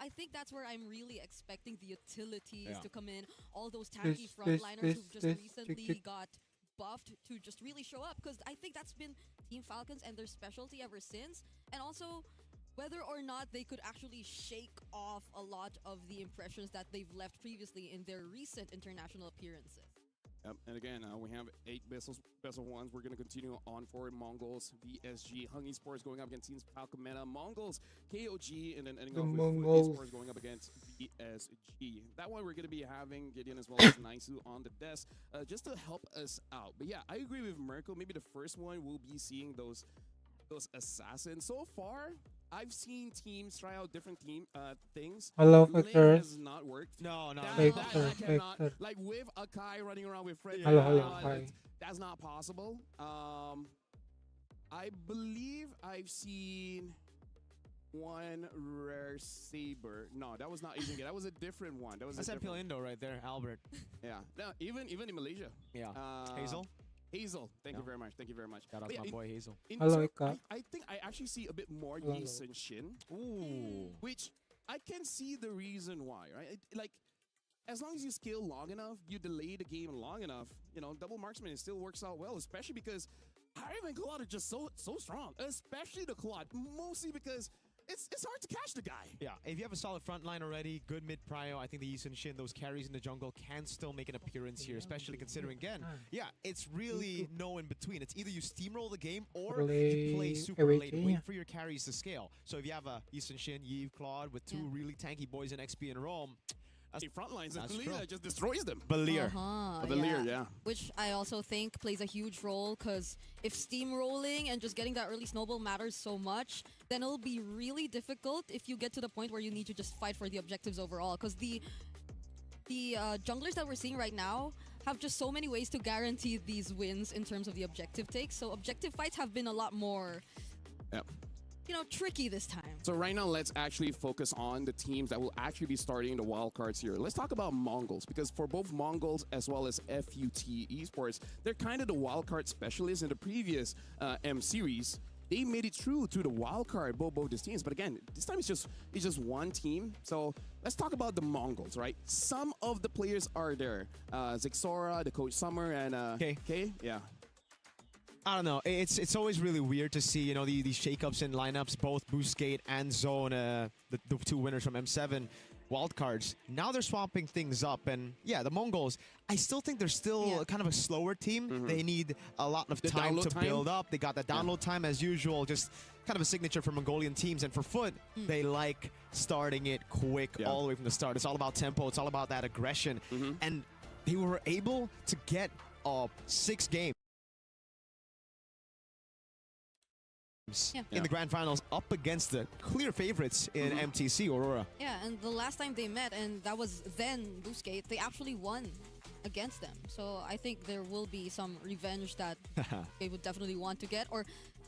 I think that's where I'm really expecting the utilities Yeah. to come in. All those tanky frontliners who've just recently got buffed to just really show up. Because I think that's been Team Falcons and their specialty ever since. And also, whether or not they could actually shake off a lot of the impressions that they've left previously in their recent international appearances. Yep. And again, we have 8 best of ones. We're going to continue on forward. Mongols, VSG, Hung Esports going up against Teams Falcon Meta, Mongols, KOG, and then ending off with Esports going up against VSG. That one we're going to be having Gideon as well as Naisu on the desk just to help us out. But yeah, I agree with Merkel. Maybe the first one we'll be seeing those assassins. So far, I've seen teams try out different things. Hello, Lane Victor. has not worked. No, no. Victor, cannot, Victor. like with Akai running around with Fred. Hello, hi. That's not possible. I believe I've seen one rare saber. No, that was not Asian. That was a different one. That's that Pilindo right there, Albert. Yeah. No, even in Malaysia. Yeah. Hazel. Hazel. Thank you very much. Thank you very much. Shout out to my boy Hazel. Hello, Ika. I think I actually see a bit more Hello. Yi Sun Shin. Ooh. Which I can see the reason why, right? Like, as long as you scale long enough, you delay the game long enough, you know, double marksman, it still works out well, especially because Hive and Claude are just so strong, especially the Claude, mostly because it's hard to catch the guy. Yeah, if you have a solid front line already, good mid prio, I think the Yi Sun Shin, those carries in the jungle can still make an appearance here, especially considering, again, yeah, it's really no in between. It's either you steamroll the game or you play super late, wait for your carries to scale. So if you have a Yi Sun Shin, Yi, Claude with 2 really tanky boys in XP and Rome, The front lines, that's Belia just destroys them. Belir. Belir, yeah. Which I also think plays a huge role, because if steamrolling and just getting that early snowball matters so much, then it'll be really difficult if you get to the point where you need to just fight for the objectives overall. Because the junglers that we're seeing right now have just so many ways to guarantee these wins in terms of the objective takes. So objective fights have been a lot more, you know, tricky this time. So right now, let's actually focus on the teams that will actually be starting the wildcards here. Let's talk about Mongols, because for both Mongols as well as FUT Esports, they're kind of the wildcard specialists in the previous M series. They made it through to the wildcard, both these teams. But again, this time it's just one team. So let's talk about the Mongols, right? Some of the players are there. Zixora, the Coach Summer, and K. Yeah. I don't know. It's always really weird to see, you know, these shakeups in lineups, both Boostgate and Zone, the 2 winners from M7 wildcards. Now they're swapping things up, and yeah, the Mongols, I still think they're still kind of a slower team. They need a lot of time to build up. They got that download time as usual, just kind of a signature for Mongolian teams. And for Foot, they like starting it quick all the way from the start. It's all about tempo. It's all about that aggression. And they were able to get 6 games in the grand finals up against the clear favorites in MTC, Aurora. Yeah, and the last time they met, and that was then Boostgate, they actually won against them. So I think there will be some revenge that they would definitely want to get. Or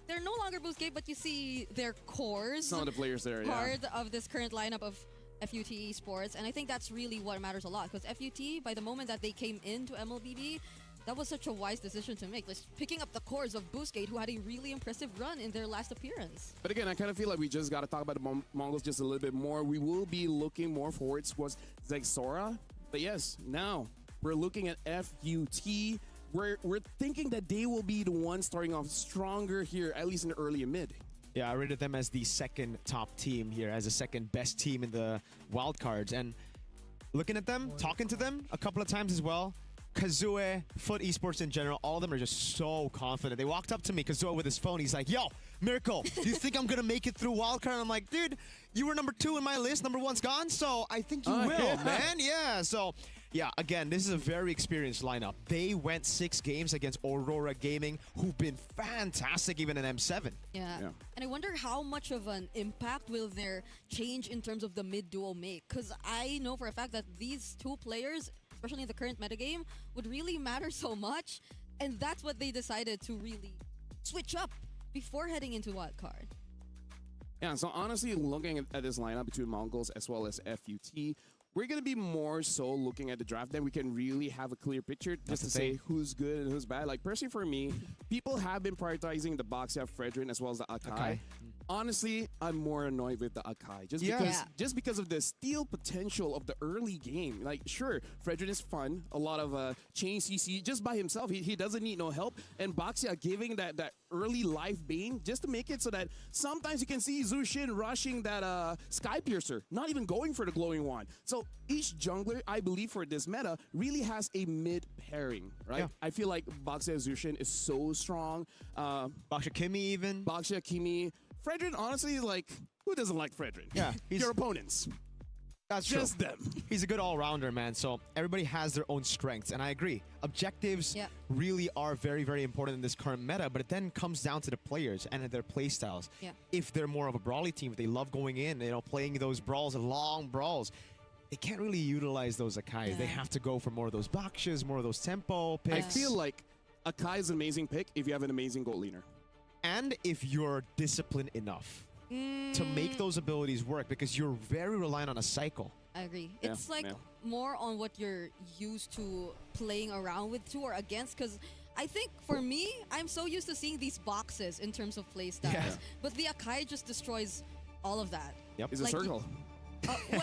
they're no longer Boostgate, but you see their cores. Some of the players there, part of this current lineup of FUT Esports. And I think that's really what matters a lot. Because FUT, by the moment that they came into MLBB, that was such a wise decision to make. Just picking up the cores of Boostgate, who had a really impressive run in their last appearance. But again, I kind of feel like we just got to talk about the Mongols just a little bit more. We will be looking more forward towards Zexora. But yes, now we're looking at FUT. We're thinking that they will be the ones starting off stronger here, at least in the early and mid. Yeah, I rated them as the 2nd top team here, as the 2nd best team in the wildcards. And looking at them, talking to them a couple of times as well, Kazue, Foot Esports in general, all of them are just so confident. They walked up to me, Kazue with his phone, he's like, yo, Miracle, do you think I'm going to make it through wildcard? And I'm like, dude, you were number 2 in my list, number 1's gone, so I think you will, man. Yeah, so, yeah, again, this is a very experienced lineup. They went 6 games against Aurora Gaming, who've been fantastic even in M7. Yeah. And I wonder how much of an impact will their change in terms of the mid-duo make? Because I know for a fact that these 2 players, especially in the current metagame, would really matter so much. And that's what they decided to really switch up before heading into wildcard. Yeah, so honestly, looking at this lineup between Mongols as well as FUT, we're going to be more so looking at the draft. Then we can really have a clear picture just to say who's good and who's bad. Like, personally for me, people have been prioritizing the Boxia, Fredrin, as well as the Akai. Honestly, I'm more annoyed with the Akai just because of the steal potential of the early game. Like, sure, Fredrin is fun, a lot of chain CC just by himself. He doesn't need no help. And Baxia giving that early life bane just to make it so that sometimes you can see Zushin rushing that Sky Piercer, not even going for the glowing wand. So each jungler, I believe, for this meta really has a mid pairing, right? Yeah. I feel like Baxia Zushin is so strong. Baxia Kimi even. Baxia Kimi. Fredrin, honestly, like, who doesn't like Fredrin? Yeah, your opponents. That's just true. them. He's a good all-rounder, man. So everybody has their own strengths, and I agree. Objectives really are very, very important in this current meta, but it then comes down to the players and their play styles. Yeah. If they're more of a brawly team, if they love going in, playing those brawls, long brawls, they can't really utilize those Akais. Yeah. They have to go for more of those Bakshas, more of those tempo picks. I feel like Akai is an amazing pick if you have an amazing gold leaner. And if you're disciplined enough to make those abilities work, because you're very reliant on a cycle. I agree. Yeah, It's like yeah. more on what you're used to playing around with too or against, because I think for me, I'm so used to seeing these boxes in terms of play styles. Yeah. But the Akai just destroys all of that. Yep. It's Like, a circle.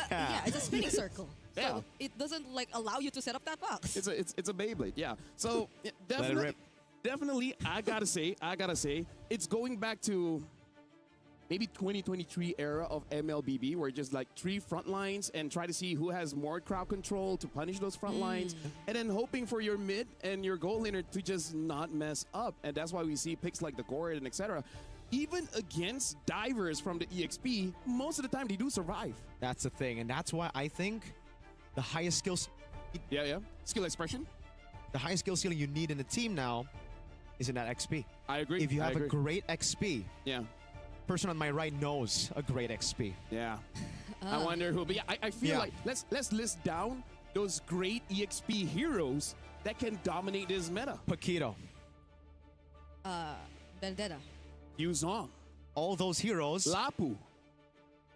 Yeah, it's a spinning circle. Yeah. So it doesn't like allow you to set up that box. It's a Beyblade, yeah. So yeah, Let it rip. definitely, I gotta say, it's going back to maybe 2023 era of MLBB, where just like 3 front lines and try to see who has more crowd control to punish those front lines, and then hoping for your mid and your goal laner to just not mess up. And that's why we see picks like the Gorid and etc. Even against divers from the EXP, most of the time they do survive. That's the thing, and that's why I think the highest skills, Yeah. Skill expression. the highest skill ceiling you need in a team now is in that XP. I agree. If you I have agree. a great XP, Yeah. person on my right knows a great XP. Yeah. I wonder who, but yeah, I feel like let's list down those great EXP heroes that can dominate this meta. Paquito, Vendetta. Yuzong, all those heroes Lapu.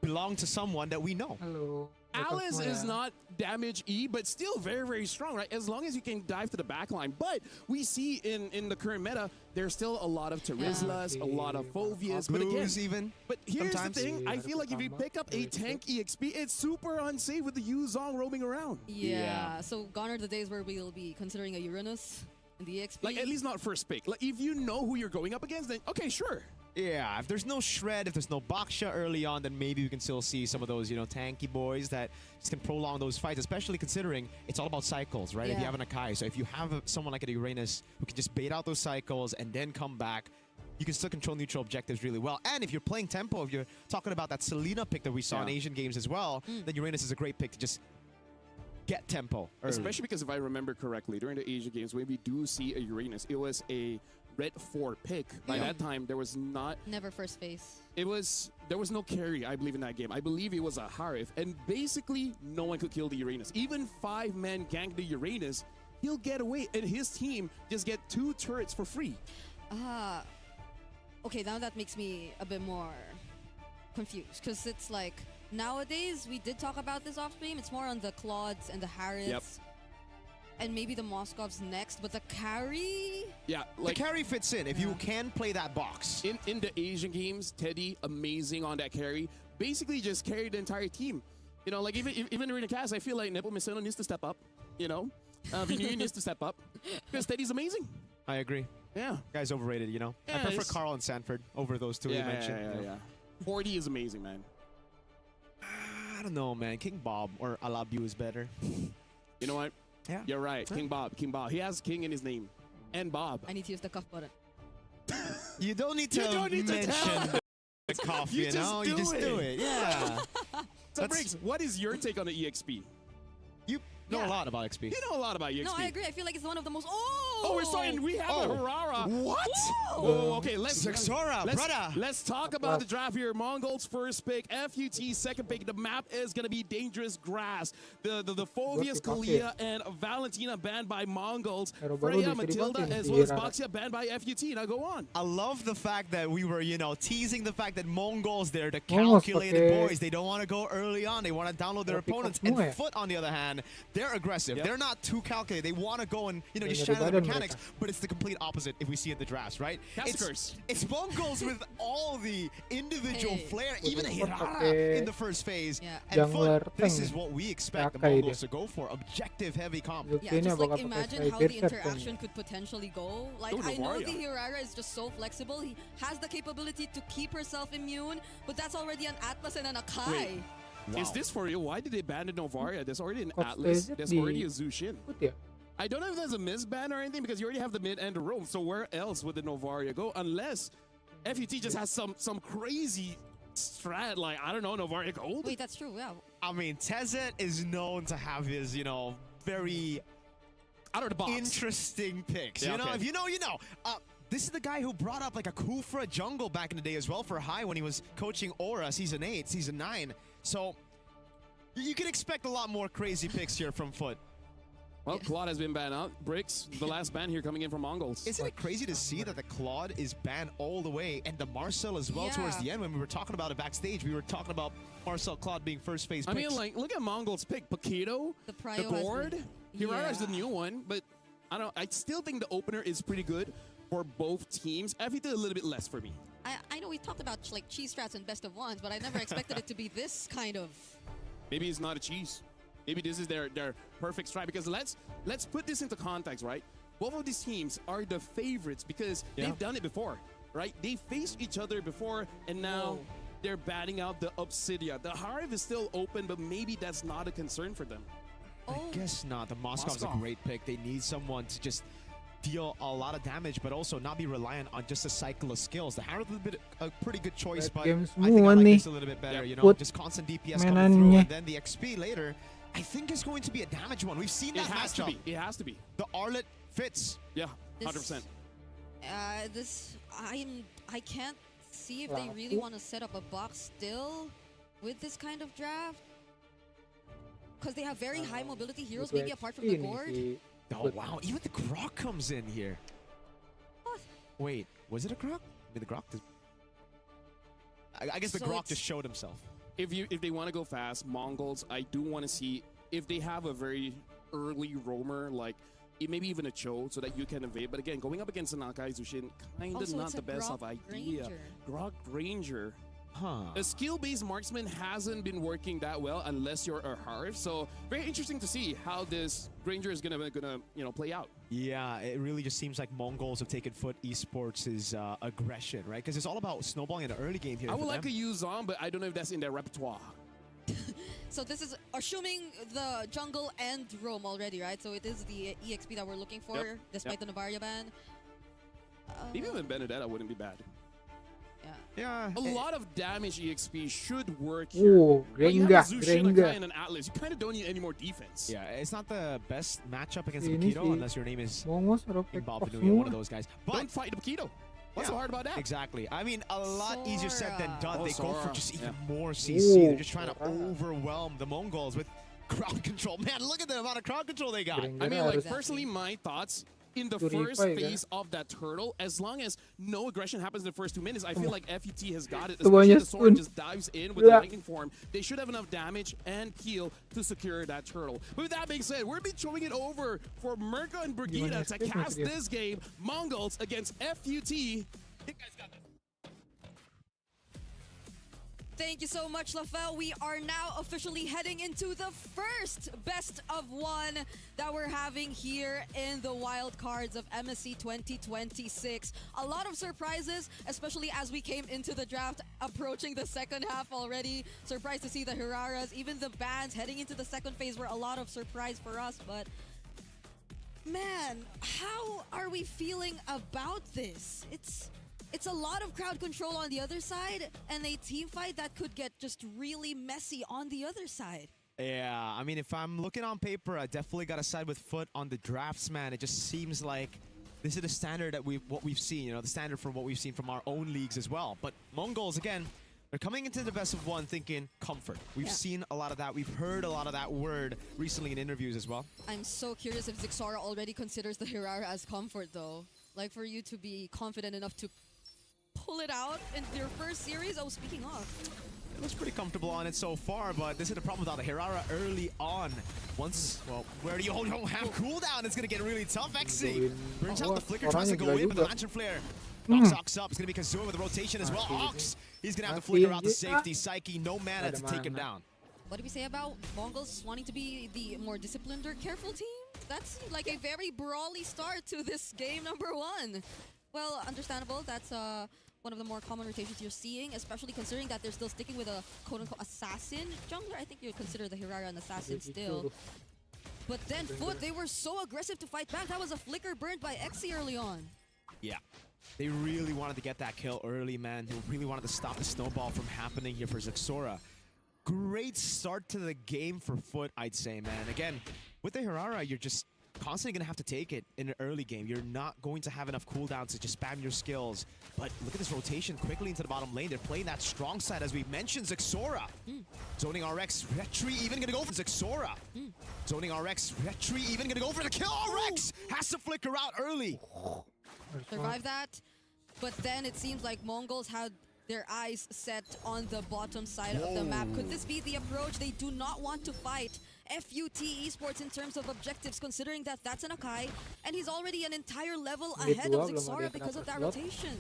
belong to someone that we know. Hello. Alice is not damage E, but still very, very strong, right? As long as you can dive to the backline. But we see in the current meta, there's still a lot of Terizlas, a lot of Phovias. But again, Blues even. but here's sometimes. the thing. I feel like if you pick up a tank EXP, it's super unsafe with the Yuzong roaming around. Yeah. So gone are the days where we'll be considering a Uranus in the EXP. Like, at least not first pick. Like, if you know who you're going up against, then okay, sure. Yeah, if there's no Shred, if there's no Baksha early on, then maybe we can still see some of those, tanky boys that just can prolong those fights, especially considering it's all about cycles, right? If you Yeah. have an Akai. So if you have someone like a Uranus who can just bait out those cycles and then come back, you can still control neutral objectives really well. And if you're playing tempo, if you're talking about that Selena pick that we saw in Asian games as well, then Uranus is a great pick to just get tempo early. Especially because if I remember correctly, during the Asia games, when we do see a Uranus, it was a red 4 pick. By that time, there was not... Never first phase. There was no carry, I believe, in that game. I believe it was a Harif. And basically, no one could kill the Uranus. Even 5-man gank the Uranus, he'll get away. And his team just get 2 turrets for free. Okay, now that makes me a bit more confused. Because it's like, nowadays, we did talk about this off stream. It's more on the Claudes and the Hariths. Yep. And maybe the Moskovs next. But the carry... Yeah, The like... carry fits in if you can play that box. In the Asian games, Teddy, amazing on that carry. Basically just carried the entire team. Like even during the cast, I feel like Nepomuceno needs to step up. Vinu needs to step up. Because Teddy's amazing. I agree. Yeah. Guy's overrated, I Yeah, prefer it's- Carl and Sanford over those two you mentioned. Yeah. 40 is amazing, man. I don't know, man. King Bob or Alabu is better. You know what? Yeah. You're right. King Bob. He has King in his name. And Bob. I need to use the cuff button. You don't need to mention tell. the cough, You you just know? do You just it. do it. Yeah. So, Briggs, what is your take on the EXP? You know Yeah. a lot about XP. You know a lot about EXP. No, I agree. I feel like it's one of the most... Oh, we're starting. We have a Harara. What? Oh, okay. Let's brother. Let's talk about the draft here. Mongols first pick, FUT second pick. The map is gonna be dangerous grass. The Phovias, Kalia, and Valentina banned by Mongols. Pero baru Freya, bisa Matilda, dibanting, as well as Tira. Baxia banned by FUT. Now go on. I love the fact that we were, teasing the fact that Mongols, they're the Mongols calculated pakai- boys. They don't want to go early on. They want to download their Tapi opponents. kok semua And ya? Foot, on the other hand, they're aggressive. Yep. They're not too calculated. They want to go and, just Dari channel their badan mechanics, but it's the complete opposite if we see in the drafts, right? It's Mongols with all the individual flair, even Hirara in the first phase. And Foot, this is what we expect the Mongols to go for, objective-heavy comp. Yeah, just like imagine how the interaction could potentially go. Like, I know the Hirara is just so flexible. He has the capability to keep herself immune, but that's already an Atlas and an Akai. Wow. Is this for real? Why did they ban the Novaria? There's already an Atlas. There's already a Zushin. I don't know if there's a misban or anything because you already have the mid and the roam. So where else would the Novaria go? Unless FUT just has some crazy strat like, I don't know, Novaria Gold? Wait, that's true, yeah. I mean, Tezet is known to have his, you know, very out of the box interesting picks. You know, if you know, you know. This is the guy who brought up like a Kufra jungle back in the day as well for High when he was coaching Aura Season 8, Season 9. So you can expect a lot more crazy picks here from Foot. Well, Claude has been banned out. Bricks, the last ban here coming in from Mongols. Isn't it crazy to see that the Claude is banned all the way and the Marcel as well towards the end? When we were talking about it backstage, we were talking about Marcel Claude being first phase picks. I mean, like, look at Mongols pick. Paquito, the Gord, Hirara is the new one, but I don't. I still think the opener is pretty good for both teams. FUT a little bit less for me. I know we talked about like cheese strats and best of ones, but I never expected it to be this kind of. Maybe it's not a cheese. Maybe this is their perfect strat, because let's put this into context, right? Both of these teams are the favorites because they've done it before, right? They faced each other before, and now they're batting out the Obsidia. The Hive is still open, but maybe that's not a concern for them. I guess not. The Moscow's a great pick. They need someone to just deal a lot of damage, but also not be reliant on just a cycle of skills. The Harrow is a pretty good choice, but I think I like this a little bit better. You know, just constant DPS coming through, and then the XP later, I think is going to be a damage one. We've seen that matchup. It has to be. The Arlet fits. Yeah, 100%. I can't see if they really want to set up a box still with this kind of draft, because they have very high mobility heroes, maybe apart from the Gord. Oh, wow. Even the Grok comes in here. What? Wait, was it a Grok? I mean, the Grok... I guess the Grok just showed himself. If they want to go fast, Mongols, I do want to see if they have a very early roamer, like maybe even a Cho, so that you can evade. But again, going up against an Akai Zushin, kind of not the best of idea. Grok Ranger. A skill-based marksman hasn't been working that well unless you're a Harv. So very interesting to see how this Granger is gonna play out. Yeah, it really just seems like Mongols have taken Foot Esports' aggression, right? Because it's all about snowballing in the early game here. I would like to use on, but I don't know if that's in their repertoire. So this is assuming the jungle and roam already, right? So it is the EXP that we're looking for, despite the Novaria ban. Maybe even Benedetta wouldn't be bad. Yeah. A lot of damage EXP should work here. Oh, when you have a Zushin, Akai, and an Atlas, you kind of don't need any more defense. Yeah, it's not the best matchup against the Paquito unless your name is one of those guys. But don't fight the Paquito. What's so hard about that? Exactly. I mean, a lot easier said than done. They go for just even more CC. They're just trying to overwhelm the Mongols with crowd control. Man, look at the amount of crowd control they got. I mean, like, personally, my thoughts in the first phase of that turtle, as long as no aggression happens in the first 2 minutes, I feel like FUT has got it. Especially the sword just dives in with the lightning form. They should have enough damage and heal to secure that turtle. But with that being said, we're going to be throwing it over for Mirka and Brigida to cast this game. Mongols against FUT. You guys got this. Thank you so much, Lafel. We are now officially heading into the first best of one that we're having here in the wild cards of MSC 2026. A lot of surprises, especially as we came into the draft, approaching the second half already. Surprised to see the Hiraras, even the bans heading into the second phase were a lot of surprise for us, but man, how are we feeling about this? It's a lot of crowd control on the other side, and a team fight that could get just really messy on the other side. Yeah, I mean, if I'm looking on paper, I definitely got to side with Foot on the drafts, man. It just seems like this is the standard that what we've seen, you know, the standard from what we've seen from our own leagues as well. But Mongols, again, they're coming into the best of one thinking comfort. We've seen a lot of that. We've heard a lot of that word recently in interviews as well. I'm so curious if Zixara already considers the Hirara as comfort, though. Like, for you to be confident enough to pull it out in your first series. Oh, speaking of, Looks pretty comfortable on it so far, but this is the problem without the Hirara early on. Once, well, where do you don't have cooldown? It's gonna get really tough. XC burns out the flicker, tries to go in, but the lantern flare knocks Ox up. It's gonna be Kazuma with the rotation as well. Ox, he's gonna have to flicker out the safety. Psyche, no mana to take him down. What do we say about Mongols wanting to be the more disciplined or careful team? That's like a very brawly start to this game number 1. Well, understandable. That's one of the more common rotations you're seeing, especially considering that they're still sticking with a quote-unquote assassin jungler. I think you would consider the Hirara an assassin still. But then Foot, they were so aggressive to fight back. That was a flicker burned by Exi early on. Yeah. They really wanted to get that kill early, man. They really wanted to stop the snowball from happening here for Zexora. Great start to the game for Foot, I'd say, man. Again, with the Hirara, you're just constantly going to have to take it in an early game. You're not going to have enough cooldowns to just spam your skills. But look at this rotation quickly into the bottom lane. They're playing that strong side, as we mentioned, Zexora. Zoning RX, Retri even going to go for Zexora. Zoning RX, Retri even going to go for the kill. RX has to flicker out early. Survive that. But then it seems like Mongols had their eyes set on the bottom side of the map. Could this be the approach? They do not want to fight FUT Esports in terms of objectives, considering that that's an Akai, and he's already an entire level ahead of Zexora because of that rotation.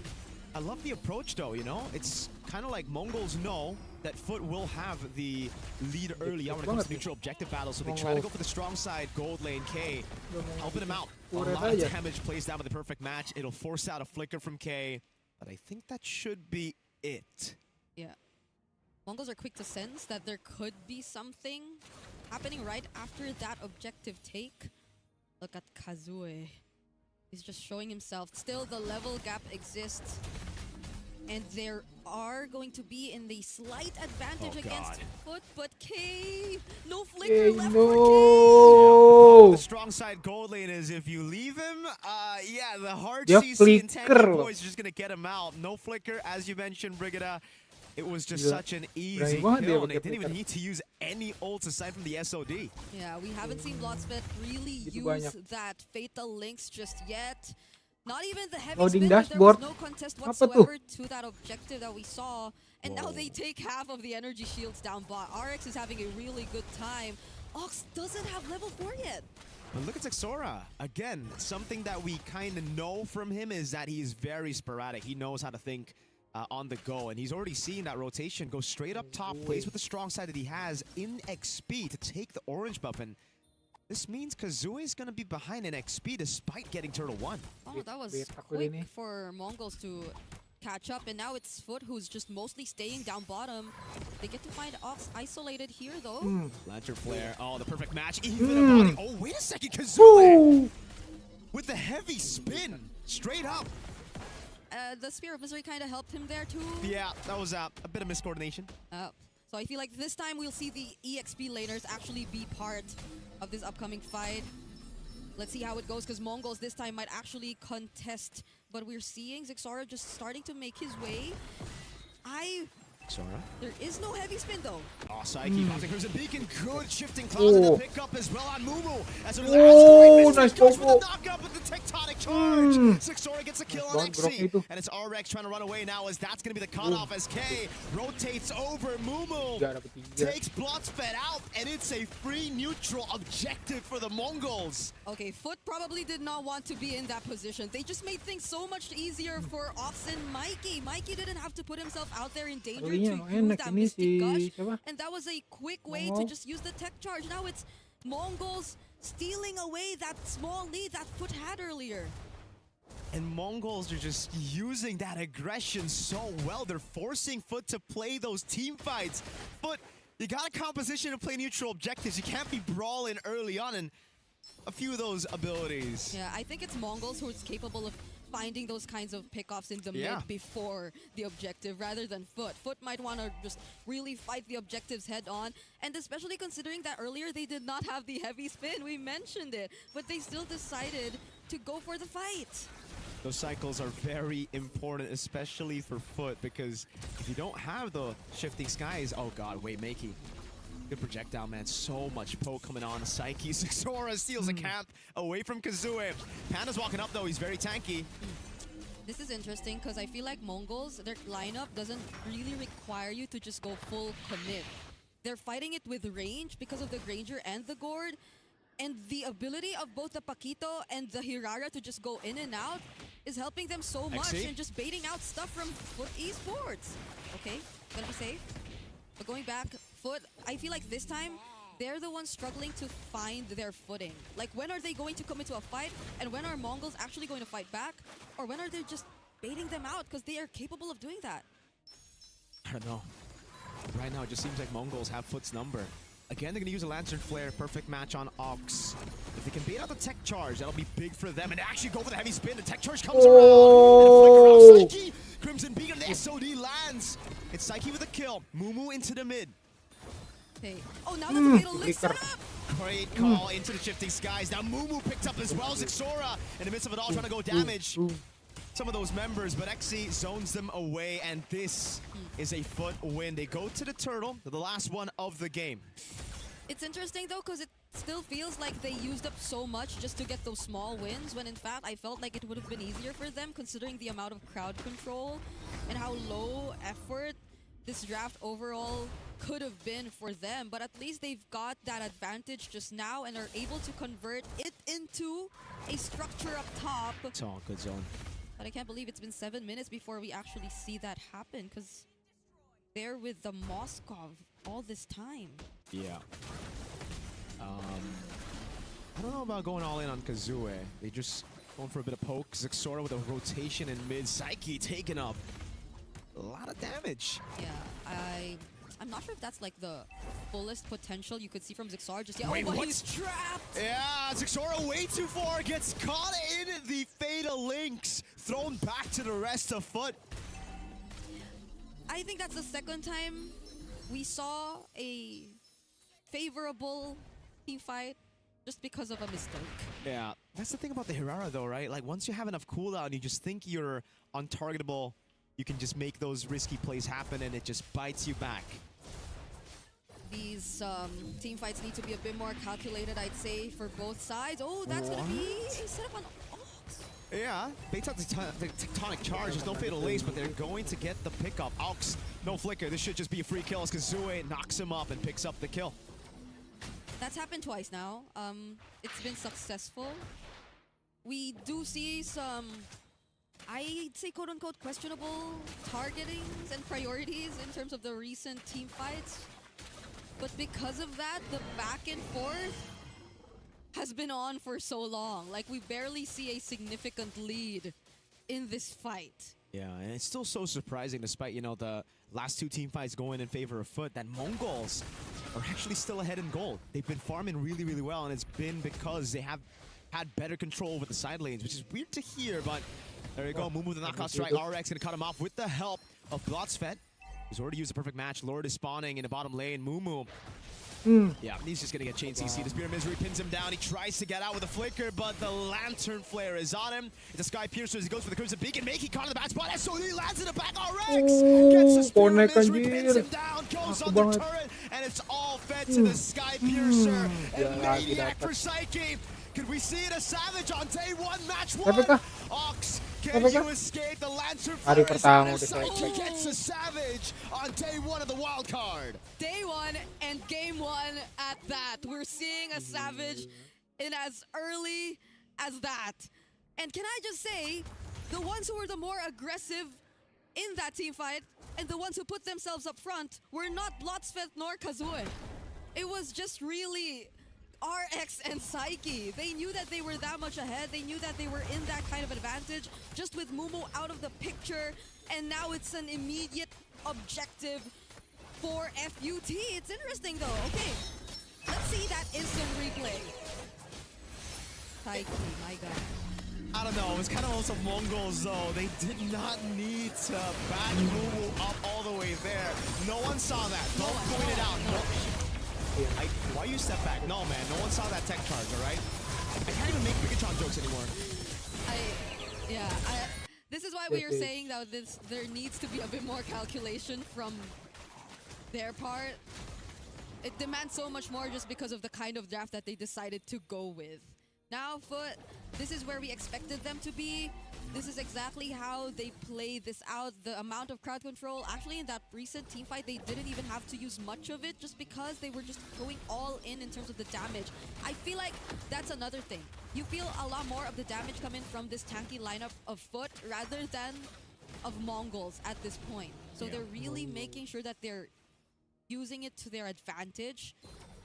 I love the approach, though, you know? It's kind of like Mongols know that Foot will have the lead early on when it comes to neutral objective battles, so they try to go for the strong side, gold lane, K, helping him out. A lot of damage plays down with the perfect match. It'll force out a flicker from K, but I think that should be it. Yeah. Mongols are quick to sense that there could be something happening right after that objective take. Look at Kazue. He's just showing himself. Still, the level gap exists. And there are going to be in the slight advantage against Foot, but K, no flicker left for K. The strong side gold lane is if you leave him, yeah, the hard CC and tanky boys are just going to get him out. No flicker, as you mentioned, Brigida. It was just such an easy kill, and they didn't even need to use any ults aside from the SOD. Yeah, we haven't seen Bloodspet really use that Fatal Links just yet. Not even the heavy spin, there was no contest whatsoever to that objective that we saw. And now they take half of the energy shields down bot. RX is having a really good time. Ox doesn't have level 4 yet. But look at Zexora. Again, something that we kind of know from him is that he is very sporadic. He knows how to think on the go, and he's already seen that rotation go straight up top, plays with the strong side that he has in XP to take the orange buff, and this means Kazue is going to be behind in XP despite getting Turtle 1. Oh, that was quick for Mongols to catch up, and now it's Foot who's just mostly staying down bottom. They get to find Ox isolated here, though. Lantern Flare. Oh, the perfect match. Even a body. Oh, wait a second. Kazue with the heavy spin straight up. The Spear of Misery kind of helped him there, too. Yeah, that was a bit of miscoordination. So I feel like this time we'll see the EXP laners actually be part of this upcoming fight. Let's see how it goes, because Mongols this time might actually contest. But we're seeing Zexora just starting to make his way. There is no heavy spin, though. Oh, Psyche passing Crimson Beacon. Good shifting closet to pick up as well on Mumu. As nice goes for the knockup with the tectonic charge. Zexora gets a kill on XC. And it's RX trying to run away now, as that's going to be the cutoff as K rotates over Mumu. Takes Bloodspet out, and it's a free neutral objective for the Mongols. Okay, Foot probably did not want to be in that position. They just made things so much easier for Ox and Mikey. Mikey didn't have to put himself out there in danger to use that Mystic Gush, and that was a quick way to just use the tech charge. Now it's Mongols stealing away that small lead that Foot had earlier. And Mongols are just using that aggression so well. They're forcing Foot to play those team fights. Foot, you got a composition to play neutral objectives. You can't be brawling early on, and a few of those abilities. Yeah, I think it's Mongols who's capable of finding those kinds of pickoffs in the mid before the objective rather than Foot. Foot might want to just really fight the objectives head on, and especially considering that earlier they did not have the heavy spin. We mentioned it, but they still decided to go for the fight. Those cycles are very important, especially for Foot, because if you don't have the shifting skies, oh god, wait, Makey. Good projectile, man. So much poke coming on. Psyche. Zexora steals a camp away from Kazue. Panda's walking up, though. He's very tanky. This is interesting because I feel like Mongols, their lineup doesn't really require you to just go full commit. They're fighting it with range because of the Granger and the Gourd, and the ability of both the Paquito and the Hirara to just go in and out is helping them so much and just baiting out stuff from Foot esports. Okay, gonna be safe. But going back, Foot, I feel like this time, they're the ones struggling to find their footing. Like, when are they going to come into a fight? And when are Mongols actually going to fight back? Or when are they just baiting them out? Because they are capable of doing that. I don't know. Right now, it just seems like Mongols have Foot's number. Again, they're going to use a Lantern Flare. Perfect match on Ox. If they can bait out the Tech Charge, that'll be big for them. And actually go for the heavy spin. The Tech Charge comes around. And a flicker off Psyche. Crimson Beacon, the SOD lands. It's Psyche with a kill. Mumu into the mid. Okay. Oh, now that the Fatal lifts it up! Great call into the shifting skies. Now Mumu picked up as well. Zixora in the midst of it all trying to go damage some of those members, but Xe zones them away, and this is a Foot win. They go to the Turtle, the last one of the game. It's interesting though, because it still feels like they used up so much just to get those small wins, when in fact I felt like it would have been easier for them considering the amount of crowd control and how low effort this draft overall could have been for them. But at least they've got that advantage just now and are able to convert it into a structure up top. It's all good zone. But I can't believe it's been 7 minutes before we actually see that happen, because they're with the Moskov all this time. Yeah. I don't know about going all in on Kazue. They just going for a bit of poke. Zixora with a rotation in mid. Psyche taking up a lot of damage. Yeah, I'm not sure if that's like the fullest potential you could see from Zixora. Just Wait, but what? he's trapped. Yeah, Zixora way too far. Gets caught in the Fatal Links. Thrown back to the rest of Foot. I think that's the second time we saw a favorable team fight just because of a mistake. Yeah, that's the thing about the Hirara though, right? Like, once you have enough cooldown, you just think you're untargetable. You can just make those risky plays happen and it just bites you back. These team fights need to be a bit more calculated, I'd say, for both sides. Oh, that's going to be a setup on Ox. Yeah, baits out the Tectonic Charge. There's no Fatal Lace, but they're going to get the pickup. Ox, no flicker. This should just be a free kill as Kazue knocks him up and picks up the kill. That's happened twice now. It's been successful. We do see some, I'd say, quote-unquote questionable targetings and priorities in terms of the recent team fights. But because of that, the back and forth has been on for so long. Like, we barely see a significant lead in this fight. Yeah, and it's still so surprising, despite, you know, the last two team fights going in favor of Foot, that Mongols are actually still ahead in gold. They've been farming really, really well, and it's been because they have had better control over the side lanes, which is weird to hear, but there you go. Mumu with the knockout strike. RX gonna cut him off with the help of Blotsfet. He's already used a perfect match. Lord is spawning in the bottom lane. Mumu. Yeah, he's just gonna get chain CC. The Spear of Misery pins him down. He tries to get out with a flicker, but the Lantern Flare is on him. It's a Sky Piercer as he goes for the Crimson Beacon. Makey caught in the bad spot. SOD lands in the back. RX gets the Spear of Misery, pins him down, goes on the turret, and it's all fed to the Sky Piercer. And Maniac for Psyche. Could we see it a Savage on day one, match one? Ox, can you escape the Lantern Flare? Psyche gets a Savage on day one of the wild card. Day one and game one at that. We're seeing a Savage in as early as that. And can I just say, the ones who were the more aggressive in that team fight and the ones who put themselves up front were not Blotsfet nor Kazue. It was just really RX and Psyche. They knew that they were that much ahead. They knew that they were in that kind of advantage just with Mumu out of the picture. And now it's an immediate objective for FUT. It's interesting though. Okay, let's see that instant replay. Psyche, my god. I don't know, it was kind of also Mongols though. They did not need to back Mumu up all the way there. No one saw that. Don't point it out. No. Why you step back? No, man. No one saw that tech charge, all right? I can't even make Bigatron jokes anymore. This is why we are saying that there needs to be a bit more calculation from their part. It demands so much more just because of the kind of draft that they decided to go with. Now, Foot, this is where we expected them to be. This is exactly how they play this out. The amount of crowd control, actually in that recent team fight, they didn't even have to use much of it just because they were just going all in terms of the damage. I feel like that's another thing. You feel a lot more of the damage coming from this tanky lineup of Foot rather than of Mongols at this point. So they're really making sure that they're using it to their advantage.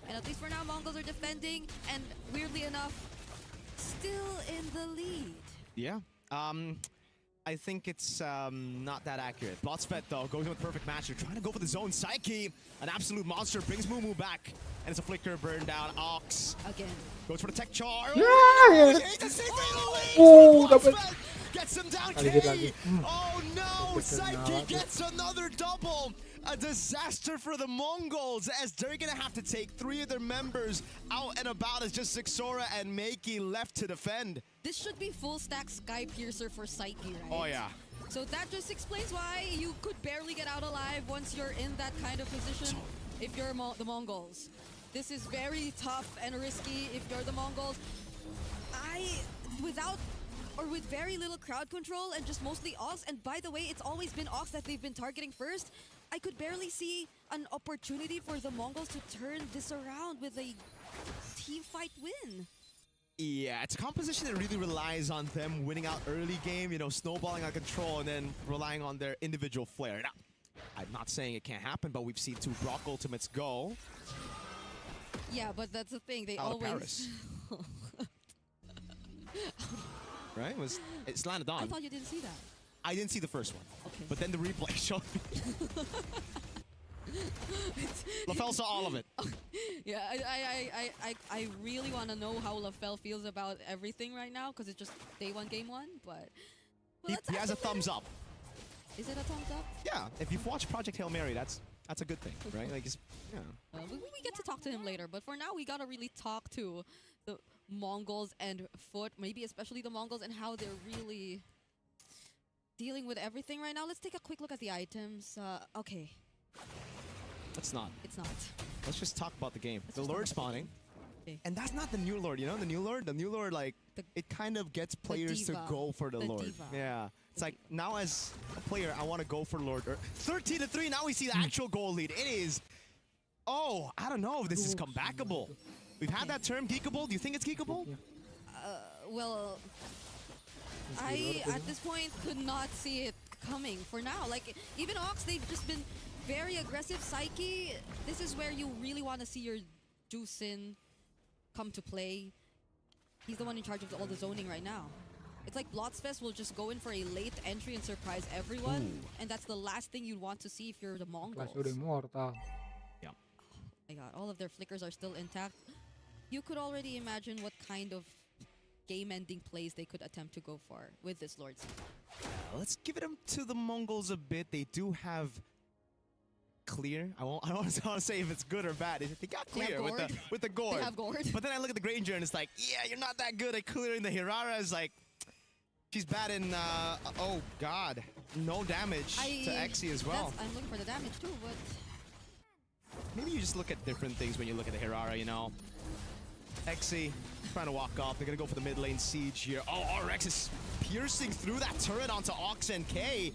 And at least for now, Mongols are defending, and weirdly enough, still in the lead. Yeah. I think it's not that accurate. Blotsvet, though, goes with perfect match. They're trying to go for the zone. Psyche, an absolute monster, brings Moo back. And it's a flicker, burn down. Ox. Again. Goes for the tech char. Yeah! Oh, dapat. gets him down, Aligid K. lagi. Oh no, Psyche na. gets another double. A disaster for the Mongols, as they're gonna have to take 3 of their members out and about as just Zixora and Makey left to defend. This should be full stack Sky Piercer for Psyche, right? Oh yeah. So that just explains why you could barely get out alive once you're in that kind of position if you're the Mongols. This is very tough and risky if you're the Mongols. With very little crowd control and just mostly Ox, and by the way, it's always been Ox that they've been targeting first, I could barely see an opportunity for the Mongols to turn this around with a team fight win. Yeah, it's a composition that really relies on them winning out early game, you know, snowballing on control and then relying on their individual flair. Now, I'm not saying it can't happen, but we've seen 2 Brock ultimates go. Yeah, but that's the thing, they Out of always... Paris. Right? It's landed on. I thought you didn't see that. I didn't see the first one. Okay. But then the replay showed me. LaFell saw all of it. Yeah, I really want to know how LaFell feels about everything right now, because it's just day 1, game 1, but... He has a thumbs up. Is it a thumbs up? Yeah, if you've watched Project Hail Mary, that's a good thing, right? Like, yeah. We get to talk to him later, but for now we gotta really talk to the Mongols and Foot, maybe especially the Mongols, and how they're really dealing with everything right now. Let's take a quick look at the items. Okay. Let's not. It's not. Let's just talk about the game. Let's The just talk Lord about the spawning. Okay. And that's not the new Lord, you know? The new Lord, like, it kind of gets players to diva. go for the Lord. Diva. Yeah. It's like, now as a player, I want to go for Lord. 13-3, now we see the actual goal lead. It is... Oh, I don't know if this is comebackable. We've had that term, geekable. Do you think it's geekable? Well, I, at this point, could not see it coming for now. Like, even Ox, they've just been very aggressive. Psyche, this is where you really want to see your Juicin come to play. He's the one in charge of all the zoning right now. It's like Blotsfest will just go in for a late entry and surprise everyone. And that's the last thing you'd want to see if you're the Mongols. Yeah. My god, all of their flickers are still intact. You could already imagine what kind of game-ending plays they could attempt to go for with this Lord Seed. Let's give it to the Mongols a bit. They do have clear. I don't want to say if it's good or bad. They got clear with the gourd. They have gourd. But then I look at the Granger and it's like, yeah, you're not that good at clearing. The Hirara is like, she's bad in, oh god, no damage to Exy as well. I'm looking for the damage too, but... Maybe you just look at different things when you look at the Hirara, you know. Exy trying to walk off. They're going to go for the mid lane siege here. Oh, RX is piercing through that turret onto Ox and K.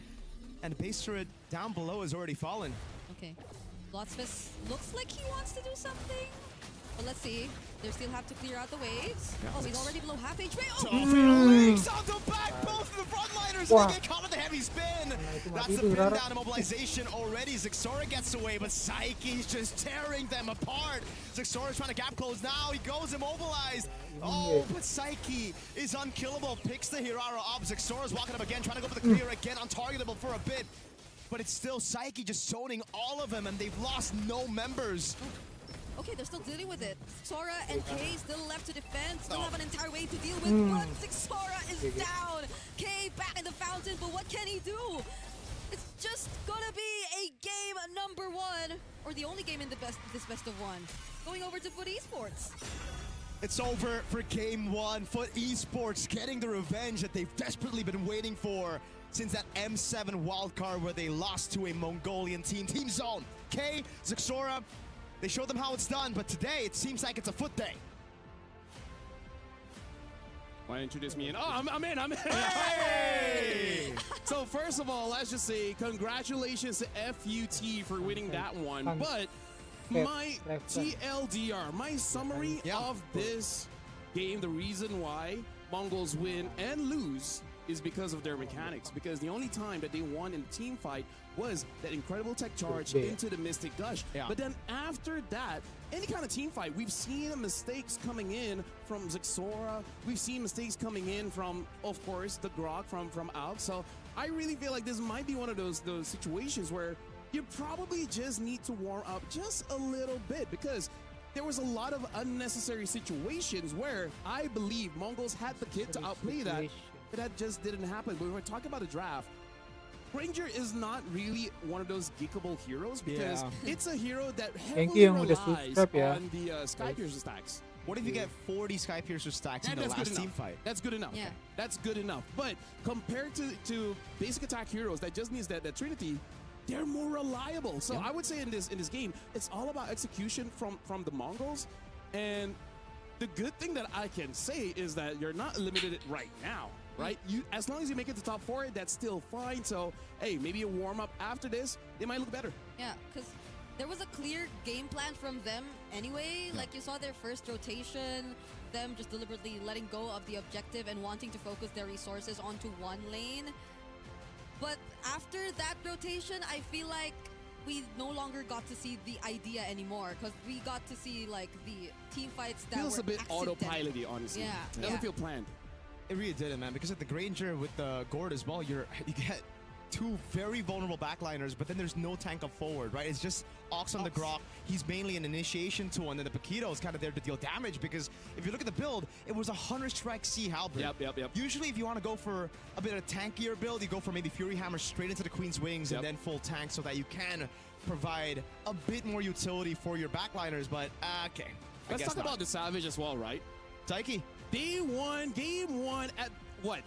And the base turret down below has already fallen. Okay. Blotsfist looks like he wants to do something. But let's see. They still have to clear out the waves. Yeah, oh, he's already below half HP. Oh! Fatal Links on the back, both of the frontliners, and they get caught in the heavy spin. That's the pin down immobilization already. Zixora gets away, but Psyche's just tearing them apart. Zixora's trying to gap close now. He goes immobilized. Oh, but Psyche is unkillable. Picks the Hirara up. Zixora's walking up again, trying to go for the clear again, untargetable for a bit. But it's still Psyche just zoning all of them, and they've lost no members. Okay, they're still dealing with it. Sora and Kay still left to defend, still have an entire wave to deal with, but Zixora is down. Kay back in the fountain, but what can he do? It's just gonna be a game number 1, or the only game in this best of 1. Going over to Foot Esports. It's over for game 1. Foot Esports getting the revenge that they've desperately been waiting for since that M7 wildcard where they lost to a Mongolian team. Team Zone, Kay, Zixora, they showed them how it's done, but today it seems like it's a Foot day. Want to introduce me in? Oh, I'm in. Hey! So first of all, let's just say congratulations to FUT for winning that one. But my TLDR, my summary of this game, the reason why Mongols win and lose is because of their mechanics. Because the only time that they won in the team fight was that incredible tech charge into the Mystic Gush. But then after that, any kind of team fight, we've seen mistakes coming in from Zixora. We've seen mistakes coming in from, of course, the Grok from Alp. So I really feel like this might be one of those situations where you probably just need to warm up just a little bit, because there was a lot of unnecessary situations where I believe Mongols had the kit to outplay that, but that just didn't happen. But when we're talking about a draft, Ranger is not really one of those geekable heroes, because it's a hero that heavily relies on the Skypiercer stacks. What if you get 40 Skypiercer stacks in the last team fight? That's good enough. That's good enough. But compared to basic attack heroes that just needs that Trinity, they're more reliable. So I would say in this game, it's all about execution from the Mongols. And the good thing that I can say is that you're not eliminated right now. Right? As long as you make it to top 4, that's still fine. So, hey, maybe a warm-up after this, they might look better. Yeah, because there was a clear game plan from them anyway. Like, you saw their first rotation, them just deliberately letting go of the objective and wanting to focus their resources onto one lane. But after that rotation, I feel like we no longer got to see the idea anymore, because we got to see, like, the team fights that feels were a bit accidental. autopilot-y, honestly. It doesn't feel planned. It really didn't, man, because at the Granger with the Gord as well, you get two very vulnerable backliners, but then there's no tank up forward, right? It's just Ox on the Grok. He's mainly an initiation tool, and then the Paquito is kind of there to deal damage, because if you look at the build, it was a 100 strike C halberd. Yep. Usually, if you want to go for a bit of a tankier build, you go for maybe Fury Hammer straight into the Queen's Wings and then full tank, so that you can provide a bit more utility for your backliners, but okay. Let's talk about the Savage as well, right? Taiki. Game one at what,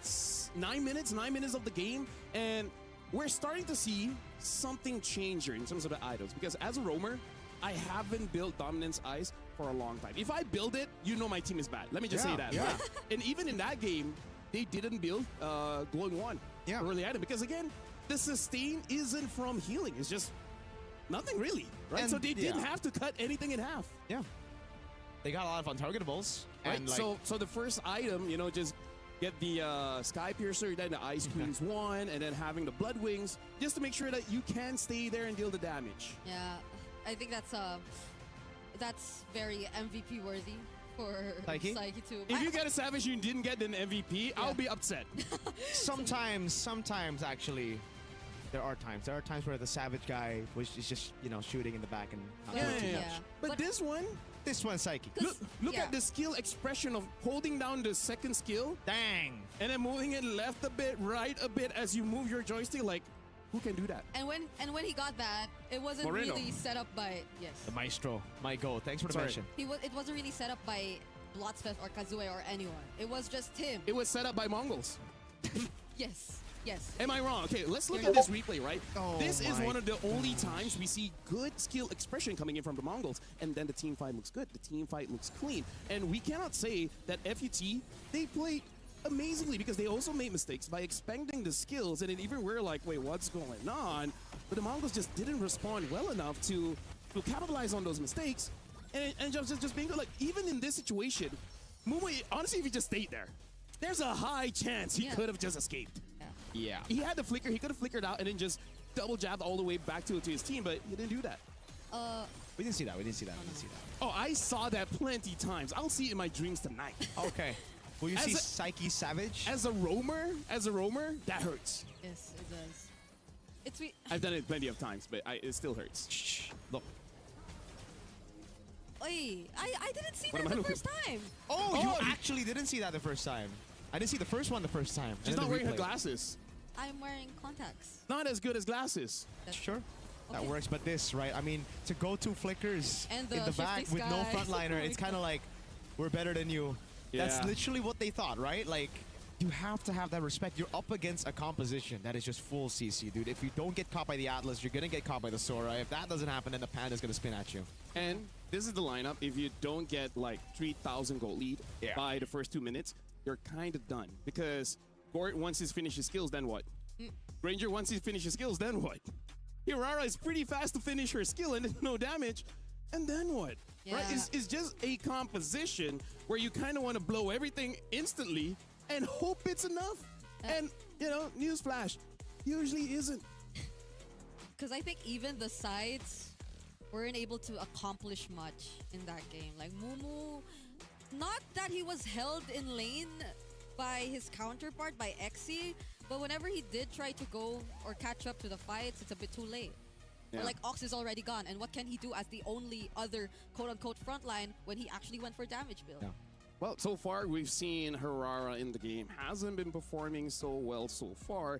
9 minutes of the game, and we're starting to see something change here in terms of the items, because as a roamer, I haven't built Dominance Ice for a long time. If I build it, you know my team is bad. Let me just say that. And even in that game, they didn't build Glowing One early item, because again, the sustain isn't from healing. It's just nothing really, right? And so they didn't have to cut anything in half. They got a lot of untargetables. Right, and like, so the first item, you know, just get the Skypiercer, then the Ice Queen's one, and then having the Blood Wings, just to make sure that you can stay there and deal the damage. Yeah, I think that's very MVP worthy for Psyche too. If you get a Savage and you didn't get an MVP, I'll be upset. sometimes actually, there are times where the Savage guy is just, you know, shooting in the back and not doing too much. But this one, Psyche. Look at the skill expression of holding down the second skill. Dang. And then moving it left a bit, right a bit as you move your joystick. Like, who can do that? And when he got that, it wasn't really set up by the Maestro. My goal. Thanks for the mention. It wasn't really set up by Blotsfest or Kazue or anyone. It was just him. It was set up by Mongols. Yes. Am I wrong? Okay, let's look at this replay, right? This is one of the only times we see good skill expression coming in from the Mongols, and then the team fight looks good. The team fight looks clean. And we cannot say that FUT, they played amazingly, because they also made mistakes by expending the skills, and then even we're like, wait, what's going on? But the Mongols just didn't respond well enough to capitalize on those mistakes, and just being like, even in this situation, Mumu, honestly, if he just stayed there, there's a high chance he could have just escaped. Yeah. He had the flicker. He could have flickered out and then just double jabbed all the way back to his team, but he didn't do that. We didn't see that. Oh, I saw that plenty times. I'll see it in my dreams tonight. Okay. Will you see Psyche Savage? As a roamer, that hurts. Yes, it does. I've done it plenty of times, but it still hurts. Shh. Look. Oi, I didn't see that the first time. Oh, you actually didn't see that the first time. I didn't see the first one the first time. She's not wearing her glasses. I'm wearing contacts. Not as good as glasses. Sure. That works, but this, right? I mean, to go 2 flickers in the back with no frontliner, it's kind of like, we're better than you. Yeah. That's literally what they thought, right? Like, you have to have that respect. You're up against a composition that is just full CC, dude. If you don't get caught by the Atlas, you're going to get caught by the Sora. If that doesn't happen, then the Panda's going to spin at you. And this is the lineup. If you don't get like 3,000 gold lead by the first 2 minutes, you're kind of done. Because Gort, once he's finished his skills, then what? Ranger, once he finishes skills, then what? Hirara is pretty fast to finish her skill and no damage. And then what? Yeah. Right? It's just a composition where you kind of want to blow everything instantly and hope it's enough. And, you know, newsflash, usually isn't. Because I think even the sides weren't able to accomplish much in that game. Like Mumu, not that he was held in lane by his counterpart, by Exy, but whenever he did try to go or catch up to the fights, it's a bit too late. Yeah. Or like Ox is already gone, and what can he do as the only other quote-unquote frontline when he actually went for damage build? Yeah. Well, so far we've seen Hirara in the game hasn't been performing so well so far.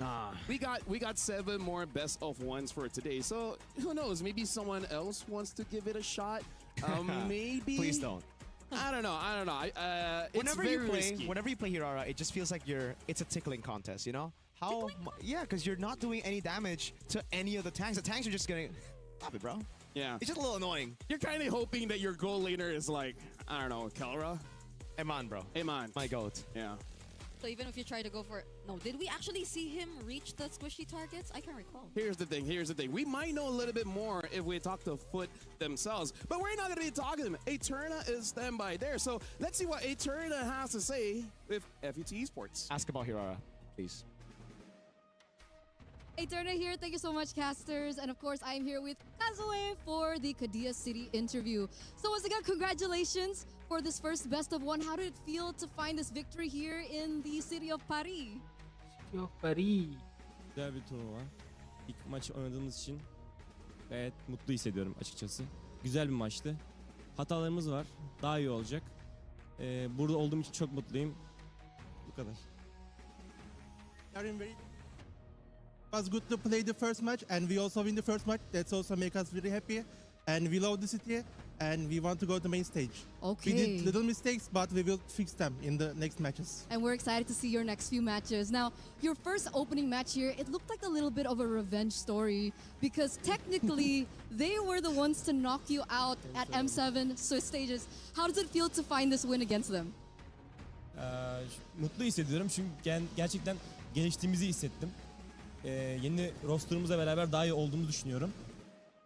We got 7 more best of ones for today. So who knows? Maybe someone else wants to give it a shot. Maybe. Please don't. I don't know. It's Whenever very you play, risky. whenever you play Hirara, it just feels like it's a tickling contest. You know how? Yeah, because you're not doing any damage to any of the tanks. The tanks are just gonna stop it, bro. Yeah. It's just a little annoying. You're kind of hoping that your goal laner is like, I don't know, Kelra? Eman, bro. Eman. My goat. Yeah. So even if you try to go for... No, did we actually see him reach the squishy targets? I can't recall. Here's the thing. We might know a little bit more if we talk to Foot themselves, but we're not going to be talking to them. Eterna is standby there. So let's see what Eterna has to say with FUT Esports. Ask about Hirara, please. Eterna here. Thank you so much, casters. And of course, I am here with Kazue for the Kadia City interview. So once again, congratulations for this first best of one. How did it feel to find this victory here in the city of Paris? Yok Paris. Güzel bir turnuva. İlk maç oynadığımız için gayet mutlu hissediyorum açıkçası. Güzel bir maçtı. Hatalarımız var. Daha iyi olacak. Burada olduğum için çok mutluyum. Bu kadar. It was good to play the first match, and we also win the first match. That's also make us very happy, and we love the city, and we want to go to the main stage. Okay. We did little mistakes, but we will fix them in the next matches. And we're excited to see your next few matches. Now, your first opening match here, it looked like a little bit of a revenge story because technically they were the ones to knock you out at M7 stages. How does it feel to find this win against them? Mutlu hissediyorum çünkü gerçekten geliştiğimizi hissettim. Yeni rosterımızla beraber daha iyi olduğumuzu düşünüyorum.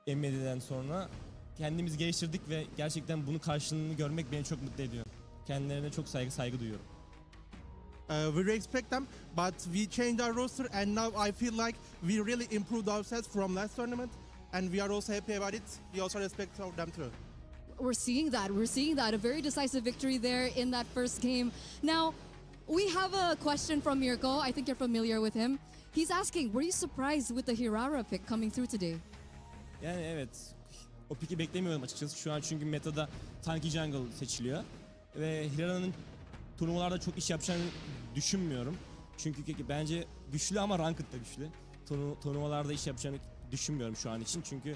MLBB'den sonra kendimizi geliştirdik ve gerçekten bunun karşılığını görmek beni çok mutlu ediyor. Kendilerine çok saygı duyuyorum. We respect them, but we changed our roster, and now I feel like we really improved ourselves from last tournament, and we are also happy about it. We also respect them too. We're seeing that. We're seeing that. A very decisive victory there in that first game. Now, we have a question from Mirko. I think you're familiar with him. He's asking, were you surprised with the Hirara pick coming through today? Yani evet, o piki beklemiyorum açıkçası. Şu an çünkü metada tanky jungle seçiliyor. Ve Hirara'nın turnuvalarda çok iş yapacağını düşünmüyorum. Çünkü bence güçlü ama ranked da güçlü. Turnuvalarda iş yapacağını düşünmüyorum şu an için. Çünkü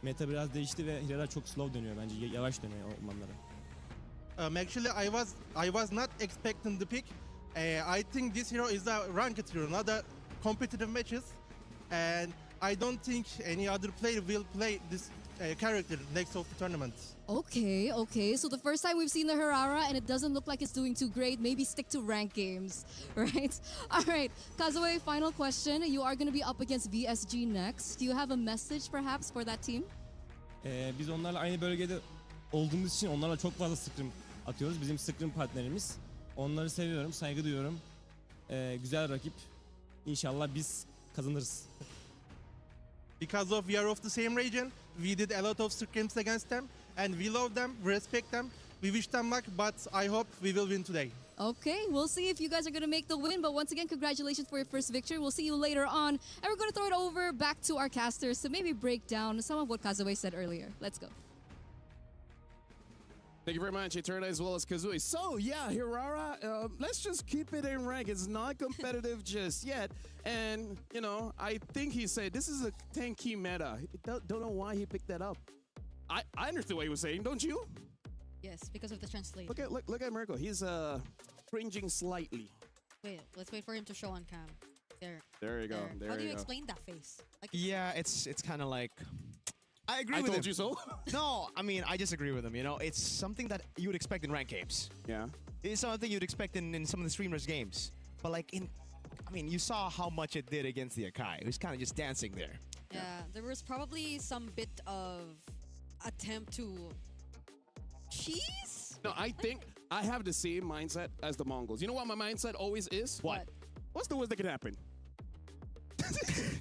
meta biraz değişti ve Hirara çok slow dönüyor bence. Yavaş dönüyor ormanlara. Actually, I was not expecting the pick. I think this hero is a ranked hero, not a competitive matches, and I don't think any other player will play this character next of the tournament. Okay. So the first time we've seen the Hirara, and it doesn't look like it's doing too great. Maybe stick to rank games, right? All right, Kazue, final question. You are going to be up against VSG next. Do you have a message perhaps for that team? Biz onlarla aynı bölgede olduğumuz için onlarla çok fazla scrim atıyoruz. Bizim scrim partnerimiz. Onları seviyorum, saygı duyuyorum. Güzel rakip. İnşallah biz kazanırız. Because we are of the same region, we did a lot of scrims against them, and we love them, we respect them, we wish them luck, but I hope we will win today. Okay, we'll see if you guys are going to make the win. But once again, congratulations for your first victory. We'll see you later on. And we're going to throw it over back to our casters to maybe break down some of what Kazue said earlier. Let's go. Thank you very much, Eterna, as well as Kazui. So, yeah, Hirara, let's just keep it in rank. It's not competitive just yet. And, you know, I think he said this is a tanky meta. Don't know why he picked that up. I understood what he was saying, don't you? Yes, because of the translation. Look at Mirko. He's cringing slightly. Wait, let's wait for him to show on cam. There. There you go. There How do you you go. explain that face? Like, Yeah, it's kind of like I agree I with told him. you so. No, I mean, I disagree with him. You know, it's something that you would expect in ranked games. Yeah. It's something you'd expect in some of the streamers' games. But like I mean, you saw how much it did against the Akai. It was kind of just dancing there. Yeah, there was probably some bit of attempt to cheese. No, I think I have the same mindset as the Mongols. You know what my mindset always is? What? What's the worst that could happen?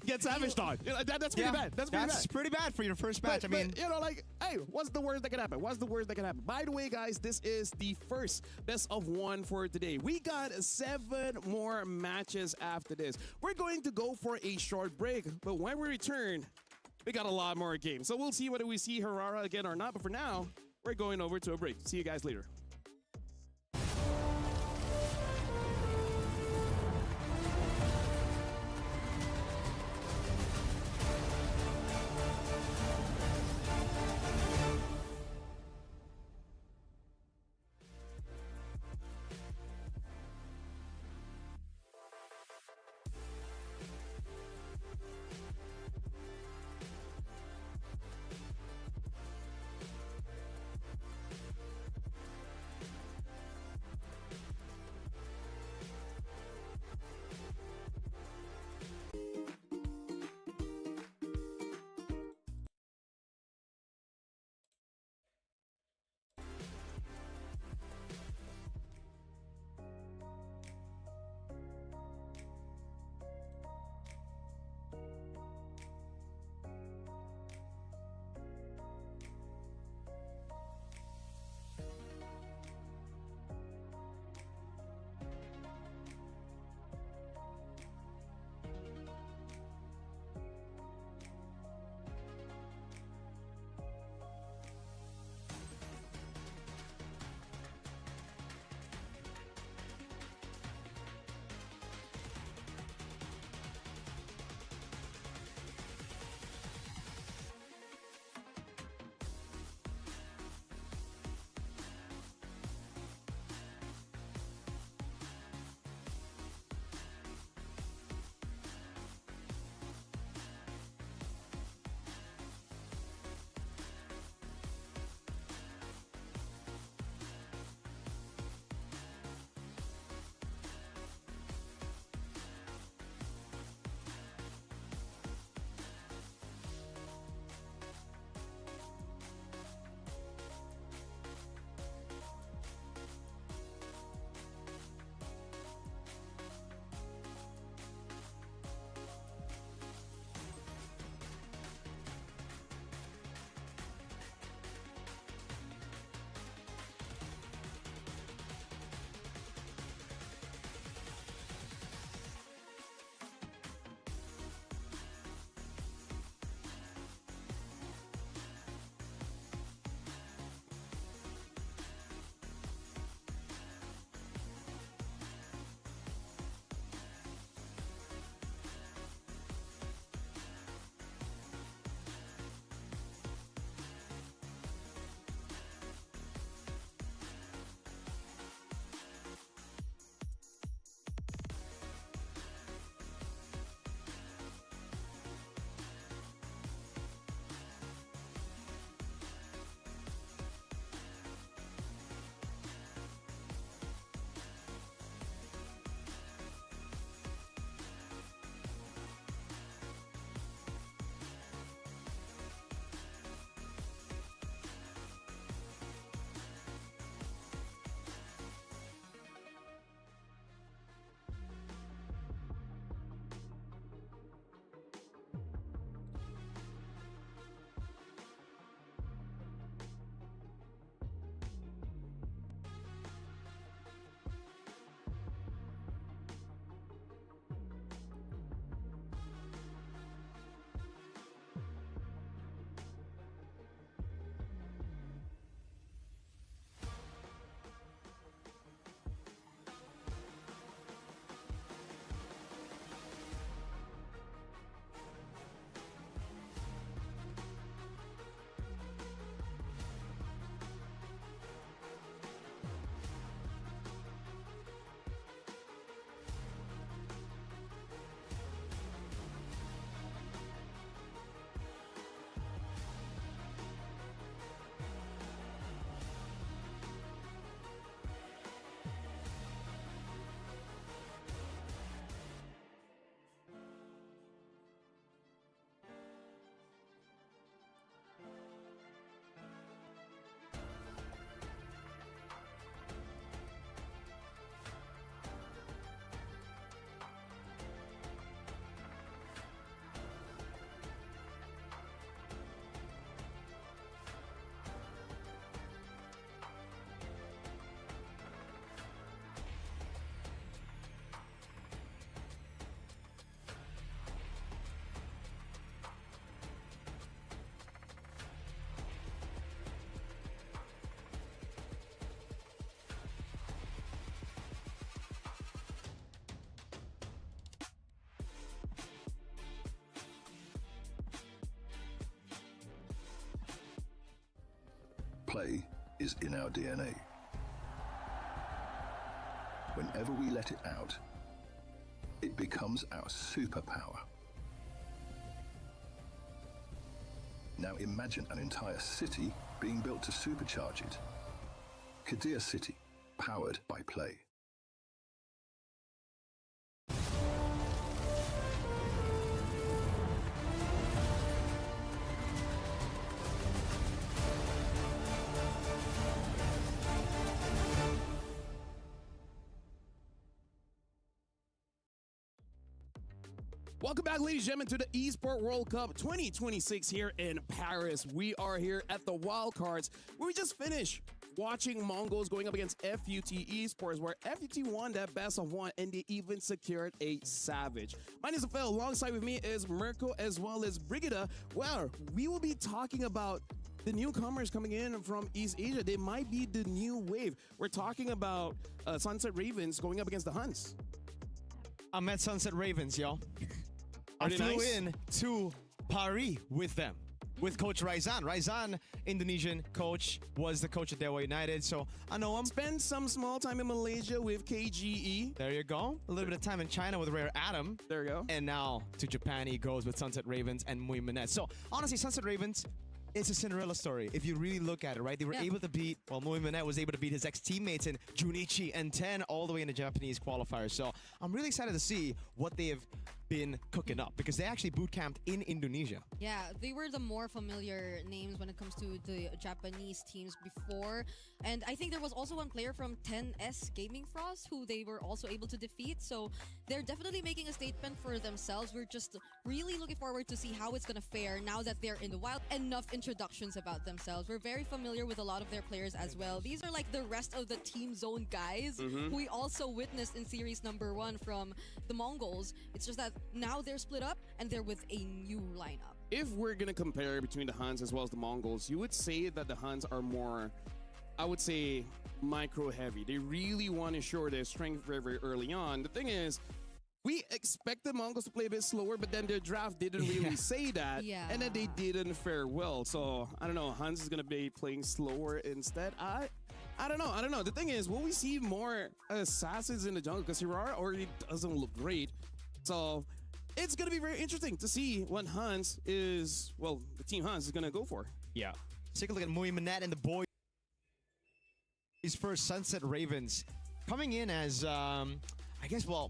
Get savaged on. You know, that's pretty bad. That's pretty bad. pretty bad for your first match. But, I mean, you know, like, hey, what's the worst that can happen? What's the worst that can happen? By the way, guys, this is the first best of one for today. We got 7 more matches after this. We're going to go for a short break, but when we return, we got a lot more games. So we'll see whether we see Harara again or not. But for now, we're going over to a break. See you guys later. Play is in our DNA. Whenever we let it out, it becomes our superpower. Now imagine an entire city being built to supercharge it. Kadir City, powered by Play. Welcome back, ladies and gentlemen, to the Esport World Cup 2026 here in Paris. We are here at the wildcards, where we just finished watching Mongols going up against FUT Esports, where FUT won that best of one, and they even secured a Savage. My name is Phil. Alongside with me is Mirko as well as Brigida, where we will be talking about the newcomers coming in from East Asia. They might be the new wave. We're talking about Sunset Ravens going up against the Huns. I'm at Sunset Ravens, yo. Are I they flew nice? in to Paris with them, with Coach Raizan. Raizan, Indonesian coach, was the coach at Dewa United, so I know him. Spend some small time in Malaysia with KGE. There you go. A little bit of time in China with Rare Adam. There you go. And now to Japan he goes with Sunset Ravens and Mui Minette. So honestly, Sunset Ravens, it's a Cinderella story. If you really look at it, right? They were able to beat, well, Mui Minette was able to beat his ex-teammates in Junichi and 10 all the way in the Japanese qualifiers. So I'm really excited to see what they have been cooking up, because they actually boot camped in Indonesia. Yeah, they were the more familiar names when it comes to the Japanese teams before. And I think there was also one player from 10S Gaming Frost who they were also able to defeat. So they're definitely making a statement for themselves. We're just really looking forward to see how it's going to fare now that they're in the wild. Enough introductions about themselves. We're very familiar with a lot of their players as well. These are like the rest of the Team Zone guys who we also witnessed in series number 1 from the Mongols. It's just that now they're split up and they're with a new lineup. If we're going to compare between the Huns as well as the Mongols, you would say that the Huns are more, I would say, micro heavy. They really want to show their strength very, very early on. The thing is, we expect the Mongols to play a bit slower, but then their draft didn't really say that. Yeah. And then they didn't fare well. So, I don't know, Huns is going to be playing slower instead. I don't know. The thing is, will we see more assassins in the jungle? Because Hirara already doesn't look great. So it's going to be very interesting to see what Huns is, well, the Team Huns is going to go for. Yeah. Let's take a look at Mui Minette and the boys. His first Sunset Ravens coming in as, I guess, well,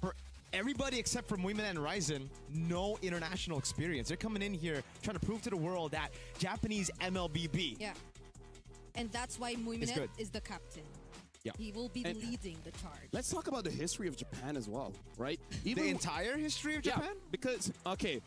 for everybody except for Mui Minette and Ryzen, no international experience. They're coming in here trying to prove to the world that Japanese MLBB. Yeah. And that's why Mui Minette is the captain. Yeah. He will be leading the charge. Let's talk about the history of Japan as well, right? The entire history of Japan? Yeah, because, okay,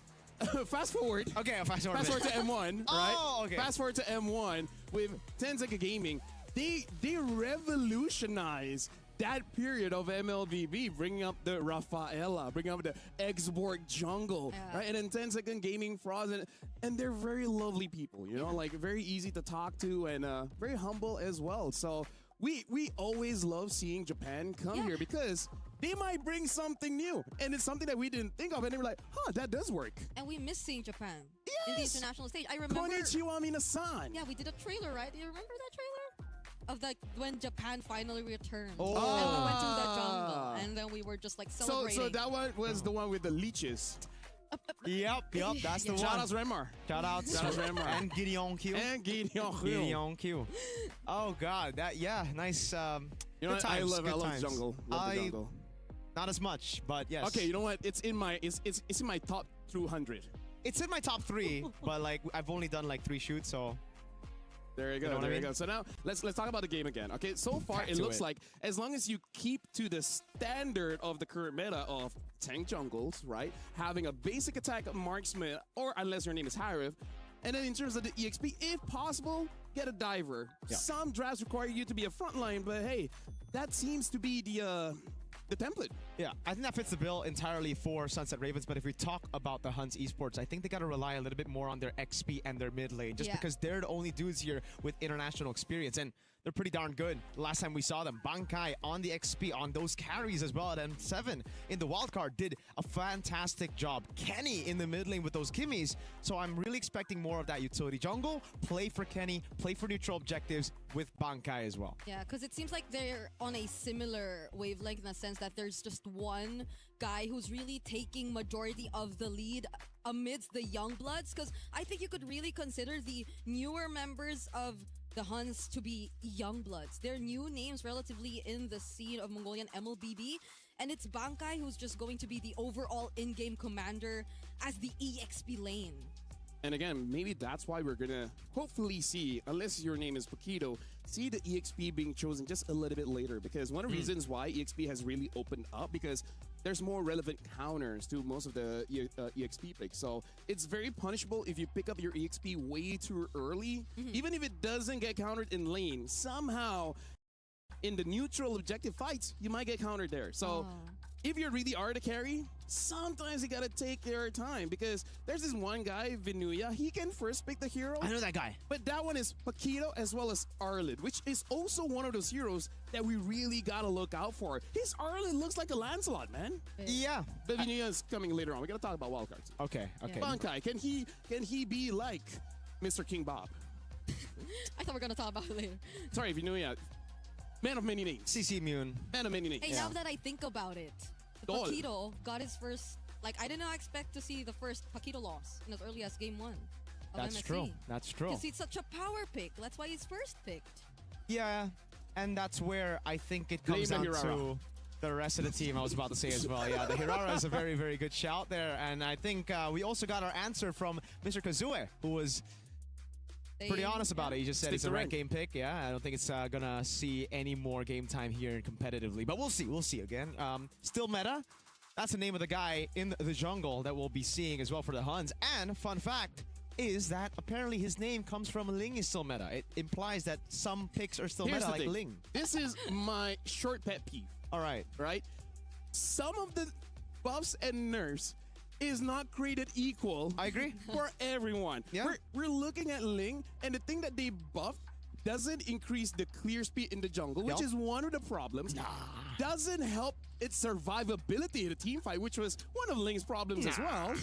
fast forward. Okay, fast forward to M1, right? Oh, okay. Fast forward to M1 with Tenseka Gaming. They revolutionized that period of MLBB, bringing up the Rafaela, bringing up the Exborg jungle, right? And then 10-second gaming Frost, and they're very lovely people, you know, like very easy to talk to and very humble as well. So we always love seeing Japan come here because they might bring something new, and it's something that we didn't think of, and they were like, huh, that does work. And we miss seeing Japan in the international stage. I remember. Konnichiwa minasan. Yeah, we did a trailer, right? Do you remember that trailer? Of like when Japan finally returned. Oh. And we went to the jungle. And then we were just like celebrating. So that one was the one with the leeches. Yep, that's the one. Shout out Remar. Shout out Remar. And Gideon Q. Gideon Q. Oh God, nice. You know what? I love times. jungle. Love the jungle. Not as much, but yes. Okay, you know what? It's in my top 200. It's in my top 3, but like I've only done like 3 shoots, so. There you go. There you go. So now let's talk about the game again. Okay, so far it looks like as long as you keep to the standard of the current meta of tank jungles, right? Having a basic attack marksman, or unless your name is Harif, and then in terms of the EXP, if possible, get a diver. Yeah. Some drafts require you to be a frontline, but hey, that seems to be the template. Yeah, I think that fits the bill entirely for Sunset Ravens, but if we talk about the Huns Esports, I think they got to rely a little bit more on their XP and their mid lane, just because they're the only dudes here with international experience. And they're pretty darn good. Last time we saw them, Bankai on the XP, on those carries as well at M7 in the wildcard did a fantastic job. Kenny in the mid lane with those gimmies. So I'm really expecting more of that utility jungle. Play for Kenny, play for neutral objectives with Bankai as well. Yeah, because it seems like they're on a similar wavelength in the sense that there's just one guy who's really taking majority of the lead amidst the young bloods. Because I think you could really consider the newer members of the Huns to be young bloods. They're new names relatively in the scene of Mongolian MLBB. And it's Bankai who's just going to be the overall in-game commander as the EXP lane. And again, maybe that's why we're gonna hopefully see, unless your name is Paquito, see the EXP being chosen just a little bit later. Because one of the reasons why EXP has really opened up, because there's more relevant counters to most of the EXP picks. So it's very punishable if you pick up your EXP way too early. Even if it doesn't get countered in lane, somehow in the neutral objective fights, you might get countered there. So if you really are the carry, sometimes you gotta take your time, because there's this one guy, Vinuya, he can first pick the hero. I know that guy. But that one is Paquito as well as Arlid, which is also one of those heroes that we really gotta look out for. His Arlid looks like a Lancelot, man. Yeah. But Vinuya is coming later on. We gotta talk about wildcards. Okay, okay. Bankai, can he be like Mr. King Bob? I thought we were going to talk about it later. Sorry, Vinuya. Man of many names. CC Immune. Man of many names. Hey, now that I think about it, Dol. Paquito got his first, like, I did not expect to see the first Paquito loss in as early as game 1 of That's MSC. true. That's true. Because he's such a power pick. That's why he's first picked. Yeah, and that's where I think it comes Blame down the to Hirara. the rest of the team. I was about to say as well. Yeah, the Hirara is a very, very good shout there. And I think we also got our answer from Mr. Kazue, who was pretty honest about it. He just said Stick it's a to ranked rank. game pick. Yeah, I don't think it's gonna see any more game time here competitively. But we'll see. We'll see again. Still meta. That's the name of the guy in the jungle that we'll be seeing as well for the Huns. And fun fact is that apparently his name comes from Ling is still meta. It implies that some picks are still Here's meta, the like thing. Ling. This is my short pet peeve. All right. Right? Some of the buffs and nerfs is not created equal. I agree. For everyone. Yeah. We're looking at Ling, and the thing that they buffed doesn't increase the clear speed in the jungle, which Yup. is one of the problems. Doesn't help its survivability in a team fight, which was one of Ling's problems as well.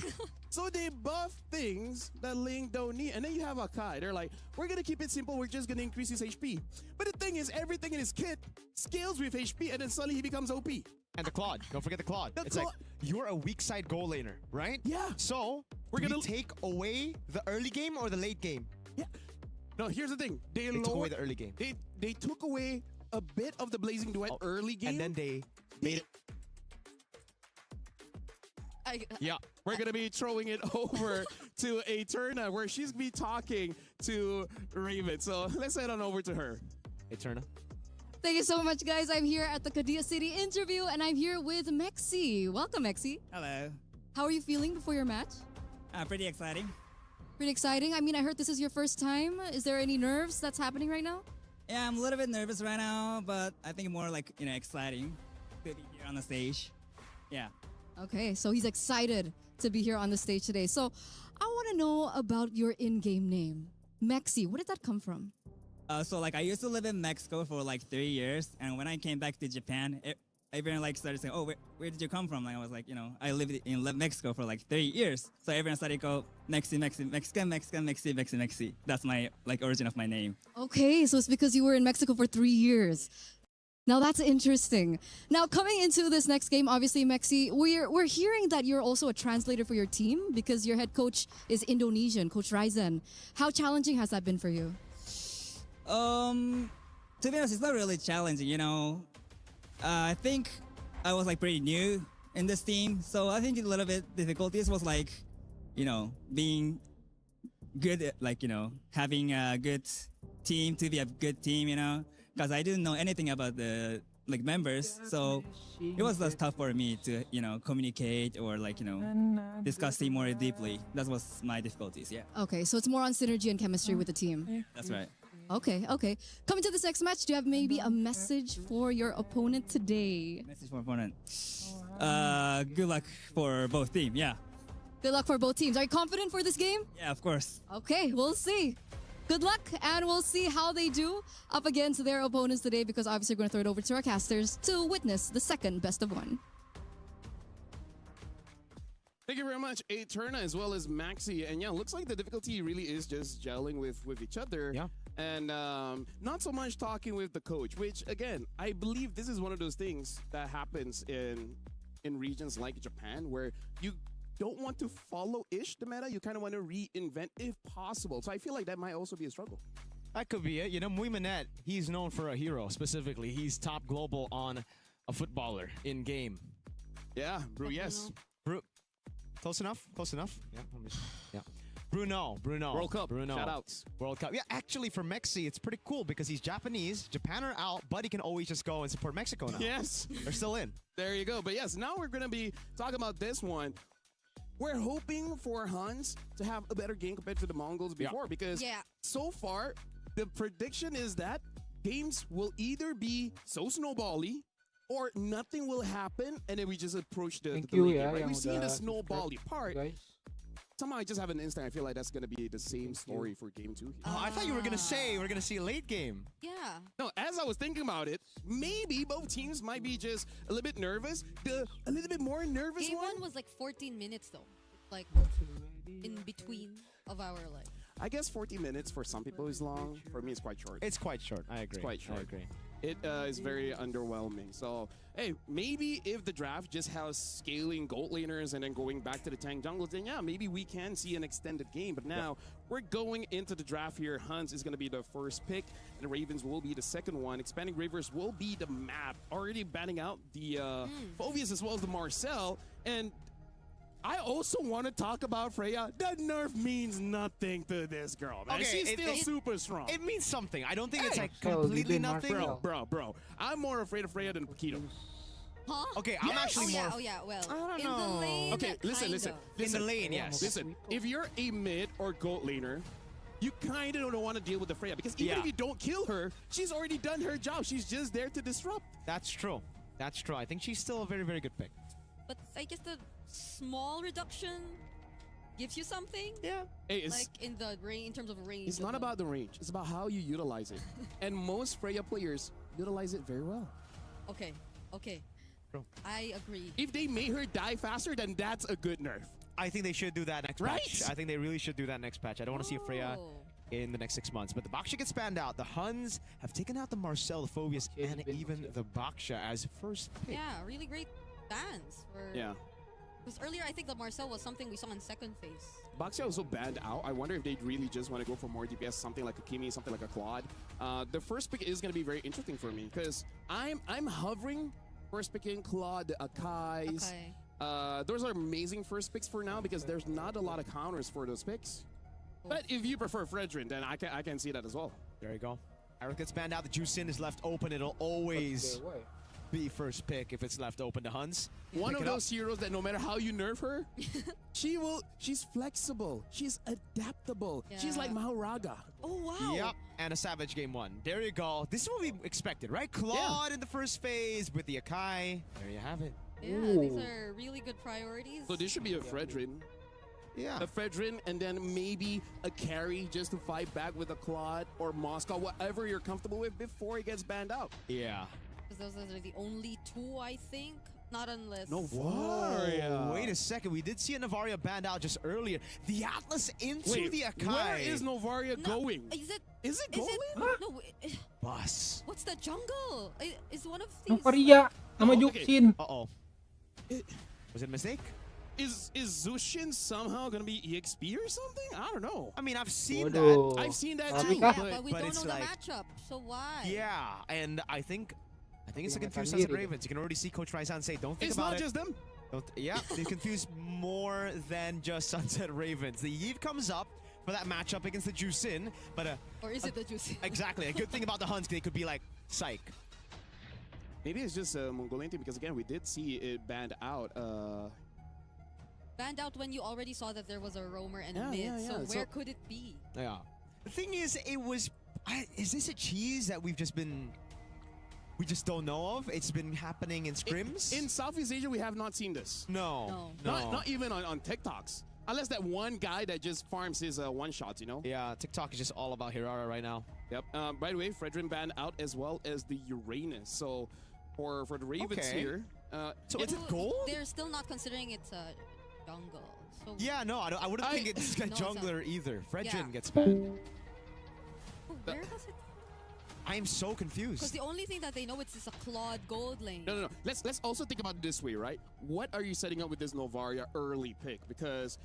So they buff things that Ling don't need. And then you have Akai. They're like, we're going to keep it simple. We're just going to increase his HP. But the thing is, everything in his kit scales with HP, and then suddenly he becomes OP. And the Claude. Don't forget the Claude. The It's like, Claude. you're a weak side goal laner, right? Yeah. So, We're do we gonna- take away the early game or the late game? Yeah. No, here's the thing. They They took away lowered- the early game. They took away a bit of the Blazing Duet early game. And then they made it. Yeah, we're gonna be throwing it over to Eterna, where she's gonna be talking to Raven. So let's head on over to her. Eterna. Thank you so much, guys. I'm here at the Kadia City interview, and I'm here with Mexi. Welcome, Mexi. Hello. How are you feeling before your match? Pretty exciting. Pretty exciting. I mean, I heard this is your first time. Is there any nerves that's happening right now? Yeah, I'm a little bit nervous right now, but I think more like, exciting to be here on the stage. Yeah. Okay, so he's excited to be here on the stage today. So I want to know about your in-game name, Mexi. Where did that come from? So like I used to live in Mexico for like 3 years, and when I came back to Japan, everyone like started saying, "Oh, where did you come from?" Like I was like, I lived in Mexico for like 3 years, so everyone started to go Mexi, Mexi, Mexican, Mexican, Mexi, Mexi, Mexi. That's my like origin of my name. Okay, so it's because you were in Mexico for 3 years. Now that's interesting. Now coming into this next game, obviously, Mexi, we're hearing that you're also a translator for your team because your head coach is Indonesian, Coach Ryzen. How challenging has that been for you? To be honest, it's not really challenging. I think I was like pretty new in this team, so I think a little bit difficulties was like, being good at like having a good team to be a good team, because I didn't know anything about the like members, so it was just tough for me to communicate or like discuss team more deeply. That was my difficulties. Yeah, Okay, so it's more on synergy and chemistry with the team. that's right. Okay. Coming to this next match, do you have maybe a message for your opponent today? Message for opponent. Good luck for both team. Yeah, Good luck for both teams. Are you confident for this game? yeah, of course. Okay, we'll see. Good luck, and we'll see how they do up against their opponents today, because obviously we're going to throw it over to our casters to witness the second best of one. Thank you very much, Eterna, as well as Maxi. And yeah, looks like the difficulty really is just gelling with each other. Yeah. And not so much talking with the coach, which, again, I believe this is one of those things that happens in regions like Japan, where you don't want to follow-ish the meta. You kind of want to reinvent if possible. So I feel like that might also be a struggle. That could be it. You know, Muimanet, he's known for a hero specifically. He's top global on a footballer in game. Yeah, Brew, yes. Brew, close enough? Close enough? Yeah. Yeah. Bruno. World Cup. Bruno. Shoutouts. World Cup. Yeah, actually for Mexi, it's pretty cool because he's Japanese. Japan are out, but he can always just go and support Mexico now. Yes. They're still in. There you go. But yes, now we're going to be talking about this one. We're hoping for Hans to have a better game compared to the Mongols before, because so far, the prediction is that games will either be so snowbally or nothing will happen, and then we just approach the late game, right? We've seen the snowbally part. Somehow I just have an instinct. I feel like that's going to be the same story for game 2 here. Oh, I thought you were going to say we're going to see a late game. Yeah. No, as I was thinking about it, maybe both teams might be just a little bit nervous. The a little bit more nervous Game one 1 was like 14 minutes though. Like in between of our like. I guess 40 minutes for some people is long. For me, it's quite short. It's quite short. I agree. It's quite short. I agree. It is very underwhelming. So, hey, maybe if the draft just has scaling gold laners and then going back to the tank jungles, then yeah, maybe we can see an extended game. But now we're going into the draft here. Hans is going to be the first pick, and the Ravens will be the second one. Expanding Rivers will be the map. Already banning out the Phoveus as well as the Marcel. And I also want to talk about Freya. That nerf means nothing to this girl, man. Okay, She's still super strong. It means something. I don't think it's like completely nothing. Bro. I'm more afraid of Freya than Paquito. Huh? Okay, I'm actually more. Oh yeah, well. I don't in know. the lane, Okay, listen. In the lane, yes. Listen, if you're a mid or gold laner, you kind of don't want to deal with the Freya, because even if you don't kill her, she's already done her job. She's just there to disrupt. That's true. That's true. I think she's still a very, very good pick. But I guess the small reduction gives you something. Yeah. Hey, like in the range, in terms of range. It's not about the range. It's about how you utilize it. And most Freya players utilize it very well. Okay. Bro. I agree. If they made her die faster, then that's a good nerf. I think they should do that next patch. I think they really should do that next patch. I don't want to see a Freya in the next 6 months. But the Baksha gets spanned out. The Huns have taken out the Marcel, the Phoveus, and even the Baksha as first pick. Yeah, really great bans. Because earlier, I think the Marcel was something we saw in second phase. Baksha also banned out. I wonder if they really just want to go for more DPS, something like a Kimi, something like a Claude. The first pick is going to be very interesting for me, because I'm hovering first picking Claude, the Akais. Okay. Those are amazing first picks for now, because there's not a lot of counters for those picks. But if you prefer Fredrin, then I can see that as well. There you go. Aerith gets banned out. The Juicin is left open. It'll always be first pick if it's left open to Huns. One of those heroes that no matter how you nerf her, she's flexible. She's adaptable. Yeah. She's like Mahoraga. Oh, wow. Yep, and a Savage game 1. There you go. This is what we expected, right? Claude in the first phase with the Akai. There you have it. Yeah, these are really good priorities. So this should be a Fredrin. Yeah. A Fredrin, and then maybe a carry just to fight back with a Claude or Moscow, whatever you're comfortable with before he gets banned out. Yeah. Because those are the only two, I think. Not unless... Whoa, wait a second. We did see a Navaria banned out just earlier. The Atlas into the Akai. Where is Novaria going? Is it going? No. Bus. What's the jungle? Is one of these... Novaria sama Juxin. Uh-oh. Was it a mistake? Is Zushin somehow going to be EXP or something? I don't know. I mean, I've seen that. I've seen that too. Yeah, but we don't know the matchup, so why? Yeah, and I think it's a confused Sons of Ravens. You can already see Coach Raizan say, don't think about it. It's not just them. Yeah, they confuse more than just Sunset Ravens. The Eve comes up for that matchup against the Juicin, but or is it the Juicin? Exactly. A good thing about the Huns, they could be like, psych. Maybe it's just a Mongolian team, because again, we did see it banned out. Banned out when you already saw that there was a roamer and a mid. So where could it be? Yeah. The thing is, is this a cheese that we just don't know of? It's been happening in scrims? In Southeast Asia, we have not seen this. No. Not even on TikToks. Unless that one guy that just farms his one-shots, you know? Yeah, TikTok is just all about Hirara right now. Yep. By the way, Fredrin banned out as well as the Uranus. So for the Ravens here... so is it gold? They're still not considering it's a jungle. So Yeah, no, I wouldn't think it's a No, jungler either. Fredrin Yeah. gets banned. where does it... I'm so Because confused. the only thing that they know is a Claude gold lane. No. Let's also think about it this way, right? What are you setting up with this Novaria early pick? Because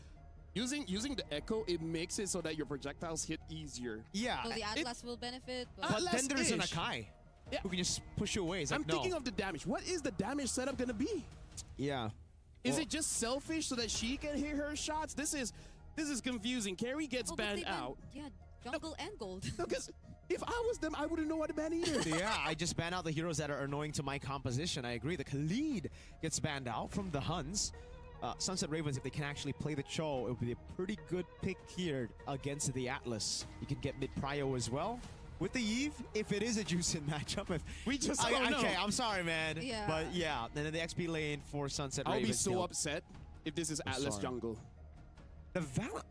using the Echo, it makes it so that your projectiles hit easier. Yeah, So the Atlas will benefit. But but then there's an Atlas-ish. Akai Yeah. who can just push you away. It's like, I'm thinking of the damage. What is the damage setup gonna be? Yeah. Is Well- it just selfish so that she can hit her shots? This is confusing. Carrie gets Oh, but banned they ban- out. Yeah, jungle and gold. No, because if I was them, I wouldn't know what to ban either. Yeah, I just ban out the heroes that are annoying to my composition. I agree. The Khalid gets banned out from the Huns. Sunset Ravens, if they can actually play the Cho, it would be a pretty good pick here against the Atlas. You can get mid-prio as well. With the Eve, if it is a Juicin matchup, if We just don't know. okay, I'm sorry, man. Yeah. But yeah, and then the XP lane for Sunset I'll be Ravens. so upset if this is I'm Atlas sorry. jungle. The Val.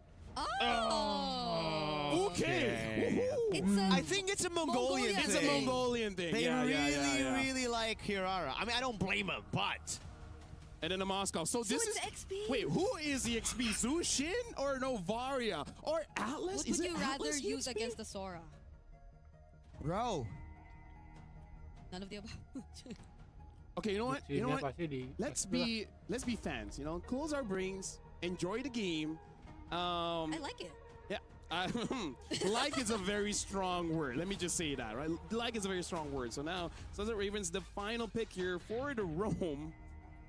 Oh! Okay. It's Woohoo. a I think it's a Mongolian Mongolian thing. It's a Mongolian thing. They yeah, really like Hirara. I mean, I don't blame him, but And then a Moscow. So this it's is XP. Wait, who is the XP? Zushin or Novaria or Atlas? What is would it you rather Atlas use XP? against the Sora? bro, None of the above. Okay, you know what? You know Bucinnya what? pasti di. Let's be fans. You know, close our brains, enjoy the game. I like it. Yeah. Like is a very strong word. Let me just say that, right? Like is a very strong word. So now, Sunset Ravens, the final pick here for the roam.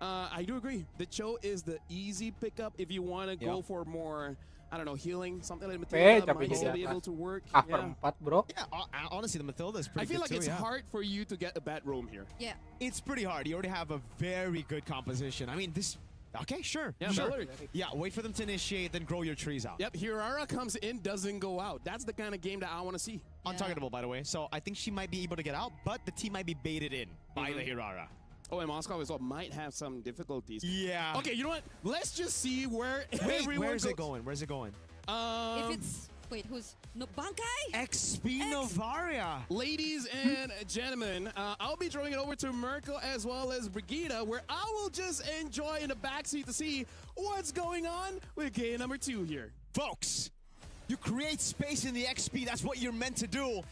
I do agree. The Cho is the easy pickup if you want to go for more, I don't know, healing, something like Matilda tapi might jadi still be atas. able to work. Cover Yeah. 4, bro. yeah, honestly, the Matilda is I pretty feel good like it's too, yeah. hard for you to get a bad roam here. Yeah. It's pretty hard. You already have a very good composition. I mean, this. Okay, sure. Yeah, sure. Miller. Yeah, wait for them to initiate, then grow your trees out. Yep, Hirara comes in, doesn't go out. That's the kind of game that I want to see. Untargetable, by the way. So I think she might be able to get out, but the team might be baited in by the Hirara. Oh, and Moscow as well might have some difficulties. Yeah. Okay, you know what? Let's just see where Wait, everyone where's goes. it going? Where's it going? If it's wait, who's no Bankai? XP Novaria. Ladies and gentlemen, I'll be throwing it over to Merkel as well as Brigida, where I will just enjoy in the backseat to see what's going on with game number 2 here. Folks, you create space in the XP. That's what you're meant to do.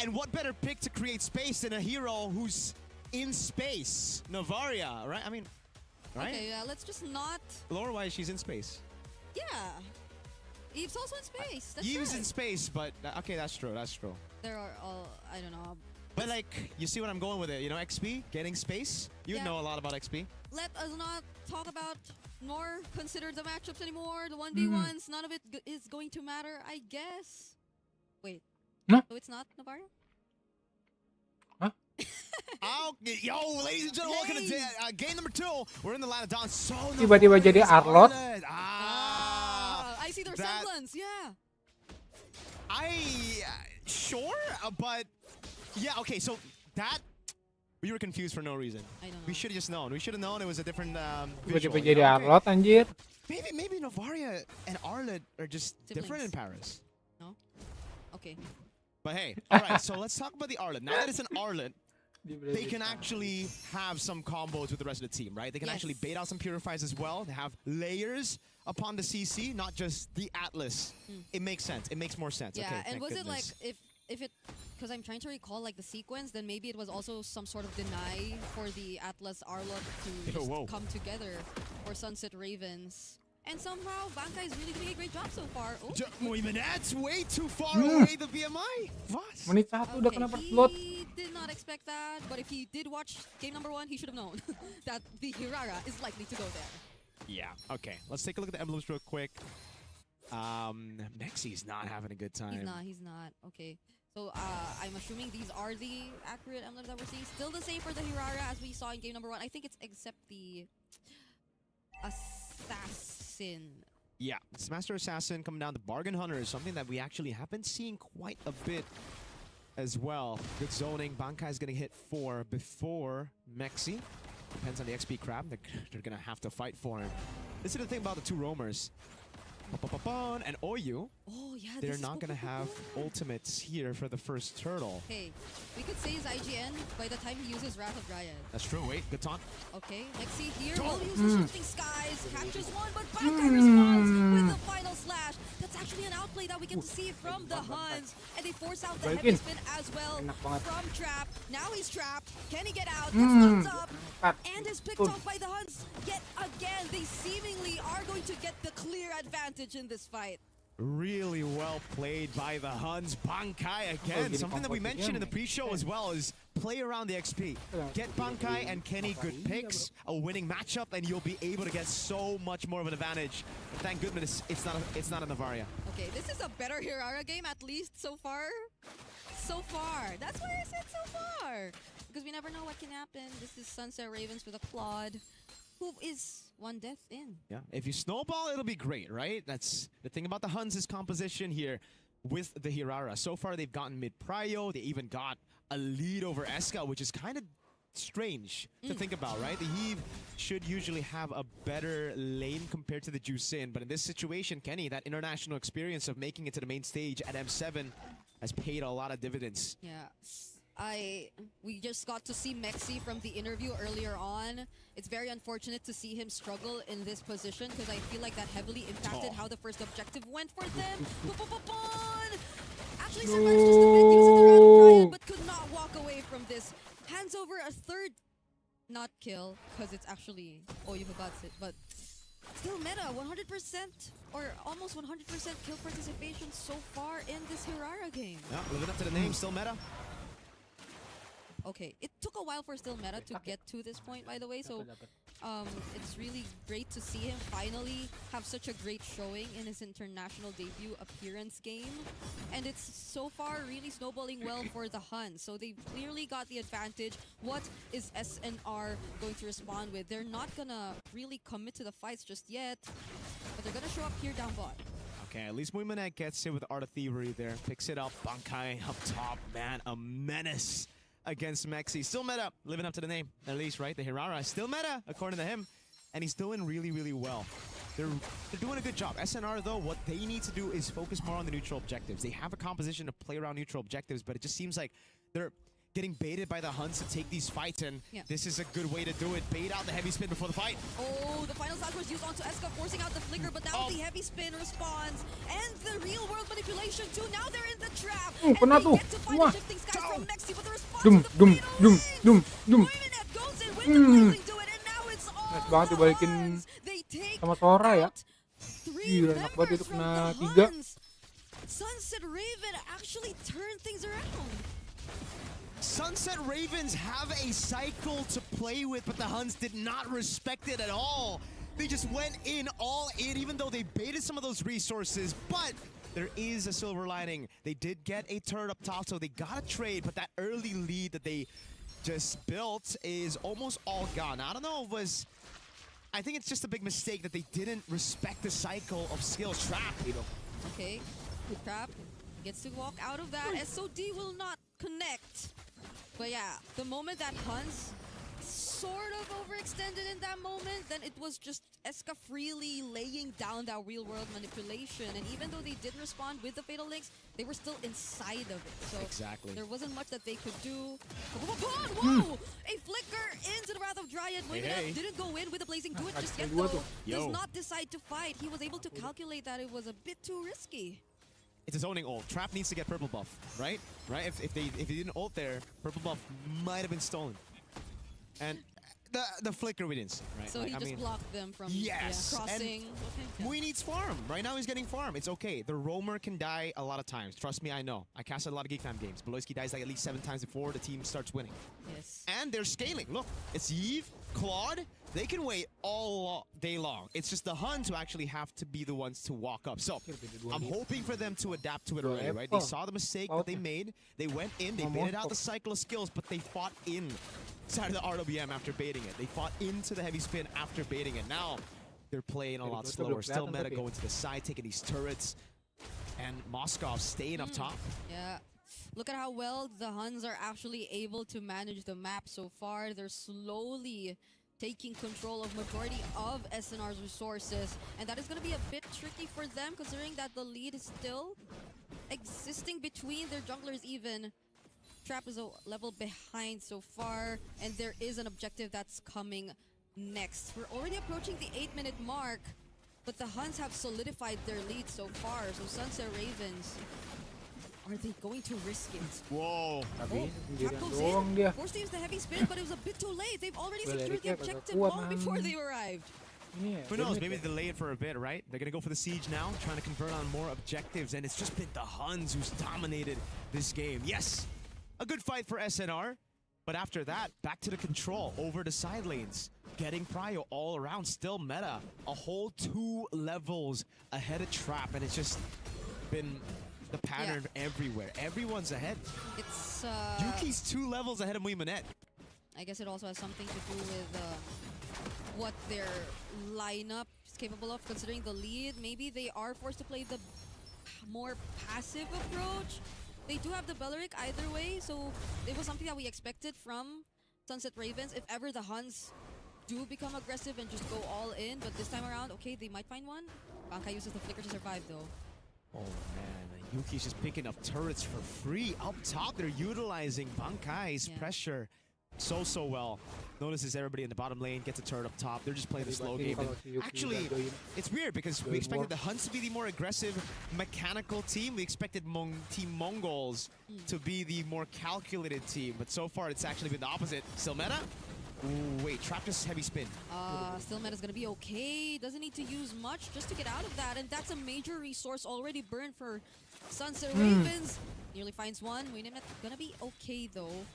And what better pick to create space than a hero who's in space? Novaria, right? I mean, right? Okay, yeah, let's just not. Lore-wise, she's in space. Yeah. Eve's also in space. That's Eve's right. in space, but okay, that's true. That's true. There are all, I don't know. But like, you see what I'm going with it, you know, XP, getting space. You Yeah. know a lot about XP. Let us not talk about nor consider the matchups anymore. The 1v1s, none of it is going to matter, I guess. Wait. No. So it's not Novaria? Yo, ladies and gentlemen, welcome to game number 2. We're in the line of dawn. So Tiba-tiba jadi Arlot. I see the that- resemblance, yeah. Sure, but yeah, okay, so that we were confused for no reason. I don't know. We should have just known. We should have known it was a different Tiba-tiba visual, you jadi know? Okay. Arlot, anjir. Maybe Novaria and Arlet are just different in Paris. No? Okay. But hey, all right, so let's talk about the Arlet. Now that it's an Arlet, they can actually have some combos with the rest of the team, right? They can actually Yes. bait out some purifiers as well. They have layers upon the CC, not just the Atlas. It makes sense. It makes more sense. Yeah, okay, and thank was it like goodness. if it, because I'm trying to recall like the sequence, then maybe it was also some sort of deny for the Atlas Arlot to just whoa. come together for Sunset Ravens. And somehow Bankai is really doing a great job so far. Oh, Wait a minute, that's way too far away, the BMI. What? Menit 1 udah kena first blood. he did not expect that, but if he did watch game number 1, he should have known that the Hirara is likely to go there. Yeah, okay. Let's take a look at the emblems real quick. Mexi's not having a good time. He's not. Okay. So I'm assuming these are the accurate emblems that we're seeing. Still the same for the Hirara as we saw in game number 1. I think it's except the Assassin. Yeah, it's Master Assassin coming down. The Bargain Hunter is something that we actually have been seeing quite a bit as well. Good zoning. Bankai's going to hit 4 before Mexi. Depends on the XP crab. They're going to have to fight for him. This is the thing about the two roamers. And Oyu, Oh, yeah. they're this is not going to have ultimates here for the first turtle. Hey, we could say his IGN by the time he uses Wrath of Dryad. That's true. Wait, good taunt. Okay, Lexi here will use the shifting skies, captures one, but Bankai responds with the final slash. That's actually an outplay that we get to see from the Huns, and they force out the heavy spin as well from Trap. Now he's trapped. Can he get out? Gets knocked up, and is picked off by the Huns yet again. They seemingly are going to get the clear advantage in this fight. Really well played by the Huns. Bankai again. Something that we mentioned in the pre-show as well is play around the XP. Get Bankai and Kenny good picks, a winning matchup, and you'll be able to get so much more of an advantage. But thank goodness it's not a Navaria. Okay, this is a better Hirara game at least so far. So far. That's why I said so far. Because we never know what can happen. This is Sunset Ravens with a Claude, who is one death in. Yeah, if you snowball, it'll be great, right? That's the thing about the Huns' composition here with the Hirara. So far, they've gotten mid-prio. They even got a lead over Eska, which is kind of strange to think about, right? The Heave should usually have a better lane compared to the Jusin, but in this situation, Kenny, that international experience of making it to the main stage at M7 has paid a lot of dividends. Yeah. We just got to see Mexi from the interview earlier on. It's very unfortunate to see him struggle in this position because I feel like that heavily impacted how the first objective went for them. Actually, survived just a bit, uses the round of Riot, but could not walk away from this. Hands over a third, not kill, because it's actually Oyu who got it, but still meta, 100% or almost 100% kill participation so far in this Hirara game. Yeah, living up to the name, still meta. Okay, it took a while for still meta to get to this point, by the way, so it's really great to see him finally have such a great showing in his international debut appearance game. And it's so far really snowballing well for the Huns, so they've clearly got the advantage. What is SNR going to respond with? They're not gonna really commit to the fights just yet, but they're gonna show up here down bot. Okay, at least Muimanek gets it with Art of Thievery there. Picks it up, Bankai up top, man, a menace against Mexi. Still meta, living up to the name, at least, right? The Hirara is still meta, according to him, and he's doing really, really well. They're doing a good job. SNR, though, what they need to do is focus more on the neutral objectives. They have a composition to play around neutral objectives, but it just seems like they're getting baited by the Huns to take these fights, and this is a good way to do it. Bait out the heavy spin before the fight. Oh, the final slash was used onto Eska, forcing out the flicker, but now the heavy spin responds. And the real world manipulation too. Now they're in the trap. And they get to find the shifting skies from Mexi, but the response to the fatal Muimanek goes in with the blazing to it, and now it's all the Huns. They take sama Sora ya. out 3 Gila, enak banget members itu from kena the 3. Huns. Sunset Raven actually turned things around. Sunset Ravens have a cycle to play with, but the Huns did not respect it at all. They just went in all in, even though they baited some of those resources, but there is a silver lining. They did get a turret up top, so they got a trade, but that early lead that they just built is almost all gone. I don't know if it was... I think it's just a big mistake that they didn't respect the cycle of skills. Trap. Okay, Trap gets to walk out of that. SOD will not connect. But yeah, the moment that Huns sort of overextended in that moment, then it was just Eska freely laying down that real-world manipulation. And even though they did respond with the Fatal Links, they were still inside of it. So there wasn't much that they could do. Whoa! A flicker into the Wrath of Dryad. Muimanek didn't go in with the Blazing Do It just yet, though. Does not decide to fight. He was able to calculate that it was a bit too risky. It's a zoning ult. Trap needs to get purple buff, right? Right? If they didn't ult there, purple buff might have been stolen. And the flicker we didn't see, right? So like, he just blocked them from crossing. Mui needs farm. Right now he's getting farm. It's okay. The roamer can die a lot of times. Trust me, I know. I casted a lot of Geek Fam games. Beloyski dies like at least 7 times before the team starts winning. Yes. And they're scaling. Look, it's Yves, Claude. They can wait all day long. It's just the Huns who actually have to be the ones to walk up. So I'm hoping for them to adapt to it already, right? They saw the mistake that they made. They went in, they baited out the cycle of skills, but they fought inside of the RWM after baiting it. They fought into the heavy spin after baiting it. Now they're playing a lot slower. Still meta going to the side, taking these turrets. And Moskov staying up top. Yeah. Look at how well the Huns are actually able to manage the map so far. They're slowly taking control of majority of SNR's resources. And that is going to be a bit tricky for them, considering that the lead is still existing between their junglers even. Trap is a level behind so far, and there is an objective that's coming next. We're already approaching the 8-minute mark, but the Huns have solidified their lead so far. So Sunset Ravens, are they going to risk it? Whoa. Tapi Trap sendirian goes doang in, dia. forced to use the heavy spin, but it was a bit too late. They've already Well, secured the Ericnya kagak objective kuat, long man. before they arrived. Ini ya, Who knows? damage Maybe ya. delay it for a bit, right? They're gonna go for the siege now, trying to convert on more objectives, and it's just been the Huns who's dominated this game. Yes, a good fight for SNR, but after that, back to the control, over the side lanes, getting prio all around, still meta, a whole 2 levels ahead of Trap, and it's just been the pattern everywhere. Everyone's ahead. It's Yuki's 2 levels ahead of Muimanet. I guess it also has something to do with what their lineup is capable of, considering the lead. Maybe they are forced to play the more passive approach. They do have the Belleric either way, so it was something that we expected from Sunset Ravens. If ever the Huns do become aggressive and just go all in, but this time around, okay, they might find one. Bankai uses the flicker to survive though. Oh man, Yuki's just picking up turrets for free. Up top, they're utilizing Bankai's pressure so well. Notices everybody in the bottom lane gets a turret up top. They're just playing the slow game. And actually, it's weird because we expected the Huns to be the more aggressive, mechanical team. We expected Team Mongols to be the more calculated team, but so far it's actually been the opposite. Still meta? Ooh, wait, Trap just heavy spin. Still meta's gonna be okay. Doesn't need to use much just to get out of that, and that's a major resource already burned for Sunset Ravens. Nearly finds one. Muimanet gonna be okay though.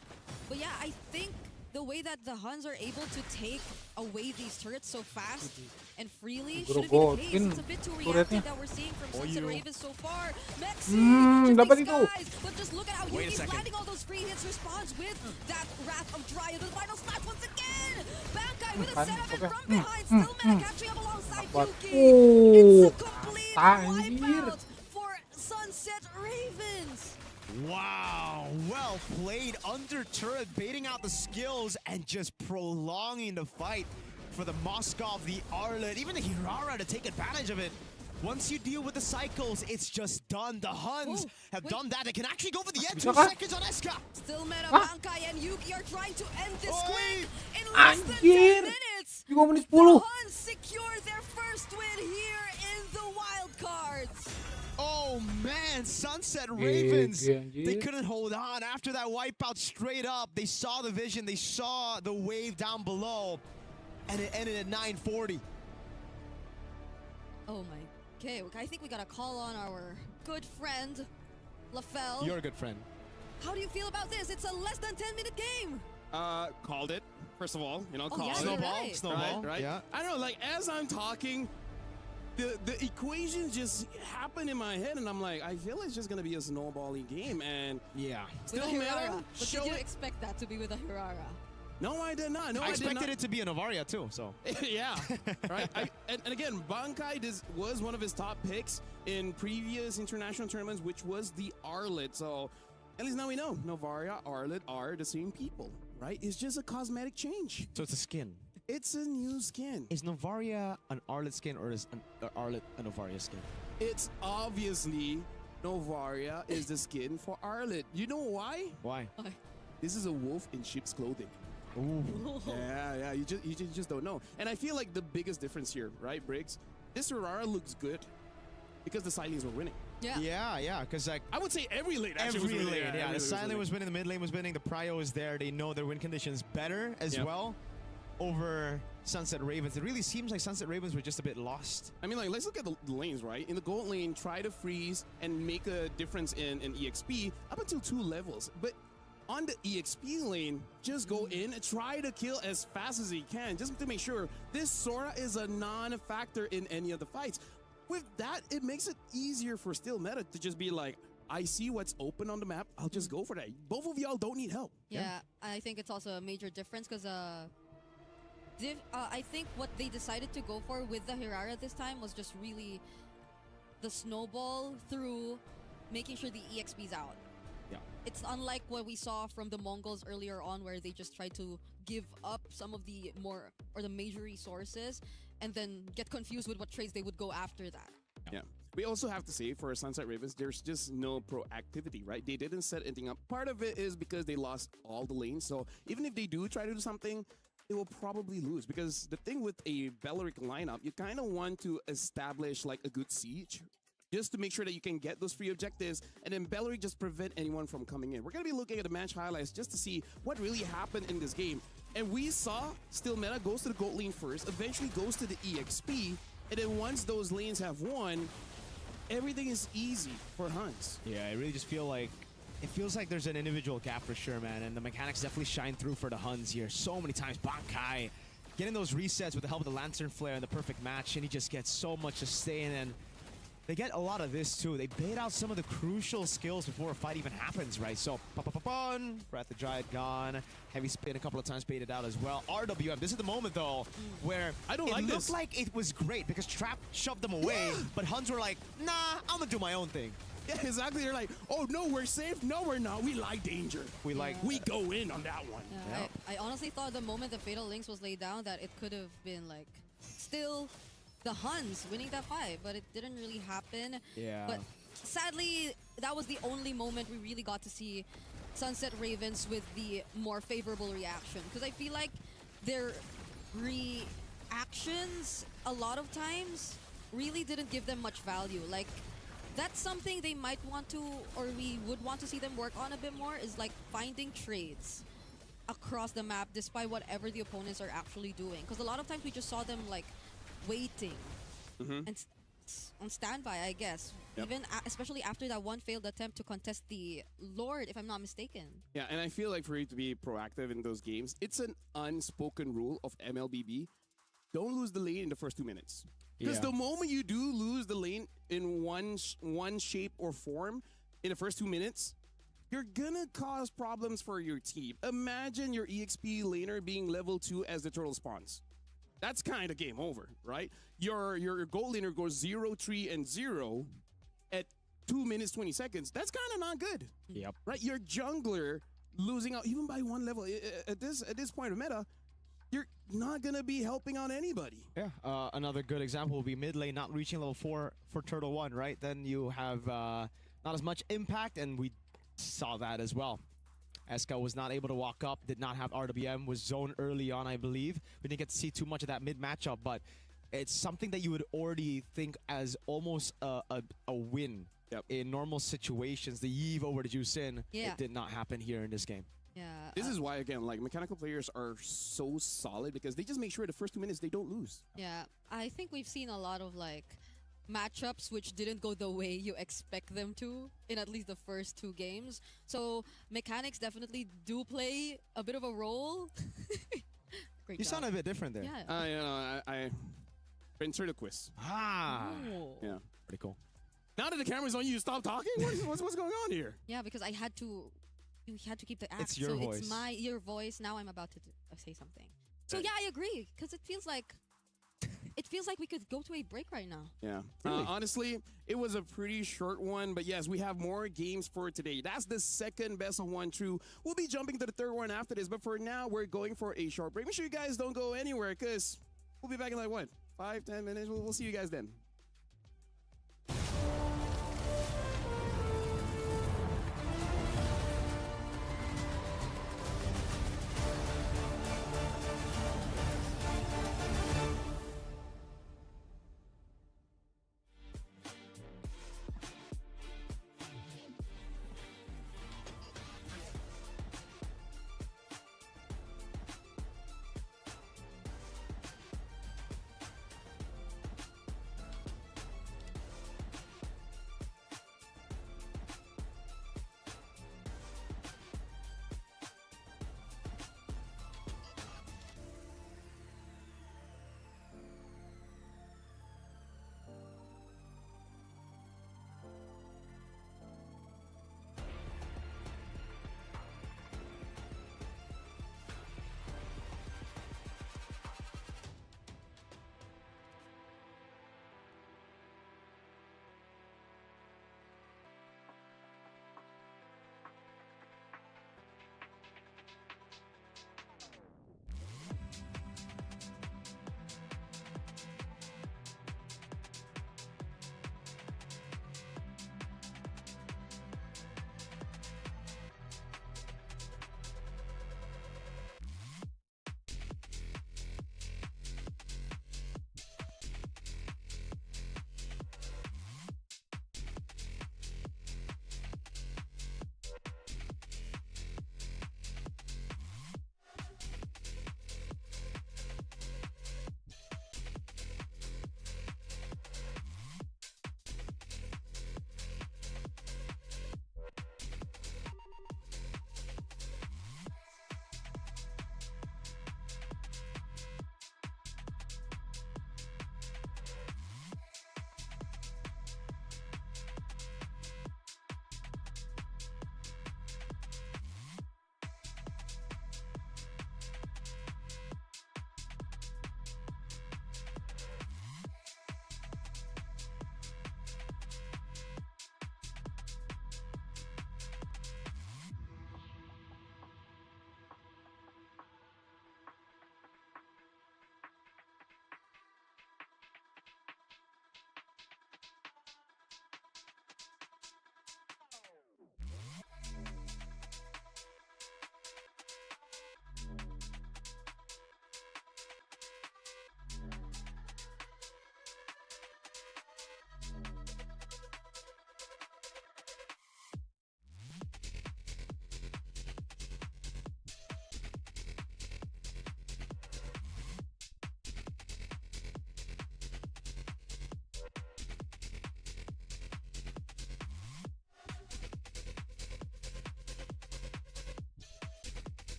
But yeah, I think the way that the Huns are able to take away these turrets so fast and freely shouldn't be the case. It's a bit too reactive that we're seeing from Sunset Ravens so far. Mexi, dapat just itu. guys, but just look at how Wait a Yuki's second. landing all those free hits, responds with that Wrath of Dryad. The final smash once again. Bankai with a setup and from behind. Still meta catching up alongside Yuki. It's a complete wipeout for Sunset Ravens. Wow, well played under turret, baiting out the skills and just prolonging the fight for the Moskov, the Arlet, even the Hirara to take advantage of it. Once you deal with the cycles, it's just done. The Huns have done that. They can actually go for the end. 2 seconds on Eska. Still meta, Bankai and Yuki are trying to end this quick in less than 10 Anjir. minutes. 3 menit The 10. Huns secure their first win here in the wild cards. Oh man, Sunset Ravens, anjir. they couldn't hold on after that wipeout straight up. They saw the vision, they saw the wave down below, and it ended at 940. Oh my. Okay, I think we gotta call on our good friend, LaFell. You're a good friend. How do you feel about this? It's a less than 10-minute game. Called it. First of all, yeah, called it. you're right. Snowball, Right? yeah. I don't know, like, as I'm talking, the equations just happen in my head, and I'm like, I feel it's just gonna be a snowballing game, and Yeah. With a still meta. Hirara. But Show did you it. expect that to be with a Hirara? No, I did not. No, I I did expected not. it to be a Novaria too, so. Yeah, right. And again, Bankai was one of his top picks in previous international tournaments, which was the Arlet. So at least now we know Novaria, Arlet are the same people, right? It's just a cosmetic change. So it's a skin. It's a new skin. Is Novaria an Arlet skin or is an Arlet a Novaria skin? It's obviously Novaria is the skin for Arlet. You know why? Why? This is a wolf in sheep's clothing. Ooh. Yeah, you just don't know. And I feel like the biggest difference here, right, Briggs? This Aurora looks good because the silings were winning. Yeah, because like I would say every lane actually was every winning. lane, every the lane silent was winning, the mid lane was winning, the prio is there. They know their win conditions better as well over Sunset Ravens. It really seems like Sunset Ravens were just a bit lost. I mean, like, let's look at the lanes, right? In the gold lane, try to freeze and make a difference in EXP up until 2 levels. But on the EXP lane, just go in and try to kill as fast as you can, just to make sure this Sora is a non-factor in any of the fights. With that, it makes it easier for still meta to just be like, I see what's open on the map, I'll just go for that. Both of y'all don't need help. Yeah, I think it's also a major difference because I think what they decided to go for with the Hirara this time was just really the snowball through making sure the EXP's out. Yeah. It's unlike what we saw from the Mongols earlier on where they just tried to give up some of the more or the major resources and then get confused with what trades they would go after that. Yeah. We also have to say for Sunset Ravens, there's just no proactivity, right? They didn't set anything up. Part of it is because they lost all the lanes. So even if they do try to do something, they will probably lose. Because the thing with a Beleric lineup, you kind of want to establish like a good siege just to make sure that you can get those free objectives. And then Beleric just prevent anyone from coming in. We're going to be looking at the match highlights just to see what really happened in this game. And we saw Still Meta goes to the gold lane first, eventually goes to the EXP. And then once those lanes have won, everything is easy for Huns. Yeah, I really just feel like it feels like there's an individual gap for sure, man, and the mechanics definitely shine through for the Huns here. So many times, Bankai getting those resets with the help of the Lantern Flare and the perfect match, and he just gets so much sustain, and they get a lot of this too. They bait out some of the crucial skills before a fight even happens, right? So, Breath of Dryad gone. Heavy spin a couple of times baited out as well. RWM, this is the moment though, where I don't it like looked this. like it was great because Trap shoved them away, but Huns were like, nah, I'm gonna do my own thing. Yeah, exactly. They're like, oh, no, we're safe. No, we're not. We like danger. We like We go in on that one. Yeah, I honestly thought the moment the Fatal Links was laid down that it could have been like still the Huns winning that fight, but it didn't really happen. Yeah. But sadly, that was the only moment we really got to see Sunset Ravens with the more favorable reaction. Because I feel like their reactions a lot of times really didn't give them much value. Like, that's something they might want to, or we would want to see them work on a bit more, is like finding trades across the map despite whatever the opponents are actually doing. Because a lot of times we just saw them like waiting and on standby, I guess. Yep. Even especially after that one failed attempt to contest the Lord, if I'm not mistaken. Yeah, and I feel like for you to be proactive in those games, it's an unspoken rule of MLBB. Don't lose the lane in the first 2 minutes. Because the moment you do lose the lane in one shape or form in the first 2 minutes, you're gonna cause problems for your team. Imagine your EXP laner being level 2 as the turtle spawns. That's kind of game over, right? Your gold laner goes 0, 3, and 0 at 2 minutes, 20 seconds. That's kind of not good. Yep. Right? Your jungler losing out even by 1 level at this point of meta, you're not gonna be helping out anybody. Yeah, another good example will be mid lane not reaching level 4 for Turtle 1, right? Then you have not as much impact, and we saw that as well. Eska was not able to walk up, did not have RWM, was zoned early on, I believe. We didn't get to see too much of that mid matchup, but it's something that you would already think as almost a win in normal situations. The Yve over to Jusin, it did not happen here in this game. Yeah. This is why, again, like, mechanical players are so solid because they just make sure the first 2 minutes they don't lose. Yeah, I think we've seen a lot of like matchups which didn't go the way you expect them to in at least the first 2 games. So mechanics definitely do play a bit of a role. Great You job. sound a bit different there. Yeah. You know, I ventriloquist. Ah, Oh. Yeah. pretty cool. Now that the camera's on you, stop talking? What's going on here? Yeah, because I had to. You had to keep the act. It's your so voice. It's your voice. Now I'm about to say something. So yeah, I agree because it feels like we could go to a break right now. Yeah. Really? Honestly, it was a pretty short one, but yes, we have more games for today. That's the second best of 1 true. We'll be jumping to the third one after this, but for now, we're going for a short break. Make sure you guys don't go anywhere because we'll be back in like, what, 5-10 minutes? We'll see you guys then.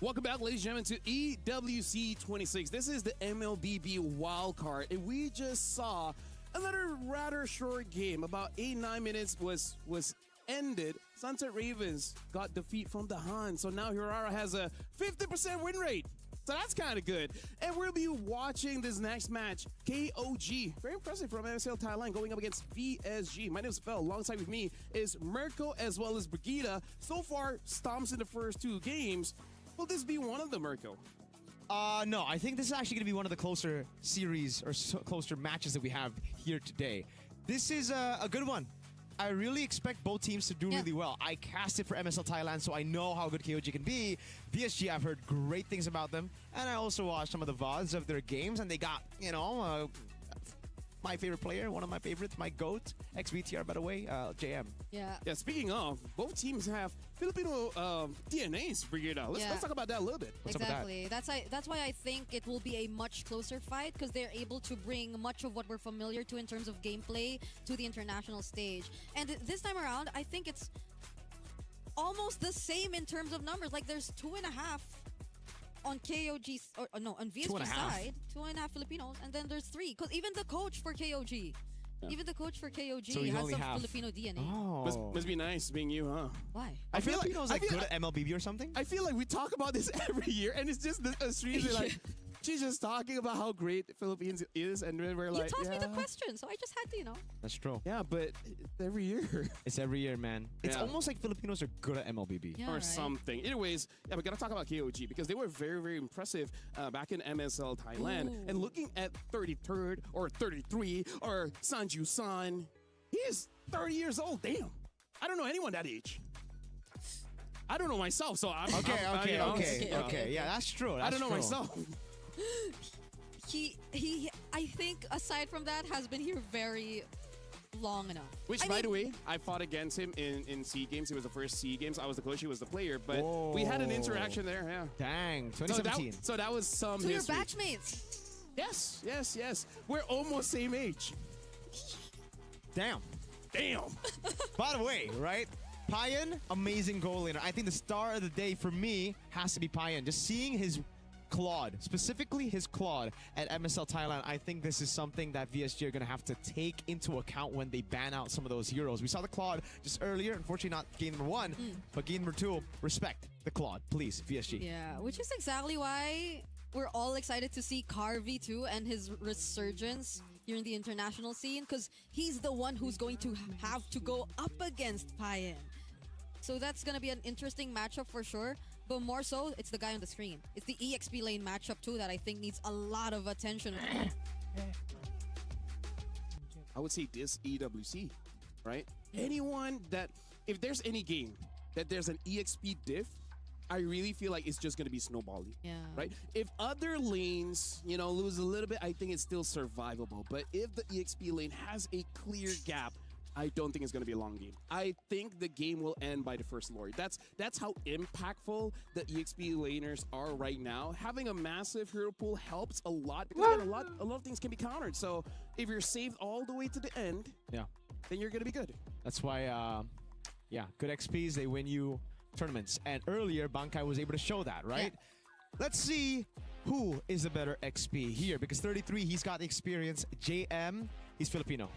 Welcome back, ladies and gentlemen, to EWC 26. This is the MLBB wildcard, and we just saw another rather short game. About 8-9 minutes was ended. Sunset Ravens got defeat from the Han, so now Hirara has a 50% win rate. So that's kind of good. And we'll be watching this next match. KOG, very impressive from MSL Thailand, going up against VSG. My name is Phil. Alongside with me is Mirko as well as Brigitte. So far, stomps in the first 2 games. Will this be one of them, Mirko? No, I think this is actually going to be one of the closer series or closer matches that we have here today. This is a good one. I really expect both teams to do really well. I cast it for MSL Thailand, so I know how good KOG can be. VSG, I've heard great things about them. And I also watched some of the VODs of their games, and they got, you know, my favorite player, one of my favorites, my GOAT, ex-VTR, by the way, JM. Yeah. Yeah, speaking of, both teams have Filipino DNAs, Brigitte. Let's talk about that a little bit. Exactly. That's why I think it will be a much closer fight, because they're able to bring much of what we're familiar to in terms of gameplay to the international stage. And this time around, I think it's almost the same in terms of numbers. Like, there's 2.5 on KOG's, or no, on VSG side, 2.5 Filipinos, and then there's 3. Because even the coach for KOG, So has some Filipino DNA. Oh. Must be nice being you, huh? Why? I feel like good at MLBB or something? I feel like we talk about this every year, and it's just a stream like she's just talking about how great the Philippines is, and then we're like, you tossed me the question, so I just had to, you know. That's true. Yeah, but it's every year. It's every year, man. It's Yeah. almost like Filipinos are good at MLBB. Yeah, or right. something. Anyways, yeah, we gotta talk about KOG because they were very, very impressive back in MSL Thailand. Ooh. And looking at 33rd or 33 or Sanju San, he is 30 years old. Damn, I don't know anyone that age. I don't know myself, so I'm Okay. Yeah, that's true. I don't know myself. He I think aside from that has been here very long enough. Which, by the way, I fought against him in SEA Games. It was the first SEA Games. I was the coach, he was the player, but we had an interaction there. Yeah. Dang, 2017. So that was some So you're history. batchmates. Yes. We're almost same age. Damn. By the way, right? Payan, amazing goal laner. I think the star of the day for me has to be Payan. Just seeing his Claude, specifically his Claude at MSL Thailand, I think this is something that VSG are going to have to take into account when they ban out some of those heroes. We saw the Claude just earlier, unfortunately not game number 1, but game number 2, respect the Claude, please, VSG. Yeah, which is exactly why we're all excited to see Carvey too and his resurgence here in the international scene, because he's the one who's going to have to go up against Payan. So that's going to be an interesting matchup for sure. But more so, it's the guy on the screen. It's the EXP lane matchup too that I think needs a lot of attention. I would say this EWC, right? Anyone that, if there's any game that there's an EXP diff, I really feel like it's just going to be snowballing. Yeah. Right? If other lanes, you know, lose a little bit, I think it's still survivable. But if the EXP lane has a clear gap, I don't think it's going to be a long game. I think the game will end by the first Lord. That's how impactful the EXP laners are right now. Having a massive hero pool helps a lot because again, a lot of things can be countered. So if you're saved all the way to the end, then you're going to be good. That's why, good XPs, they win you tournaments. And earlier, Bankai was able to show that, right? Yeah. Let's see who is the better XP here, because 33, he's got the experience. JM, he's Filipino.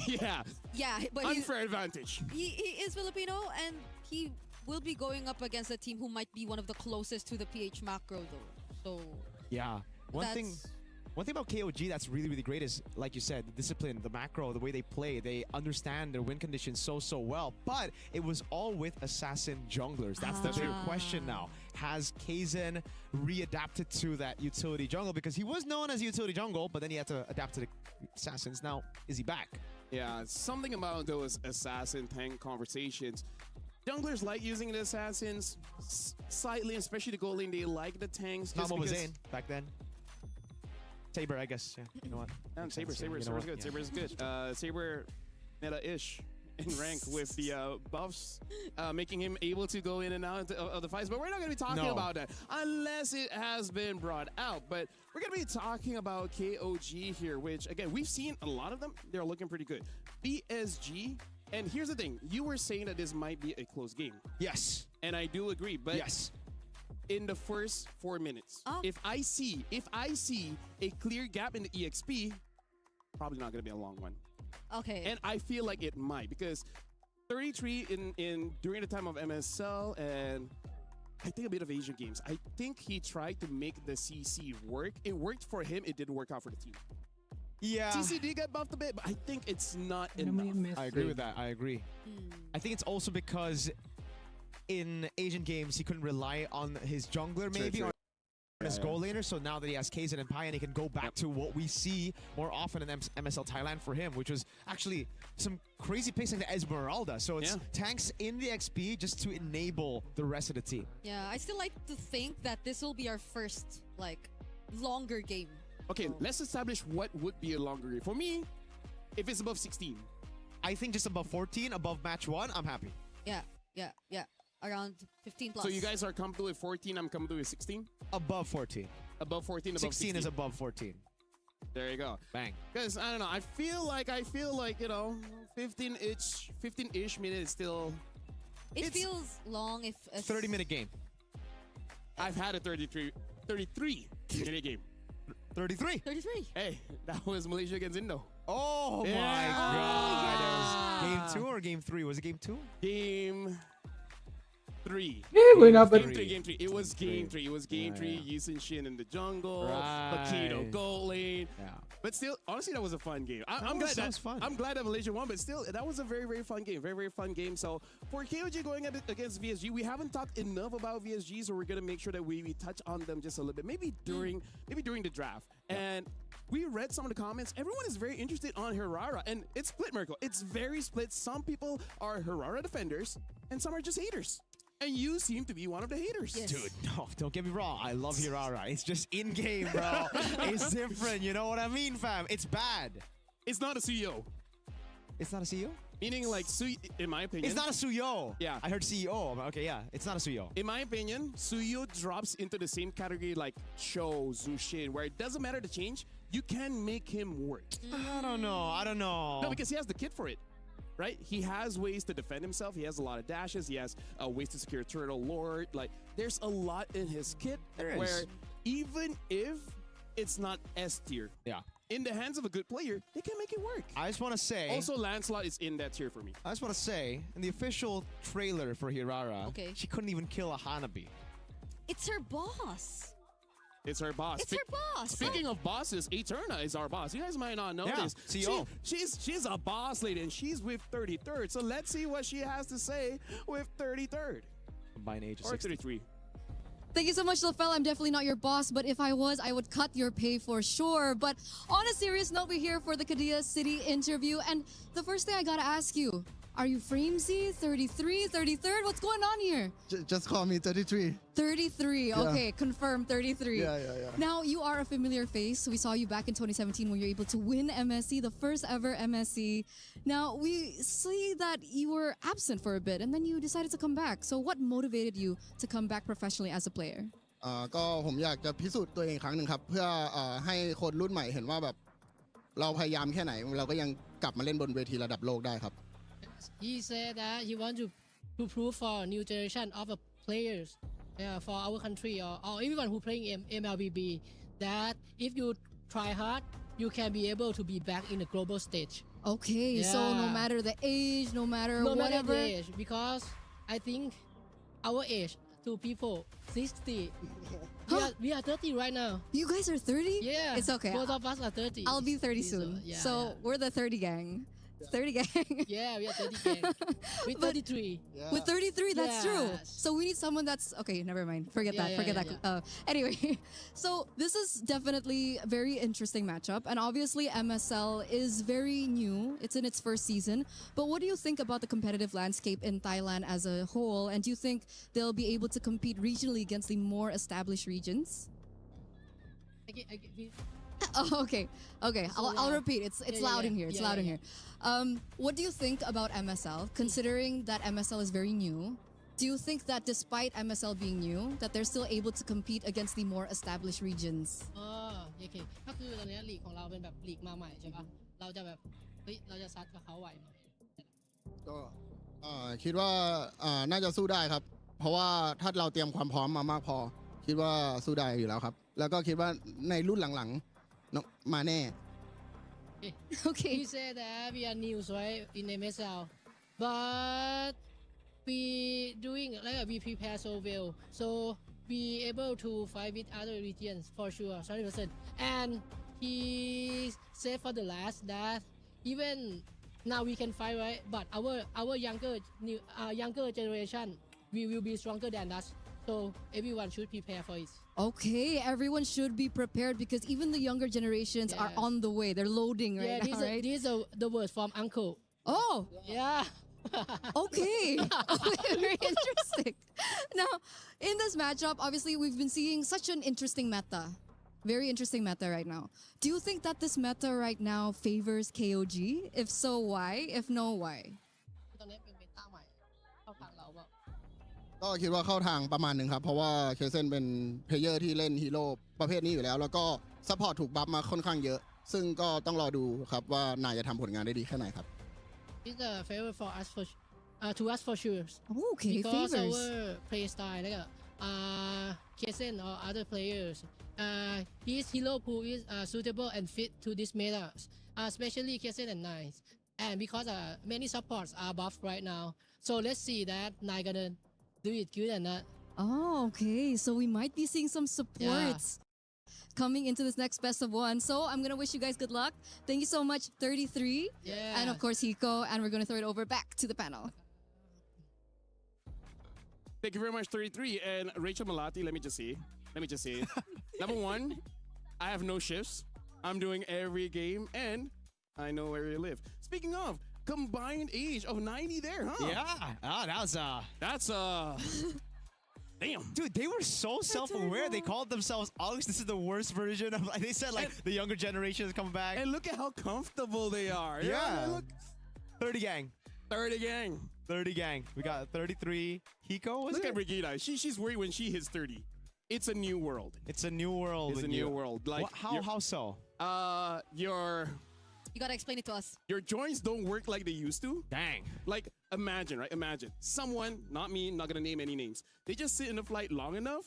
Yeah, but unfair advantage. He is Filipino, and he will be going up against a team who might be one of the closest to the PH macro, though. So yeah, one thing about KOG that's really, really great is, like you said, the discipline, the macro, the way they play. They understand their win conditions so well. But it was all with assassin junglers. That's the big question now. Has Kaizen readapted to that utility jungle? Because he was known as a utility jungle, but then he had to adapt to the assassins. Now, is he back? Yeah, something about those assassin tank conversations. Junglers like using the assassins slightly, especially the gold lane. They like the tanks. Not Mobazane back then. Saber, I guess. Yeah, you know what? Yeah, Saber's good. Saber's good. Saber meta-ish in rank with the buffs, making him able to go in and out of the fights. But we're not going to be talking about that unless it has been brought out. But we're going to be talking about KOG here, which, again, we've seen a lot of them. They're looking pretty good. BSG, and here's the thing. You were saying that this might be a close game. Yes. And I do agree. But yes. in the first 4 minutes. Oh. If I see a clear gap in the EXP, probably not going to be a long one. Okay. And I feel like it might, because 33 in during the time of MSL and I think a bit of Asian games. I think he tried to make the CC work. It worked for him. It didn't work out for the team. Yeah. CC did get buffed a bit, but I think it's not enough. I agree with that. I agree. I think it's also because in Asian games he couldn't rely on his jungler maybe True. or his goal laner. So now that he has KZ and Pioneer, he can go back to what we see more often in MSL Thailand for him, which was actually some crazy picks like the Esmeralda. So it's tanks in the XP just to enable the rest of the team. Yeah, I still like to think that this will be our first, like, longer game. Okay, let's establish what would be a longer game. For me, if it's above 16. I think just above 14, above match 1, I'm happy. Yeah. Around 15 plus. So you guys are comfortable with 14, I'm comfortable with 16? Above 14. Above 14, above 16 is above 14. There you go. Bang. Because, I don't know, I feel like, you know, 15-ish minutes still... It feels long if... 30-minute game. I've had a 33-minute game. 33. 33. Hey, that was Malaysia against Indo. Oh Yeah. my god. yeah. It was game 2 or game 3? Was it game 2? Game 3. gue Game dapat 3. It was game 3. It was game 3. Yusin Shin in the jungle. Right. Paquito goal lane. Yeah. But still, honestly, that was a fun game. I'm glad that was fun. I'm glad that Malaysia won, but still, that was a very, very fun game. Very, very fun game. So for KOG going against VSG, we haven't talked enough about VSG, so we're gonna make sure that we touch on them just a little bit. Maybe during the draft. And we read some of the comments. Everyone is very interested on Hirara, and it's split, Miracle. It's very split. Some people are Hirara defenders, and some are just haters. And you seem to be one of the haters. Yes. Dude, no, don't get me wrong. I love Hirara. It's just in-game, bro. It's different. You know what I mean, fam? It's bad. It's not a CEO. It's not a CEO? Meaning, like, in my opinion. It's not a Suyo. Yeah. I heard CEO. Okay, yeah. It's not a Suyo. In my opinion, Suyo drops into the same category like Cho, Zushin, where it doesn't matter the change, you can make him work. I don't know. No, because he has the kit for it. Right? He has ways to defend himself. He has a lot of dashes. He has ways to secure turtle lord. Like, there's a lot in his kit where even if it's not S tier, in the hands of a good player, they can make it work. I just want to say... Also, Lancelot is in that tier for me. I just want to say, in the official trailer for Hirara, she couldn't even kill a Hanabi. It's her boss. It's her boss. It's her boss. Speaking of bosses, Eterna is our boss. You guys might not know this. CEO. She's a boss lady, and she's with 33rd. So let's see what she has to say with 33rd. Combined age of Or 60. 33. Thank you so much, Lafel. I'm definitely not your boss, but if I was, I would cut your pay for sure. But on a serious note, we're here for the Kadia City interview. And the first thing I gotta ask you, are you Framesy, 33, 33rd? What's going on here? Just call me 33. 33, okay, confirm 33. Yeah. Now, you are a familiar face. We saw you back in 2017 when you were able to win MSC, the first ever MSC. Now, we see that you were absent for a bit and then you decided to come back. So what motivated you to come back professionally as a player? ก็ผมอยากจะพิสูจน์ตัวเองอีกครั้งหนึ่งครับเพื่อให้คนรุ่นใหม่เห็นว่าแบบเราพยายามแค่ไหนเราก็ยังกลับมาเล่นบนเวทีระดับโลกได้ครับ He said that he wants to prove for a new generation of players for our country or everyone who playing MLBB that if you try hard, you can be able to be back in the global stage. Okay, so no matter the age, no matter no whatever. matter the age, because I think our age to people 60. We are 30 right now. You guys are 30? Yeah. It's okay. Both of us are 30. I'll be 30 soon. So we're the 30 gang. 30 gang. Yeah, we are 30 gang. With 33. With 33, that's true. Yes. So we need someone that's... Okay, never mind. Forget that. Anyway, so this is definitely a very interesting matchup. And obviously, MSL is very new. It's in its first season. But what do you think about the competitive landscape in Thailand as a whole? And do you think they'll be able to compete regionally against the more established regions? Oh, okay. I'll repeat. It's loud in here. It's loud in here. What do you think about MSL? Considering that MSL is very new, do you think that despite MSL being new, that they're still able to compete against the more established regions? โอเคก็คือตอนนี้ลีกของเราเป็นแบบลีกมาใหม่ใช่ปะเราจะแบบเราจะซัดกับเขาไหวไหม ก็คิดว่าน่าจะสู้ได้ครับเพ เพราะว่าถ้าเราเตรียมความพร้อมมามากพอคิดว่าสู้ได้อยู่แล้วครับแล้วก็คิดว่าในรุ่นหลังๆมาแน่ Okay. We say that we are new, right, in MSL, but we doing like we prepare so well, so we able to fight with other regions for sure, 100%. And he said for the last that even now we can fight, right? But our younger generation, we will be stronger than us. So everyone should prepare for it. Okay, everyone should be prepared because even the younger generations are Yeah. on the way. They're loading right now, right? These are the words from uncle. Oh, Yeah. okay. Very interesting. Now, in this matchup, obviously, we've been seeing such an interesting meta. Very interesting meta right now. Do you think that this meta right now favors KOG? If so, why? If no, why? ตอนนี้เป็นเมตาใหม่เข้าทางเราเปล่า ก็คิดว่าเข้าทางประมาณหนึ่งครับเพราะว่าเคเซนเป็นเพลเยอร์ที่เล่นฮีโร่ประเภทนี้อยู่แล้วแล้วก็ซัพพอร์ตถูกบัฟมาค่อนข้างเยอะ ซึ่งก็ต้องรอดูครับว่านายจะทำผลงานได้ดีแค่ไหนครับ It's a favor for us for to us for sure. Okay, Because favors. our play style, like Kesen or other players, his hero pool is suitable and fit to this meta, especially Kesen and Nice. And because many supports are buffed right now, so let's see that Nine gonna do it good or not. Oh, okay. So we might be seeing some supports coming into this next best of one. So I'm going to wish you guys good luck. Thank you so much, 33. Yeah. And of course, Hiko. And we're going to throw it over back to the panel. Thank you very much, 33. And Rachel Malati, let me just say. Number one, I have no shifts. I'm doing every game, and I know where you live. Speaking of, combined age of 90 there, huh? Yeah. That's Damn. Dude, they were so self-aware. They called themselves Alex. This is the worst version of. They said like the younger generation is coming back. And look at how comfortable they are. Yeah. Look. 30 gang. 30 gang. 30 gang. We got 33. Hiko. Look at Brigida. She's worried when she hits 30. It's a new world. It's a new world. It's a new world. Like how so? You gotta explain it to us. Your joints don't work like they used to. Dang. Like, imagine, right? Imagine. Someone, not me, not gonna name any names. They just sit in a flight long enough.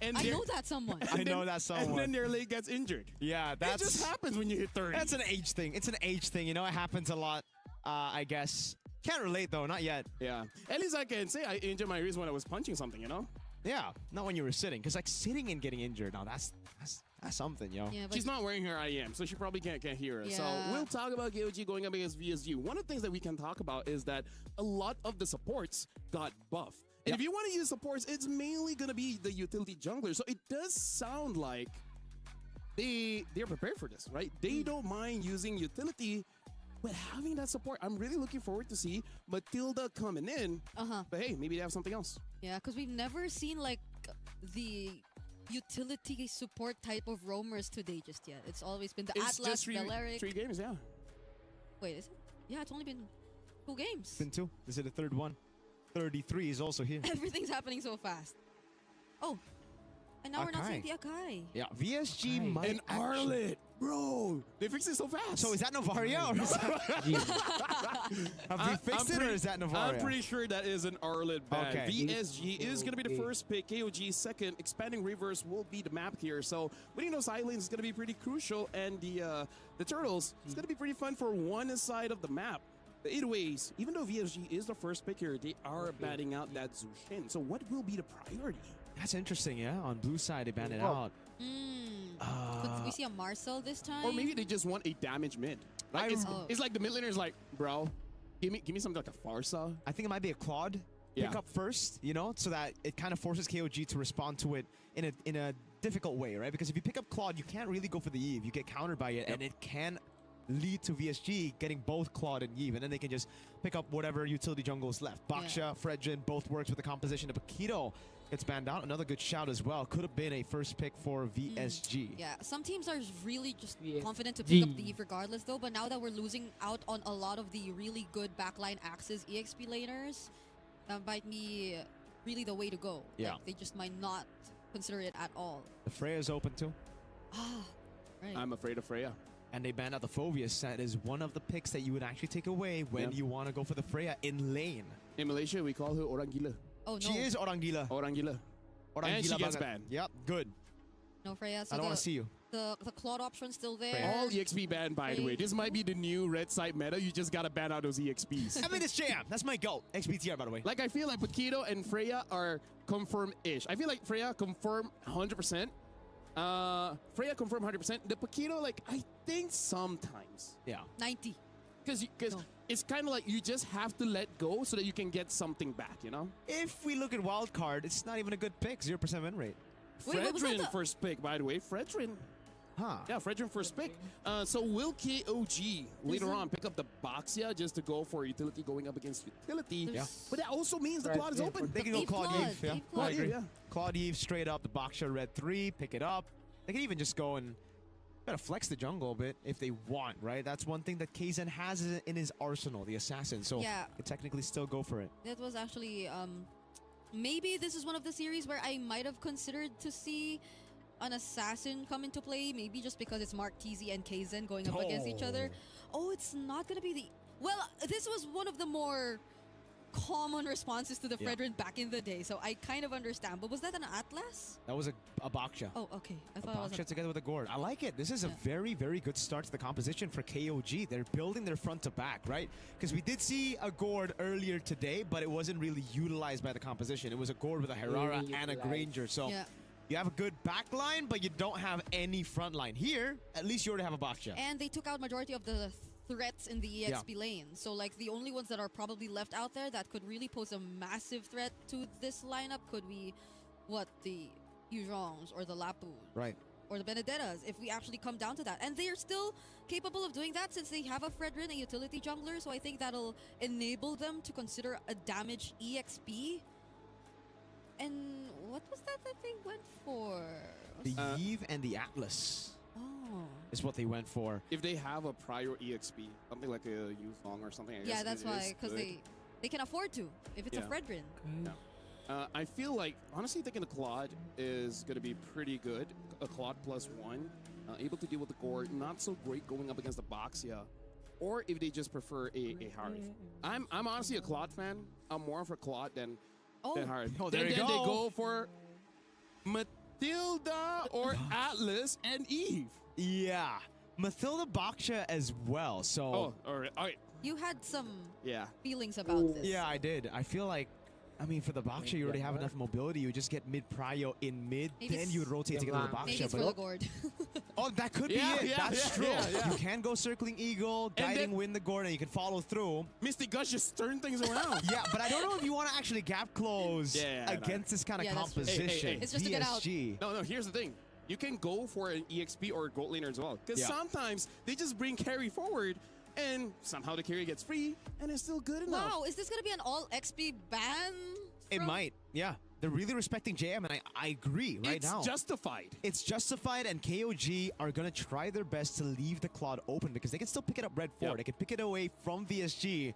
And I know that someone. I know that someone. And then their leg gets injured. Yeah, It that's just happens when you hit 30. That's an age thing. It's an age thing. You know, it happens a lot, I guess. Can't relate, though. Not yet. Yeah. At least I can say I injured my wrist when I was punching something, you know? Yeah, not when you were sitting. Because, like, sitting and getting injured, now that's something, yo. Yeah, but She's not wearing her IM, so she probably can't hear us. So Yeah. we'll talk about KOG going up against VSG. One of the things that we can talk about is that a lot of the supports got buffed. And if you want to use supports, it's mainly going to be the utility jungler. So it does sound like they're prepared for this, right? They don't mind using utility, but having that support, I'm really looking forward to see Matilda coming in. But hey, maybe they have something else. Yeah, because we've never seen like the utility support type of roamers today just yet. It's always been the It's Atlas, just Balearic. 3 games, yeah. Wait, is it? Yeah, it's only been 2 games. Been 2. This is the third one. 33 is also here. Everything's happening so fast. Oh, and now we're not seeing the Akai. Yeah, VSG might And Arlet, bro, they fixed it so fast. So is that Novaria? Or is have we fixed it, or is that Novaria? I'm pretty sure that is an Arlet ban. Okay. VSG is going to be the first pick. KOG second. Expanding Reverse will be the map here. So winning those islands is going to be pretty crucial. And the Turtles, it's going to be pretty fun for one side of the map. Either ways, even though VSG is the first pick here, they are batting out that Zushin. So what will be the priority? That's interesting, yeah. On blue side, they banned it out. Could we see a Marcel this time? Or maybe they just want a damage mid. Like it's like the mid laner is like, bro, give me something like a Farsa. I think it might be a Claude. Pick up first, you know, so that it kind of forces KOG to respond to it in a difficult way, right? Because if you pick up Claude, you can't really go for the Eve. You get countered by it, and it can lead to VSG getting both Claude and Eve, and then they can just pick up whatever utility jungle is left. Baksha, Fredjin, both works with the composition of Akito. Gets banned out. Another good shout as well. Could have been a first pick for VSG. Yeah, some teams are really just confident to pick up the Eve regardless though, but now that we're losing out on a lot of the really good backline Axis EXP laners, that might be really the way to go. Yeah. Like, they just might not consider it at all. The Freya's open too. Right. I'm afraid of Freya. And they banned out the Phobius. That is one of the picks that you would actually take away when you want to go for the Freya in lane. In Malaysia, we call her Orang Gila. Oh no. She is Orangila. Orangila. And she gets banget. banned. Yep, good. No Freya. So I don't want to see you. The Claude option's still there. Freya. All EXP banned, by the way. This might be the new red side meta. You just gotta ban out those EXPs. I mean, it's JM. That's my goat. XPTR, by the way. Like, I feel like Paquito and Freya are confirmed-ish. I feel like Freya confirmed 100%. Freya confirmed 100%. The Paquito, like, I think sometimes. Yeah. 90. Because it's kind of like you just have to let go so that you can get something back, you know? If we look at wildcard, it's not even a good pick. 0% win rate. Wait, what was that Fredrin first pick, by the way. Fredrin. Huh. Yeah, Fredrin first pick. So will KOG later on pick up the Boxia just to go for utility going up against utility? Yeah. But that also means the Claude is open. They can go Eve Claude Claude, Eve. Yeah. Eve I Claude. agree. Yeah. Claude Eve straight up. The Boxer red 3. Pick it up. They can even just go and gotta flex the jungle a bit if they want, right? That's one thing that Kaizen has in his arsenal, the assassin. So Yeah. could technically still go for it. That was actually maybe this is one of the series where I might have considered to see an assassin come into play, maybe just because it's Mark TZ and Kaizen going up against each other. Oh, it's not gonna be the... Well, this was one of the more common responses to the Yeah. Fredrin back in the day, so I kind of understand. But was that an Atlas? That was a Boxia. Oh, okay. I A thought it was Boxia together with a Gord. I like it. This is a Yeah. very, very good start to the composition for KOG. They're building their front to back, right? Because we did see a Gord earlier today, but it wasn't really utilized by the composition. It was a Gord with a Herrera and a utilized. Granger. So Yeah. you have a good back line, but you don't have any front line. Here, at least you already have a Boxia. And they took out majority of the threats in the EXP lane. So like the only ones that are probably left out there that could really pose a massive threat to this lineup could be what, the Yujongs or the Lapu Right. or the Benedettas if we actually come down to that. And they are still capable of doing that since they have a Fredrin, a utility jungler. So I think that'll enable them to consider a damaged EXP. And what was that they went for? The Eve and the Atlas Oh. is what they went for. If they have a prior EXP, something like a Yuzong or something, I guess Yeah, that's it why, is because good. they can afford to if it's a Yeah. Fredrin. I feel like, honestly, thinking the Claude is going to be pretty good. A Claude +1, able to deal with the Gore, not so great going up against the Boxia. Or if they just prefer a Harith. I'm honestly a Claude fan. I'm more for Claude than Harith. Oh, there and you then go. they go for Matilda or Atlas and Eve. Yeah. Mathilda Boxia as well. So Oh, all right. You had some Yeah. feelings about this. yeah, I did. I feel like, I mean, for the Boxia, you already have enough mobility. You just get mid-prio in mid, Maybe then it's- you would rotate to get to the Maybe Boxia. it's for the Gord. Oh, that could Yeah, be it. yeah, That's yeah, true. yeah. You can go circling Eagle, guiding, then- win the Gord, and you can follow through. Misty Gush just turn things around. Yeah, but I don't know if you want to actually gap close Yeah, no. against this kind of Yeah, that's true. composition. Hey, hey. It's just to get out. VSG. No, here's the thing. You can go for an EXP or a gold laner as well. Because Yeah. sometimes they just bring carry forward and somehow the carry gets free and it's still good enough. Wow, is this going to be an all XP ban? It from- might, yeah. They're really respecting JM, and I agree right it's now. justified. It's justified, and KOG are going to try their best to leave the Claude open because they can still pick it up red 4. Yep. They can pick it away from VSG.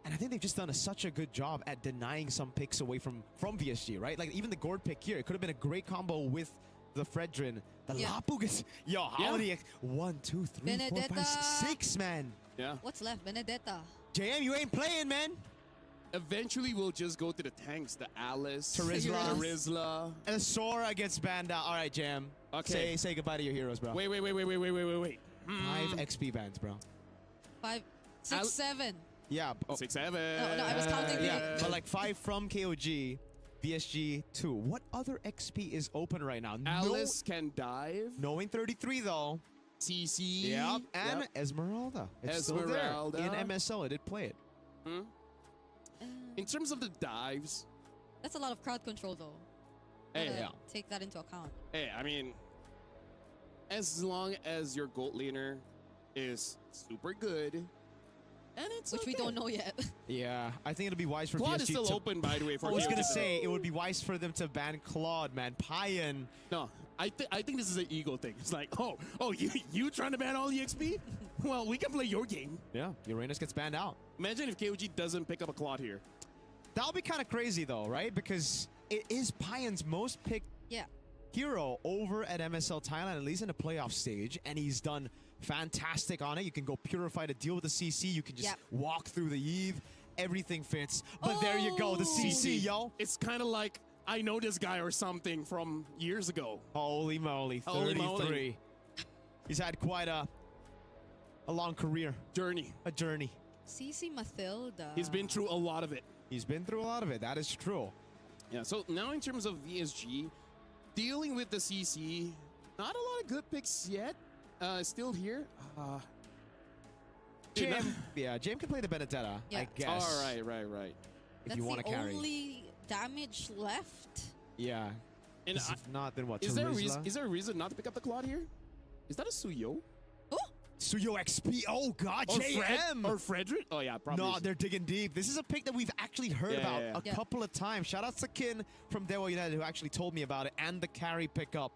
And I think they've just done such a good job at denying some picks away from VSG, right? Like even the Gord pick here, it could have been a great combo with the Fredrin. The Yeah. Lapu gets, yo, how Yeah. many? 1, 2, 3, 4, 5, Benedetta. 6, man. Yeah. What's left? Benedetta. JM, you ain't playing, man. Eventually we'll just go to the tanks. The Alice. Terizla. Terizla. And a Sora against Banda. All right, JM. Okay. Say goodbye to your heroes, bro. Wait. 5 XP bands, bro. 5, 6, 7. Yeah. 6, 7. No, I was counting Yeah, but like 5 from KOG, VSG 2. What other XP is open right now? Alice can dive. Knowing 33 though. CC. Yep. And Yep. Esmeralda. It's Esmeralda. still there. In MSL, it did play it. In terms of the dives, That's a lot of crowd control, though. Hey, Gotta yeah. take that into account. hey, I mean, as long as your gold laner is super good, and it's Which we okay. don't know yet. Yeah, I think it'll be wise for Claude VSG is still to... open, by the way. For I was KOG gonna to- say it would be wise for them to ban Claude, man. Payan. No, I think this is an ego thing. It's like, oh, you trying to ban all EXP? Well, we can play your game. Yeah, Uranus gets banned out. Imagine if KOG doesn't pick up a Claude here. That'll be kind of crazy though, right? Because it is Payan's most picked Yeah. hero over at MSL Thailand, at least in the playoff stage, and he's done fantastic on it. You can go Purify to deal with the CC. You can just Yep. walk through the Eve. everything fits. But there you go, the Oh. CC, yo. It's kind of like I know this guy or something from years ago. Holy moly, Holy 33. moly. He's had quite a long career, Journey. a journey. CC Mathilda. He's been through a lot of it. He's been through a lot of it, that is true. Yeah, so now in terms of VSG, dealing with the CC, not a lot of good picks yet. Still here. Jam can play the Benedetta, Yeah. I guess. All right. If That's you want to the carry. only damage left. Yeah. And If not, then what? is there Terizla? a reason not to pick up the Claude here? Is that a Suyo? Suyo XP. Oh, God, Or JM. Or Frederick? Oh, yeah, probably. No, is. they're digging deep. This is a pick that we've actually heard Yeah, about yeah, a yeah. couple of times. Shout out to Kin from Dewa United who actually told me about it and the carry pickup.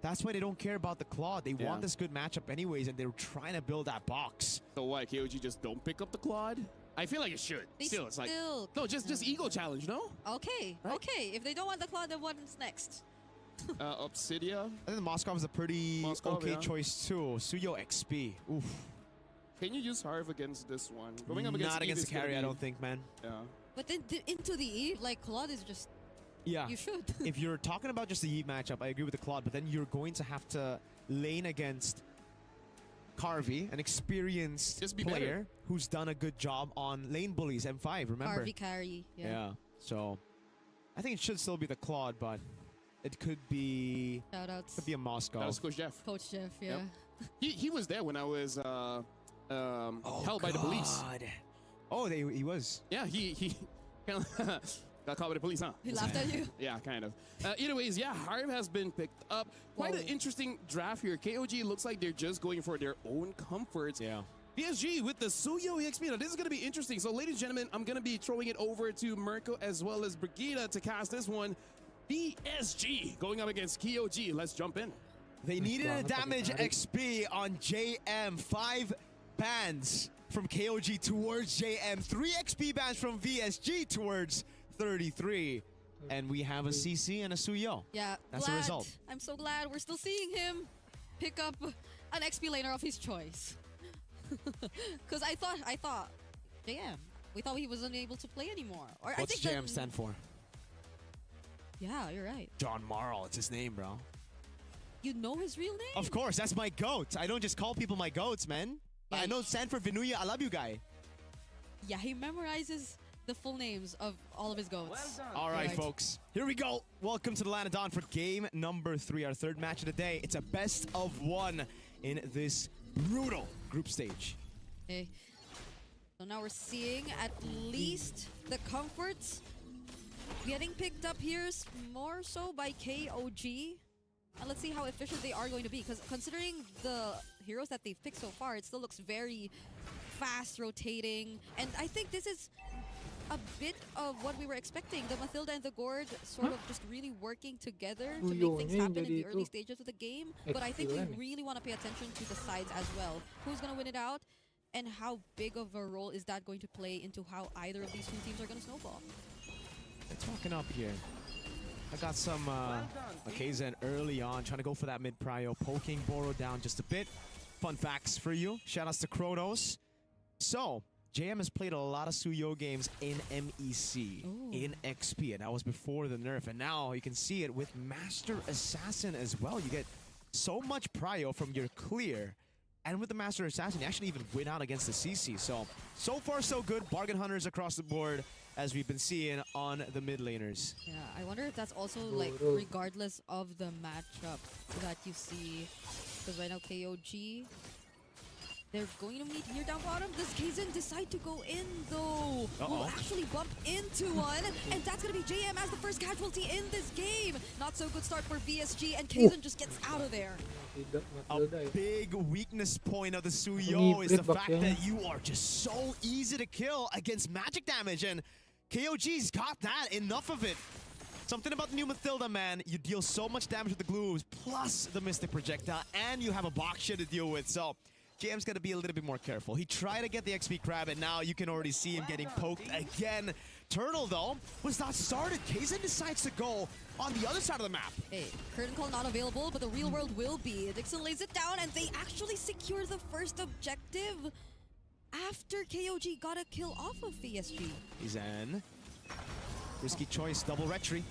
That's why they don't care about the Claude. They Yeah. want this good matchup anyways, and they're trying to build that box. So why, KOG just don't pick up the Claude? I feel like it should. They Still, it's like... still No, just ego challenge, no? Okay, Right? okay. If they don't want the Claude, then what's next? Obsidia. I think the Moskov is a pretty Moskov, okay yeah. choice too. Suyo XP. Oof. Can you use Harv against this one? Going up against Not Eve against is the carry, gonna I be- don't think, man. Yeah. But then into the Eve, like Claude is just, Yeah. you should. If you're talking about just the Eve matchup, I agree with the Claude, but then you're going to have to lane against Carvey, an experienced Just be player better. who's done a good job on lane bullies, M5, remember? Harvey carry. Yeah. So I think it should still be the Claude, but it could be Shout outs. a Moscow. That was Coach Jeff. Coach Jeff, yeah. Yep. He was there when I was held by the police. Oh, he was. Yeah, he got caught by the police, huh? He laughed at you. Yeah, kind of. Either ways, yeah, Harv has been picked up. Quite an Whoa. interesting draft here. KOG looks like they're just going for their own comforts. Yeah. PSG with the Suyo EXP. Now, this is going to be interesting. So, ladies and gentlemen, I'm going to be throwing it over to Mirko as well as Brigida to cast this one. PSG going up against KOG. Let's jump in. They needed a banget damage pakai XP on JM. 5 bans from KOG towards JM. 3 XP bans from VSG towards 33. And we have a CC and a Suyo. Yeah, That's the glad. result. I'm so glad we're still seeing him pick up an XP laner of his choice. Because I thought, JM, we thought he wasn't able to play anymore. Or I What's think JM stand for? Yeah, you're right. John Marl. It's his name, bro. You know his real name? Of course, that's my goat. I don't just call people my goats, man. Yeah, I know Sanford Vinuya, I love you, guy. Yeah, he memorizes the full names of all of his goats. All right, Right. folks. Here we go. Welcome to the Land of Dawn for game number 3, our third match of the day. It's a best of 1 in this brutal group stage. Okay. So now we're seeing at least the comforts getting picked up here more so by KOG. And let's see how efficient they are going to be. Because considering the heroes that they've picked so far, it still looks very fast rotating. And I think this is a bit of what we were expecting. The Mathilda and the Gord sort of just really working together to make things happen in the early stages of the game. But I think we really want to pay attention to the sides as well. Who's going to win it out? And how big of a role is that going to play into how either of these two teams are going to snowball? They're talking up here. I got some Akazen early on, trying to go for that mid prio, poking Boro down just a bit. Fun facts for you. Shout outs to Kronos. So, JM has played a lot of Suyo games in MEC, in XP, and that was before the nerf. And now you can see it with Master Assassin as well. You get so much prio from your clear. And with the Master Assassin, you actually even win out against the CC. So far so good. Bargain hunters across the board, as we've been seeing on the mid laners. Yeah, I wonder if that's also like regardless of the matchup that you see. Because right now KOG, they're going to meet here down bottom. Does Kaizen decide to go in though? Will actually bump into one. And that's going to be JM as the first casualty in this game. Not so good start for VSG, and Kaizen just gets out of there. A big weakness point of the Suyo is the fact that you are just so easy to kill against magic damage, and KOG's got that. Enough of it. Something about the new Mathilda, man. You deal so much damage with the glues, plus the Mystic Projectile, and you have a box shit to deal with, so JM's got to be a little bit more careful. He tried to get the XP crab, and now you can already see him getting poked again. Turtle, though, was not started. Kaizen decides to go on the other side of the map. Hey, Curtain Call not available, but the real world will be. Dixon lays it down, and they actually secure the first objective. after KOG got a kill off of VSG. Zen. Risky choice, double retry.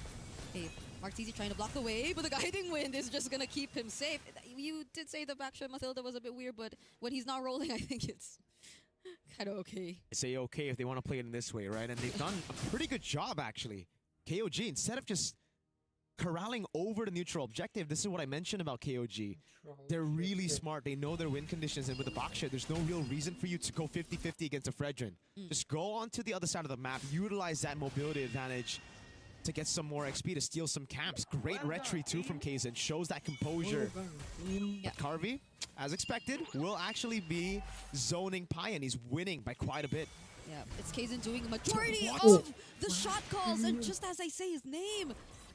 Okay, Martisi trying to block the way, but the guiding wind is just gonna keep him safe. You did say the backshot Mathilda was a bit weird, but when he's not rolling, I think it's kind of okay. I say okay if they want to play it in this way, right? And they've done a pretty good job, actually. KOG, instead of just corralling over the neutral objective, this is what I mentioned about KOG. They're really smart. They know their win conditions, and with the backshot, there's no real reason for you to go 50-50 against a Fredrin. Just go onto the other side of the map, utilize that mobility advantage to get some more XP, to steal some camps. Great retry too from Kaizen, shows that composure. But Carvey, as expected, will actually be zoning Pai, and he's winning by quite a bit. Yeah, it's Kaizen doing a majority of the shot calls, and just as I say his name,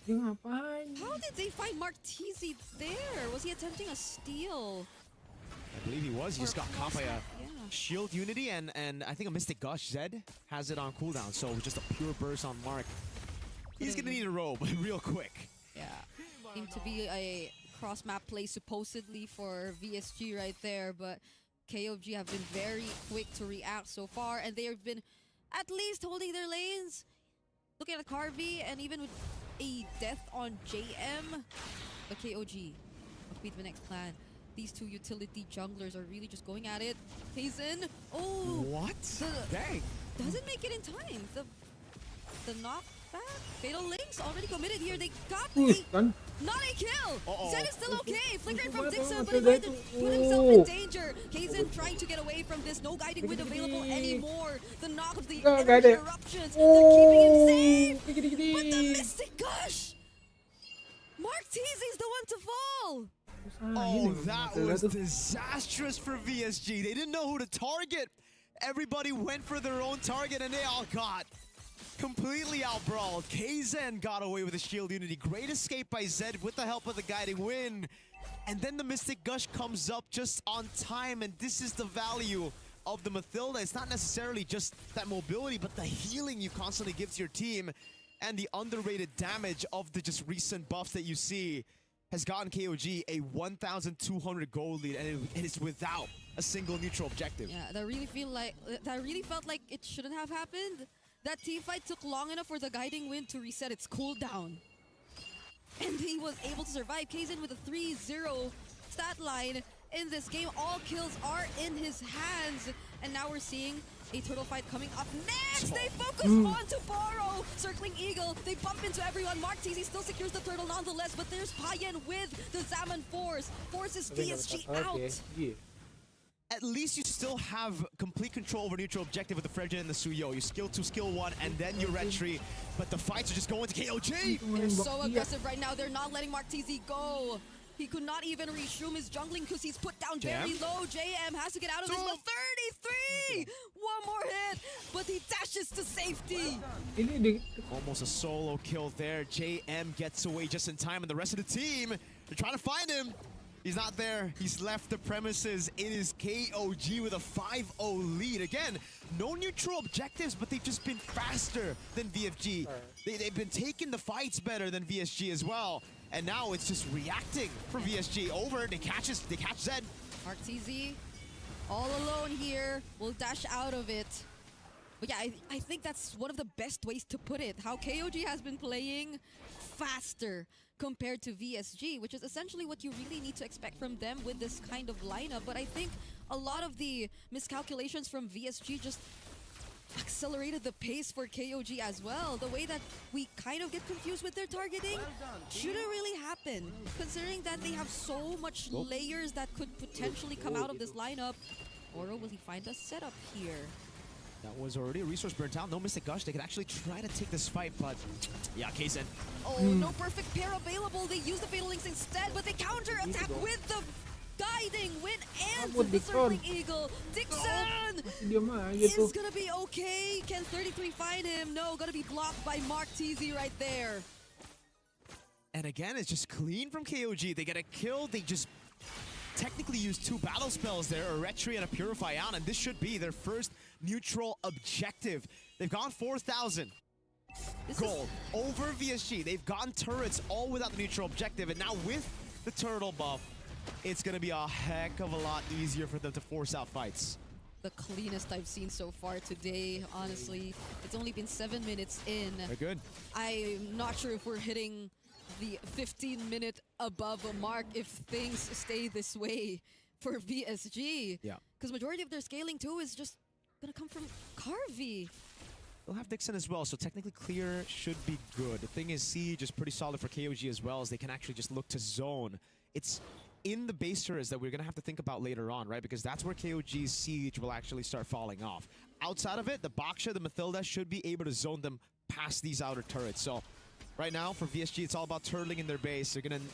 how did they find Martisi there? Was he attempting a steal? I believe he was. He just got caught by a shield unity, and I think a Mystic Gush. Zed has it on cooldown, so just a pure burst on Mark. He's gonna need a robe real quick. Yeah, seemed to be a cross-map play supposedly for VSG right there, but KOG have been very quick to react so far, and they have been at least holding their lanes. Looking at Carvey, and even with a death on JM, but KOG will be the next plan. These two utility junglers are really just going at it. Kaizen, oh! What? Dang! Doesn't make it in time. The knockback? Fatal Links already committed here. They got not a kill! Zed is still okay. Flickering from Dixon, but he's going to put himself in danger. Kaizen trying to get away from this. No guiding wind available anymore. The knock of the energy eruptions. They're keeping him safe. But the Mystic Gush! Martisi's the one to fall! Oh, that was disastrous for VSG. They didn't know who to target. Everybody went for their own target, and they all got completely outbrawled. Kaizen got away with a shield unity. Great escape by Zed with the help of the guiding wind. And then the Mystic Gush comes up just on time, and this is the value of the Mathilda. It's not necessarily just that mobility, but the healing you constantly give to your team, and the underrated damage of the just recent buffs that you see has gotten KOG a 1,200 gold lead, and it's without a single neutral objective. Yeah, that really felt like it shouldn't have happened. That teamfight took long enough for the guiding wind to reset its cooldown, and he was able to survive. Kaizen with a 3-0 stat line in this game. All kills are in his hands, and now we're seeing a turtle fight coming up next. They focus on to Boro, circling Eagle. They bump into everyone. Martisi still secures the turtle nonetheless, but there's Payen with the Zaman Force. Forces VSG out. At least you still have complete control over neutral objective with the Fredrin and the Suyo. You skill 2, skill 1, and then you retry. But the fights are just going to KOG. They're so aggressive right now. They're not letting Martisi go. He could not even reshroom his jungling because he's put down very low. JM has to get out of this, but 33! One more hit, but he dashes to safety. Almost a solo kill there. JM gets away just in time, and the rest of the team, they're trying to find him. He's not there. He's left the premises. It is KOG with a 5-0 lead. Again, no neutral objectives, but they've just been faster than VFG. They've been taking the fights better than VSG as well. And now it's just reacting for VSG. Over, they catch Zed. Martisi all alone here, will dash out of it. But yeah, I think that's one of the best ways to put it. How KOG has been playing faster compared to VSG, which is essentially what you really need to expect from them with this kind of lineup. But I think a lot of the miscalculations from VSG just accelerated the pace for KOG as well. The way that we kind of get confused with their targeting shouldn't really happen, considering that they have so much layers that could potentially come out of this lineup. Or will he find a setup here? That was already a resource burnt out. No Mystic Gush. They could actually try to take this fight, but yeah, Kaizen. Oh, no perfect pair available. They use the Fatal Links instead, but they counter attack with the guiding wind and the circling eagle. Dixon is gonna be okay. Can 33 find him? No, gonna be blocked by Martisi right there. And again, it's just clean from KOG. They get a kill. They just technically use 2 battle spells there, a retry and a purify out, and this should be their first neutral objective. They've gone 4,000 gold over VSG. They've gotten turrets all without the neutral objective, and now with the turtle buff, it's going to be a heck of a lot easier for them to force out fights. the cleanest I've seen so far today, honestly. It's only been 7 minutes in. Very good. I'm not sure if we're hitting the 15-minute above mark if things stay this way for VSG. Yeah. Because majority of their scaling too is just gonna come from Carvey. They'll have Dixon as well, so technically clear should be good. The thing is, Siege is pretty solid for KOG as well, as they can actually just look to zone. It's in the base turrets that we're going to have to think about later on, right? Because that's where KOG's Siege will actually start falling off. Outside of it, the Baksha, the Mathilda should be able to zone them past these outer turrets. So right now, for VSG, it's all about turtling in their base. They're going to...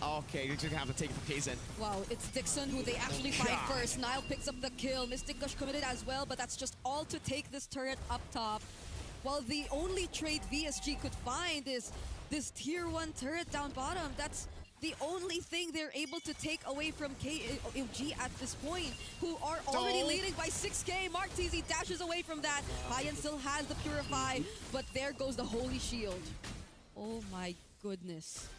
Okay, they're gonna have to take it from Kaizen. Wow, it's Dixon who they actually find first. Nile picks up the kill. Mystic Gush committed as well, but that's just all to take this turret up top. While the only trade VSG could find is this tier 1 turret down bottom. That's the only thing they're able to take away from KOG at this point, who are already leading by 6k. Mark TZ dashes away from that. Payan still has the Purify, but there goes the Holy Shield. Oh my goodness.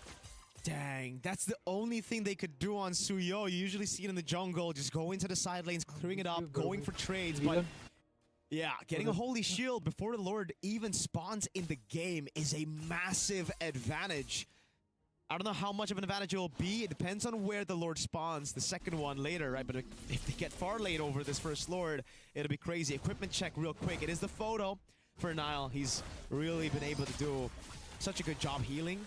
Dang, that's the only thing they could do on Suyo. You usually see it in the jungle, just going to the side lanes, clearing it up, going for trades, but yeah, getting a Holy Shield before the Lord even spawns in the game is a massive advantage. I don't know how much of an advantage it will be. It depends on where the Lord spawns, the second one later, right? But if they get far late over this first Lord, it'll be crazy. Equipment check real quick. It is the photo for Nile. He's really been able to do such a good job healing.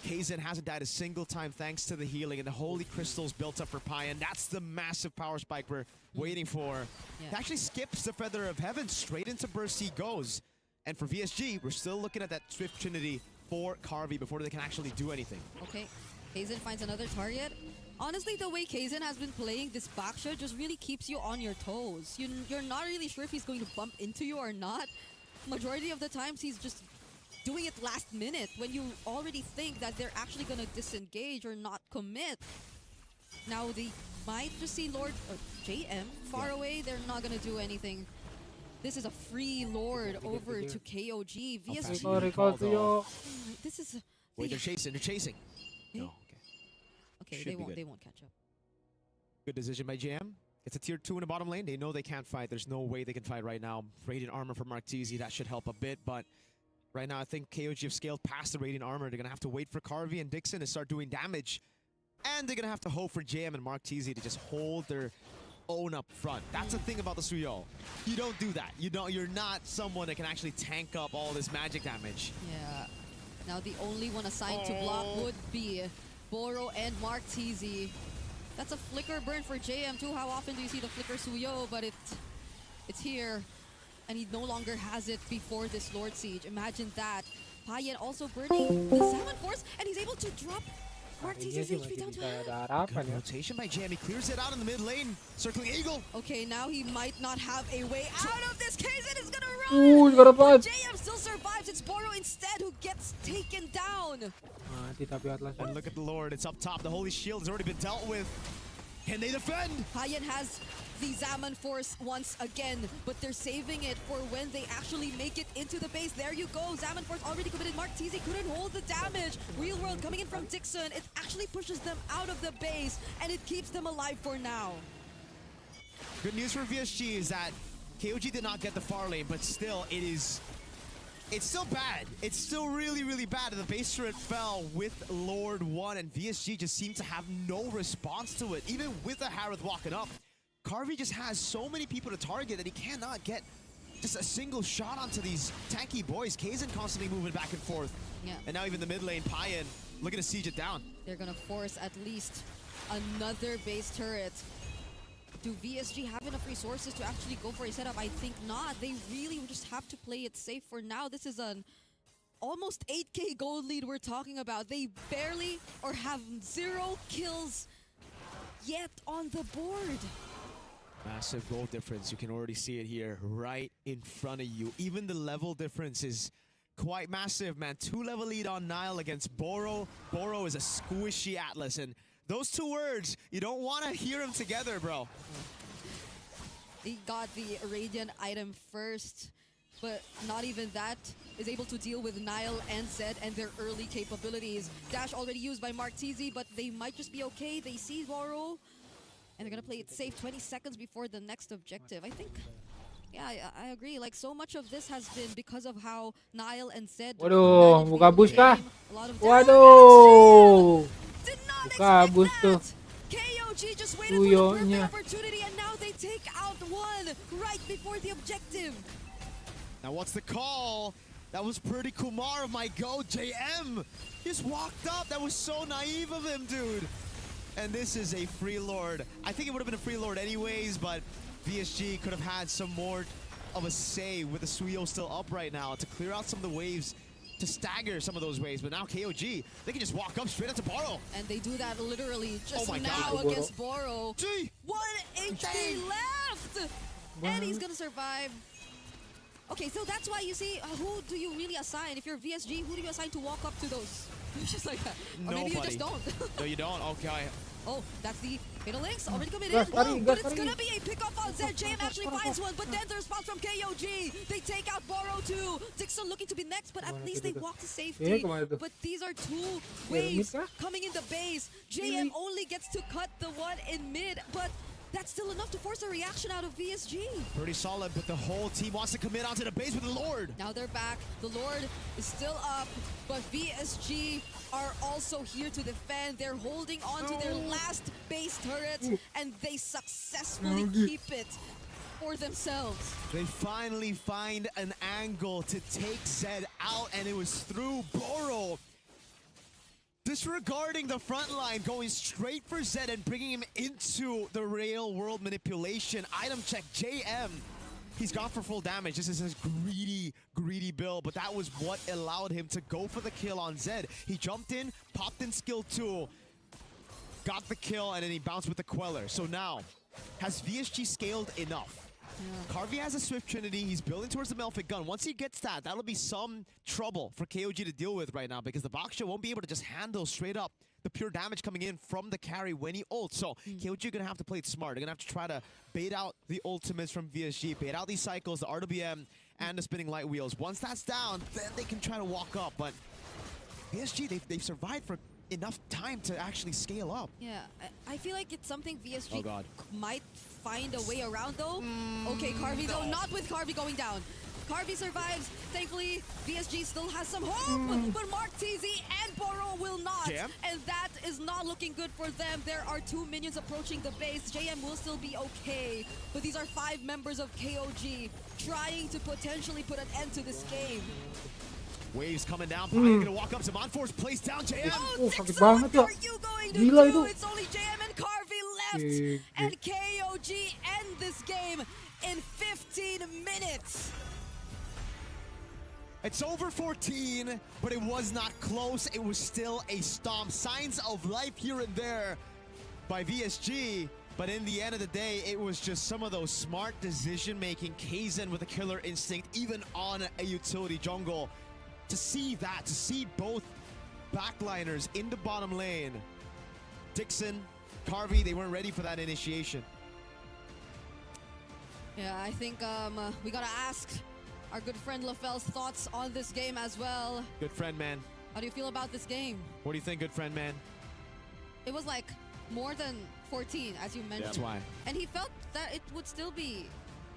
Kaizen hasn't died a single time thanks to the healing, and the Holy Crystals built up for Payan. That's the massive power spike we're waiting for. Yeah. He actually skips the Feather of Heaven, straight into Burst he goes. And for VSG, we're still looking at that Swift Trinity for Carvey before they can actually do anything. Okay, Kaizen finds another target. Honestly, the way Kaizen has been playing this Baksha just really keeps you on your toes. You're not really sure if he's going to bump into you or not. Majority of the times, he's just doing it last minute when you already think that they're actually going to disengage or not commit. Now they might just see Lord JM far away. They're not going to do anything. This is a free Lord over to KOG. VSG. This is... Wait, they're chasing. They're chasing. No, okay, Should they won't catch up. Good decision by JM. It's a tier 2 in the bottom lane. They know they can't fight. There's no way they can fight right now. Radiant Armor for Martizi. That should help a bit, but right now, I think KOG have scaled past the Radiant Armor. They're going to have to wait for Carvey and Dixon to start doing damage. And they're going to have to hope for JM and Mark TZ to just hold their own up front. That's the thing about the Suyo. You don't do that. You're not someone that can actually tank up all this magic damage. Yeah. Now the only one assigned to block would be Boro and Mark TZ. That's a flicker burn for JM too. How often do you see the flicker Suyo? But it's here. And he no longer has it before this Lord Siege. Imagine that. Payan also burning the Salmon Force, and he's able to drop Mark TZ's HP down to half. Good rotation by JM. He clears it out in the mid lane. Circling Eagle. Okay, now he might not have a way out of this. Kaizen is gonna run! But JM still survives. It's Boro instead who gets taken down. And look at the Lord. It's up top. The Holy Shield has already been dealt with. Can they defend? Payan has the Zaman Force once again, but they're saving it for when they actually make it into the base. There you go. Zaman Force already committed. Mark TZ couldn't hold the damage. Real World coming in from Dixon. It actually pushes them out of the base, and it keeps them alive for now. Good news for VSG is that KOG did not get the far lane, but still, it's still bad. It's still really, really bad. The base turret fell with Lord 1, and VSG just seemed to have no response to it. Even with the Harith walking up, Carvey just has so many people to target that he cannot get just a single shot onto these tanky boys. Kaizen constantly moving back and forth. Yeah. And now even the mid lane, Payan looking to siege it down. They're gonna force at least another base turret. Do VSG have enough resources to actually go for a setup? I think not. They really just have to play it safe for now. This is an almost 8k gold lead we're talking about. They barely or have 0 kills yet on the board. Massive goal difference. You can already see it here right in front of you. Even the level difference is quite massive, man. 2-level lead on Nile against Boro. Boro is a squishy Atlas, and those two words, you don't want to hear them together, bro. He got the Radiant item first, but not even that is able to deal with Nile and Zed and their early capabilities. Dash already used by Mark TZ, but they might just be okay. They see Boro. And they're gonna play it safe 20 seconds before the next objective. I think, yeah, I agree. Like, so much of this has been because of how Nile and Zed Waduh, managed buka the boost kah? game. A lot of damage. Waduh. Did not Buka expect boost tuh. that. KOG just waited for the perfect Tuyonya. opportunity, and now they take out one right before the objective. Now what's the call? That was pretty Kumar of my go. JM just walked up. That was so naive of him, dude. And this is a free lord. I think it would have been a free lord anyways, but VSG could have had some more of a say with the Suyo still up right now to clear out some of the waves, to stagger some of those waves. But now KOG, they can just walk up straight up to Boro. And they do that literally just my now God. against Boro. Gee. 1 HP left! And he's gonna survive. Okay, so that's why you see, who do you really assign? If you're VSG, who do you assign to walk up to those? Just like that. Or maybe you just don't. No, you don't? Okay. Oh, that's the fatal links already committed. Gas, Whoa, tarik, but gas, it's tarik. gonna be a pick-up on Zed. JM actually finds one, but then the response from KOG. They take out Boro too. Dixon looking to be next, but at least they walk to safety. kemana tuh? But these are two Mid waves kah? coming in the base. JM only gets to cut the one in mid, but that's still enough to force a reaction out of VSG. Pretty solid, but the whole team wants to commit onto the base with the Lord. Now they're back. The Lord is still up, but VSG are also here to defend. They're holding on to their last base turret, and they successfully keep it for themselves. They finally find an angle to take Zed out, and it was through Boro. Disregarding the front line, going straight for Zed and bringing him into the real world manipulation. Item check, JM. He's gone for full damage. This is his greedy build, but that was what allowed him to go for the kill on Zed. He jumped in, popped in skill 2, got the kill, and then he bounced with the Queller. So now, has VSG scaled enough? Carvey has a Swift Trinity. He's building towards the Melfic gun. Once he gets that, that'll be some trouble for KOG to deal with right now, because the Baksha won't be able to just handle straight up the pure damage coming in from the carry when he ults. So KOG are going to have to play it smart. They're going to have to try to bait out the ultimates from VSG, bait out these cycles, the RWM, and the spinning light wheels. Once that's down, then they can try to walk up. But VSG, they've survived for enough time to actually scale up. Yeah, I feel like it's something VSG Oh, God. might find a way around though. Okay, Carvey though, not with Carvey going down. Carvey survives. Thankfully, VSG still has some hope, but Mark TZ and Boro will not. JM? And that is not looking good for them. There are 2 minions approaching the base. JM will still be okay, but these are 5 members of KOG trying to potentially put an end to this game. Waves coming down. Probably gonna walk up. Some on-force plays down. JM. Oh, sakit Dixon, banget what ya. are you going to Gila do? itu. It's only JM and Carvey left. Gila. And KOG end this game in 15 minutes. It's over 14, but it was not close. It was still a stomp. Signs of life here and there by VSG. But in the end of the day, it was just some of those smart decision-making. Kaizen with a killer instinct, even on a utility jungle. To see that, to see both backliners in the bottom lane, Dixon, Carvey, they weren't ready for that initiation. Yeah, I think we gotta ask our good friend LaFell's thoughts on this game as well. Good friend, man. How do you feel about this game? What do you think, good friend, man? It was like more than 14, as you mentioned. That's why. And he felt that it would still be,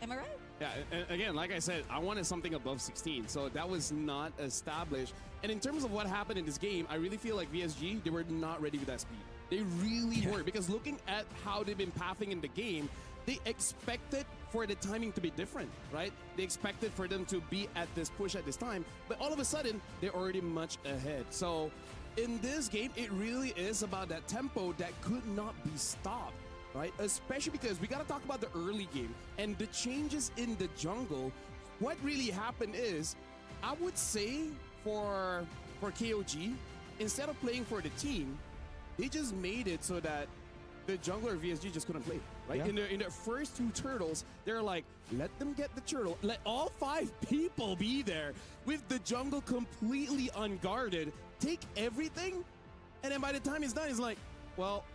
am I right? Yeah, and again, like I said, I wanted something above 16, so that was not established. And in terms of what happened in this game, I really feel like VSG, they were not ready with that speed. They really weren't, because looking at how they've been pathing in the game, they expected for the timing to be different, right? They expected for them to be at this push at this time, but all of a sudden, they're already much ahead. So in this game, it really is about that tempo that could not be stopped, right? Especially because we got to talk about the early game and the changes in the jungle. What really happened is, I would say for KOG, instead of playing for the team, they just made it so that the jungler VSG just couldn't play, right? Yeah. In their first 2 turtles, they're like, let them get the turtle, let all 5 people be there with the jungle completely unguarded, take everything, and then by the time it's done, it's like, well,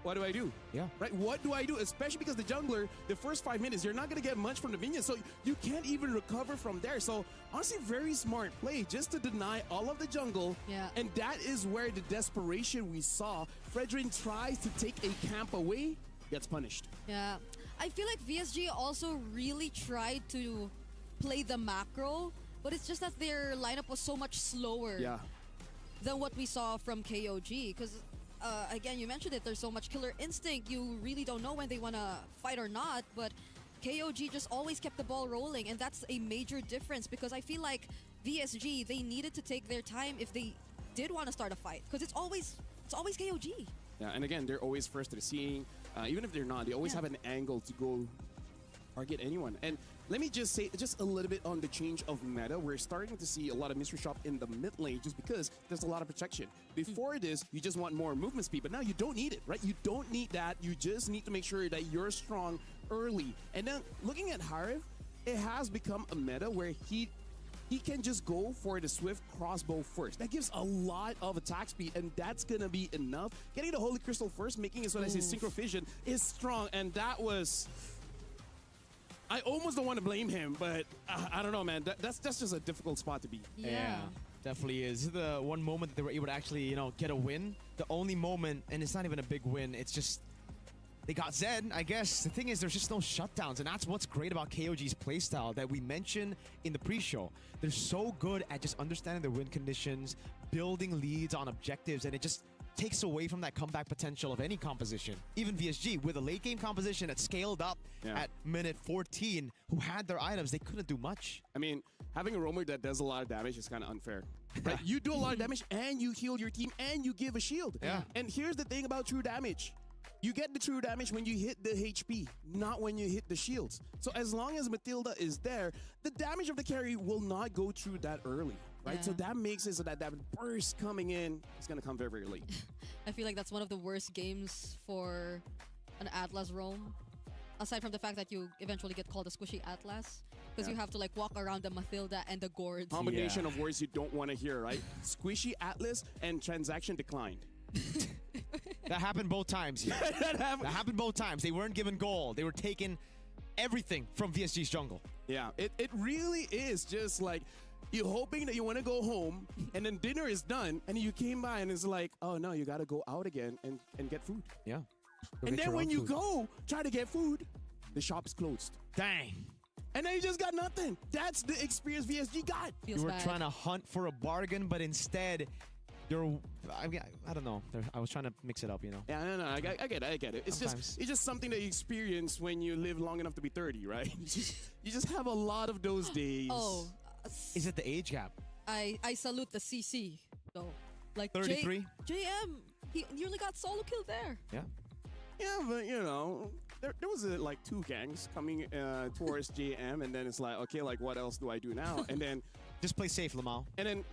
what do I do? Yeah. Right? What do I do? Especially because the jungler, the first 5 minutes, you're not going to get much from the minions, so you can't even recover from there. So honestly, very smart play just to deny all of the jungle. Yeah. And that is where the desperation we saw. Fredrin tries to take a camp away, gets punished. Yeah. I feel like VSG also really tried to play the macro, but it's just that their lineup was so much slower than what we saw from KOG. Because, again, you mentioned it, there's so much killer instinct. You really don't know when they want to fight or not, but KOG just always kept the ball rolling, and that's a major difference because I feel like VSG, they needed to take their time if they did want to start a fight, because it's always KOG. Yeah, and again, they're always first to the scene. Even if they're not, they always have an angle to go target anyone. And let me just say just a little bit on the change of meta. We're starting to see a lot of mystery shop in the mid lane just because there's a lot of protection. Before this, you just want more movement speed, but now you don't need it, right? You don't need that. You just need to make sure that you're strong early. And then looking at Harif, it has become a meta where he can just go for the swift crossbow first. That gives a lot of attack speed, and that's gonna be enough. Getting the Holy Crystal first, making it so that his Synchro Vision is strong, and that was... I almost don't want to blame him, but I don't know, man. That's just a difficult spot to be. Yeah. Definitely is. The one moment that they were able to actually, you know, get a win. The only moment, and it's not even a big win, it's just... They got Zed, I guess. The thing is, there's just no shutdowns, and that's what's great about KOG's playstyle that we mentioned in the pre-show. They're so good at just understanding their win conditions, building leads on objectives, and it just takes away from that comeback potential of any composition. Even VSG, with a late-game composition that scaled up at minute 14, who had their items, they couldn't do much. I mean, having a roamer that does a lot of damage is kind of unfair. Right? You do a lot of damage, and you heal your team, and you give a shield. Yeah. And here's the thing about true damage. You get the true damage when you hit the HP, not when you hit the shields. So as long as Matilda is there, the damage of the carry will not go through that early, right? Yeah. So that makes it so that burst coming in is going to come very, very late. I feel like that's one of the worst games for an Atlas roam. Aside from the fact that you eventually get called a squishy Atlas, because you have to like walk around the Matilda and the gourd. Combination of words you don't want to hear, right? Squishy Atlas and transaction declined. That happened both times here. That happened both times. They weren't given gold. They were taking everything from VSG's jungle. Yeah, it really is just like you're hoping that you want to go home and then dinner is done and you came by and it's like, oh no, you got to go out again and get food. Yeah. And then when you go try to get food, the shop is closed. Dang. And then you just got nothing. That's the experience VSG got. Feels you were bad. trying to hunt for a bargain, but instead... I don't know. I was trying to mix it up, you know. Yeah, no, I get it. It's just something that you experience when you live long enough to be 30, right? You just have a lot of those days. Oh, is it the age gap? I salute the CC though. Like 33. JM, he nearly got solo killed there. Yeah. Yeah, but you know, there was like two gangs coming towards JM, and then it's like, okay, like what else do I do now? And then just play safe, Lamau. And then.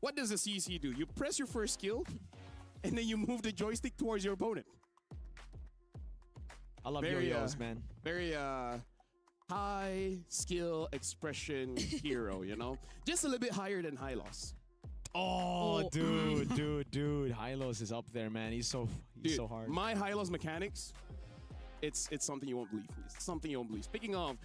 What does the CC do? You press your first skill, and then you move the joystick towards your opponent. I love yo-yos, man. Very high skill expression hero, you know? Just a little bit higher than Hylos. Oh, dude. Hylos is up there, man. He's so hard. My Hylos mechanics, it's something you won't believe. It's something you won't believe. Speaking of,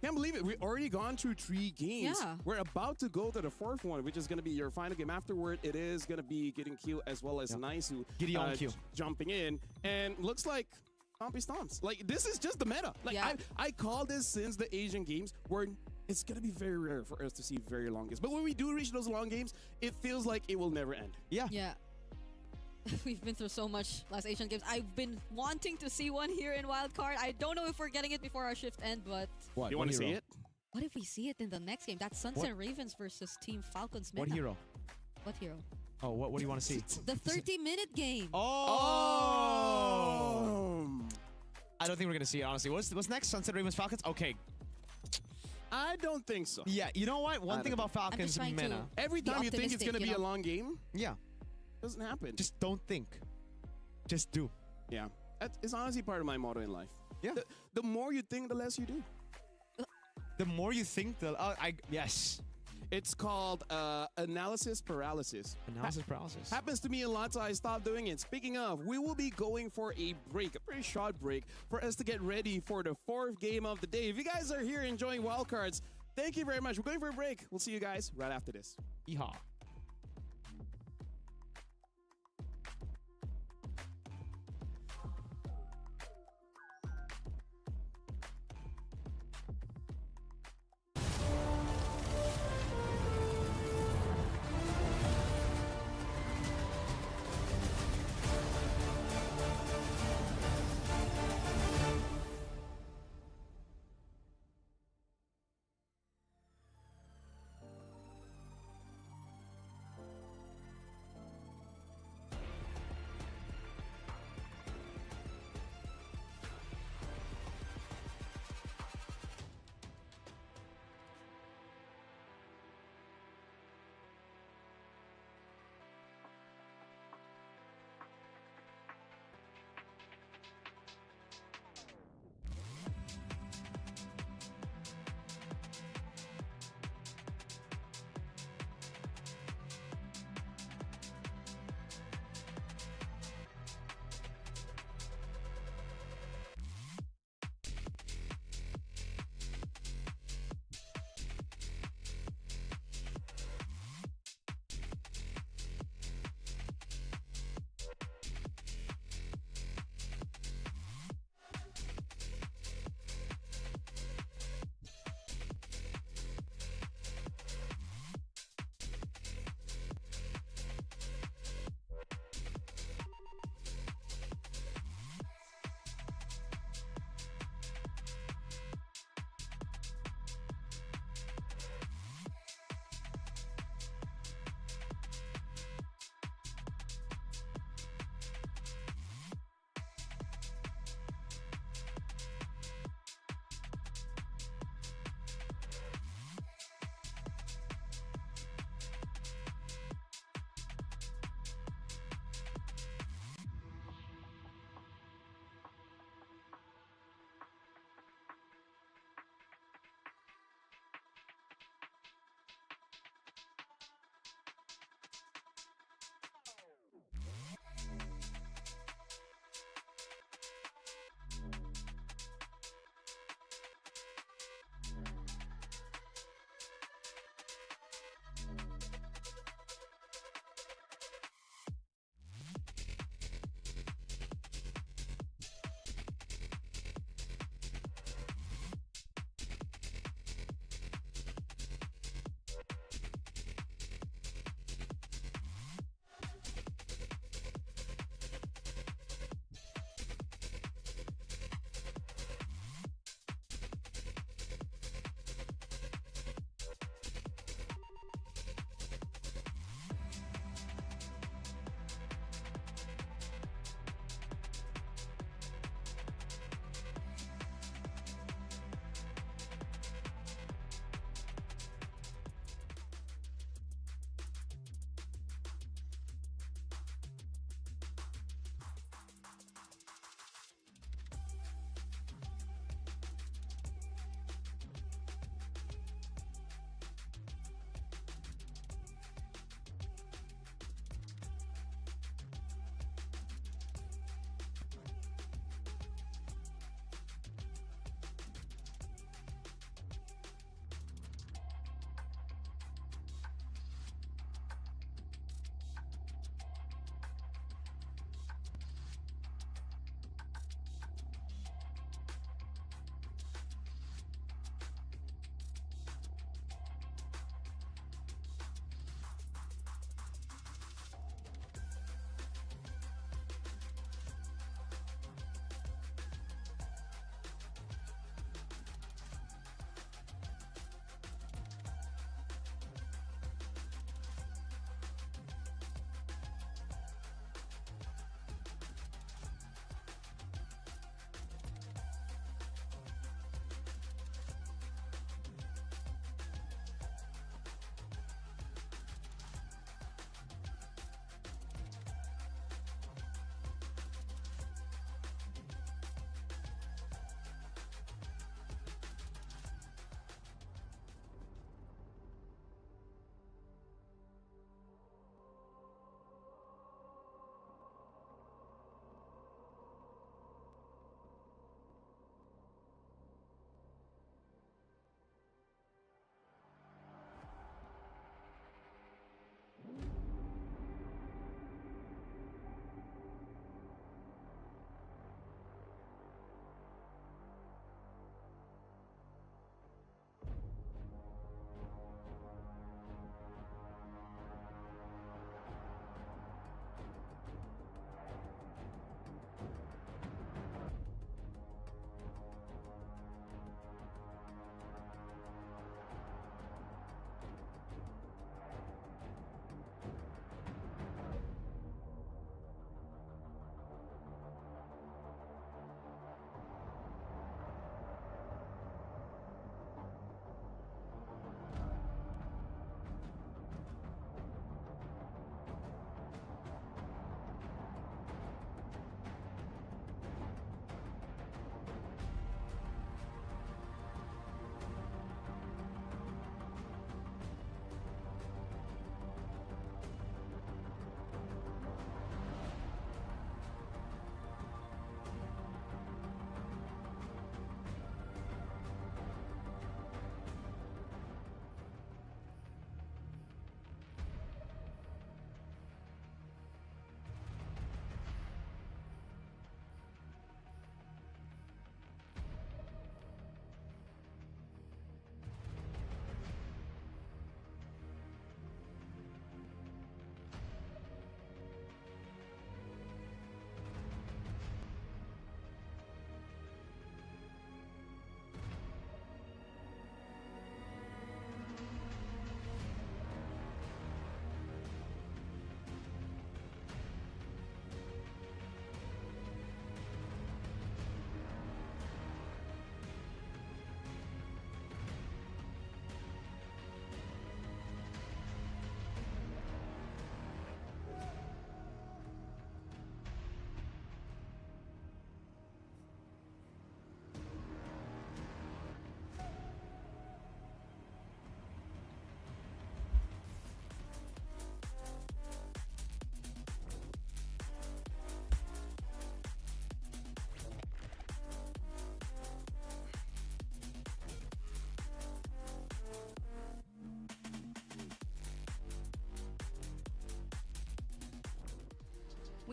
can't believe it. We've already gone through 3 games. Yeah. We're about to go to the 4th one, which is going to be your final game. Afterward, it is going to be Gideon Q as well as Naisu jumping in. And looks like Stompy Stomps. Like, this is just the meta. Like, I call this since the Asian games where it's going to be very rare for us to see very long games. But when we do reach those long games, it feels like it will never end. Yeah. Yeah. We've been through so much last Asian games. I've been wanting to see one here in Wildcard. I don't know if we're getting it before our shift end, but... What? You want to see it? What if we see it in the next game? That's Sunset Ravens versus Team Falcons meta. What hero? What hero? Oh, what do you want to see? The 30-minute game. Oh! I don't think we're going to see it, honestly. What's next? Sunset Ravens Falcons? Okay. I don't think so. Yeah, you know what? One thing about Falcons meta. Every time you think it's going to be a long game, yeah, doesn't happen. Just don't think. Just do. Yeah. It's honestly part of my motto in life. Yeah. The more you think, the less you do. The more you think, yes. It's called analysis paralysis. Analysis paralysis. Happens to me a lot, so I stopped doing it. Speaking of, we will be going for a break, a pretty short break, for us to get ready for the 4th game of the day. If you guys are here enjoying wildcards, thank you very much. We're going for a break. We'll see you guys right after this. Yeehaw.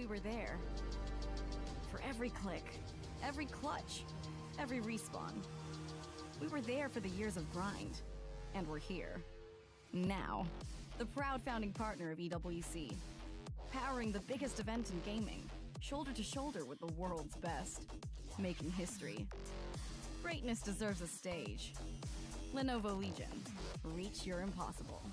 we were there. For every click, every clutch, every respawn. We were there for the years of grind, and we're here. Now, the proud founding partner of EWC, powering the biggest event in gaming, shoulder to shoulder with the world's best, making history. Greatness deserves a stage. Lenovo Legion, reach your impossible.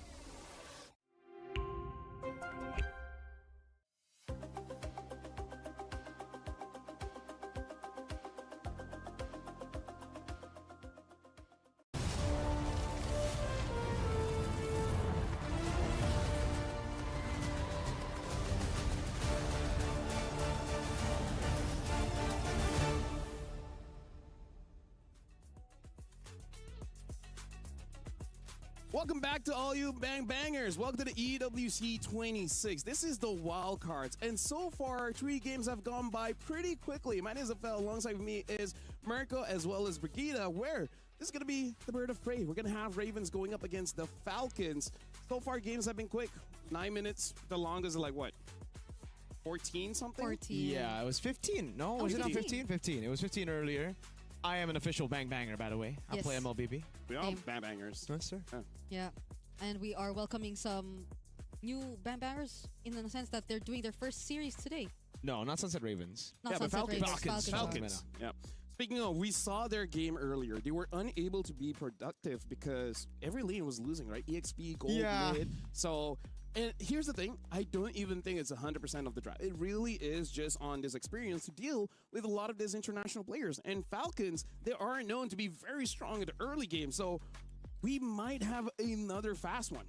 Welcome back to all you bang bangers. Welcome to the EWC 26. This is the wild cards, and so far 3 games have gone by pretty quickly. My name is Afel. Alongside me is Mirko as well as Brigida. Where this is going to be the bird of prey. We're going to have Ravens going up against the Falcons. So far games have been quick. 9 minutes. The longest is like what? 14 something? 14. Yeah, it was 15. No, was it not 15? 15. It was 15 earlier. I am an official bang banger, by the way. I Yes. play MLBB. We all bang bangers. Yes, sir. Yeah, and we are welcoming some new bang bangers in the sense that they're doing their first series today. No, not Sunset Ravens. Not Yeah, but Sunset Falcons. Ravens, Falcons. Yeah. Speaking of, we saw their game earlier. They were unable to be productive because every lane was losing, right? EXP, gold, Yeah. mid. So, and here's the thing. I don't even think it's 100% of the draft. It really is just on this experience to deal with a lot of these international players. And Falcons, they are known to be very strong in the early game. So we might have another fast one.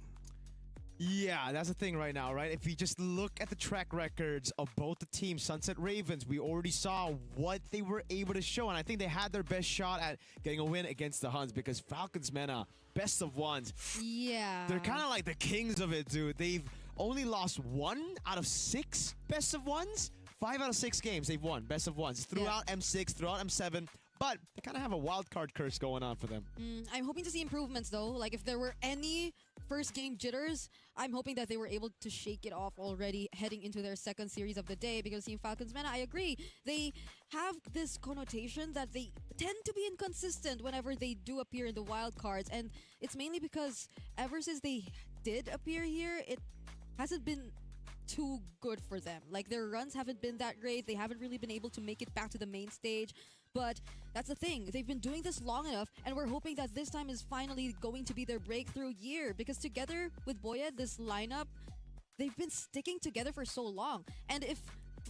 Yeah, that's the thing right now, right? If you just look at the track records of both the teams, Sunset Ravens, we already saw what they were able to show, and I think they had their best shot at getting a win against the Huns because Falcons, man, best of ones. Yeah. They're kind of like the kings of it, dude. They've only lost 1 out of 6 best of ones. 5 out of 6 games they've won best of ones throughout M6, throughout M7. But they kind of have a wild card curse going on for them. I'm hoping to see improvements though. Like if there were any first game jitters, I'm hoping that they were able to shake it off already heading into their second series of the day because Team Falcons, man, I agree. They have this connotation that they tend to be inconsistent whenever they do appear in the wild cards. And it's mainly because ever since they did appear here, it hasn't been too good for them. Like their runs haven't been that great. They haven't really been able to make it back to the main stage. But that's the thing. They've been doing this long enough, and we're hoping that this time is finally going to be their breakthrough year. Because together with Boya, this lineup, they've been sticking together for so long. And if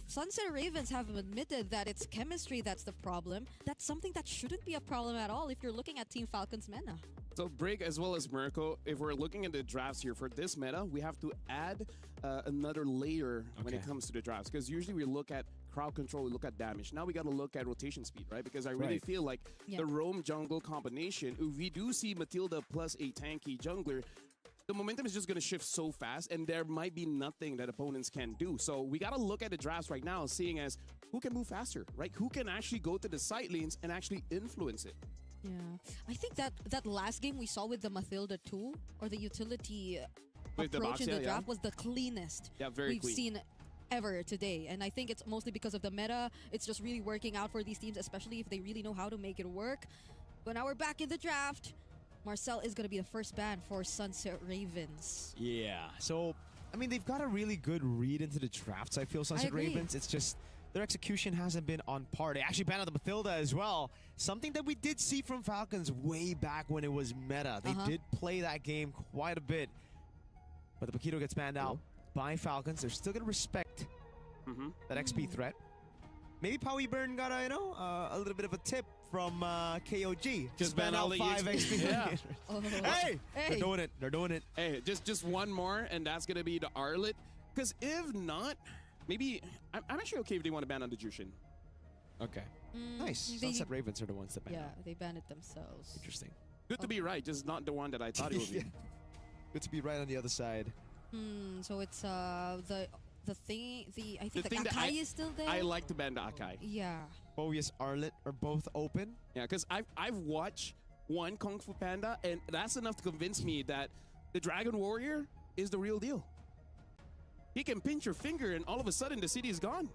Sunset Ravens have admitted that it's chemistry that's the problem, that's something that shouldn't be a problem at all if you're looking at Team Falcons meta. So Brig as well as Mirko, if we're looking at the drafts here for this meta, we have to add another layer when it comes to the drafts. Because usually we look at crowd control, we look at damage. Now we got to look at rotation speed, right? Because I really feel like the roam jungle combination, if we do see Matilda plus a tanky jungler, the momentum is just going to shift so fast, and there might be nothing that opponents can do. So we got to look at the drafts right now, seeing as who can move faster, right? Who can actually go to the side lanes and actually influence it. Yeah. I think that last game we saw with the Matilda 2, or the utility With the approach in Boxia, the draft was the cleanest very we've clean. seen ever today. And I think it's mostly because of the meta. It's just really working out for these teams, especially if they really know how to make it work. But now we're back in the draft. Marcel is going to be the first ban for Sunset Ravens. Yeah. So, I mean, they've got a really good read into the drafts, I feel, Sunset agree. Ravens. It's just their execution hasn't been on par. They actually banned out the Matilda as well. Something that we did see from Falcons way back when it was meta. They did play that game quite a bit. But the Paquito gets banned out by Falcons. They're still going to respect that XP threat. Maybe Powie Burn got a little bit of a tip from KOG. Just ban out 5 XP. Yeah. Hey! They're doing it. They're doing it. Hey, just one more, and that's going to be the Arlet. Because if not, maybe I'm actually okay if they want to ban on the Jushin. Okay. Nice. Sunset Ravens are the ones that ban. Yeah, they banned it themselves. Interesting. Good to be right, just not the one that I thought it would be. Good to be right on the other side. So it's the thing, I think the thing that Akai is still there. I like to ban the Akai. Yeah. Bovius, Arlet are both open. Yeah, because I've watched one Kung Fu Panda, and that's enough to convince me that the Dragon Warrior is the real deal. He can pinch your finger and all of a sudden the city is gone.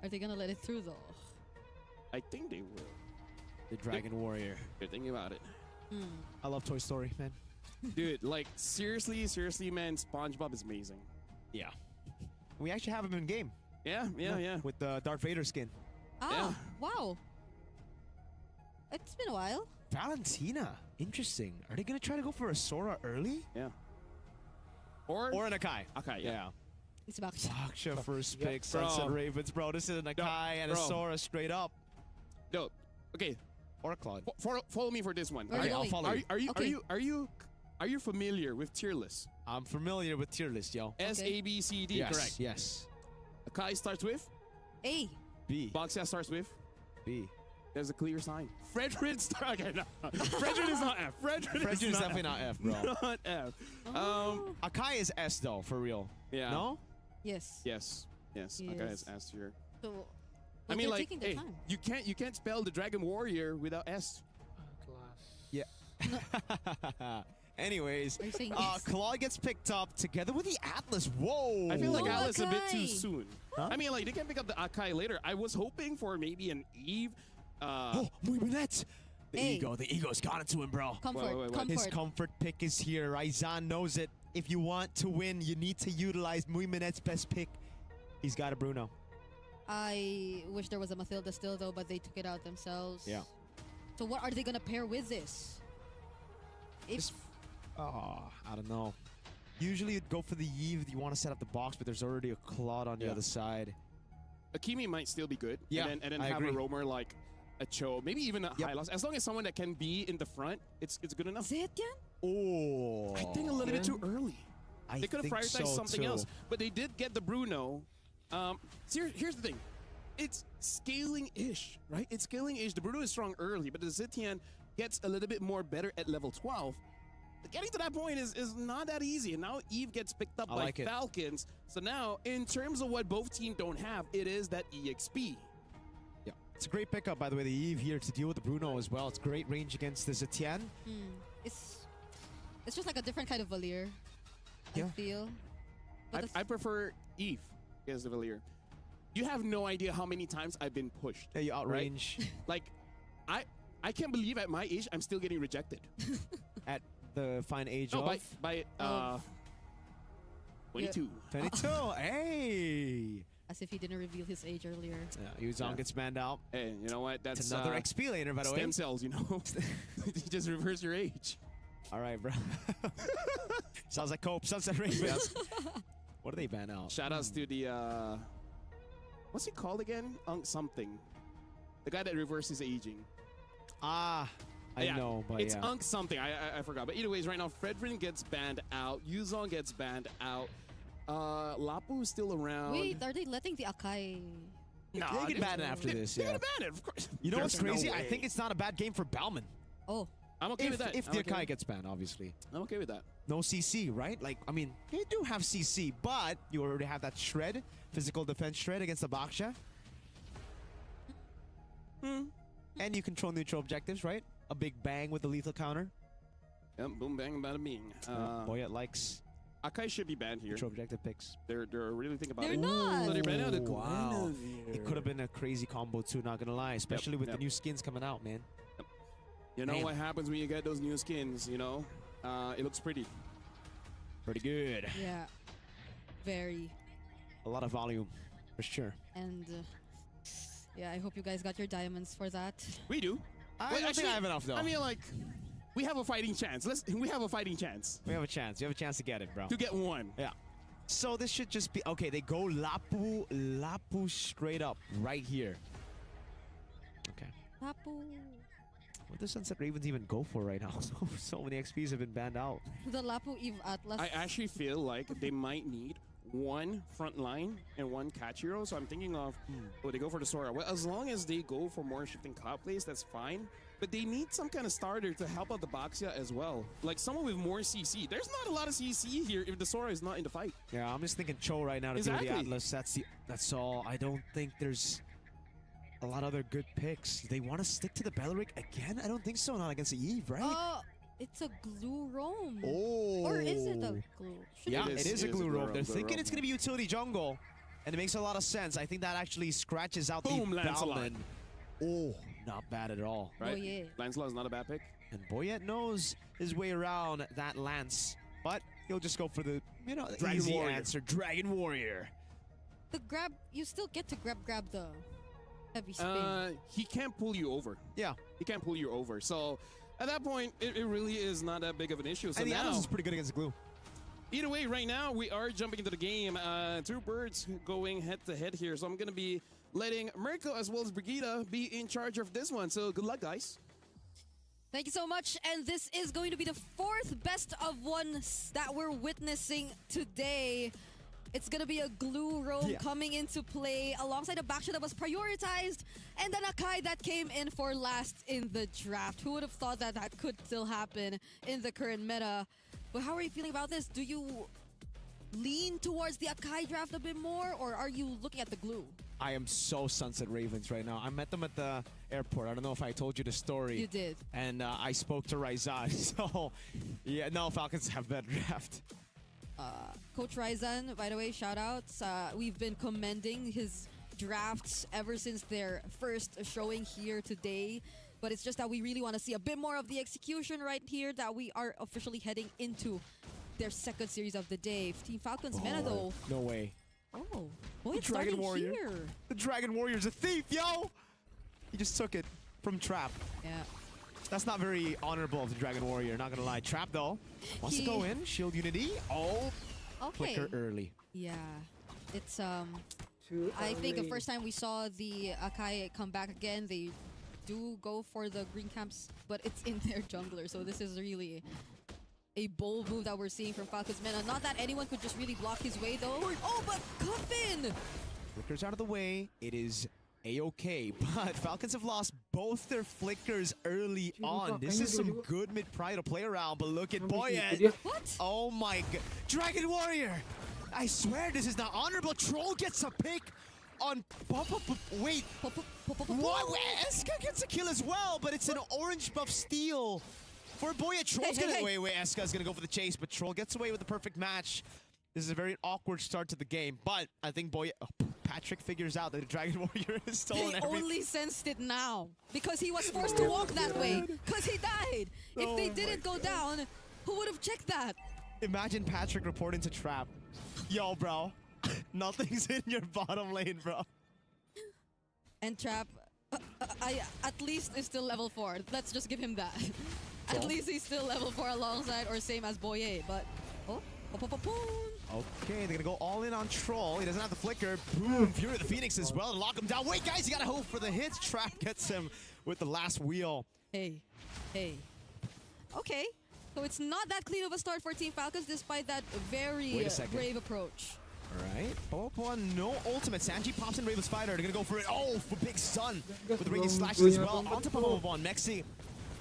Are they gonna let it through though? I think they will. The Dragon Warrior. They're thinking about it. I love Toy Story, man. Dude, like, seriously, man, SpongeBob is amazing. Yeah. We actually have him in game. Yeah. With the Darth Vader skin. Ah, wow. It's been a while. Valentina. Interesting. Are they going to try to go for a Sora early? Yeah. Or an Akai. Akai, yeah. It's about Baksha first Yeah. pick. Sunset Bro. Ravens, bro. This is an Akai and a bro. Sora straight up. No, okay. Or a Claude. Follow me for this one. Where are you I'll going? follow you. Are you familiar with tier list? I'm familiar with tier list, yo. S, A, B, C, D, Yes, correct. yes. Akai starts with, A. B. Baksha starts with, B. there's a clear sign. Fredrin starts, okay, no. Fredrin is not F. Fredrin is definitely not F, bro. Not F. Akai is S, though, for real. Yeah. No? Yes. Yes. Akai is S tier. So, I mean, they're like, taking their hey, time. you can't spell the Dragon Warrior without S. Yeah. Anyways, Are you saying yes? Claude gets picked up together with the Atlas. Whoa. I feel like No Alice a bit too Akai. soon. Huh? I mean, like, they can pick up the Akai later. I was hoping for maybe an Eve. Muy Minette. The Hey. ego's got it to him, bro. Comfort. wait. Comfort. His comfort pick is here. Raizan knows it. If you want to win, you need to utilize Muy Minette's best pick. He's got a Bruno. I wish there was a Mathilda still though, but they took it out themselves. Yeah. So what are they gonna pair with this? If I don't know. Usually you'd go for the Eve. You want to set up the box, but there's already a Claude on the Yeah. other side. Akimi might still be good. Yeah, And then I have agree. a roamer like a Cho, maybe even a Yep. Hylos. As long as someone that can be in the front, it's good enough. Zetian? Oh. I think a little bit too early. They could have prioritized something else, but they did get the Bruno. So here's the thing. It's scaling-ish, right? It's scaling-ish. The Bruno is strong early, but the Zetian gets a little bit more better at level 12. Getting to that point is not that easy. And now Eve gets picked up I by like it. Falcons. So now, in terms of what both teams don't have, it is that EXP. Yeah. It's a great pickup, by the way, the Eve here to deal with the Bruno as well. It's great range against the Zetian. It's just like a different kind of Valir. I Yeah. feel. But I prefer Eve against the Valir. You have no idea how many times I've been pushed. Yeah, you outrange Like, I can't believe at my age I'm still getting rejected. at the fine age No, of by 22. 22. Hey. as if he didn't reveal his age earlier. Yeah, Yuzong gets banned out. Hey, you know what? That's It's another XP laner, by the way. stem cells, you know. You just reverse your age. All right, bro. Sounds like Cope. Sunset Ravens. What do they ban out? Shout outs to the what's he called again? Something. The guy that reverses aging. I know, but it's yeah. Unk something. I forgot. But either ways, right now, Fredrin gets banned out. Yuzong gets banned out. Lapu is still around. Wait, are they letting the Akai? No, they can ban it after this. They're Yeah. gonna ban it, of course. You know what's There's no crazy? I way. think it's not a bad game for Bauman. Oh, I'm okay If, with that. if I'm the okay Akai with- gets banned, obviously. I'm okay with that. No CC, right? Like, I mean, they do have CC, but you already have that shred, physical defense shred against the Baksha. And you control neutral objectives, right? A big bang with the lethal counter. Yep, boom, bang, bada bing. Boyet likes Akai should be banned here. neutral objective picks. They're really thinking about They're it. not. So they ran out of Wow. Guinevere. It could have been a crazy combo too, not gonna lie. Especially with yep. the new skins coming out, man. You know Man. what happens when you get those new skins, you know? It looks pretty. Pretty good. yeah. Very. A lot of volume, for sure. And yeah, I hope you guys got your diamonds for that. We do. I Well, don't think I have enough, though. I mean, like, we have a fighting chance. We have a fighting chance We have a chance. You have a chance to get it, bro. to get one. Yeah. So this should just be okay. They go Lapu straight up right here. Okay. Lapu. What does Sunset Ravens even go for right now? So many XPs have been banned out. The Lapu Eve Atlas. I actually feel like they might need one front line and one catch hero. So I'm thinking of, they go for the Sora. Well, as long as they go for more shifting cloud plays, that's fine. But they need some kind of starter to help out the Baxia as well. Like someone with more CC. There's not a lot of CC here if the Sora is not in the fight. Yeah, I'm just thinking Cho right now to do the Exactly. Atlas. That's all. I don't think there's a lot of other good picks. They want to stick to the Belleric again? I don't think so. Not against the Eve, right? It's a glue roam. Oh. Or is it a glue? Yeah, it is a glue roam. They're glue thinking roam. it's going to be utility jungle, and it makes a lot of sense. I think that actually scratches out Boom, the Lancelot. Balin. Oh, not bad at all. Right? Boyet. Lancelot is not a bad pick. And Boyet knows his way around that Lance, but he'll just go for the, Dragon easy Warrior. answer, Dragon Warrior. The grab, you still get to grab the heavy spin. He can't pull you over. Yeah. He can't pull you over. So at that point, it really is not that big of an issue. So And the now, Atlas is pretty good against glue. either way, right now, we are jumping into the game. Two birds going head-to-head here. So I'm going to be letting Mirko as well as Brigida be in charge of this one. So good luck, guys. Thank you so much. And this is going to be the fourth best of one that we're witnessing today. It's going to be a glue roam coming into play alongside a backshot that was prioritized and then Akai that came in for last in the draft. Who would have thought that that could still happen in the current meta? But how are you feeling about this? Do you lean towards the Akai draft a bit more, or are you looking at the glue? I am so Sunset Ravens right now. I met them at the airport. I don't know if I told you the story. You did. And I spoke to Raizan. So, yeah, no, Falcons have better draft. Coach Raizan, by the way, shout outs. We've been commending his drafts ever since their first showing here today. But it's just that we really want to see a bit more of the execution right here, that we are officially heading into their second series of the day. Team Falcons meta though. No way. Oh, boy, it's Dragon starting Warrior. here. The Dragon Warrior's a thief, yo! He just took it from Trap. Yeah. That's not very honorable of the Dragon Warrior, not gonna lie. Trap, though, wants to He- go in. Shield Unity. Oh, Okay. flicker early. Yeah. It's I think the first time we saw the Akai come back again, they do go for the green camps, but it's in their jungler. So this is really a bold move that we're seeing from Falcons meta. Not that anyone could just really block his way though. Oh, but Cuffin! Flickers out of the way. It is A-okay, but Falcons have lost both their flickers early on. This is some good mid-pry to play around, but look at Boyet. What? Oh my god. Dragon Warrior! I swear this is not honorable. Troll gets a pick on... Wait. What? Eska gets a kill as well, but it's an orange buff steal for Boyet. Troll's gonna... Wait, Eska's gonna go for the chase, but Troll gets away with the perfect match. This is a very awkward start to the game, but I think Patrick figures out that the Dragon Warrior is stolen They everything. only sensed it now because he was forced to walk that way because he died. If they didn't go down, who would have checked that? Imagine Patrick reporting to Trap. Yo, bro. Nothing's in your bottom lane, bro. And Trap, at least is still level 4. Let's just give him that. At least he's still level 4 alongside or same as Boye, but... Oh, Okay, they're gonna go all in on Troll. He doesn't have the flicker. Boom, Fury of the Phoenix as well to lock him down. Wait, guys, you gotta hope for the hits. Trap gets him with the last wheel. Hey. Okay, so it's not that clean of a start for Team Falcons despite that very brave approach. All right, Popo, no ultimate. Sanji pops in Raven's Fighter. They're gonna go for it. Oh, for Big Sun with the radiant slashes as well. Onto Popo. Mexi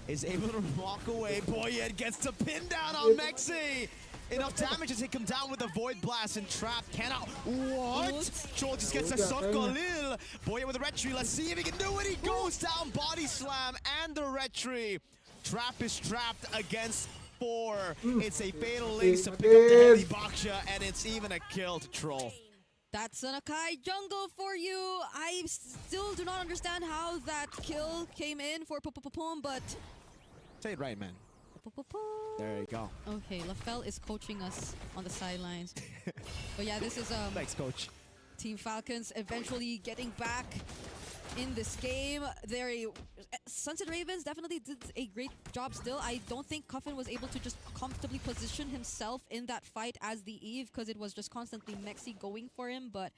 is able to walk away. Boyet gets the pin down on Mexi. Enough damage to take him down with a Void Blast, and Trap cannot. What? Troll just gets a Sokolil. Boyet with a retry. Let's see if he can do it. He goes down. Body Slam and the retry. Trap is trapped against 4. It's a fatal links to pick up the heavy Baksha, and it's even a kill to Troll. That's an Akai jungle for you. I still do not understand how that kill came in for Pum, but... Say it right, man. There you go. Okay, LaFell is coaching us on the sidelines. But yeah, this is Thanks, coach. Team Falcons eventually getting back in this game. Sunset Ravens definitely did a great job still. I don't think Cuffin was able to just comfortably position himself in that fight as the Eve because it was just constantly Mexi going for him. But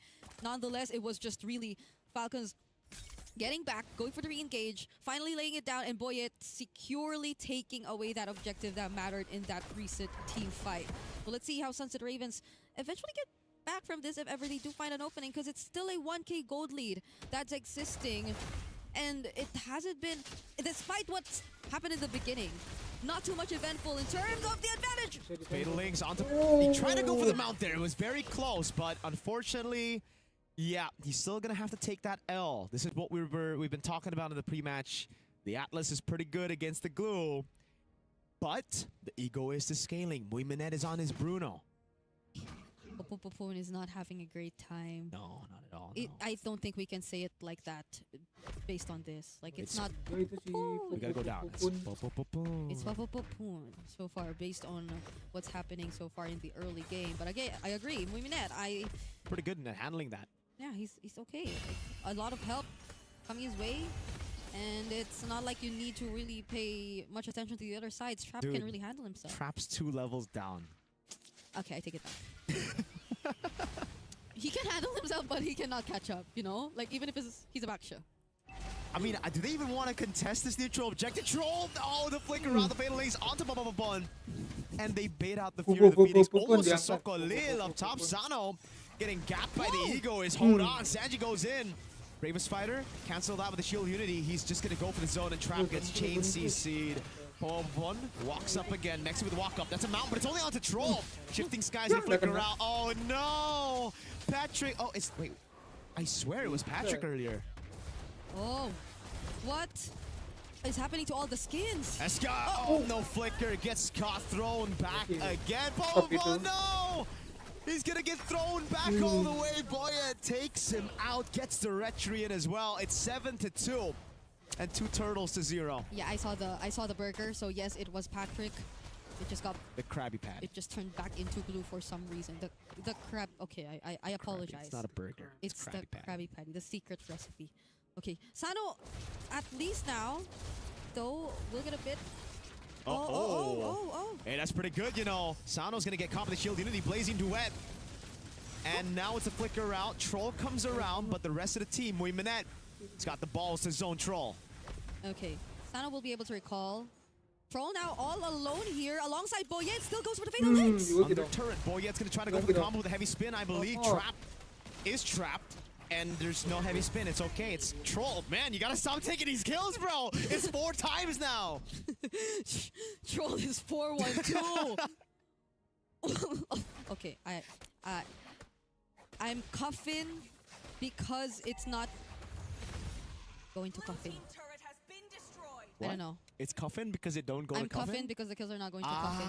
nonetheless, it was just really Falcons getting back, going for the re-engage, finally laying it down, and Boyet securely taking away that objective that mattered in that recent team fight. Well, let's see how Sunset Ravens eventually get back from this if ever they do find an opening, because it's still a 1k gold lead that's existing, and it hasn't been, despite what's happened in the beginning, not too much eventful in terms of the advantage. Fatal links onto... He tried to go for the mount there. It was very close, but unfortunately... Yeah, he's still gonna have to take that L. This is what we've been talking about in the pre-match. The Atlas is pretty good against the glue. But the egoist is scaling. Muiminette is on his Bruno. Popopopon is not having a great time. No, not at all. I don't think we can say it like that based on this. Like, it's not... We gotta go down. It's Popopopon. It's Popopopon so far, based on what's happening so far in the early game. But again, I agree. Muiminette, pretty good at handling that. yeah, he's okay. Like, a lot of help coming his way. And it's not like you need to really pay much attention to the other side. Trap Dude, can really handle himself. Trap's 2 levels down. Okay, I take it back. He can handle himself, but he cannot catch up, you know? Like, even if he's a backshow. I mean, do they even want to contest this neutral objective? Troll! Oh, the flicker around the fatal lanes onto Popopopon. And they bait out the Fury of the Phoenix. Almost a Sokolil up top. Sano getting gapped by the egoist. Hold on. Sanji goes in. Bravest fighter, cancel that with the shield unity. He's just gonna go for the zone and Trap gets chain CC'd. Popopopon walks up again, next with walk up. That's a mount, but it's only onto Troll. Shifting skies and flicker out. Oh no! Patrick, wait. I swear it was Patrick earlier. Oh, what is happening to all the skins? Let's go! Oh, no flicker, gets caught, thrown back again. Popopopon, no! He's gonna get thrown back all the way. Boya takes him out, gets the retry in as well. It's 7-2, and 2 turtles to 0. Yeah, I saw the burger. So yes, it was Patrick. It just got the Krabby Patty. It just turned back into blue for some reason. The crab. Okay, I apologize. It's not a burger. It's the Krabby Patty, the secret recipe. Okay, Sano, at least now, though, we'll get a bit. Oh. Hey, that's pretty good, you know. Sano's gonna get caught with the shield unity, blazing duet. And now it's a flicker out. Troll comes around, but the rest of the team, Muiminette, has got the balls to zone Troll. Okay, Sano will be able to recall. Troll now all alone here alongside Boyet. Still goes for the fatal links. Under turret, Boyet's gonna try to go for the combo with a heavy spin, I believe. Trap is trapped. And there's no heavy spin. It's okay. It's Troll. Man, you gotta stop taking these kills, bro. It's 4 times now. Troll is 4-1-2. Okay, I'm cuffing because it's not going to cuffing. I don't know. It's cuffing because it don't go to cuffing? I'm cuffing because the kills are not going to cuffing.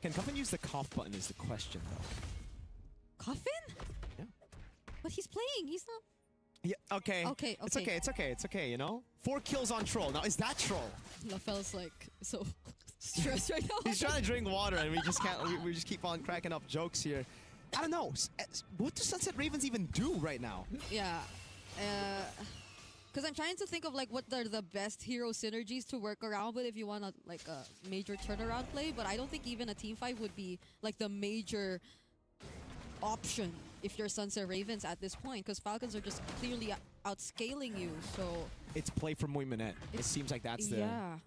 Can cuffing use the cough button is the question, though. Cuffing? Yeah. But he's playing. He's not. Yeah, okay. Okay. It's okay, you know? 4 kills on Troll. Now, is that Troll? LaFell's like so stressed right now. He's trying to drink water, and we just can't. We just keep on cracking up jokes here. I don't know. What do Sunset Ravens even do right now? Yeah. Because I'm trying to think of like what are the best hero synergies to work around with if you want like a major turnaround play, but I don't think even a team fight would be like the major option if you're Sunset Ravens at this point, because Falcons are just clearly outscaling you. So it's play for Muiminette. It seems like that's the... Yeah.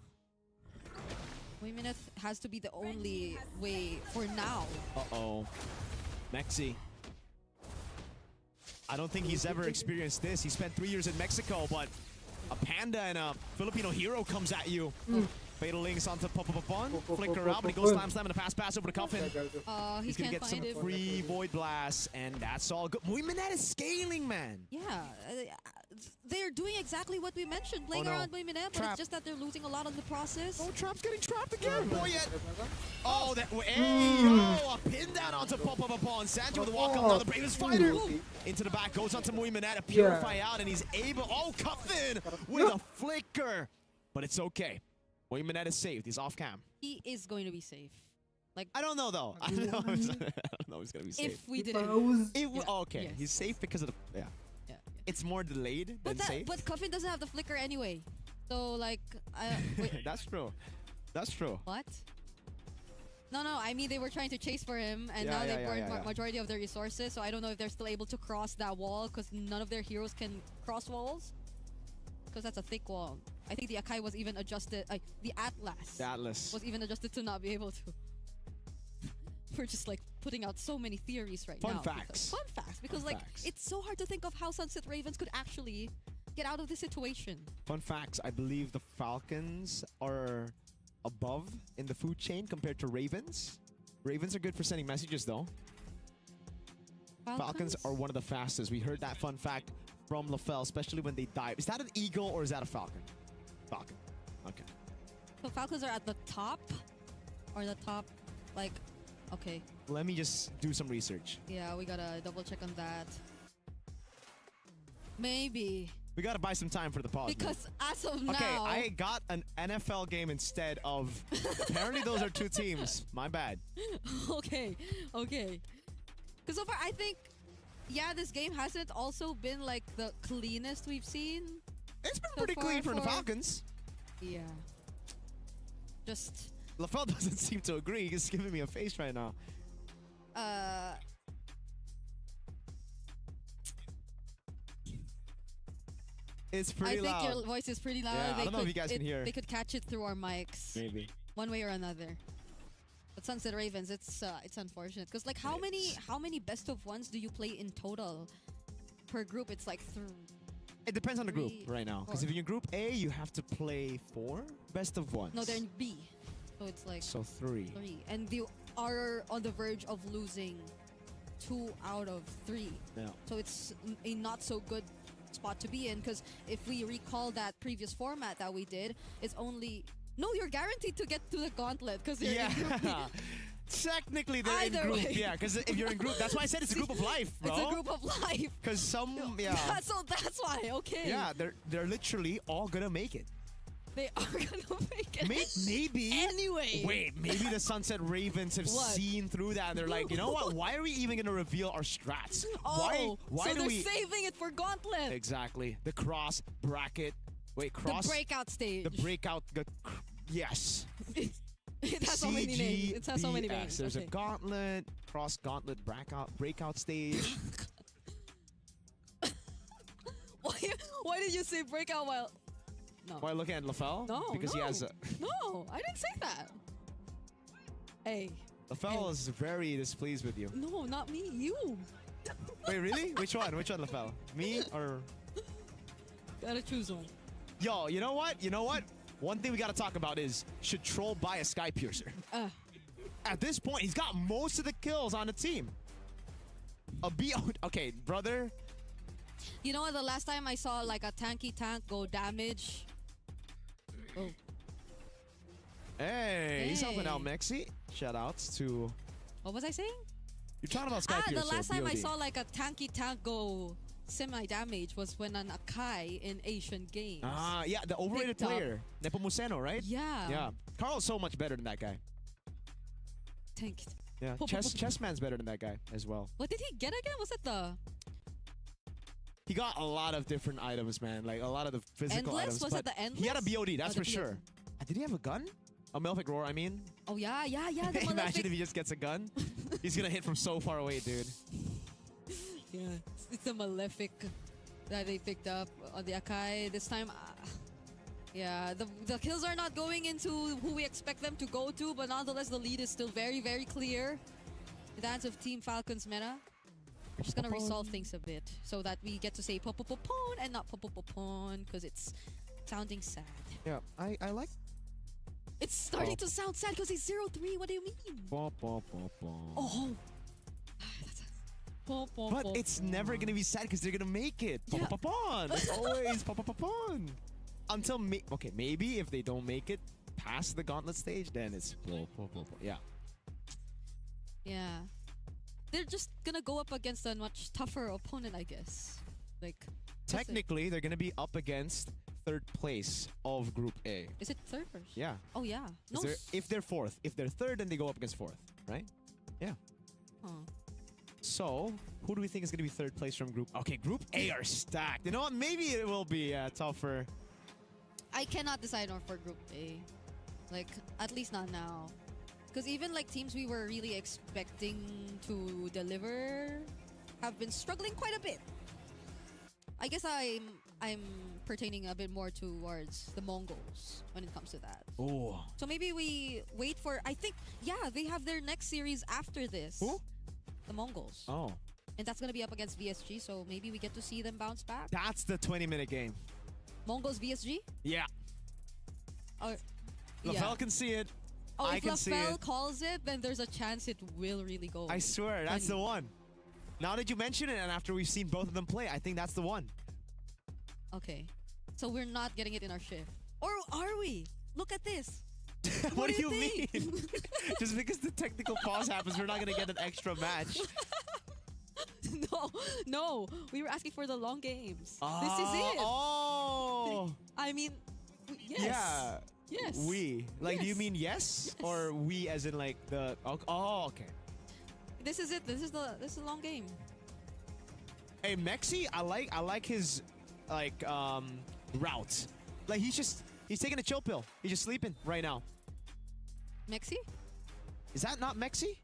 Muiminette has to be the only way for now. Uh-oh. Mexi. I don't think he's ever experienced this. He spent 3 years in Mexico, but a panda and a Filipino hero comes at you. Fatal links onto Popopopon. Flicker out, but he goes slam and a pass over to Cuffin. He's gonna get some free Void Blast, and that's all good. Muiminette is scaling, man. Yeah, they're doing exactly what we mentioned, playing around Muiminette, but it's just that they're losing a lot on the process. Oh, Trap's getting trapped again. Boyet. Oh, a pin down onto Popopopon. Sanji with the walk up now, the bravest fighter. Into the back, goes onto Muiminette, a purify out, and he's able. Oh, Cuffin with a flicker, but it's okay. Muiminette is saved. He's off cam. He is going to be safe. Like I don't know though. I don't know. He's gonna be safe. If we didn't. Okay. Yes. He's safe because of the It's more delayed than safe. But Cuffin doesn't have the flicker anyway. So like, wait. That's true. That's true. What? No, I mean they were trying to chase for him, and now they burned majority of their resources. So I don't know if they're still able to cross that wall because none of their heroes can cross walls. Because that's a thick wall. I think the Akai was even adjusted. The Atlas was even adjusted to not be able to. We're just like putting out so many theories right now. Fun facts, because like it's so hard to think of how Sunset Ravens could actually get out of this situation. Fun facts. I believe the Falcons are above in the food chain compared to Ravens. Ravens are good for sending messages though. Falcons are one of the fastest. We heard that fun fact from LaFell, especially when they dive. Is that an eagle or is that a falcon? Falcon. Okay. So Falcons are at the top? Or the top, like, okay. Let me just do some research. Yeah, we gotta double check on that. Maybe. We gotta buy some time for the pause. Because as of now... Okay, I got an NFL game instead of... Apparently those are two teams. My bad. Okay. Because so far, I think, yeah, this game hasn't also been like the cleanest we've seen. It's been pretty clean for the Falcons. Yeah. Just... LaFell doesn't seem to agree. He's giving me a face right now. It's pretty loud. I think your voice is pretty loud. Yeah, I don't know if you guys can hear. They could catch it through our mics. Maybe. One way or another. But Sunset Ravens, it's unfortunate because like how many best of ones do you play in total per group? It's like It depends on the group three, right now. Because four. if you're in Group A, you have to play 4 best of ones. No, they're in B, so it's like So 3. and you are on the verge of losing 2 out of 3. Yeah. So it's a not so good spot to be in because if we recall that previous format that we did, it's only you're guaranteed to get to the gauntlet because you're in Group B. Technically, they're Either in group. way. Yeah, because if you're in group, that's why I said it's a group of life, bro. It's a group of life. Because some, yeah. So that's why. Okay. Yeah, they're literally all gonna make it. They are gonna make it. Maybe. Anyway. Wait, maybe the Sunset Ravens have What? seen through that and they're like, you know what? Why are we even gonna reveal our strats? Oh, why so do they're we saving it for Gauntlet. Exactly. The cross bracket. Wait, cross. The breakout stage. The breakout. Yes. It has so many names. It has so many names. There's Okay. a gauntlet, cross gauntlet, breakout stage. Why did you say breakout while? No. Why looking at LaFell? No. Because he has a. No, I didn't say that. Hey. LaFell is very displeased with you. No, not me. You. Wait, really? Which one? Which one, LaFell? Me or? Gotta choose one. Yo, you know what? One thing we gotta talk about is, should Troll buy a Sky Piercer? At this point, he's got most of the kills on the team. Okay, brother. You know what? The last time I saw like a tanky tank go damage. Oh. Hey, he's helping out Hey. Mexi. Shout outs to... What was I saying? You're talking about Sky Piercer. The last time I BOD. saw like a tanky tank go semi-damage was when an Akai in Asian Games. Yeah, the overrated Picked up. player. Nepomuceno, right? Yeah. Yeah. Carl's so much better than that guy. Tank. Yeah, Chessman's better than that guy as well. What did he get again? Was it the He got a lot of different items, man. Like a lot of the physical Endless? items. Was it but the He had a Endless? BOD, that's Oh, the for sure. Did he have a gun? A Malefic Roar, I mean. Oh yeah. The Imagine Malefic. if he just gets a gun. He's gonna hit from so far away, dude. Yeah, it's a Malefic that they picked up on the Akai this time. Yeah, the kills are not going into who we expect them to go to, but nonetheless the lead is still very, very clear. The dance of Team Falcon's meta. We're just gonna resolve things a bit so that we get to say popopopon and not popopopon because it's sounding sad. Yeah, I like. It's starting to sound sad because he's 0-3. What do you mean? Oh. But it's never gonna be sad because they're gonna make it. Popopopon. It's always popopopon. Until maybe if they don't make it past the gauntlet stage, then it's yeah. Yeah. They're just gonna go up against a much tougher opponent, I guess. Like Technically, they're gonna be up against third place of Group A. Is it third? Yeah. Oh yeah. No. If they're fourth, if they're third, then they go up against fourth, right? Yeah. Huh. So, who do we think is gonna be third place from Group? Okay, Group A are stacked. You know what? Maybe it will be tougher. I cannot decide on for Group A. Like, at least not now. Because even like teams we were really expecting to deliver have been struggling quite a bit. I guess I'm pertaining a bit more towards the Mongols when it comes to that. Oh. So maybe we wait for, I think, yeah, they have their next series after this. Who? The Mongols. Oh. And that's going to be up against VSG, so maybe we get to see them bounce back. That's the 20-minute game. Mongols VSG? Yeah. Or, LaFell can see it. Oh, I if can see LaFell it. calls it, then there's a chance it will really go. I swear, that's the one. Now that you mention it, and after we've seen both of them play, I think that's the one. Okay. So we're not getting it in our shift. Or are we? Look at this. What do you think? mean? Just because the technical pause happens, we're not gonna get an extra match. No. We were asking for the long games. This is it. Oh. I mean, yes. Yeah. Yes. We. Like, do you Yes. mean yes? Or we as in like the... Oh, okay. This is it. This is a long game. Hey, Mexi, I like his, like, route. Like, he's taking a chill pill. He's just sleeping right now. Mexi? Is that not Mexi?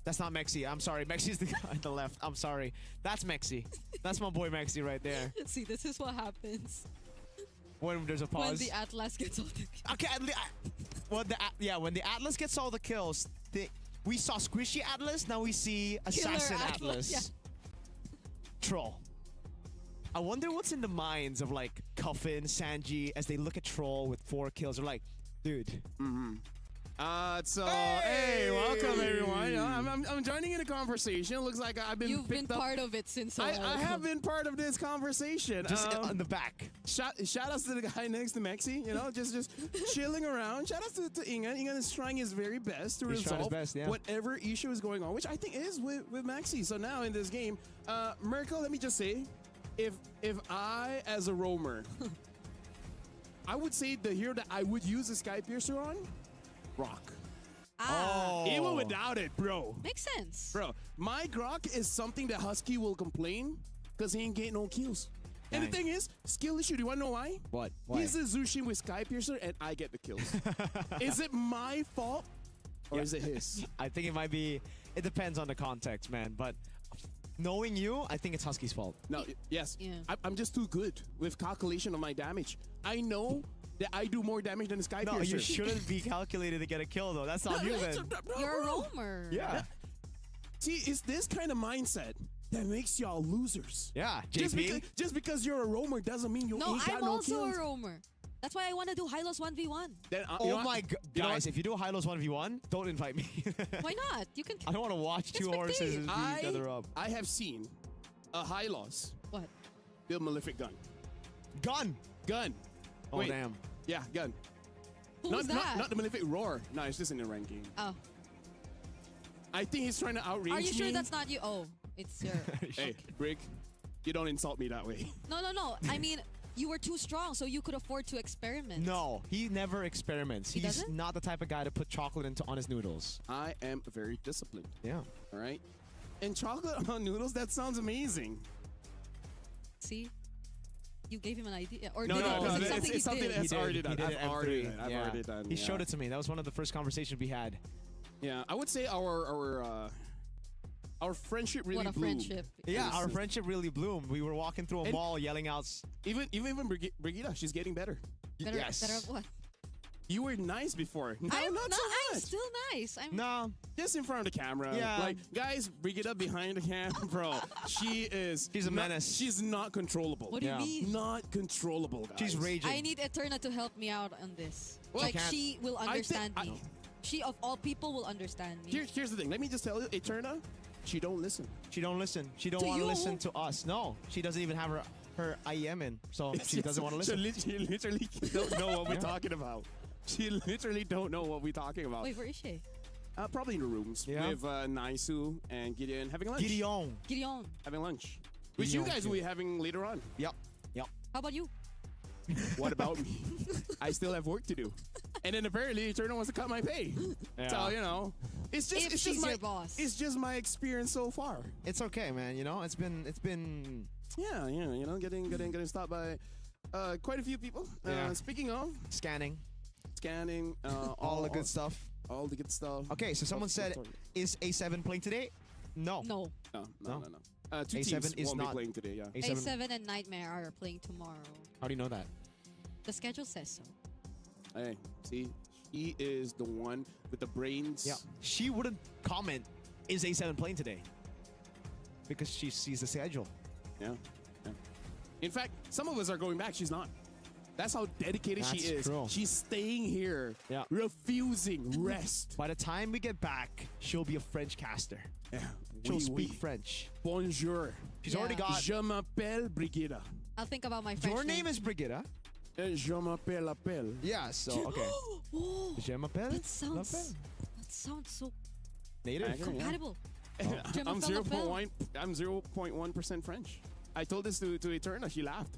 That's not Mexi. I'm sorry. Mexi's the guy on the left. I'm sorry. That's Mexi. That's my boy Mexi right there. See, this is what happens When there's a when pause. the Atlas gets all the Okay, when the Atlas gets all the kills, we saw Squishy Atlas, now we see Assassin Atlas. Yeah. Troll. I wonder what's in the minds of like Cuffin, Sanji, as they look at Troll with 4 kills. They're like, dude. Hey, welcome everyone. I'm joining in the conversation. It looks like I've been You've been picked up. part of it since a while I ago. have been part of this conversation. Just in the back. Shout outs to the guy next to Mexi, just chilling around. Shout outs to Ingan. Ingan is trying his very best to He's trying his resolve best, yeah. whatever issue is going on, which I think is with Mexi. So now in this game, Merkel, let me just say, if I as a roamer, I would say the hero that I would use the Sky Piercer on, Rock. Even without it, bro. Makes sense. Bro, my Grok is something that Husky will complain because he ain't getting no kills. And the thing is, skill issue. Do you want to know why? What? Why? He's a Zushin with Sky Piercer and I get the kills. Is it my fault or is it his? I think it might be. It depends on the context, man. But knowing you, I think it's Husky's fault. No, yes. Yeah. I'm just too good with calculation of my damage. I know that I do more damage than the Sky No, Piercer. you shouldn't be calculated to get a kill, though. That's on you, then. You're a roamer. Yeah. See, it's this kind of mindset that makes y'all losers. Yeah, JP. Just because you're a roamer doesn't mean you No, ain't got I'm no also kills. a roamer. That's why I want to do Hylos 1v1. Then, Oh my god. Guys, if you do a Hylos 1v1, don't invite me. Why not? You can. I don't want to watch two It's horses spectate. beat each other up. I have seen a Hylos What? build Malefic gun. Gun! Oh, Wait. damn. Yeah, gun. Who's that? Not the Malefic Roar. No, it's just in the ranking. Oh. I think he's trying to outrange me. Are you sure that's not you? Oh, it's your. Hey, Rick, you don't insult me that way. No. I mean, you were too strong, so you could afford to experiment. No, he never experiments. He He's doesn't? not the type of guy to put chocolate on his noodles. I am very disciplined. Yeah. All right? And chocolate on noodles, that sounds amazing. See? You gave him an idea. Or No, did no, it? Was it it's something he something did? that's already done. He did I've it already M3. done. I've Yeah. already done. He yeah. showed it to me. That was one of the first conversations we had. Yeah, I would say our friendship really What a blew. friendship. Yeah, our friendship really bloomed. We were walking through a And- mall yelling out. Even Brigitte, she's getting better. Better, Yes. better what? You were nice before. Now, I'm not not. so I'm much. still nice. I'm. No. Just in front of the camera. Yeah. Like, guys, Brigitte behind the camera, bro. She's a menace. She's not controllable. What do Yeah. you mean? Not controllable, guys. She's raging. I need Eterna to help me out on this. Well, like can't- she will understand I- me. She of all people will understand me. Here's the thing. Let me just tell you, Eterna, she don't listen. She don't listen. She don't To want to you? listen to us. No, she doesn't even have her IEM in, so she doesn't want to listen. She literally don't know what we're talking about. She literally don't know what we're talking about. Wait, where is she? Probably in the rooms Yeah. with Naisu and Gideon having lunch. Gideon. Gideon. Having lunch. Which you Gideon guys too. will be having later on. Yep. How about you? What about me? I still have work to do. And then apparently Eterna wants to cut my pay. Yeah. So, you know, it's just If it's she's just my your boss. It's just my experience so far. It's okay, man. You know, it's been. Yeah, you know, getting stopped by quite a few people. Yeah. Speaking of Scanning. scanning, All the good stuff. All the good stuff. Okay, so someone said, is A7 playing today? No. No. No. Two A7 teams is won't not- be playing today. Yeah. A7. A7 and Nightmare are playing tomorrow. How do you know that? The schedule says so. Hey, see, he is the one with the brains. Yeah. She wouldn't comment, is A7 playing today? Because she sees the schedule. Yeah. In fact, some of us are going back. She's not. That's how dedicated she That's is. true. She's staying here, Yeah. refusing rest. By the time we get back, she'll be a French caster. Yeah. She'll Oui, speak oui. French. Bonjour. She's Yeah. already got... Je m'appelle Brigitte. I'll think about my French Your name is Brigitte. Je m'appelle appelle. Yeah, so, okay. Oh, Je m'appelle? that sounds so Native? Accurate, yeah. compatible. Je I'm m'appelle appelle. 0.1. I'm 0.1% French. I told this to Eterna. She laughed.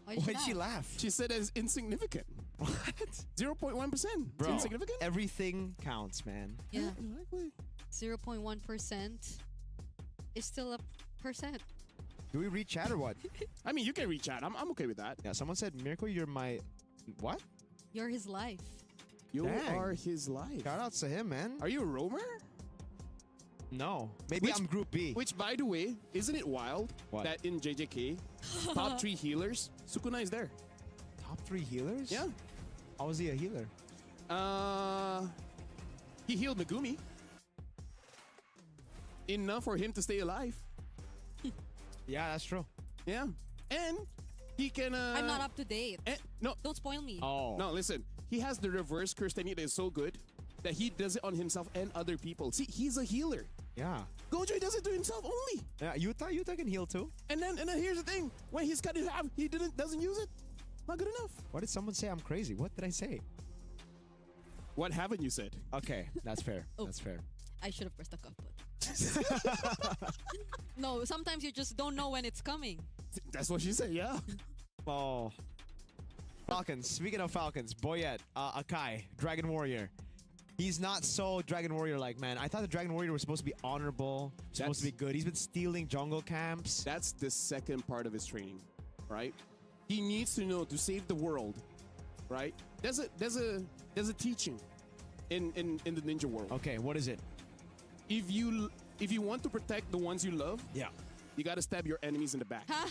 Why'd she laugh? She said it's insignificant. What? 0.1%. Bro, Insignificant. everything counts, man. Yeah, Exactly. 0.1% is still a percent. Do we read chat or what? I mean, you can reach out. I'm okay with that. Yeah, someone said, Miracle, you're my... What? You're his life. You Dang. are his life. Shout outs to him, man. Are you a roamer? No. Maybe Which- I'm Group B. Which, by the way, isn't it wild What? that in JJK, top 3 healers, Sukuna is there? Top 3 healers? Yeah. How was he a healer? He healed Megumi. Enough for him to stay alive. Yeah, that's true. Yeah. And he can... I'm not up to date. No, Don't spoil me. Oh. no, listen. He has the reverse curse technique that is so good that he does it on himself and other people. See, he's a healer. Yeah. Gojo does it to himself only. Yeah, Yuta can heal too. And then here's the thing. When he's cut in half, he doesn't use it. Not good enough. Why did someone say I'm crazy? What did I say? What haven't you said? Okay, that's fair. Oh. That's fair. I should have pressed the cup button. No, sometimes you just don't know when it's coming. That's what she said, yeah. Oh. Falcons. Speaking of Falcons, Boyette, Akai, Dragon Warrior. He's not so Dragon Warrior-like, man. I thought the Dragon Warrior was supposed to be honorable, supposed to be good. He's been stealing jungle camps. That's the second part of his training, right? He needs to know to save the world, right? There's a teaching in the ninja world. Okay, what is it? If you want to protect the ones you love, Yeah. you got to stab your enemies in the back. Huh?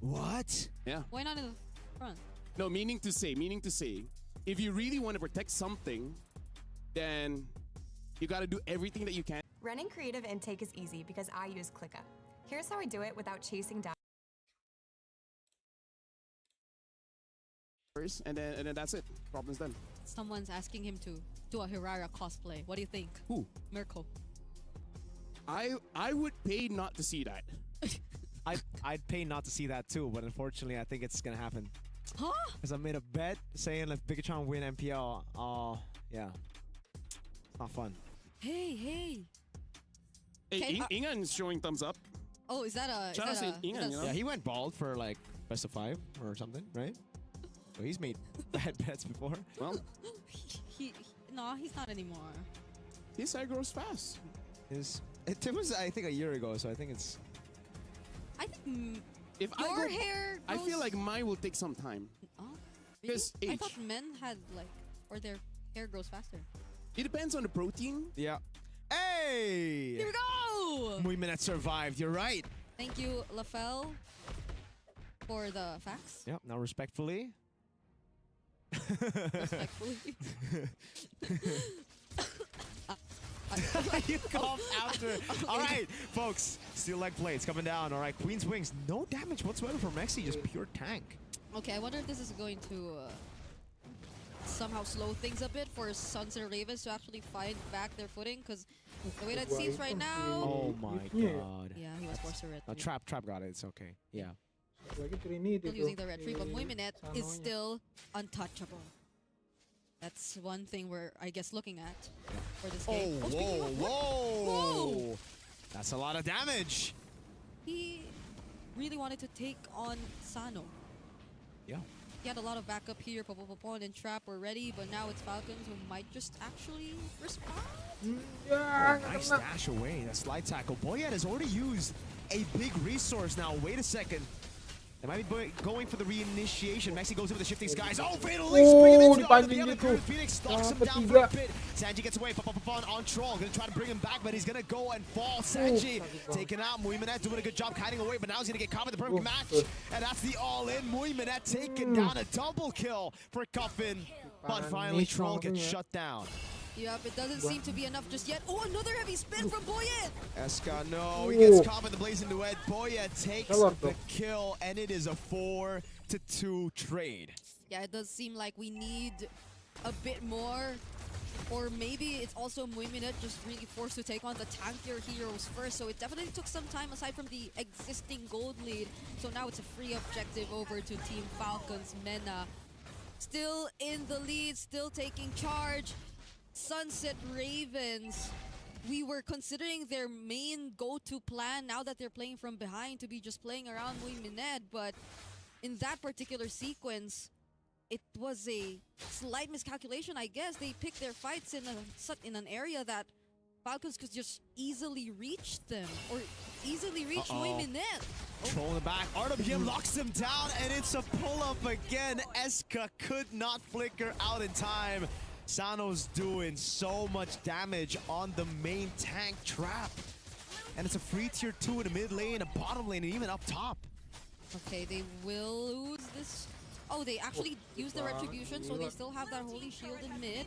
What? Yeah. Why not in the front? No, meaning to say, if you really want to protect something, then you got to do everything that you can. Running creative intake is easy because I use ClickUp. Here's how I do it without chasing down. And then that's it. Problem's done. Someone's asking him to do a Hirara cosplay. What do you think? Who? Mirko. I would pay not to see that. I'd pay not to see that too, but unfortunately, I think it's gonna happen. Huh? Because I made a bet saying if Bigachon win MPL, yeah, it's not fun. Hey, hey. Hey, Okay. Ingan's showing thumbs up. Oh, is that a... Shout out to Ingan, you know? Yeah, he went bald for like best of 5 or something, right? So he's made bad bets before. Well, No, he's not anymore. his hair grows fast. It was, I think, a year ago, so I think it's... I think If your I go, hair I feel grows- like mine will take some time. Oh, Because really? I age. thought men had like, or their hair grows faster. It depends on the protein. Yeah. Hey! Here we go! Muy Minute survived, you're right. Thank you, LaFell, for the facts. Yep, now respectfully. Respectfully. You coughed after. All right, folks. Steel leg plates coming down. All right, Queen's Wings. No damage whatsoever from Mexi. Just pure tank. Okay, I wonder if this is going to somehow slow things a bit for Suns and Ravens to actually find back their footing, because the way that seems right now... Oh my god. Yeah, he was forced to red. Trap got it. It's okay. Yeah. Still using the red tree, but Muiminet is still untouchable. That's one thing we're, I guess, looking at for this game. Oh, speaking of- whoa. That's a lot of damage. He really wanted to take on Sano. Yeah. He had a lot of backup here. Popopopon and Trap were ready, but now it's Falcons who might just actually respond. Oh, nice dash away. That slide tackle. Boyette has already used a big resource now. Wait a second. They might be going for the reinitiation. Mexi goes over the shifting skies. Oh, Fatal Links bring him into the other curve. Phoenix stalks him down for a bit. Sanji gets away. On troll. Gonna try to bring him back, but he's gonna go and fall. Sanji taken out. Muiminet doing a good job hiding away, but now he's gonna get caught with the perfect match. And that's the all-in. Muiminet taking down a double kill for Cuffin. But finally, Troll gets shut down. Yep, it doesn't seem to be enough just yet. Oh, another heavy spin from Boyette! Eska, no, he gets caught by the blazing duet. Boyette takes the kill, and it is a 4-2 trade. Yeah, it does seem like we need a bit more Or maybe it's also Muiminet just really forced to take on the tankier heroes first, so it definitely took some time aside from the existing gold lead. So now it's a free objective over to Team Falcons. Mena still in the lead, still taking charge. Sunset Ravens, we were considering their main go-to plan now that they're playing from behind to be just playing around Muiminet, but in that particular sequence, it was a slight miscalculation, I guess. They picked their fights in an area that Falcons could just easily reach them, or easily reach Muiminet. Troll in the back. RWM locks him down, and it's a pull-up again. Eska could not flicker out in time. Sano's doing so much damage on the main tank trap. And it's a free tier 2 in the mid lane, a bottom lane, and even up top. Okay, they will lose this. Oh, they actually used the retribution, so they still have that holy shield in mid.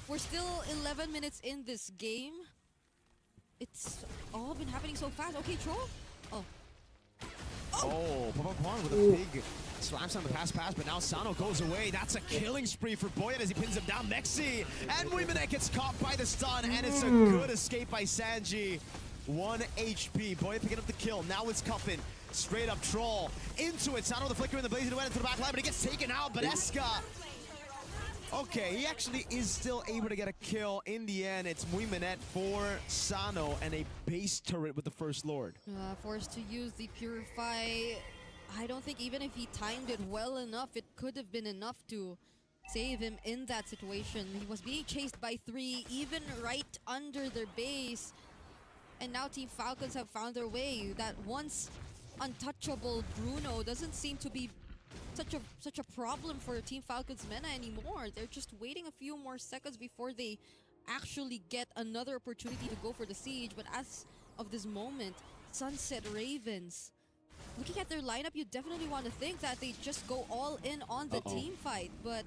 We're still 11 minutes in this game. It's all been happening so fast. Okay, Troll. Oh, Papapon with a big slaps on the pass, but now Sano goes away. That's a killing spree for Boyan as he pins him down. Mexi and Muiminet gets caught by the stun, and it's a good escape by Sanji. 1 HP. Boyan picking up the kill. Now it's Cuffin. Straight up Troll into it. Sano the flicker in the blazing went into the back line, but he gets taken out. But Eska, okay, he actually is still able to get a kill. In the end, it's Muiminet for Sano and a base turret with the First Lord. Forced to use the Purify. I don't think even if he timed it well enough, it could have been enough to save him in that situation. He was being chased by 3, even right under their base. And now Team Falcons have found their way. That once untouchable Bruno doesn't seem to be such a problem for Team Falcons Mena anymore. They're just waiting a few more seconds before they actually get another opportunity to go for the siege. But as of this moment, Sunset Ravens, looking at their lineup, you definitely want to think that they just go all in on the team fight. But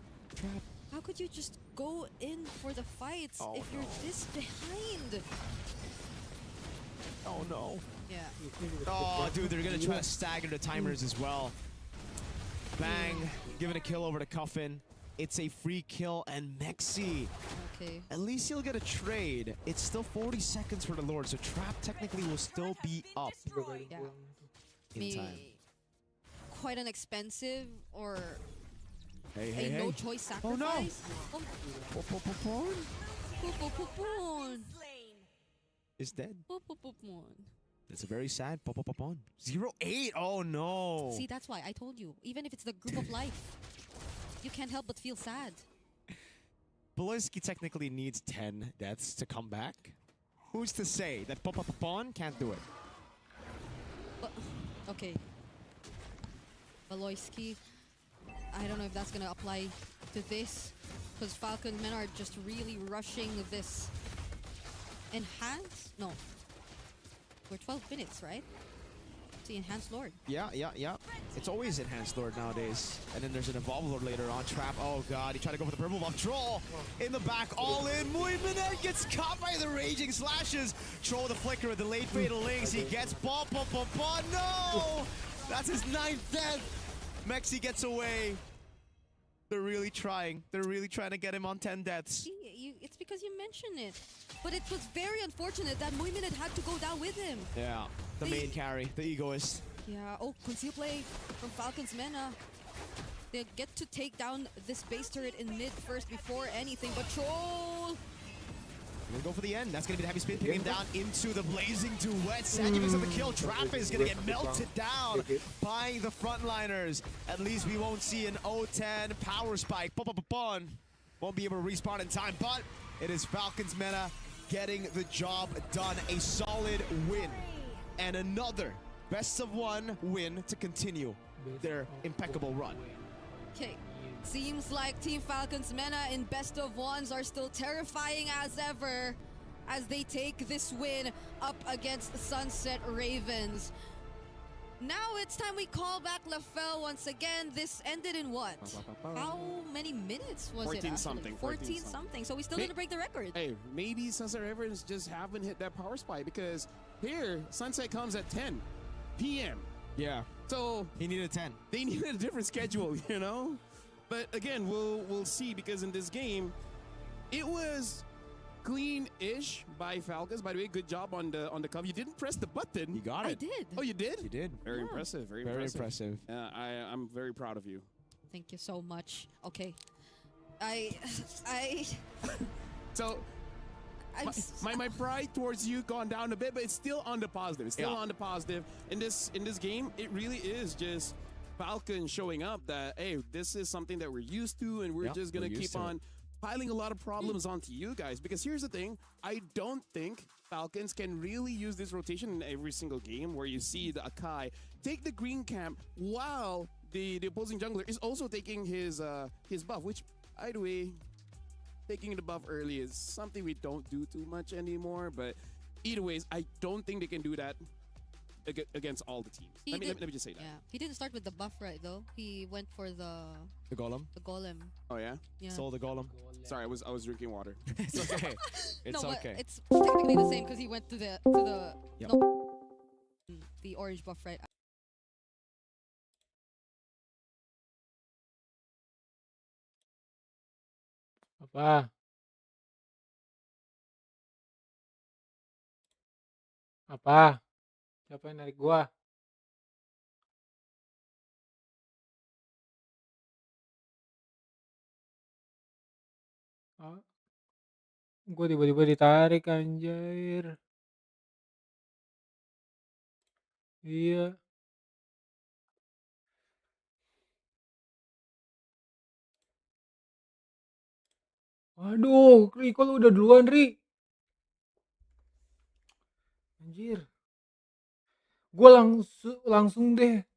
how could you just go in for the fights if you're this behind? Oh no. Yeah. Oh, dude, they're gonna try to stagger the timers as well. Bang, giving a kill over to Cuffin. It's a free kill, and Mexi. Okay. At least he'll get a trade. It's still 40 seconds for the Lord, so Trap technically will still be up Yeah. in time. Quite an expensive or Hey, a no-choice Oh no! sacrifice. Is dead. Oh. It's a very sad Popopopon. 0-8. Oh no. See, that's why I told you. Even if it's the group of life, you can't help but feel sad. Boloski technically needs 10 deaths to come back. Who's to say that Popopopon can't do it? Okay. Baloyski, I don't know if that's going to apply to this, because Falcon men are just really rushing this enhance. No. We're 12 minutes, right? To Enhanced Lord. Yeah. It's always Enhanced Lord nowadays. And then there's an Evolve Lord later on. Trap. Oh god, he tried to go for the purple buff. Troll in the back, all in. Muiminet gets caught by the raging slashes. Troll the flicker with the late fatal links. He gets no! That's his 9th death. Mexi gets away. They're really trying. They're really trying to get him on 10 deaths. It's because you mentioned it. But it was very unfortunate that Muiminet had to go down with him. Yeah, the main carry, the egoist. Yeah, conceal play from Falcons Mena. They get to take down this base turret in mid first before anything, but Troll! We're gonna go for the end. That's gonna be the heavy spin, picking him down into the blazing duet. Sanji picks up the kill. Trap is gonna get melted down by the frontliners. At least we won't see an 0-10 power spike. Won't be able to respawn in time, but it is Falcons Mena getting the job done. A solid win. And another best-of-1 win to continue their impeccable run. Okay. Seems like Team Falcons Mena in best-of-1s are still terrifying as ever as they take this win up against Sunset Ravens. Now it's time we call back LaFell once again. This ended in what? How many minutes was it? 14 something. 14 something. So we still didn't break the record. Hey, maybe Sunset Ravens just haven't hit that power spike, because here Sunset comes at 10 p.m. Yeah. So he needed 10. They needed a different schedule, you know? But again, we'll see, because in this game, It was clean-ish by Falcons. By the way, good job on the cover. You didn't press the button. You got it. I did. Oh, you did? You did. Very impressive. Very Very impressive. impressive. I'm very proud of you. Thank you so much. Okay. So my pride towards you gone down a bit, but it's still on the positive. It's still on the positive. In this game, it really is just Falcon showing up that, hey, this is something that we're used to, and we're just gonna keep on piling a lot of problems onto you guys. Because here's the thing, I don't think Falcons can really use this rotation in every single game where you see the Akai take the green camp while the opposing jungler is also taking his buff, which, by the way, taking the buff early is something we don't do too much anymore. But either ways, I don't think they can do that against all the teams. Let me just say that. Yeah, he didn't start with the buff right though. He went for the golem. The golem. Oh yeah. Yeah. Stole the golem. Sorry, I was drinking water. It's okay. It's no, okay. But it's technically the same because he went to the the orange buff right. Apa? Apa? Siapa yang narik gua? Ah. Gua tiba-tiba ditarik anjir. Iya. Waduh, Riko lu udah duluan, Ri. Anjir. Gua langsung deh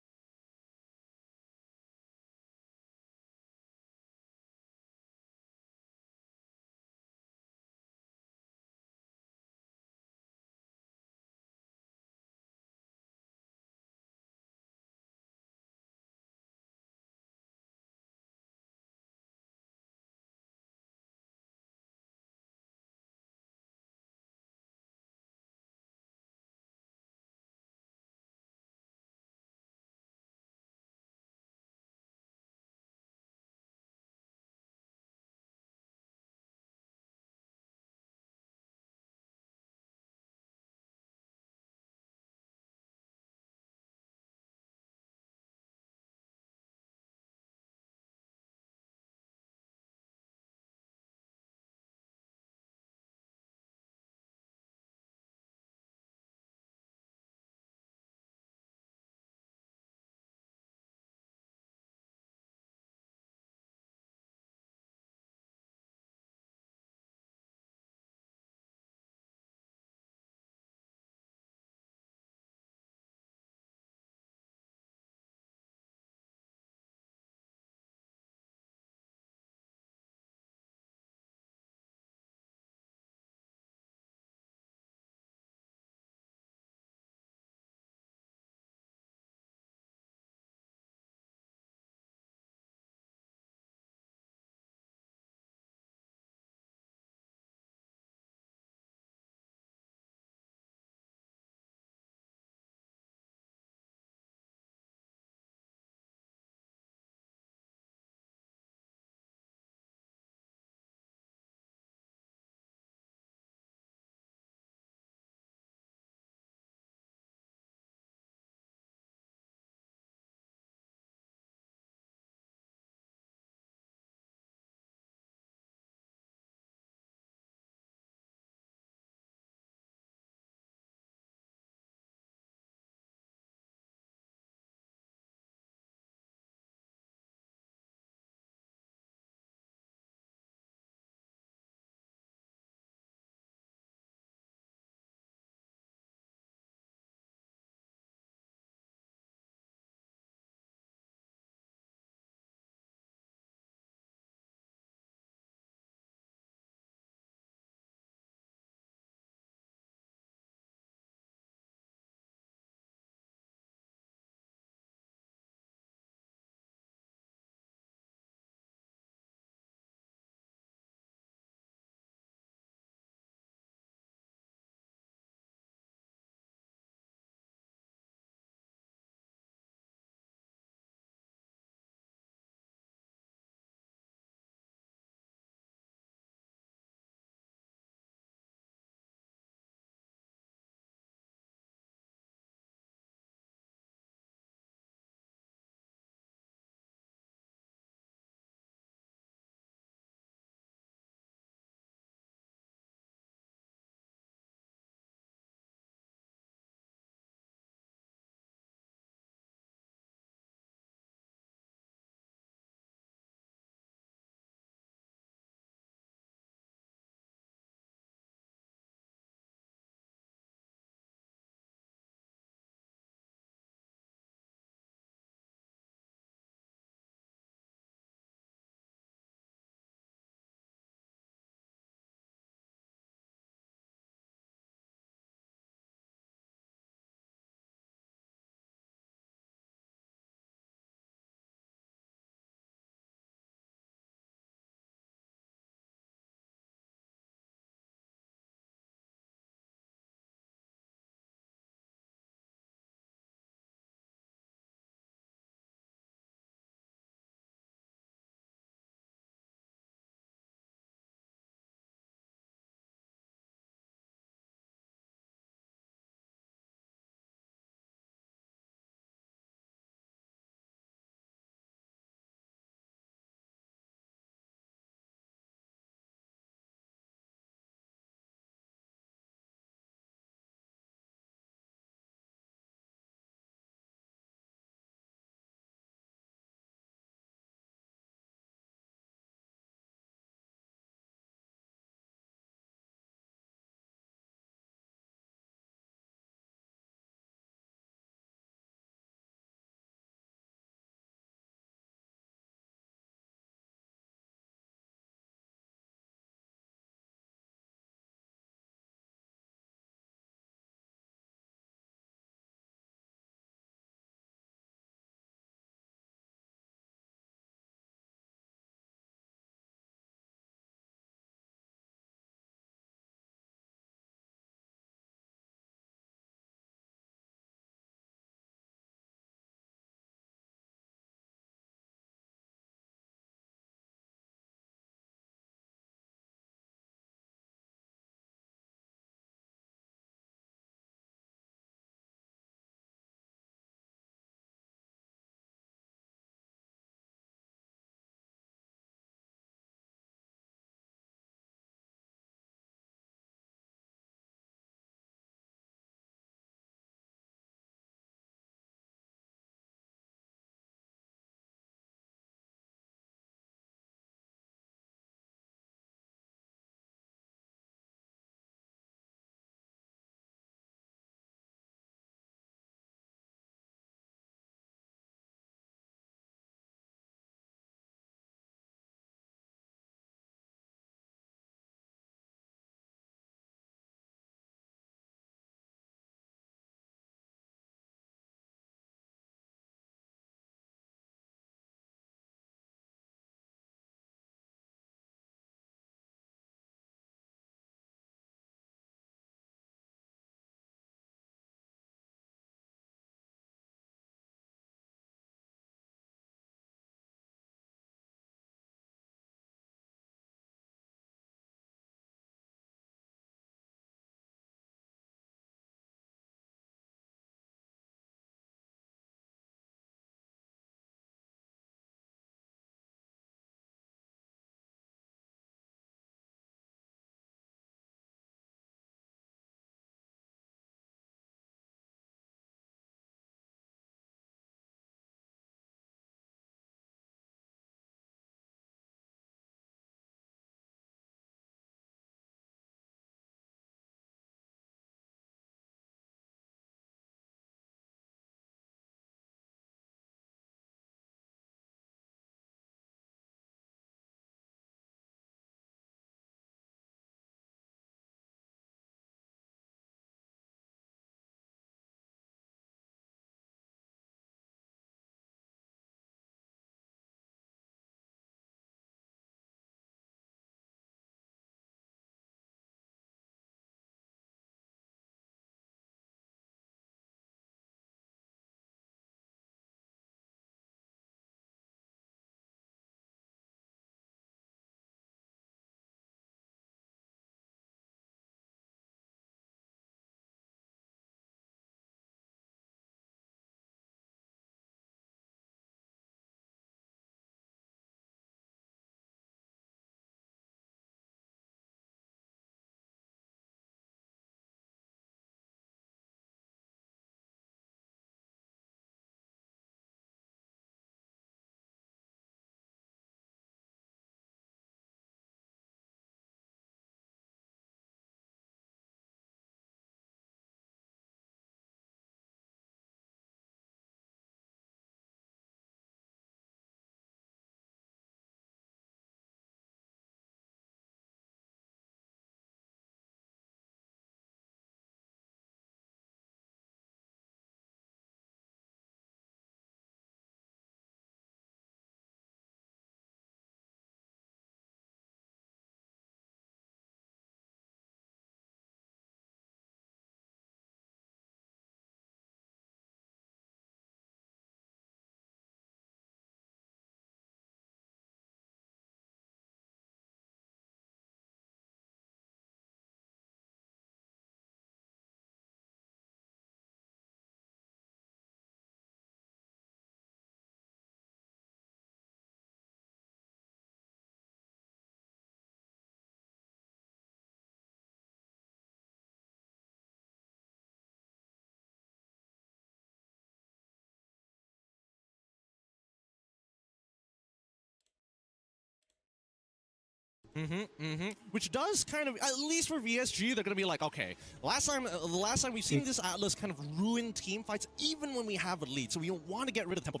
Which does kind of, at least for VSG, they're going to be like, okay, the last time we've seen this Atlas kind of ruin team fights, even when we have a lead. So we want to get rid of Temple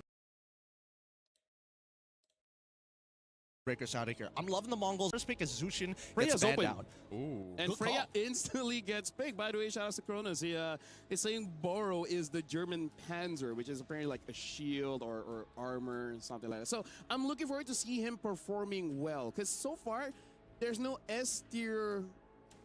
Breakers out of here. I'm loving the Mongols. First pick is Zushin. Freya's open. Out. Ooh, and Freya instantly gets picked. By the way, shout out to Kronos. He is saying Boro is the German Panzer, which is apparently like a shield or armor and something like that. So I'm looking forward to see him performing well. Because so far, there's no S tier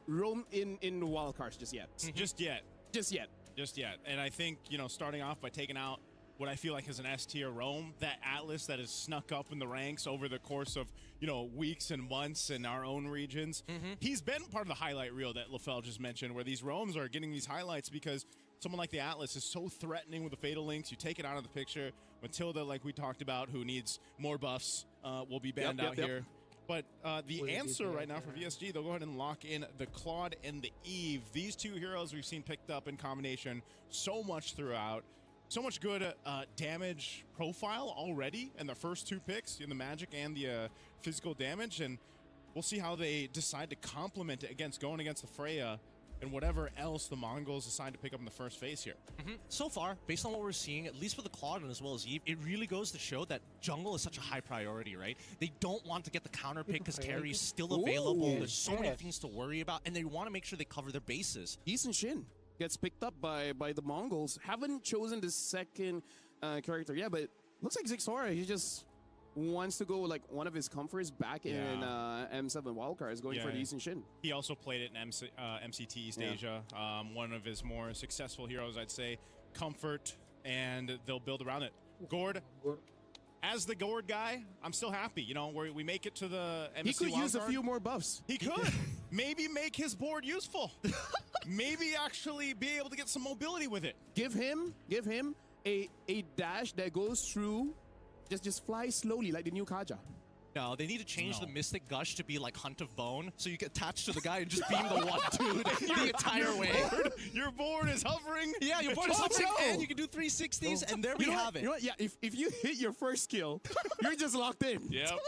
roam in wildcards just yet. Just yet. Just yet. Just yet. And I think, you know, starting off by taking out what I feel like is an S tier roam, that Atlas that has snuck up in the ranks over the course of, you know, weeks and months in our own regions. He's been part of the highlight reel that LaFell just mentioned, where these roams are getting these highlights because someone like the Atlas is so threatening with the Fatal Links. You take it out of the picture. Matilda, like we talked about, who needs more buffs, will be banned out here. But the answer right now for VSG, they'll go ahead and lock in the Claude and the Eve. These two heroes we've seen picked up in combination so much throughout. So much good damage profile already in the first two picks, in the magic and the physical damage, and we'll see how they decide to complement it going against the Freya and whatever else the Mongols decide to pick up in the first phase here. So far, based on what we're seeing, at least for the Claude and as well as Eve, it really goes to show that jungle is such a high priority, right? They don't want to get the counter pick because carry's still available. There's so many things to worry about, and they want to make sure they cover their bases. Lee Shin gets picked up by the Mongols. Haven't chosen the second character yet, but looks like Zixora, he just wants to go like one of his comforts back in M7 wildcards, going for the Lee Shin. He also played it in MCT East Asia. One of his more successful heroes, I'd say. Comfort, and they'll build around it. Gord. As the Gord guy, I'm still happy. You know, we make it to the MSC He could use a wildcard. few more buffs. He could. Maybe make his board useful. Maybe actually be able to get some mobility with it. Give him a dash that goes through, just fly slowly like the new Kaja. No, they need to change the Mystic Gush to be like Hunt of Bone, so you get attached to the guy and just beam the one dude the entire way. Your board is hovering. Yeah, your board is hovering, and you can do 360s, and there we have it. You know what? Yeah, if you hit your first kill, you're just locked in. Yep.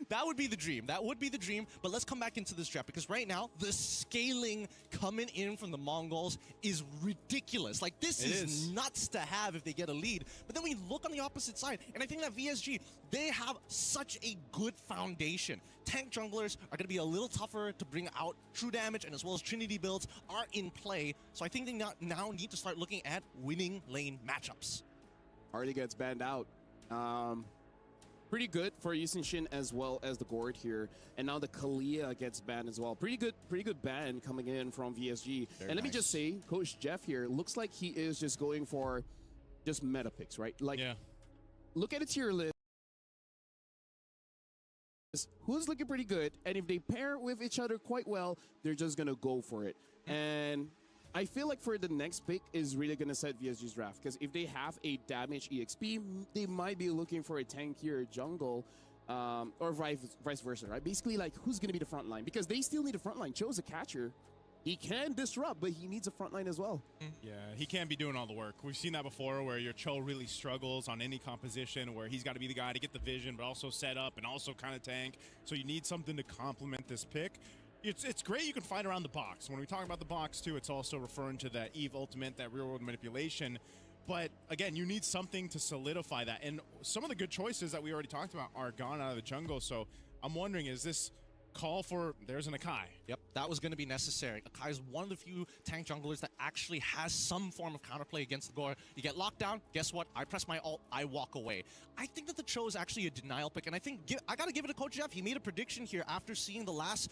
That would be the dream. That would be the dream. But let's come back into this draft, because right now, the scaling coming in from the Mongols is ridiculous. Like, this is nuts to have if they get a lead. But then we look on the opposite side, and I think that VSG, they have such a good foundation. Tank junglers are going to be a little tougher to bring out. True damage and as well as Trinity builds are in play. So I think they now need to start looking at winning lane matchups. Harley gets banned out. Pretty good for Yisun Shin as well as the Gord here. And now the Kalia gets banned as well. Pretty good ban coming in from VSG. Let me just say, Coach Jeff here looks like he is just going for just meta picks, right? Like, look at a tier list. Who's looking pretty good, and if they pair with each other quite well, they're just gonna go for it. And I feel like for the next pick is really gonna set VSG's draft, because if they have a damage EXP, they might be looking for a tankier jungle, or vice versa, right? Basically, like, who's gonna be the front line? Because they still need a front line. Cho's a catcher. He can disrupt, but he needs a front line as well. Yeah, he can't be doing all the work. We've seen that before, where your Cho really struggles on any composition, where he's got to be the guy to get the vision, but also set up and also kind of tank. So you need something to complement this pick. It's great you can fight around the box. When we talk about the box, too, it's also referring to that Eve ultimate, that real-world manipulation. But, again, you need something to solidify that. And some of the good choices that we already talked about are gone out of the jungle. So I'm wondering, is this call for, there's an Akai. Yep, that was going to be necessary. Akai is one of the few tank junglers that actually has some form of counterplay against the Gore. You get locked down, guess what? I press my ult, I walk away. I think that the Cho is actually a denial pick, and I think I got to give it to Coach Jeff. He made a prediction here after seeing the last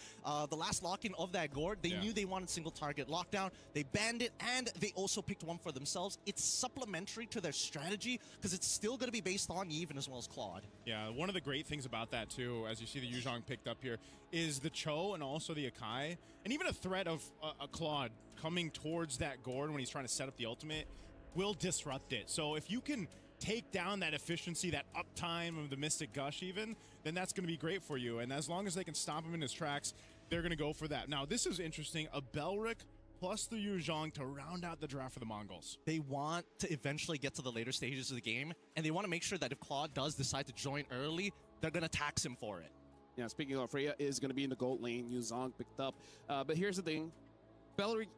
lock-in of that Gore. They knew they wanted single target lockdown. They banned it, and they also picked one for themselves. It's supplementary to their strategy, because it's still going to be based on Eve and as well as Claude. Yeah, one of the great things about that, too, as you see the Yuzhong picked up here, is the Cho and also the Akai, and even a threat of a Claude coming towards that Gord when he's trying to set up the ultimate will disrupt it. So if you can take down that efficiency, that uptime of the Mystic Gush even, then that's going to be great for you. And as long as they can stop him in his tracks, they're going to go for that. Now, this is interesting. A Belric plus the Yuzhong to round out the draft for the Mongols. They want to eventually get to the later stages of the game, and they want to make sure that if Claude does decide to join early, they're going to tax him for it. Yeah, speaking of Freya is going to be in the gold lane. Yuzong picked up. But here's the thing. Belleric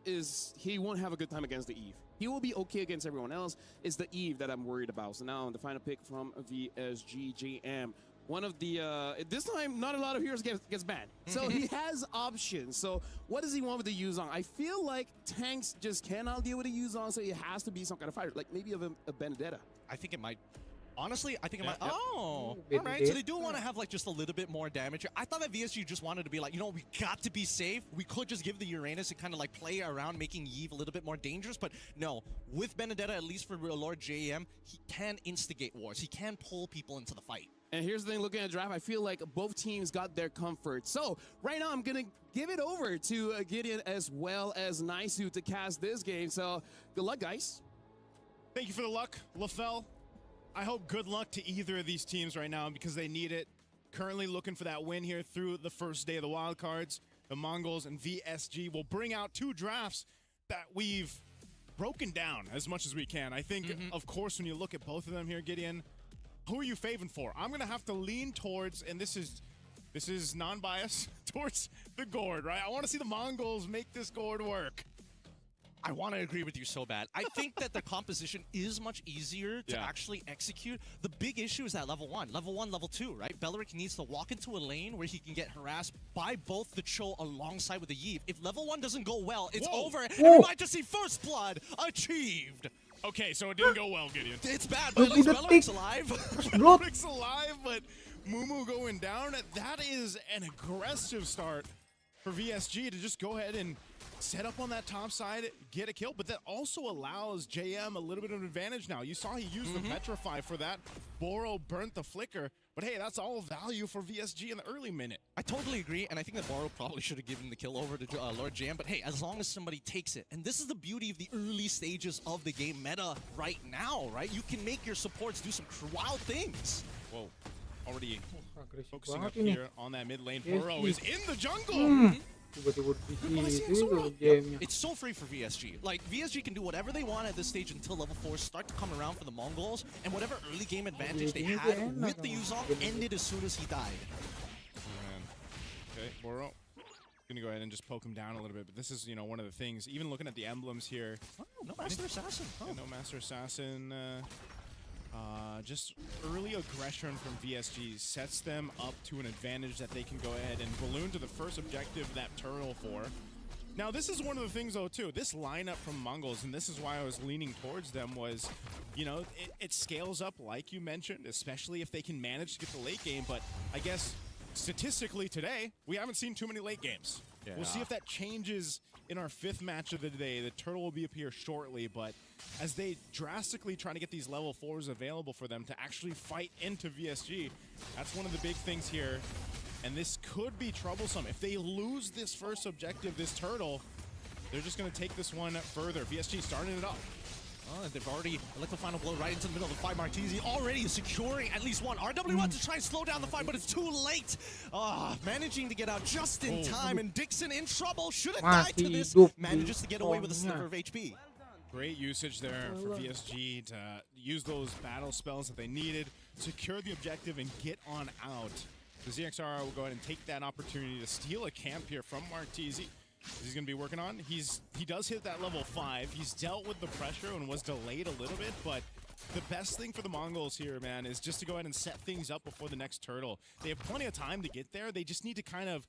he won't have a good time against the Eve. He will be okay against everyone else. It's the Eve that I'm worried about. So now the final pick from VSGJM. One of the, this time, not a lot of heroes gets banned. So he has options. So what does he want with the Yuzong? I feel like tanks just cannot deal with the Yuzong, so it has to be some kind of fighter, like maybe of a Benedetta. I think it might. Honestly, I think it might. Yep. Oh, all right. So they do want to have like just a little bit more damage. I thought that VSG just wanted to be like, we got to be safe. We could just give the Uranus and kind of like play around, making Eve a little bit more dangerous. But no, with Benedetta, at least for Lord JM, he can instigate wars. He can pull people into the fight. And here's the thing, looking at the draft, I feel like both teams got their comfort. So right now, I'm going to give it over to Gideon as well as Naisu to cast this game. So good luck, guys. Thank you for the luck, LaFell. I hope good luck to either of these teams right now because they need it. Currently looking for that win here through the first day of the wildcards. The Mongols and VSG will bring out two drafts that we've broken down as much as we can. I think, of course, when you look at both of them here, Gideon, who are you favoring for? I'm going to have to lean towards, and this is non-biased, towards the Gourd, right? I want to see the Mongols make this Gourd work. I want to agree with you so bad. I think that the composition is much easier to actually execute. The big issue is that level 1, level 2, right? Belleric needs to walk into a lane where he can get harassed by both the Cho alongside with the Yve. If level 1 doesn't go well, it's over. And we might just see first blood achieved. Okay, so it didn't go well, Gideon. It's bad, but at least Belleric's alive. Belleric's alive, but Mumu going down. That is an aggressive start for VSG to just go ahead and set up on that top side, get a kill, but that also allows JM a little bit of an advantage now. You saw he used the Petrify for that. Boro burnt the Flicker, but hey, that's all value for VSG in the early minute. I totally agree, and I think that Boro probably should have given the kill over to Lord JM, but hey, as long as somebody takes it, and this is the beauty of the early stages of the game meta right now, right? You can make your supports do some wild things. Whoa, already focusing up here on that mid lane. Boro is in the jungle! It's so free for VSG. Like, VSG can do whatever they want at this stage until level 4 start to come around for the Mongols, and whatever early game advantage they had with the Yuzong ended as soon as he died. Okay, Boro. Gonna go ahead and just poke him down a little bit, but this is, one of the things, even looking at the emblems here. Oh, no Master Assassin. Yeah, no Master Assassin. Just early aggression from VSG sets them up to an advantage that they can go ahead and balloon to the first objective that Turtle for. Now, this is one of the things, though, too. This lineup from Mongols, and this is why I was leaning towards them, was, it scales up, like you mentioned, especially if they can manage to get the late game. But I guess statistically today, we haven't seen too many late games. Yeah. We'll see if that changes in our 5th match of the day. The Turtle will be up here shortly, but as they drastically try to get these level 4s available for them to actually fight into VSG, that's one of the big things here. And this could be troublesome. If they lose this first objective, this Turtle, they're just going to take this one further. VSG starting it up. Oh, they've already let the final blow right into the middle of the fight. Martisi already securing at least one. RW1 to try and slow down the fight, but it's too late. Managing to get out just in time, and Dixon in trouble. Shouldn't die to this. Manages to get away with a sliver of HP. Great usage there for VSG to use those battle spells that they needed, secure the objective, and get on out. The ZXR will go ahead and take that opportunity to steal a camp here from Martisi. He's going to be working on. He does hit that level 5. He's dealt with the pressure and was delayed a little bit, but the best thing for the Mongols here, man, is just to go ahead and set things up before the next Turtle. They have plenty of time to get there. They just need to kind of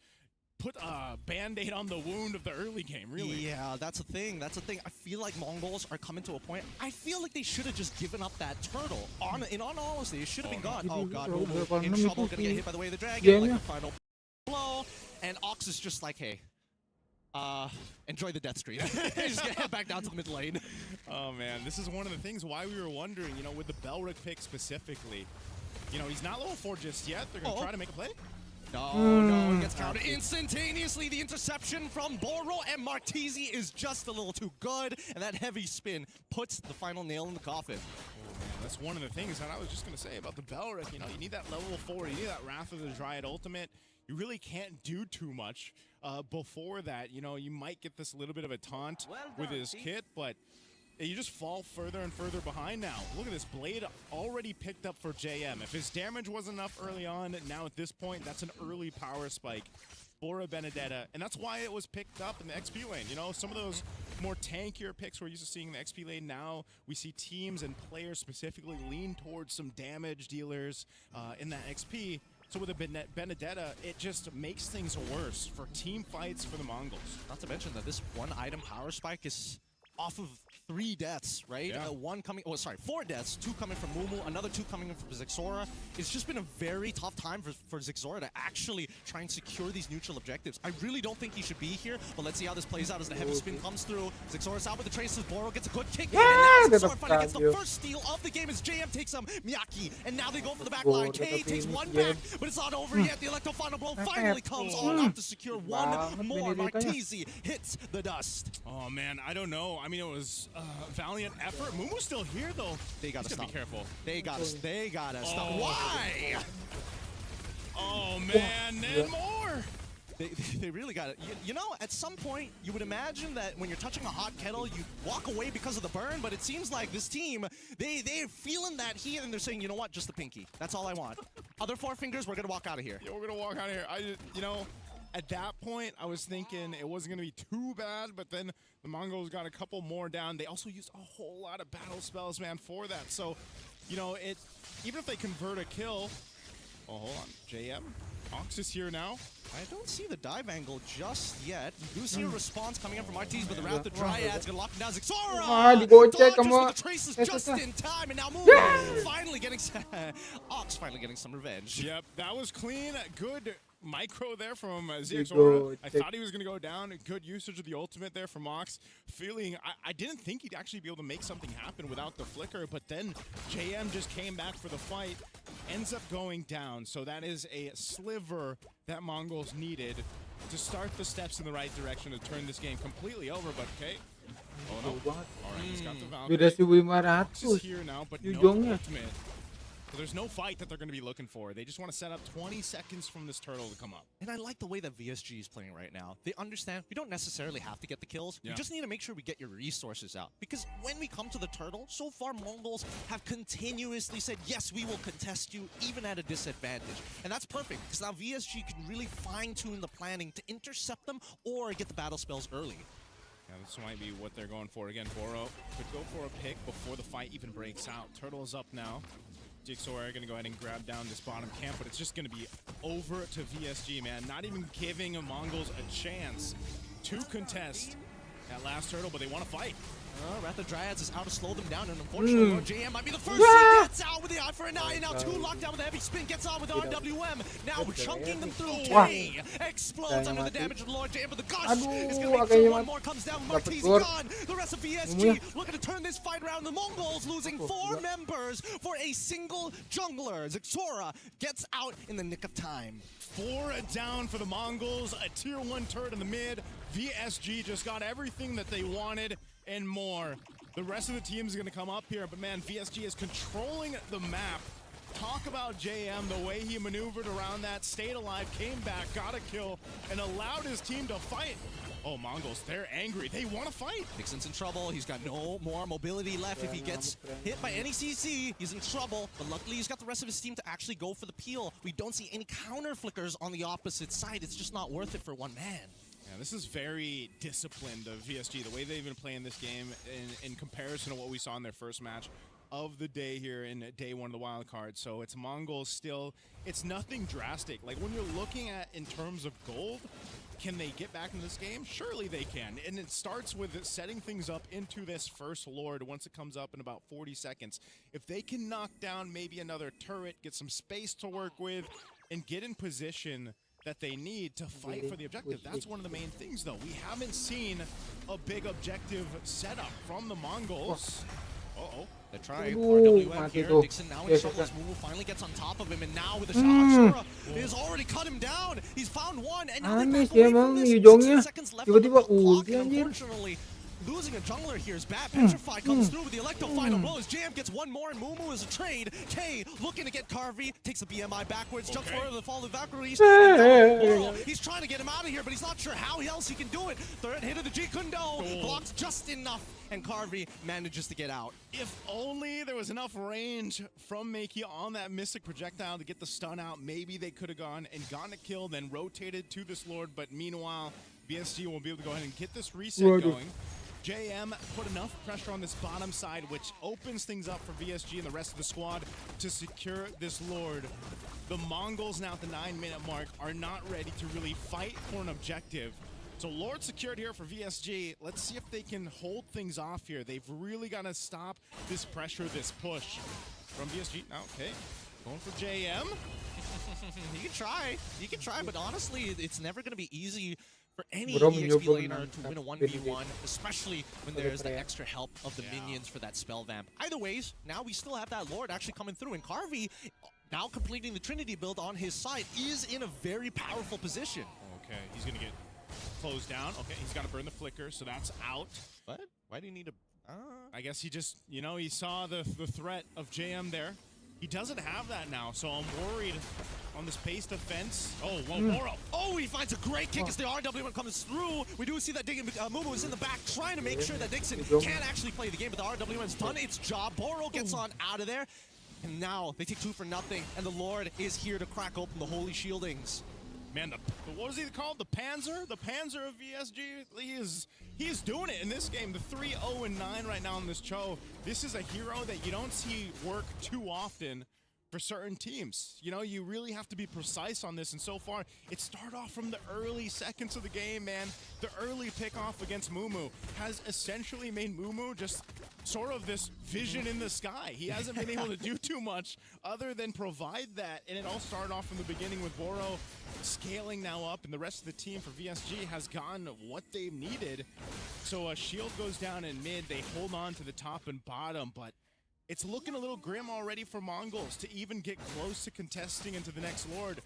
put a Band-Aid on the wound of the early game, really. Yeah, that's a thing. That's a thing. I feel like Mongols are coming to a point. I feel like they should have just given up that Turtle. In all honesty, it should have been gone. Oh, God. Mumu in trouble. Going to get hit by the way of the dragon. Like the final blow. And Ox is just like, hey, enjoy the death screen. Just get back down to the mid lane. Oh, man. This is one of the things why we were wondering, with the Belleric pick specifically. He's not level 4 just yet. They're going to try to make a play. No, he gets countered instantaneously. The interception from Boro, and Martisi is just a little too good, and that heavy spin puts the final nail in the coffin. Oh, man, that's one of the things that I was just going to say about the Belleric. You need that level 4, you need that Wrath of the Dryad ultimate. You really can't do too much before that. You might get this little bit of a taunt with his kit, but you just fall further and further behind now. Look at this blade already picked up for JM. If his damage wasn't enough early on, now at this point, that's an early power spike for a Benedetta, and that's why it was picked up in the XP lane. You know, some of those more tankier picks we're used to seeing in the XP lane, now we see teams and players specifically lean towards some damage dealers in that XP. So with a Benedetta, it just makes things worse for team fights for the Mongols. Not to mention that this one item power spike is off of 3 deaths, right? Yeah. 4 deaths, 2 coming from Mumu, another 2 coming in from Zixora. It's just been a very tough time for Zixora to actually try and secure these neutral objectives. I really don't think he should be here, but let's see how this plays out as the heavy spin comes through. Zixora's out with the traces, Boro gets a good kick, and now Zixora finally gets the first steal of the game as JM takes Miyaki, and now they go for the back line. K takes 1 back, but it's not over yet. The Electro final blow finally comes on out to secure 1 more. Martese hits the dust. Oh man, I don't know. I mean, it was valiant effort. Mumu's still here though. They gotta stop. Be careful. They gotta stop. Oh. Why? Oh man, and more. They really got it. You know, at some point, you would imagine that when you're touching a hot kettle, you walk away because of the burn, but it seems like this team, they're feeling that heat, and they're saying, you know what, just the pinky. That's all I want. Other 4 fingers, we're gonna walk out of here. Yeah, we're gonna walk out of here. You know, at that point, I was thinking it wasn't gonna be too bad, but then the Mongols got a couple more down. They also used a whole lot of battle spells, man, for that. So, you know, even if they convert a kill, oh, hold on, JM, Ox is here now. I don't see the dive angle just yet. You do see a response coming in from Artees, but the Wrath of Dryad's gonna lock him down. Zixora! Dodges with the traces just in time, and now Moon finally getting Ox finally getting some revenge. Yep, that was clean. Good micro there from ZXora. I thought he was going to go down. Good usage of the ultimate there from Ox. I didn't think he'd actually be able to make something happen without the flicker, but then JM just came back for the fight. Ends up going down, so that is a sliver that Mongols needed to start the steps in the right direction to turn this game completely over, but okay. Oh no. Alright, he's got the Valkyrie. Ox is here now, but no ultimate. So there's no fight that they're going to be looking for. They just want to set up 20 seconds from this turtle to come up. And I like the way that VSG is playing right now. They understand we don't necessarily have to get the kills. Yeah. We just need to make sure we get your resources out. Because when we come to the turtle, so far Mongols have continuously said, yes, we will contest you even at a disadvantage. And that's perfect, because now VSG can really fine-tune the planning to intercept them or get the battle spells early. Yeah, this might be what they're going for. Again, Boro could go for a pick before the fight even breaks out. Turtle is up now. Jigsaw are going to go ahead and grab down this bottom camp, but it's just going to be over to VSG, man. Not even giving Mongols a chance to contest that last turtle, but they want to fight. Wrath of Dryads is out to slow them down, and unfortunately, Lord JM might be the first. He gets out with the eye for an eye, and now 2 locked down with a heavy spin, gets on with the RWM. Now chunking them through. K explodes under the damage of Lord JM, but the gush is going to make sure 1 more comes down. Martese gone. The rest of VSG looking to turn this fight around. The Mongols losing 4 members for a single jungler. Zixora gets out in the nick of time. 4 down for the Mongols, a tier 1 turret in the mid. VSG just got everything that they wanted and more. The rest of the team is going to come up here, but man, VSG is controlling the map. Talk about JM, the way he maneuvered around that, stayed alive, came back, got a kill, and allowed his team to fight. Oh, Mongols, they're angry. They want to fight. Dixon's in trouble. He's got no more mobility left. If he gets hit by any CC, he's in trouble. But luckily, he's got the rest of his team to actually go for the peel. We don't see any counter flickers on the opposite side. It's just not worth it for 1 man. Yeah, this is very disciplined of VSG, the way they've been playing this game in comparison to what we saw in their first match of the day here in day 1 of the wild card. So it's Mongols still, it's nothing drastic. Like when you're looking at in terms of gold, can they get back into this game? Surely they can. And it starts with setting things up into this first Lord once it comes up in about 40 seconds. If they can knock down maybe another turret, get some space to work with, and get in position that they need to fight for the objective. That's one of the main things, though. We haven't seen a big objective setup from the Mongols. Uh-oh. They're trying. RWM here. Dixon now in trouble as Mumu finally gets on top of him, and now with the shot, Shura has already cut him down. He's found 1, and now they're back away from this. 16 seconds left on the clock, and unfortunately, losing a jungler here is bad. Petrify comes through with the Electro final blows. JM gets one more, and Mumu is a trade. K looking to get Carvey, takes the BMI backwards, jumps forward to the fall of Valkyries. He's trying to get him out of here, but he's not sure how else he can do it. Third hit of the G Kundo blocks just enough, and Carvey manages to get out. If only there was enough range from Makey on that Mystic projectile to get the stun out, maybe they could have gone and gotten a kill, then rotated to this Lord, but meanwhile, BSG will be able to go ahead and get this reset going. JM put enough pressure on this bottom side, which opens things up for VSG and the rest of the squad to secure this Lord. The Mongols now at the 9-minute mark are not ready to really fight for an objective. So Lord secured here for VSG. Let's see if they can hold things off here. They've really got to stop this pressure, this push from VSG. Now, okay, going for JM. You can try, but honestly, it's never going to be easy for any EXP laner to win a 1v1, especially when there's the extra help of the minions for that spell vamp. Either ways, now we still have that Lord actually coming through, and Carvey, now completing the Trinity build on his side, is in a very powerful position. Okay, he's going to get closed down. Okay, he's got to burn the flicker, so that's out. What? Why do you need to... I guess he just, you know, he saw the threat of JM there. He doesn't have that now, so I'm worried on this pace defense. Oh, well, Moro. Oh, he finds a great kick as the RWM comes through. We do see that Mumu is in the back trying to make sure that Dixon can't actually play the game, but the RWM's done its job. Boro gets on out of there, and now they take 2 for nothing, and the Lord is here to crack open the holy shieldings. Man, what was he called? The Panzer? The Panzer of VSG? He is doing it in this game. The 3-0-9 right now in this Cho. This is a hero that you don't see work too often for certain teams. You know, you really have to be precise on this, and so far, it started off from the early seconds of the game, man. The early pick-off against Mumu has essentially made Mumu just sort of this vision in the sky. He hasn't been able to do too much other than provide that, and it all started off from the beginning with Boro scaling now up, and the rest of the team for VSG has gotten what they've needed. So a shield goes down in mid, they hold on to the top and bottom, but it's looking a little grim already for Mongols to even get close to contesting into the next Lord.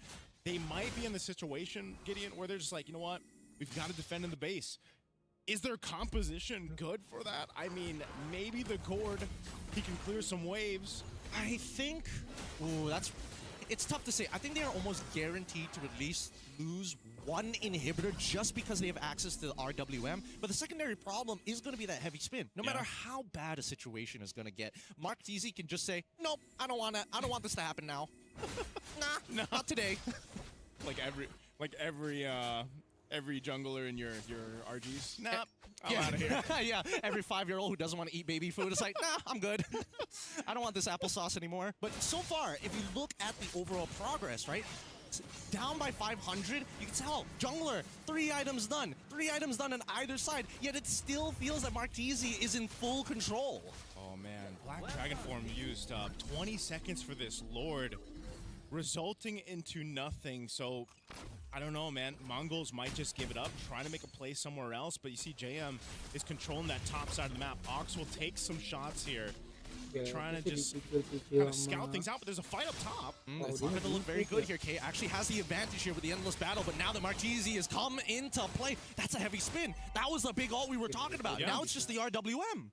They might be in the situation, Gideon, where they're just like, you know what, we've got to defend in the base. Is their composition good for that? I mean, maybe the Gord, he can clear some waves. I think, it's tough to say. I think they are almost guaranteed to at least lose one inhibitor just because they have access to the RWM. But the secondary problem is going to be that heavy spin. No matter how bad a situation is going to get, Mark TZ can just say, nope, I don't want this to happen now. Nah, not today. Like every jungler in your RGs. Nah, I'm out of here. Yeah, every 5-year-old who doesn't want to eat baby food is like, nah, I'm good. I don't want this applesauce anymore. But so far, if you look at the overall progress, right? Down by 500, you can tell, jungler, 3 items done. 3 items done on either side, yet it still feels that Martizi is in full control. Oh man, Black Dragon form used up. 20 seconds for this Lord, resulting into nothing. So, I don't know, man. Mongols might just give it up, trying to make a play somewhere else, but you see JM is controlling that top side of the map. Ox will take some shots here, trying to just kind of scout things out, but there's a fight up top. It's not going to look very good here. K actually has the advantage here with the endless battle, but now that Martizi has come into play, that's a heavy spin. That was the big ult we were talking about. Now it's just the RWM.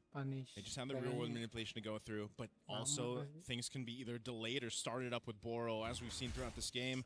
They just have the real world manipulation to go through, but also things can be either delayed or started up with Boro, as we've seen throughout this game.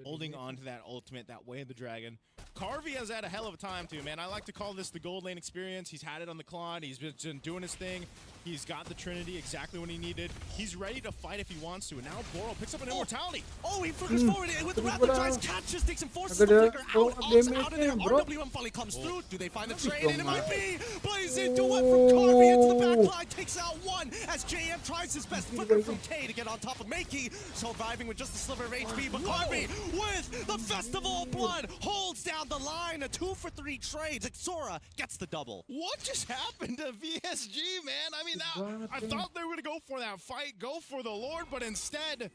Holding on to that ultimate, that way of the dragon. Carvey has had a hell of a time too, man. I like to call this the gold lane experience. He's had it on the Claude. He's been doing his thing. He's got the Trinity exactly when he needed. He's ready to fight if he wants to. And now Boro picks up an immortality. Oh, he flickers forward with the Raptor Giants. Catches, takes him, forces the flicker out. Ox out of there. RWM finally comes through. Do they find the trade? And it might be. Blaze into one from Carvey into the back line. Takes out one as JM tries his best. Flicker from K to get on top of Makey. Surviving with just a sliver of HP. But Carvey with the Festival of Blood holds down the line. A 2-for-3 trade. Xora gets the double. What just happened to VSG, man? I mean, I thought they were going to go for that fight, go for the Lord, but instead,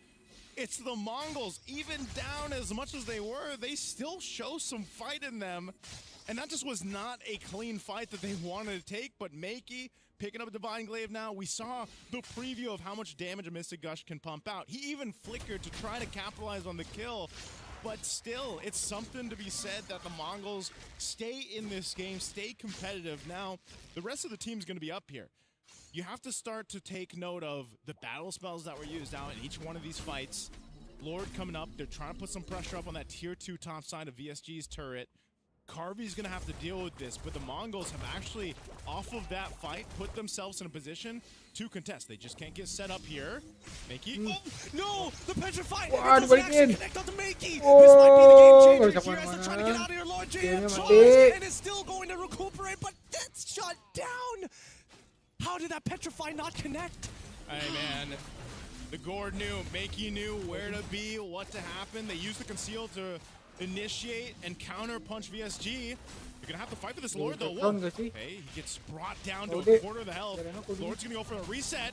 it's the Mongols. Even down as much as they were, they still show some fight in them. And that just was not a clean fight that they wanted to take, but Makey picking up a Divine Glaive now. We saw the preview of how much damage a Mystic Gush can pump out. He even flickered to try to capitalize on the kill. But still, it's something to be said that the Mongols stay in this game, stay competitive. Now, the rest of the team's going to be up here. You have to start to take note of the battle spells that were used out in each one of these fights. Lord coming up, they're trying to put some pressure up on that tier 2 top side of VSG's turret. Carvy's gonna have to deal with this, but the Mongols have actually, off of that fight, put themselves in a position to contest. They just can't get set up here. Makey. Oh, no! The Petrified! It doesn't actually connect onto Makey! This might be the game changer here as they're trying to get out of here. Lord JM tries, and is still going to recuperate, but that's shut down! How did that Petrify not connect? Hey, man. The Gord knew, Makey knew where to be, what to happen. They used the conceal to initiate and counter punch VSG. You're gonna have to fight for this Lord though. Whoa. Hey, he gets brought down to a quarter of the health. Lord's gonna go for a reset.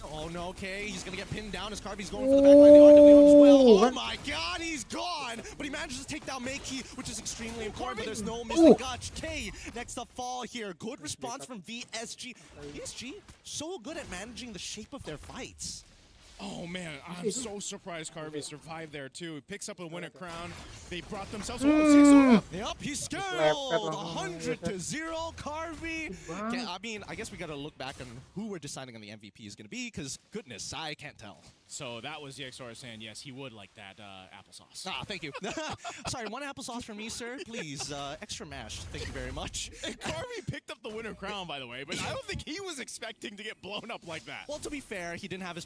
Oh no, okay, he's gonna get pinned down as Carvy's going for the backline, the RW as well. Oh my god, he's gone! But he manages to take down Makey, which is extremely important, but there's no missing Gotch. K, next up fall here. Good response from VSG. VSG, so good at managing the shape of their fights. Oh man, I'm so surprised Carvey survived there too. He picks up a winner crown. They brought themselves. Yep, he's skilled. 100-0, Carvey. Okay, I mean, I guess we gotta look back on who we're deciding on the MVP is gonna be, because goodness, I can't tell. So that was the XR saying yes, he would like that applesauce. Ah, thank you. Sorry, one applesauce for me, sir, please. Extra mash, thank you very much. And Carvey picked up the winner crown, by the way, but I don't think he was expecting to get blown up like that. Well, to be fair, he didn't have his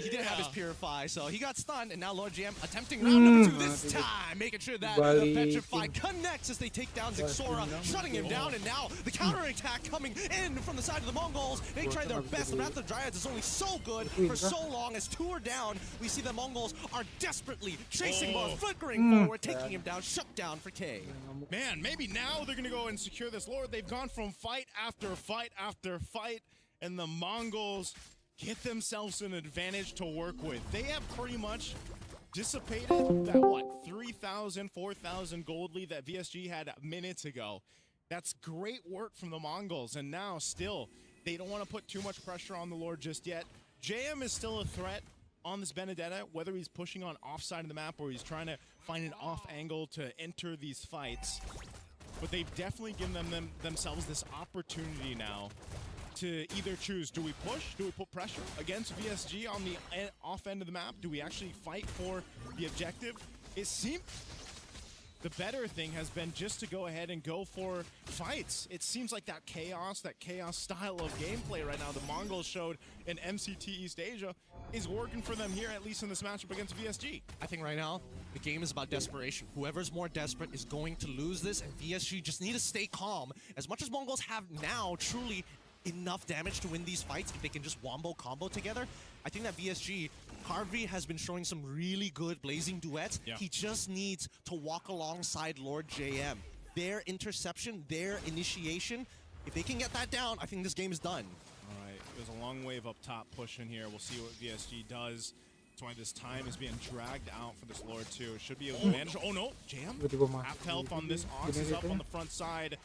he didn't have his Purify, so he got stunned, and now Lord GM attempting round number 2 this time, making sure that the Petrify connects as they take down Zixora, shutting him down, and now the counterattack coming in from the side of the Mongols. They tried their best. The Wrath of Dryads is only so good for so long as 2 are down. We see the Mongols are desperately chasing Buzz, flickering forward, taking him down, shut down for K. Man, maybe now they're gonna go and secure this Lord. They've gone from fight after fight after fight, and the Mongols get themselves an advantage to work with. They have pretty much dissipated that, what, 3,000, 4,000 gold lead that VSG had minutes ago. That's great work from the Mongols, and now still, they don't want to put too much pressure on the Lord just yet. JM is still a threat on this Benedetta, whether he's pushing on offside of the map or he's trying to find an off angle to enter these fights. But they've definitely given themselves this opportunity now to either choose, do we push, do we put pressure against VSG on the off end of the map? Do we actually fight for the objective? It seems the better thing has been just to go ahead and go for fights. It seems like that chaos style of gameplay right now the Mongols showed in MCT East Asia is working for them here, at least in this matchup against VSG. I think right now, the game is about desperation. Whoever's more desperate is going to lose this, and VSG just need to stay calm. As much as Mongols have now truly enough damage to win these fights, if they can just wombo combo together, I think that VSG, Carvey has been showing some really good blazing duets. Yeah. He just needs to walk alongside Lord JM. Their interception, their initiation, if they can get that down, I think this game is done. All right, there's a long wave up top pushing here. We'll see what VSG does. That's why this time is being dragged out for this Lord too. It should be able to manage. Oh no, Jam. Half health on this. Ox is up on the front side.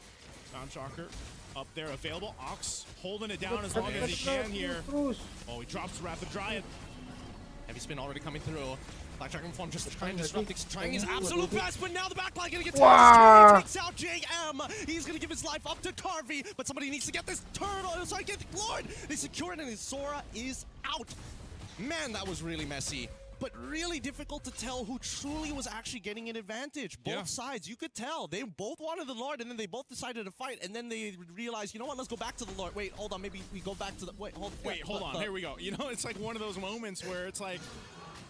Sound Shocker up there available. Ox holding it down as long as he can here. Oh, he drops Wrath of Dryad. Heavy spin already coming through. Black Dragon form just trying to disrupt, trying his absolute best, but now the backline gonna get takes out JM. He's gonna give his life up to Carvey, but somebody needs to get this turtle. Sorry, get the Lord. They secure it, and his Sora is out. Man, that was really messy. But really difficult to tell who truly was actually getting an advantage. Both sides, you could tell. They both wanted the Lord, and then they both decided to fight, and then they realized, you know what, let's go back to the Lord. Wait, hold on, maybe we go back to the... Wait, hold on, here we go. You know, it's like one of those moments where it's like...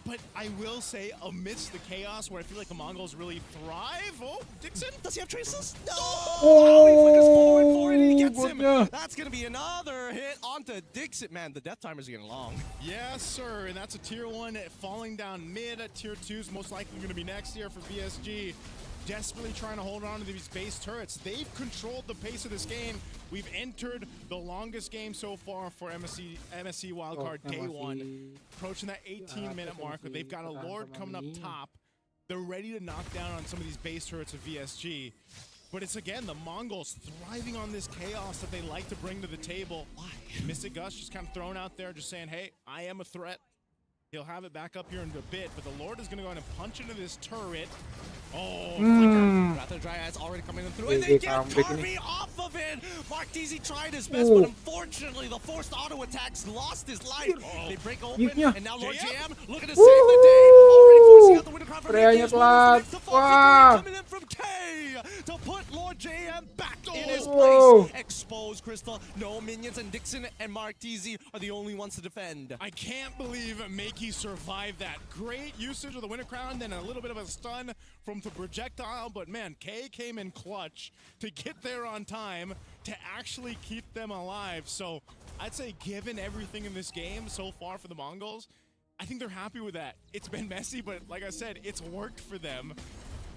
But I will say, amidst the chaos, where I feel like the Mongols really thrive. Oh, Dixon, does he have traces? No! Oh, he flickers forward for it, and he gets him. That's going to be another hit onto Dixon. Man, the death timers are getting long. Yes, sir, and that's a tier 1 falling down mid. Tier 2 is most likely going to be next year for VSG. Desperately trying to hold on to these base turrets. They've controlled the pace of this game. We've entered the longest game so far for MSC wildcard day 1. Approaching that 18-minute mark, but they've got a Lord coming up top. They're ready to knock down on some of these base turrets of VSG. But it's, again, the Mongols thriving on this chaos that they like to bring to the table. Why? Mystic Gus just kind of thrown out there, just saying, hey, I am a threat. He'll have it back up here in a bit, but the Lord is going to go ahead and punch into this turret. Oh, flicker. Rather Dryad's already coming in through, and they get Carvey off of it. Martisi tried his best, but unfortunately, the forced auto attacks lost his life. They break open, and now Lord JM looking to save the day. Already forcing out the window crowd from next to fall. Coming in from K to put Lord JM back in his place. Exposed Crystal, no minions, and Dixon and Martisi are the only ones to defend. I can't believe Makey survived that. Great usage of the winter crown, then a little bit of a stun from the projectile, but man, K came in clutch to get there on time to actually keep them alive. So I'd say given everything in this game so far for the Mongols, I think they're happy with that. It's been messy, but like I said, it's worked for them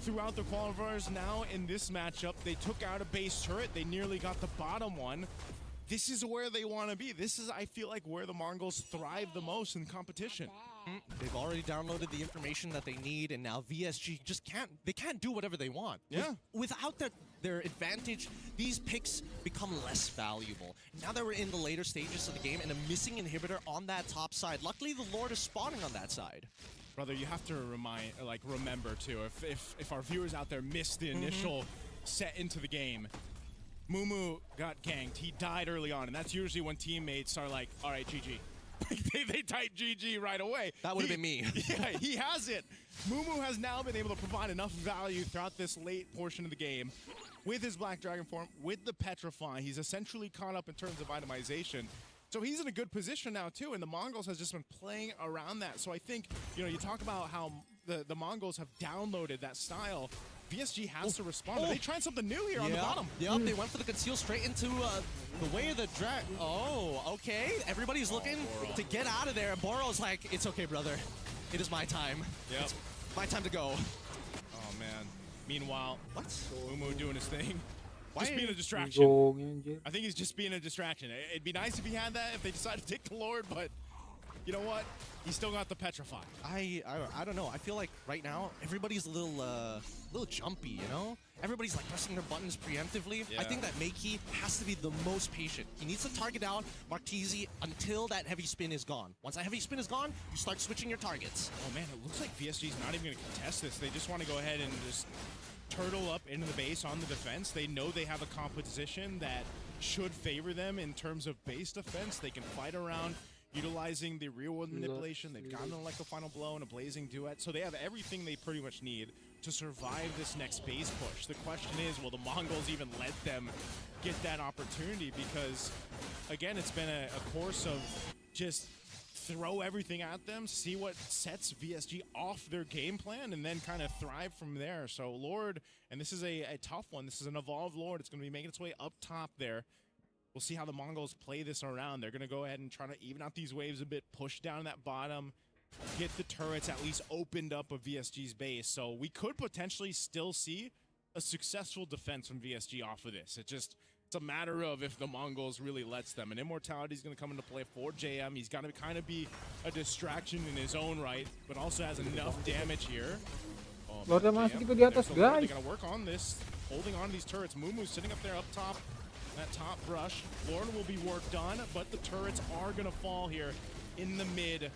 throughout the qualifiers. Now in this matchup, they took out a base turret. They nearly got the bottom one. This is where they want to be. This is, I feel like, where the Mongols thrive the most in competition. They've already downloaded the information that they need, and now VSG just can't do whatever they want. Yeah. Without their advantage, these picks become less valuable. Now that we're in the later stages of the game and a missing inhibitor on that top side, luckily the Lord is spawning on that side. Brother, you have to remember too, if our viewers out there missed the initial set into the game, Mumu got ganked. He died early on, and that's usually when teammates are like, all right, GG. they type GG right away. That would have been me. Yeah, he has it. Mumu has now been able to provide enough value throughout this late portion of the game with his Black Dragon form, with the Petrify. He's essentially caught up in terms of itemization. So he's in a good position now, too, and the Mongols has just been playing around that. So I think, you talk about how the Mongols have downloaded that style. VSG has to respond. Are they trying something new here on the bottom? Yep, they went for the conceal straight into the way of the drag. Oh, okay. Everybody's looking to get out of there. And Boro's like, it's okay, brother. It is my time. Yep. It's my time to go. Oh, man. Meanwhile, Mumu doing his thing. Why just being a distraction. I think he's just being a distraction. It'd be nice if he had that, if they decided to take the Lord, but you know what? He's still got the Petrify. I don't know. I feel like right now everybody's a little jumpy, Everybody's like pressing their buttons preemptively. Yeah. I think that Makey has to be the most patient. He needs to target out Martisi until that heavy spin is gone. Once that heavy spin is gone, you start switching your targets. Oh man, it looks like VSG's not even going to contest this. They just want to go ahead and just turtle up into the base on the defense. They know they have a composition that should favor them in terms of base defense. They can fight around utilizing the real world manipulation. They've gotten an Electro Final Blow and a Blazing Duet, so they have everything they pretty much need to survive this next base push. The question is, will the Mongols even let them get that opportunity? Because, again, it's been a course of just throw everything at them, see what sets VSG off their game plan, and then kind of thrive from there. So Lord, and this is a tough one. This is an evolved Lord. It's going to be making its way up top there. We'll see how the Mongols play this around. They're going to go ahead and try to even out these waves a bit, push down that bottom, get the turrets at least opened up of VSG's base. So we could potentially still see a successful defense from VSG off of this. It's a matter of if the Mongols really lets them. And Immortality is going to come into play for JM. He's got to kind of be a distraction in his own right, but also has enough damage here. Lord masuk itu di atas, guys. They're going to work on this, holding on to these turrets. Mumu sitting up there up top. That top brush. Lord will be worked on, but the turrets are going to fall here in the mid.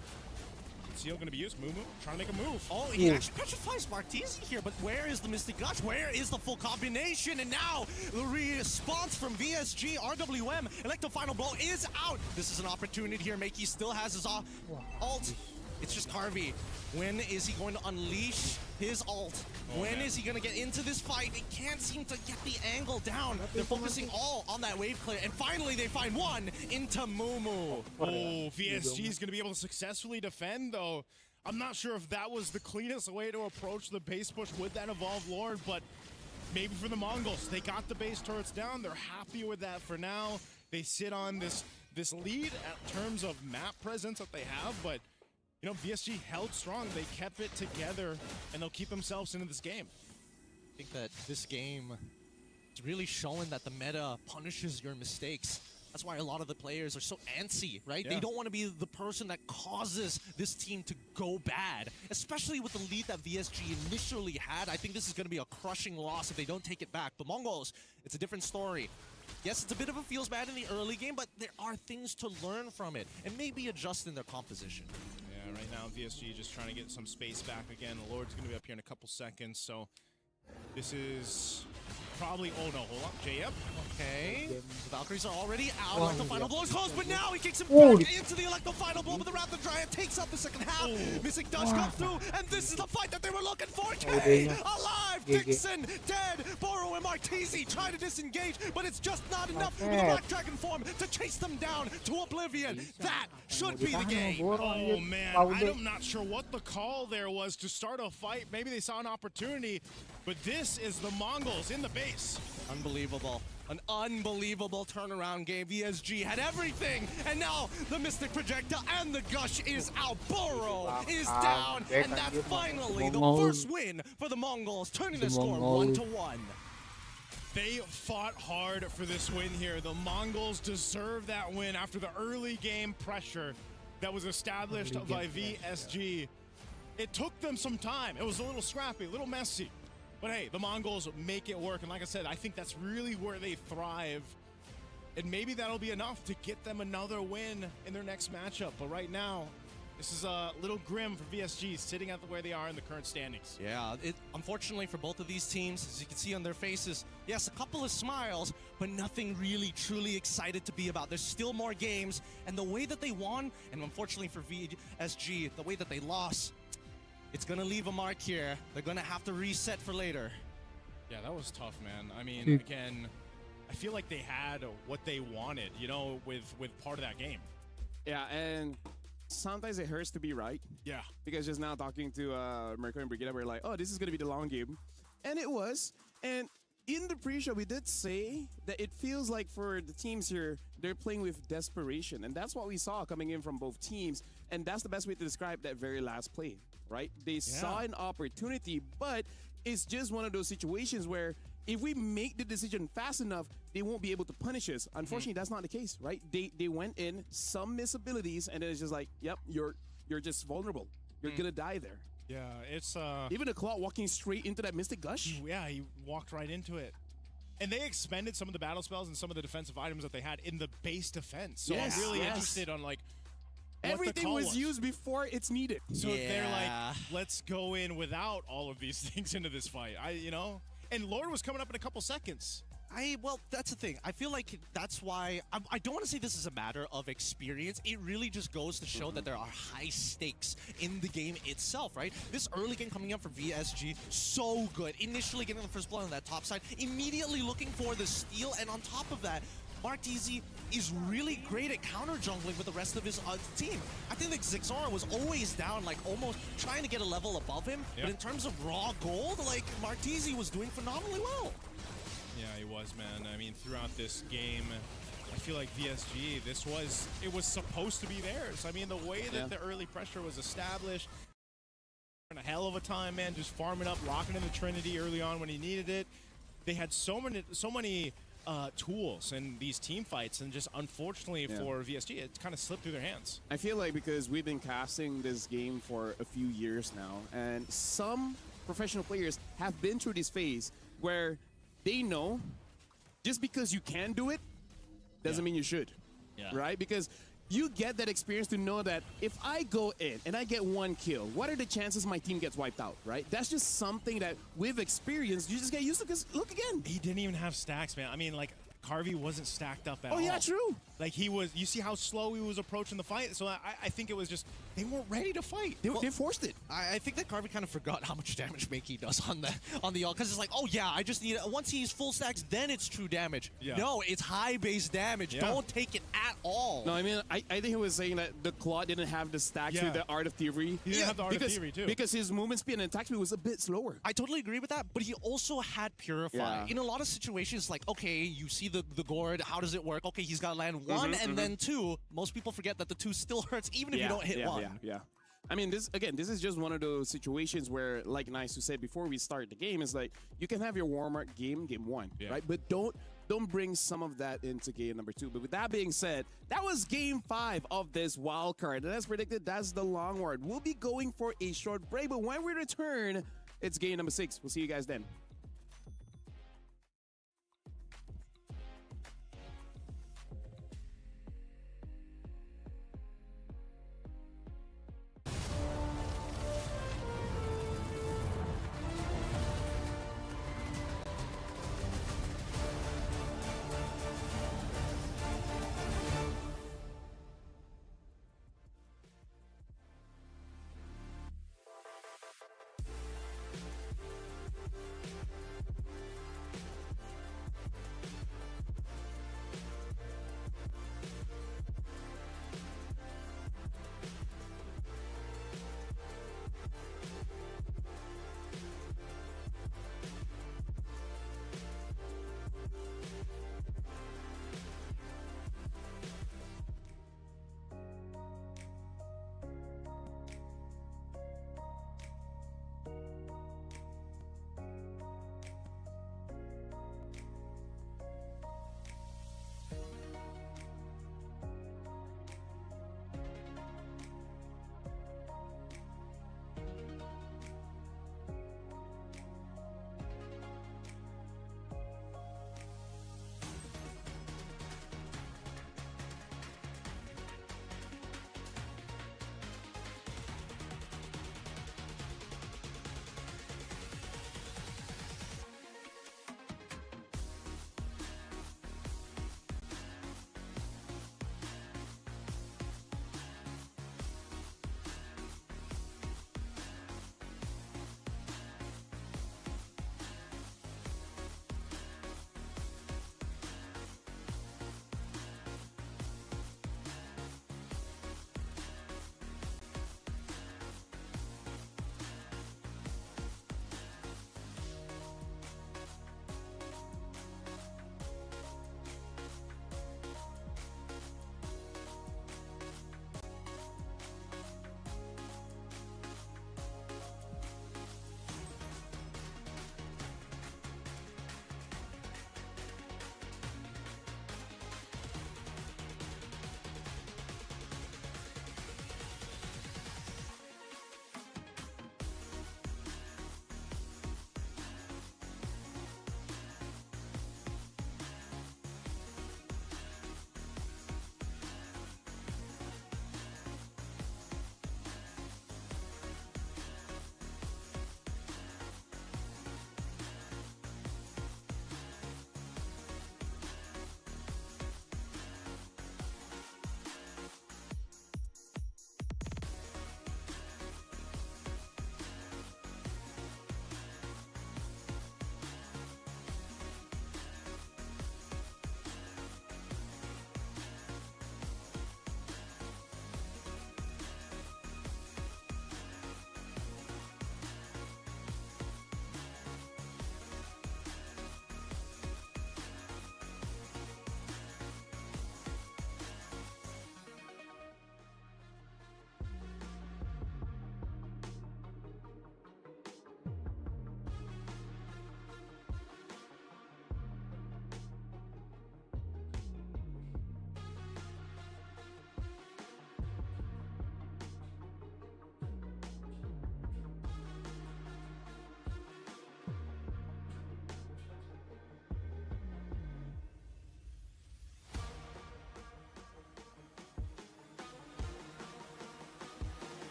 Seal going to be used. Mumu trying to make a move. Oh, he actually petrifies Martisi here, but where is the Mystic Gush? Where is the full combination? And now the response from VSG, RWM, Electro Final Blow is out. This is an opportunity here. Makey still has his ult. It's just Carvey. When is he going to unleash his ult? When is he going to get into this fight? They can't seem to get the angle down. They're focusing all on that wave clear. And finally, they find one into Mumu. Oh, VSG is going to be able to successfully defend, though. I'm not sure if that was the cleanest way to approach the base push with that Evolved Lord, but maybe for the Mongols, they got the base turrets down. They're happy with that for now. They sit on this lead at terms of map presence that they have, but VSG held strong. They kept it together, and they'll keep themselves into this game. I think that this game is really showing that the meta punishes your mistakes. That's why a lot of the players are so antsy, right? Yeah. They don't want to be the person that causes this team to go bad, especially with the lead that VSG initially had. I think this is going to be a crushing loss if they don't take it back. The Mongols, it's a different story. Yes, it's a bit of a feels bad in the early game, but there are things to learn from it and maybe adjust in their composition. right now VSG just trying to get some space back again. The Lord's going to be up here in a couple seconds, so this is probably... Oh no, hold up, JF. Okay, the Valkyries are already out. Electro Final Blow is close, but now he kicks him Oh. back into the Electro Final Blow, but the Raptor Dryad takes up the second half. Mystic Dodge comes through, and this is the fight that they were looking for. K alive, Dixon dead. Boro and Martese try to disengage, but it's just not enough with the Black Dragon form to chase them down to oblivion. That should be the game. Oh man, I'm not sure what the call there was to start a fight. Maybe they saw an opportunity, but this is the Mongols in the base. Unbelievable. An unbelievable turnaround game. VSG had everything, and now the Mystic Projectile and the Gush is out. Boro is down, and that's finally the first win for the Mongols, turning the score 1-1. They fought hard for this win here. The Mongols deserve that win after the early game pressure that was established by VSG. It took them some time. It was a little scrappy, a little messy. But hey, the Mongols make it work. And like I said, I think that's really where they thrive. And maybe that'll be enough to get them another win in their next matchup. But right now, this is a little grim for VSG sitting at where they are in the current standings. Yeah, unfortunately for both of these teams, as you can see on their faces, yes, a couple of smiles, but nothing really truly excited to be about. There's still more games, and the way that they won, and unfortunately for VSG, the way that they lost, it's going to leave a mark here. They're going to have to reset for later. Yeah, that was tough, man. I mean, again, I feel like they had what they wanted, you know, with part of that game. Yeah, and sometimes it hurts to be right. Yeah. Because just now talking to Mercury and Brigida, we're like, oh, this is going to be the long game. And it was. And in the pre-show, we did say that it feels like for the teams here, they're playing with desperation. And that's what we saw coming in from both teams. And that's the best way to describe that very last play, right? They saw an opportunity, but it's just one of those situations where if we make the decision fast enough, they won't be able to punish us. Unfortunately, that's not the case, right? They went in, some miss abilities, and then it's just like, yep, you're just vulnerable. You're gonna die there. Yeah, it's even a Claw walking straight into that Mystic Gush. He walked right into it. And they expended some of the battle spells and some of the defensive items that they had in the base defense. So I'm really interested on like what everything was used before it's needed. So they're like, let's go in without all of these things into this fight. You know? And Lord was coming up in a couple seconds. Well, that's the thing. I feel like that's why I don't want to say this is a matter of experience. It really just goes to show that there are high stakes in the game itself, right? This early game coming up for VSG, so good. Initially getting the first blood on that top side, immediately looking for the steal, and on top of that, Martese is really great at counter jungling with the rest of his team. I think that Zixora was always down, like almost trying to get a level above him. But in terms of raw gold, like Martese was doing phenomenally well. Yeah, he was, man. I mean, throughout this game, I feel like VSG, it was supposed to be theirs. I mean, the way that the early pressure was established, a hell of a time, man, just farming up, locking in the Trinity early on when he needed it. They had so many tools in these team fights, and just unfortunately for VSG, it kind of slipped through their hands. I feel like because we've been casting this game for a few years now, and some professional players have been through this phase where they know just because you can do it doesn't mean you should, right? Because you get that experience to know that if I go in and I get one kill, what are the chances my team gets wiped out, right? That's just something that with experience, you just get used to, because look again. He didn't even have stacks, man. I mean, like, Carvey wasn't stacked up at all. Oh, yeah, true. Like, he was, you see how slow he was approaching the fight? So I think it was just, they weren't ready to fight. They forced it. I think that Carvey kind of forgot how much damage Makey does on the ult, because it's like, oh yeah, I just need, once he's full stacks, then it's true damage. No, it's high base damage. Don't take it at all. No, I mean, I think he was saying that the Claw didn't have the stacks with the Art of Thievery. He didn't have the Art of Thievery, too. Because his movement speed and attack speed was a bit slower. I totally agree with that, but he also had Purify. In a lot of situations, like, okay, you see the gourd, how does it work? Okay, he's got to land one and then two. Most people forget that the two still hurts even if you don't hit one. Yeah. I mean, this is just one of those situations where, like Nice said before we start the game, is like you can have your warm-up game one, right? But don't bring some of that into game number 2. But with that being said, that was game 5 of this wild card. And as predicted, that's the long word. We'll be going for a short break, but when we return, it's game number 6. We'll see you guys then.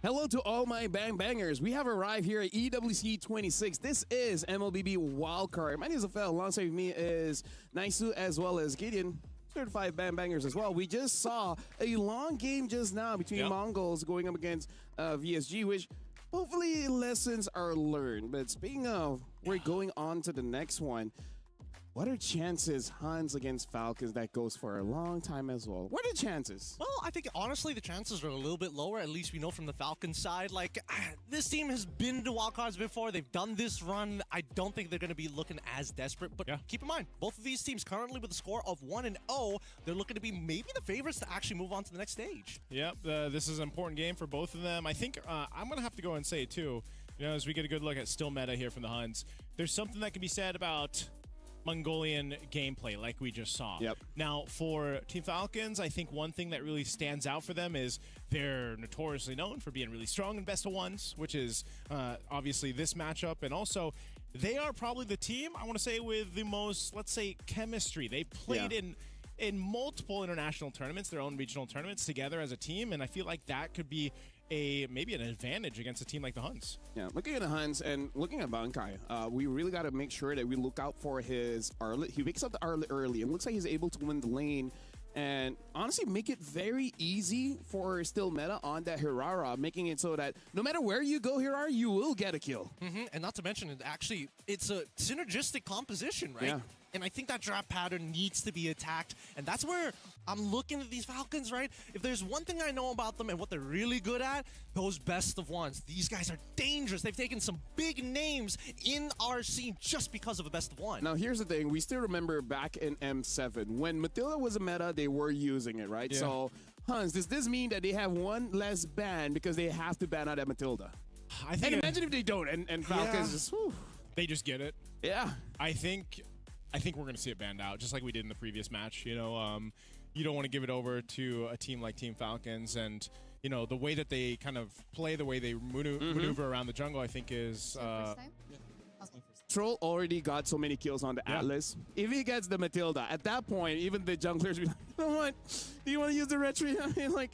Hello to all my bang bangers. We have arrived here at EWC 26. This is MLBB Wildcard. My name is Afel. Alongside me is Naisu as well as Gideon. Certified bang bangers as well. We just saw a long game just now between Mongols going up against VSG, which hopefully lessons are learned. But speaking of, we're going on to the next one. What are chances Hans against Falcons that goes for a long time as well? What are the chances? Well, I think honestly the chances are a little bit lower. At least we know from the Falcons side. Like, this team has been to wildcards before. They've done this run. I don't think they're going to be looking as desperate. But keep in mind, both of these teams currently with a score of 1-0, they're looking to be maybe the favorites to actually move on to the next stage. Yep, this is an important game for both of them. I think I'm going to have to go and say, too, you know, as we get a good look at still meta here from the Huns, there's something that can be said about Mongolian gameplay like we just saw. Now, for Team Falcons, I think one thing that really stands out for them is they're notoriously known for being really strong in best of ones, which is obviously this matchup. And also, they are probably the team, I want to say, with the most, let's say, chemistry. They played in multiple international tournaments, their own regional tournaments together as a team. And I feel like that could be maybe an advantage against a team like the Huns. Yeah, looking at the Huns and looking at Bankai, we really got to make sure that we look out for his Arlet. He wakes up the Arlet early and looks like he's able to win the lane and honestly make it very easy for still meta on that Hirara, making it so that no matter where you go, Hirara, you will get a kill. And not to mention, it's a synergistic composition, right? And I think that draft pattern needs to be attacked. And that's where I'm looking at these Falcons, right? If there's one thing I know about them and what they're really good at, those best of ones. These guys are dangerous. They've taken some big names in our scene just because of a best of one. Now, here's the thing. We still remember back in M7, when Matilda was a meta, they were using it, right? So, Huns, does this mean that they have one less ban because they have to ban out at Matilda? And imagine if they don't, and Falcons just, they just get it. Yeah. I think we're going to see it banned out, just like we did in the previous match. You know, you don't want to give it over to a team like Team Falcons, and you know the way that they kind of play, the way they maneuver around the jungle, I think is. Troll already got so many kills on the Atlas. If he gets the Matilda, at that point, even the junglers be like, you know what? Do you want to use the retreat? I mean, like,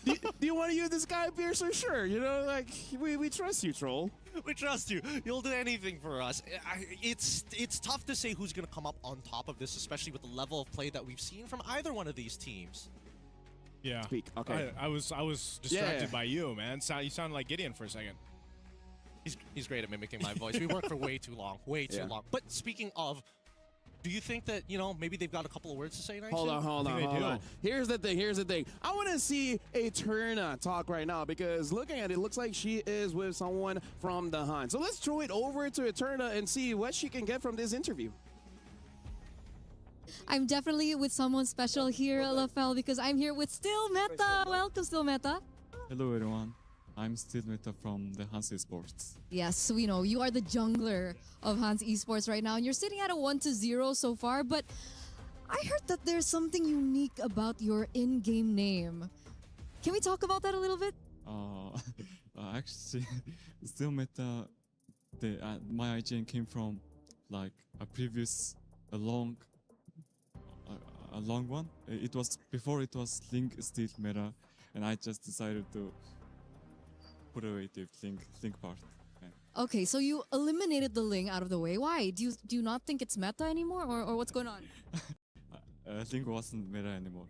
do you want to use the Sky Piercer? Sure. You know, like, we trust you, Troll. We trust you. You'll do anything for us. It's tough to say who's going to come up on top of this, especially with the level of play that we've seen from either one of these teams. Yeah. Speak. Okay. I was distracted by you, man. You sounded like Gideon for a second. He's great at mimicking my voice. We worked for way too long. Way too long. But speaking of, do you think that, you know, maybe they've got a couple of words to say tonight? Hold on. Here's the thing. I want to see Eterna talk right now because looking at it, looks like she is with someone from the Hunt. So let's throw it over to Eterna and see what she can get from this interview. I'm definitely with someone special here, LFL, because I'm here with Still Meta. Welcome, Still Meta. Hello, everyone. I'm Still Meta from the Hans Esports. Yes, we know you are the jungler of Hans Esports right now, and you're sitting at a 1-0 so far. But I heard that there's something unique about your in-game name. Can we talk about that a little bit? Actually, Still Meta, my IGN came from like a previous a long one. It was before it was Link Still Meta, and I just decided to put away the Link part. Okay, so you eliminated the Ling out of the way. Why? Do you not think it's meta anymore, or what's going on? Link wasn't meta anymore.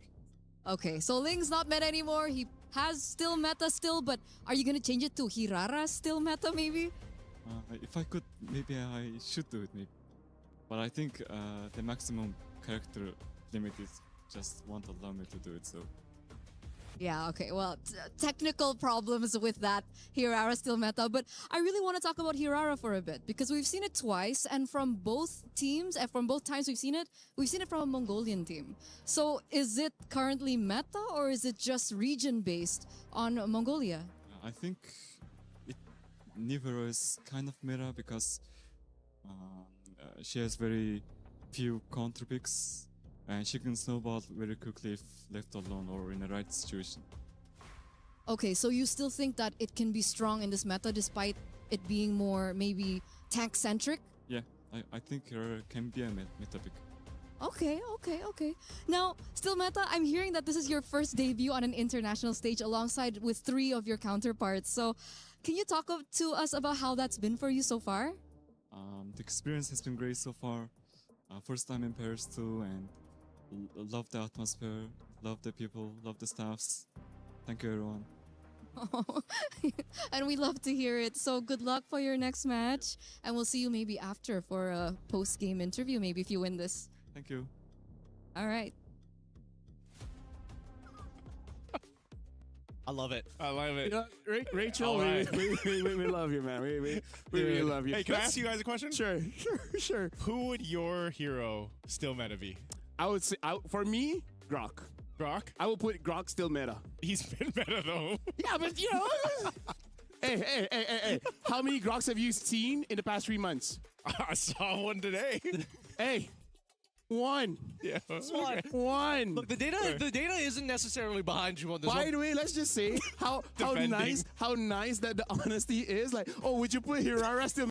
Okay, so Ling's not meta anymore. He has still meta still, but are you gonna change it to Hirara still meta maybe? If I could, maybe I should do it maybe. But I think the maximum character limit is just won't allow me to do it, so. Yeah, okay, well, technical problems with that Hirara still meta, but I really want to talk about Hirara for a bit because we've seen it twice, and from both teams, and from both times we've seen it from a Mongolian team. So is it currently meta, or is it just region-based on Mongolia? I think Nivero is kind of meta because she has very few counter picks, and she can snowball very quickly if left alone or in the right situation. Okay, so you still think that it can be strong in this meta despite it being more maybe tank-centric? Yeah, I think her can be a meta pick. Okay. Now, still Meta, I'm hearing that this is your first debut on an international stage alongside with 3 of your counterparts. So, can you talk to us about how that's been for you so far? The experience has been great so far. First time in Paris too, and love the atmosphere, love the people, love the staffs. Thank you, everyone. And we love to hear it. So good luck for your next match, and we'll see you maybe after for a post-game interview, maybe if you win this. Thank you. All right. I love it. I love it. You know, Rachel, All right. we love you, man. We really love you. Hey, can I ask you guys a question? Sure. Who would your hero still meta be? I would say, for me, Grok. Grok? I will put Grok still meta. He's been meta though. Yeah, but you know. Hey. How many Groks have you seen in the past 3 months? I saw one today. Hey. One. Yeah. One. Look, the data isn't necessarily behind you on this. By the way, let's just say how nice that the honesty is. Like, oh, would you put Hirara still?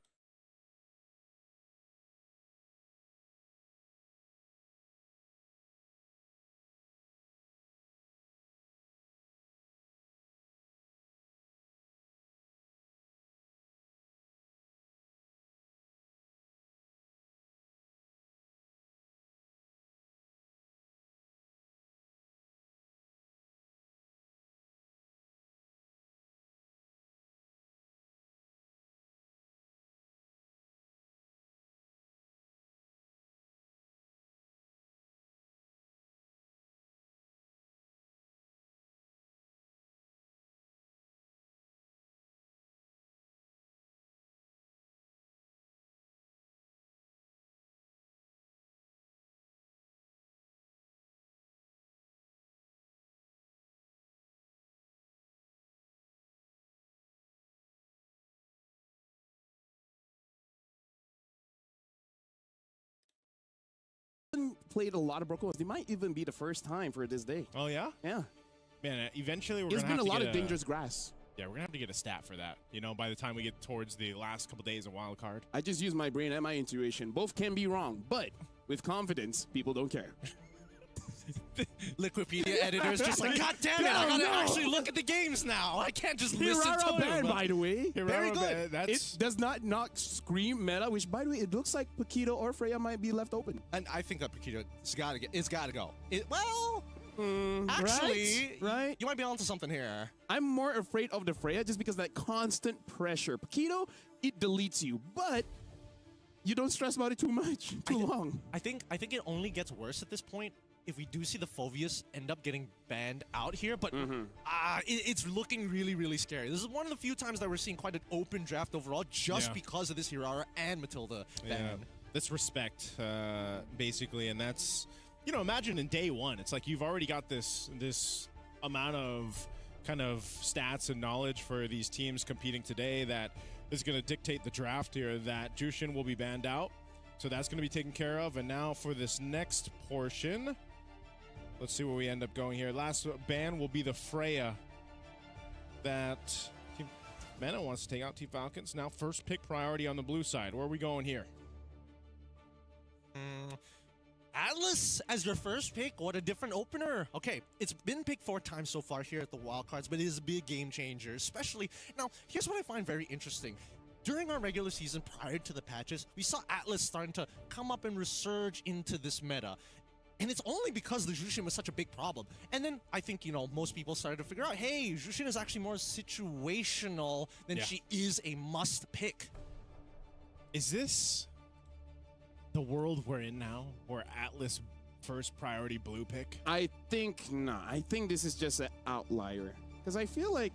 Played a lot of Broken Ones. They might even be the first time for this day. Oh yeah? Yeah. Man, eventually we're There's gonna been have a to lot get of dangerous grass. Yeah, we're gonna have to get a stat for that. You know, by the time we get towards the last couple days of wild card. I just use my brain and my intuition. Both can be wrong, but with confidence, people don't care. Liquipedia editors just like, God damn it, I gotta actually look at the games now. I can't just listen to Hirara ban, them. by the way. Very good. It does not scream meta, which, by the way, it looks like Paquito or Freya might be left open. And I think that Paquito, it's gotta go. Actually, right? You might be onto something here. I'm more afraid of the Freya just because of that constant pressure. Paquito, it deletes you, but you don't stress about it too much, too long. I think it only gets worse at this point if we do see the Phoveus end up getting banned out here, but it's looking really, really scary. This is one of the few times that we're seeing quite an open draft overall just because of this Hirara and Matilda ban. That's respect, basically, and that's, you know, imagine in day one, it's like you've already got this amount of kind of stats and knowledge for these teams competing today that is going to dictate the draft here, that Jushin will be banned out. So that's going to be taken care of. And now for this next portion, let's see where we end up going here. Last ban will be the Freya that Team Mena wants to take out Team Falcons. Now first pick priority on the blue side. Where are we going here? Atlas as your first pick. What a different opener. Okay, it's been picked 4 times so far here at the Wildcards, but it is a big game changer, especially. Now, here's what I find very interesting. During our regular season, prior to the patches, we saw Atlas starting to come up and resurge into this meta. And it's only because the Jushin was such a big problem. And then I think, you know, most people started to figure out, hey, Jushin is actually more situational than she is a must pick. Is this the world we're in now, where Atlas first priority blue pick? I think not. I think this is just an outlier. Because I feel like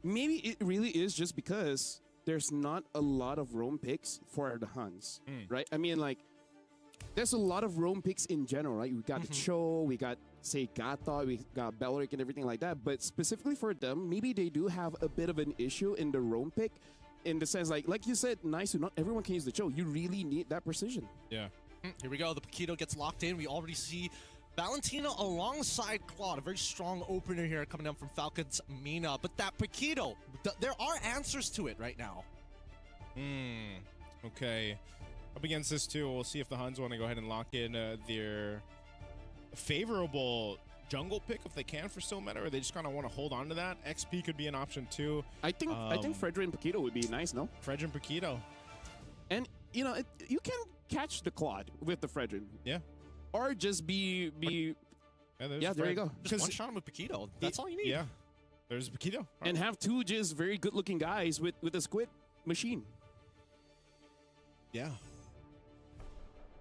maybe it really is just because there's not a lot of roam picks for the Huns, right? I mean, like, there's a lot of roam picks in general, right? We got Cho, we got, say, Gata, we got Belric and everything like that. But specifically for them, maybe they do have a bit of an issue in the roam pick, in the sense, like you said, nice, not everyone can use the Cho. You really need that precision. Yeah. Here we go. The Paquito gets locked in. We already see Valentina alongside Claude. A very strong opener here coming down from Falcons Mina. But that Paquito, there are answers to it right now. Okay. up against this too. We'll see if the Huns want to go ahead and lock in their favorable jungle pick if they can for still meta, or they just kind of want to hold on to that. XP could be an option too. I think Fredrin and Paquito would be nice, no? Fredrin and Paquito. And, you know, you can catch the Claude with the Fredrin. Yeah. Or just be yeah, there you go. Just one shot him with Paquito. That's all you need. Yeah. There's Paquito. And have two just very good-looking guys with a squid machine. Yeah.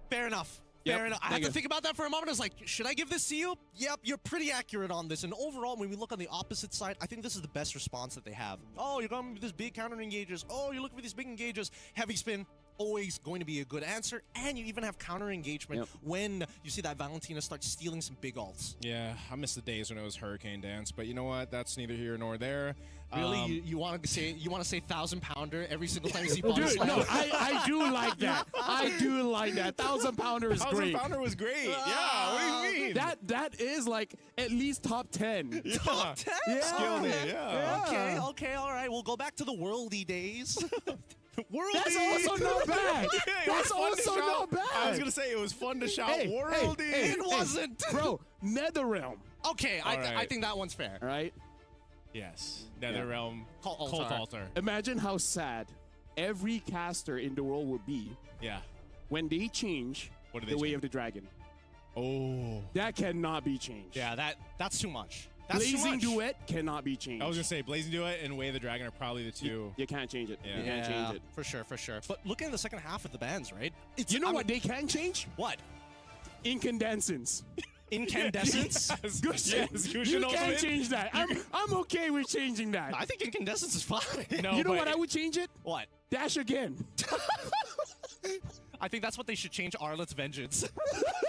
Fair enough. Yep. Fair enough. I had to think about that for a moment. I was like, should I give this to you? Yep, you're pretty accurate on this. And overall, when we look on the opposite side, I think this is the best response that they have. Oh, you're going with this big counter engages. Oh, you're looking for these big engages. Heavy spin, always going to be a good answer. And you even have counter engagement when you see that Valentina start stealing some big ults. Yeah, I miss the days when it was Hurricane Dance, but you know what? That's neither here nor there. Really, you want to say 1,000-pounder every single time you see body Dude, slam? no, I do like that. I do like that. 1,000-pounder is great. 1,000-pounder was great. Yeah, what do you mean? That is like at least top 10. Yeah. Top 10? Yeah. Skilled it, yeah. Okay, all right. We'll go back to the worldy days. Worldy! That's also not bad. Yeah, That's also not bad. I was going to say it was fun to shout worldy. It wasn't. Bro, NetherRealm. Okay, I think that one's fair. All right? Yes. NetherRealm. Cult Altar. Imagine how sad every caster in the world would be when they change the way of the dragon. Oh. That cannot be changed. Yeah, that's too much. That's Blazing too much. Duet cannot be changed. I was going to say, Blazing Duet and Way of the Dragon are probably the two. You can't change it. Yeah. You can't change it. For sure. But looking at the second half of the bans, right? You know what they can change? What? Incandescence. Incandescence? You can't change that. I'm okay with changing that. I think incandescence is fine. No, you know what I would change it? What? Dash again. I think that's what they should change Arlet's Vengeance.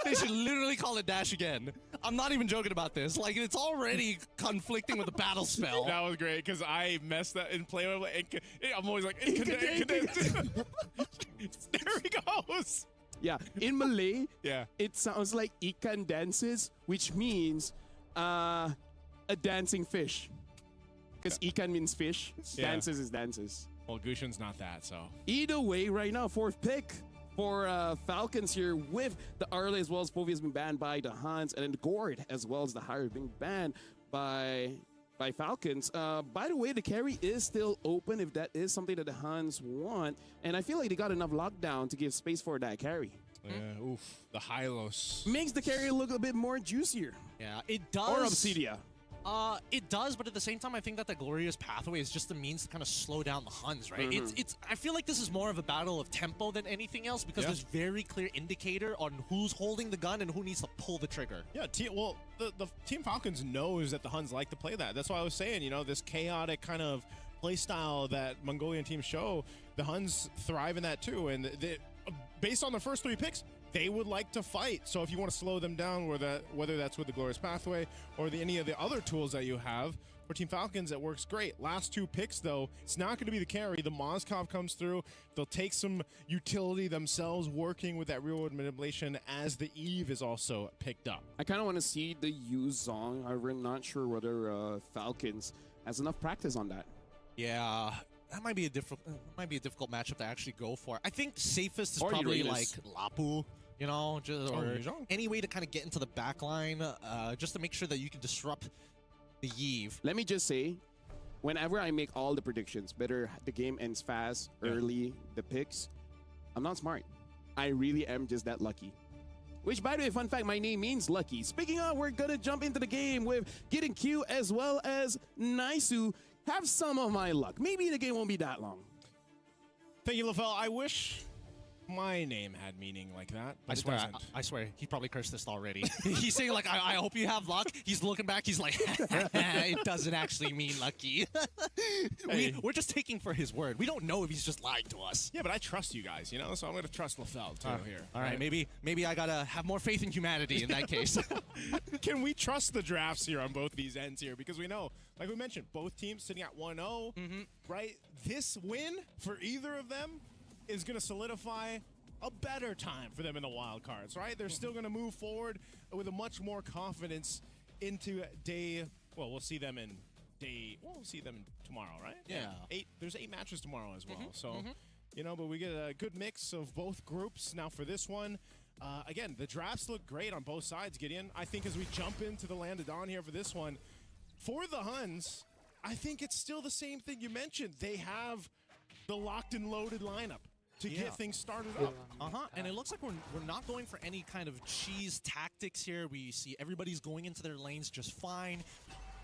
They should literally call it Dash again. I'm not even joking about this. Like, it's already conflicting with the battle spell. That was great because I messed that in play. I'm always like, incandescence. There he goes. Yeah, in Malay, Yeah. it sounds like ikan dances, which means a dancing fish. Because ikan means fish, Yeah. dances is dances. Well, Gushin's not that, so. Either way, right now, fourth pick for Falcons here with the Arle as well as Povey has been banned by the Huns, and then the Gord as well as the Hire being banned by Falcons. By the way, the carry is still open if that is something that the Huns want, and I feel like they got enough lockdown to give space for that carry. Yeah, oof. The Hylos. Makes the carry look a bit more juicier. Yeah, it does. Or Obsidia. It does, but at the same time, I think that the Glorious Pathway is just the means to kind of slow down the Huns, right? It's. I feel like this is more of a battle of tempo than anything else because there's very clear indicator on who's holding the gun and who needs to pull the trigger. Yeah, the Team Falcons knows that the Huns like to play that. That's why I was saying, you know, this chaotic kind of play style that Mongolian teams show, the Huns thrive in that too. And based on the first three picks, they would like to fight. So if you want to slow them down, whether that's with the Glorious Pathway or any of the other tools that you have, for Team Falcons, it works great. Last two picks, though, it's not going to be the carry. The Mozkov comes through. They'll take some utility themselves, working with that real-world manipulation as the Eve is also picked up. I kind of want to see the Yu Zong. However, I'm not sure whether Falcons has enough practice on that. Yeah, that might be a difficult matchup to actually go for. I think safest is probably like Lapu. You know, or any way to kind of get into the back line, just to make sure that you can disrupt the Eve. Let me just say, whenever I make all the predictions, whether the game ends fast, early, the picks, I'm not smart. I really am just that lucky. Which, by the way, fun fact, my name means lucky. Speaking of, we're going to jump into the game with Getting Q as well as Naisu. Have some of my luck. Maybe the game won't be that long. Thank you, LaFell. I wish my name had meaning like that. But I swear, he probably cursed this already. He's saying like, I hope you have luck. He's looking back. He's like, it doesn't actually mean lucky. We're just taking for his word. We don't know if he's just lying to us. Yeah, but I trust you guys, you know, so I'm going to trust LaFell too here. All right, maybe I got to have more faith in humanity in that case. Can we trust the drafts here on both these ends here? Because we know, like we mentioned, both teams sitting at 1-0, right? This win for either of them is going to solidify a better time for them in the wild cards, right? They're still going to move forward with a much more confidence into day. Well, we'll see them in day. Well, we'll see them tomorrow, right? Yeah. There's 8 matches tomorrow as well. So You know, but we get a good mix of both groups. Now for this one, again, the drafts look great on both sides, Gideon. I think as we jump into the Land of Dawn here for this one, for the Huns, I think it's still the same thing you mentioned. They have the locked and loaded lineup to get things started up. And it looks like we're not going for any kind of cheese tactics here. We see everybody's going into their lanes just fine.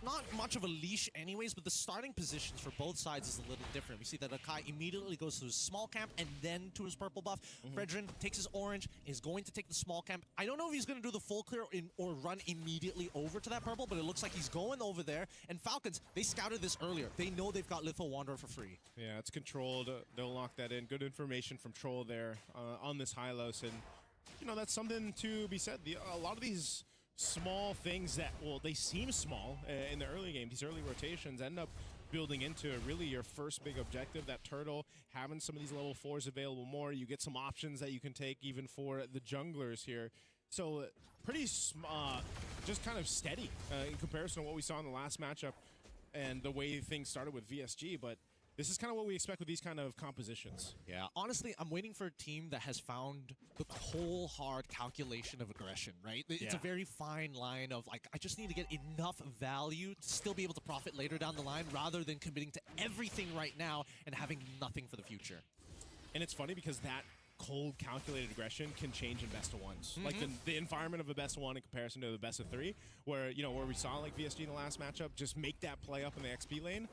Not much of a leash anyways, but the starting positions for both sides is a little different. We see that Akai immediately goes to his small camp and then to his purple buff. Fredrin takes his orange, is going to take the small camp. I don't know if he's going to do the full clear or run immediately over to that purple, but it looks like he's going over there. And Falcons, they scouted this earlier. They know they've got Litho Wanderer for free. Yeah, it's controlled. They'll lock that in. Good information from Troll there on this Hylos. And, you know, that's something to be said. A lot of these small things that, well, they seem small in the early game, these early rotations end up building into really your first big objective. That turtle, having some of these level 4s available more, you get some options that you can take even for the junglers here. So pretty just kind of steady in comparison to what we saw in the last matchup and the way things started with VSG, but this is kind of what we expect with these kind of compositions. Yeah, honestly, I'm waiting for a team that has found the cold, hard calculation of aggression, right? It's a very fine line of, like, I just need to get enough value to still be able to profit later down the line rather than committing to everything right now and having nothing for the future. And it's funny because that cold, calculated aggression can change in best of ones. Like the environment of a best of one in comparison to the best of 3, where, you know, where we saw like VSG in the last matchup, just make that play up in the XP lane.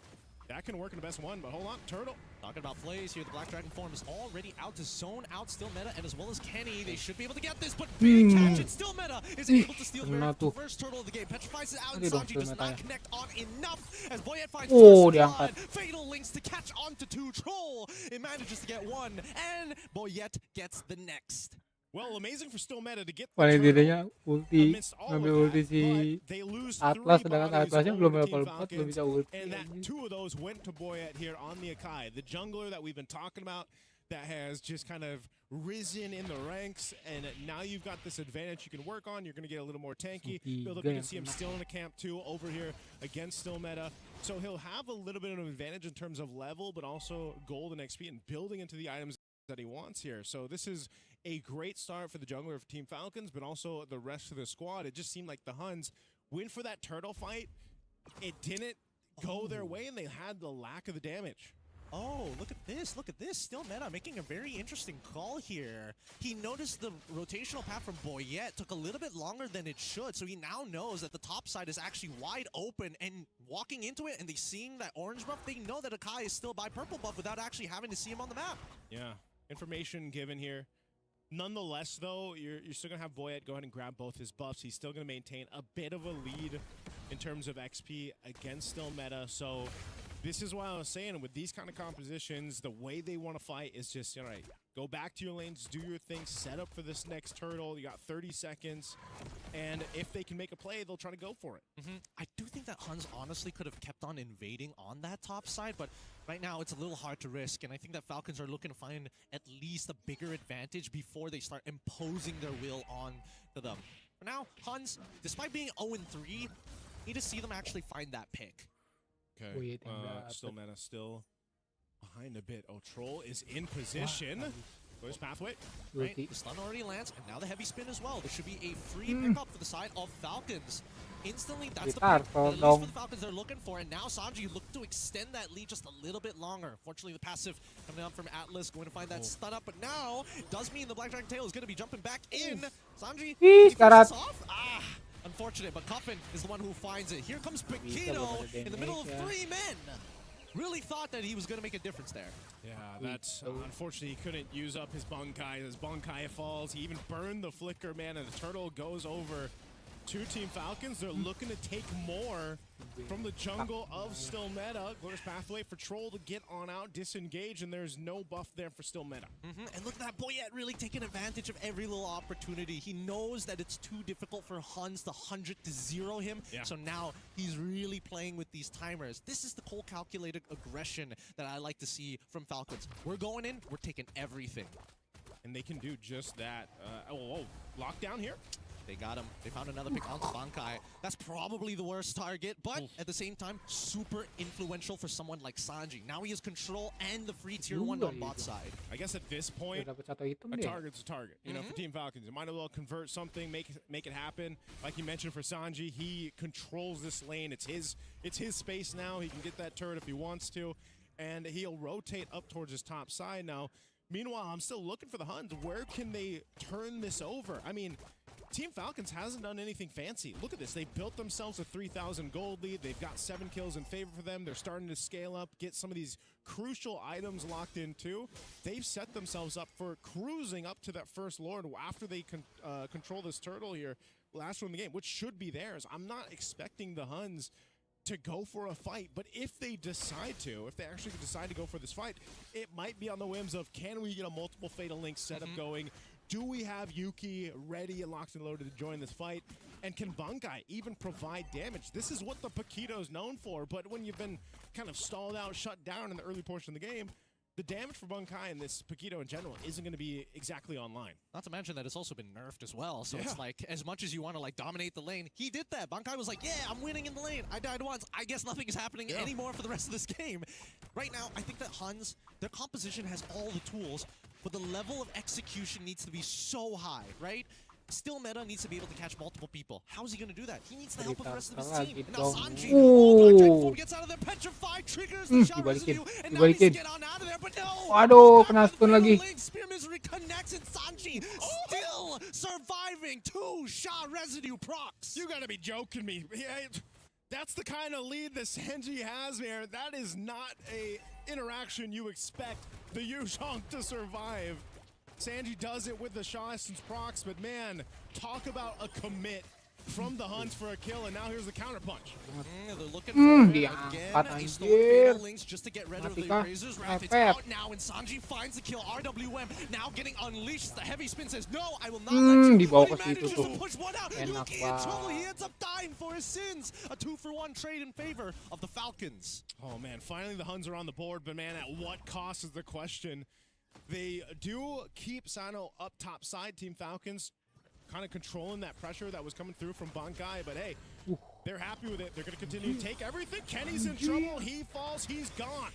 That can work in the best one, but hold on, Turtle. Talking about plays here, the Black Dragon form is already out to zone out Still Meta, and as well as Kenny, they should be able to get this, but big catch, and Still Meta is able to steal the first turtle of the game. Petrifies it out, and Sanji does not connect on enough, as Boyet finds first blood. Fatal links to catch onto 2 Troll. It manages to get 1, and Boyet gets the next. Well, amazing for Still Meta to get the Paling turtle tidaknya ulti, amidst all ngambil of ulti that, si but they lose 3 Atlas, sedangkan bodies Atlasnya belum over level Team 4, belum Falcons, bisa ulti. and that 2 of those went to Boyet here on the Akai, the jungler that we've been talking about that has just kind of risen in the ranks, and now you've got this advantage you can work on. You're going to get a little more tanky. Build up, you can see him still in the camp too over here against Still Meta. So he'll have a little bit of an advantage in terms of level, but also gold and XP and building into the items that he wants here. So this is a great start for the jungler of Team Falcons, but also the rest of the squad. It just seemed like the Huns went for that turtle fight. It didn't go their way, and they had the lack of the damage. Oh, look at this. Look at this. Still Meta making a very interesting call here. He noticed the rotational path from Boyet took a little bit longer than it should, so he now knows that the top side is actually wide open, and walking into it and they seeing that orange buff, they know that Akai is still by purple buff without actually having to see him on the map. Yeah, information given here. Nonetheless, though, you're still going to have Boyet go ahead and grab both his buffs. He's still going to maintain a bit of a lead in terms of XP against Still Meta. So this is what I was saying. With these kind of compositions, the way they want to fight is just, all right, go back to your lanes, do your thing, set up for this next turtle. You got 30 seconds. And if they can make a play, they'll try to go for it. I do think that Huns honestly could have kept on invading on that top side, but right now it's a little hard to risk, and I think that Falcons are looking to find at least a bigger advantage before they start imposing their will on to them. For now, Huns, despite being 0-3, need to see them actually find that pick. Okay, Still Meta still behind a bit. Oh, Troll is in position. Where's Pathway? Right, the stun already lands, and now the heavy spin as well. There should be a free pickup for the side of Falcons. Instantly, that's the pick that at least for the Falcons they're looking for, and now Sanji look to extend that lead just a little bit longer. Fortunately, the passive coming up from Atlas, going to find that stun up, but now does mean the Black Dragon Tail is going to be jumping back in. Sanji, he finishes off? Unfortunate, but Coffin is the one who finds it. Here comes Paquito in the middle of 3 men. Really thought that he was going to make a difference there. Yeah, that's unfortunately he couldn't use up his Bunkai. His Bunkai falls. He even burned the Flicker, man, and the turtle goes over to Team Falcons. They're looking to take more from the jungle of Still Meta. Glorious Pathway for Troll to get on out, disengage, and there's no buff there for Still Meta. And look at that, Boyet really taking advantage of every little opportunity. He knows that it's too difficult for Huns to 100-0 him, so now he's really playing with these timers. This is the cold calculated aggression that I like to see from Falcons. We're going in, we're taking everything. And they can do just that. Lockdown here. They got him. They found another pick onto Bankai. That's probably the worst target, but at the same time, super influential for someone like Sanji. Now he has control and the free tier 1 on bot side. I guess at this point, a target's a target. You know, for Team Falcons, you might as well convert something, make it happen. Like you mentioned for Sanji, he controls this lane. It's his space now. He can get that turret if he wants to, and he'll rotate up towards his top side now. Meanwhile, I'm still looking for the Huns. Where can they turn this over? I mean, Team Falcons hasn't done anything fancy. Look at this. They built themselves a 3,000 gold lead. They've got 7 kills in favor for them. They're starting to scale up, get some of these crucial items locked in too. They've set themselves up for cruising up to that first Lord after they control this turtle here. Last one in the game, which should be theirs. I'm not expecting the Huns to go for a fight, but if they actually decide to go for this fight, it might be on the whims of, can we get a multiple Fatal Link setup going? Do we have Yuki ready and locked and loaded to join this fight? And can Bankai even provide damage? This is what the Paquito's known for, but when you've been kind of stalled out, shut down in the early portion of the game, the damage for Bankai and this Paquito in general isn't going to be exactly online. Not to mention that it's also been nerfed as well. So it's like, as much as you want to like dominate the lane, he did that. Bankai was like, yeah, I'm winning in the lane. I died once. I guess nothing is happening anymore for the rest of this game. Right now, I think that Huns, their composition has all the tools, but the level of execution needs to be so high, right? Still meta needs to be able to catch multiple people. How is he going to do that? He needs the help of the rest of his team. And now Sanji, oh, gets out of there, petrified, triggers the shot residue, and now he needs to get on out of there, but no! Aduh, kena stun lagi. Spear Misery connects, and Sanji still surviving 2 shot residue procs. You gotta be joking me. That's the kind of lead that Sanji has here. That is not a interaction you expect the Yuzhong to survive. Sanji does it with the Shaw Essence procs, but man, talk about a commit from the Huns for a kill, and now here's the counterpunch. They're looking for again. He stole the Fatal Links just to get rid of the Razor's Wrath. It's out now, and Sanji finds the kill. RWM now getting unleashed. The heavy spin says, no, I will not let you. But he manages to push one out. Yuki in trouble. He ends up dying for his sins. A 2-for-1 trade in favor of the Falcons. Oh man, finally the Huns are on the board, but man, at what cost is the question? They do keep Sano up top side, Team Falcons, kind of controlling that pressure that was coming through from Bankai, but hey, they're happy with it. They're going to continue to take everything. Kenny's in trouble. He falls. He's gone.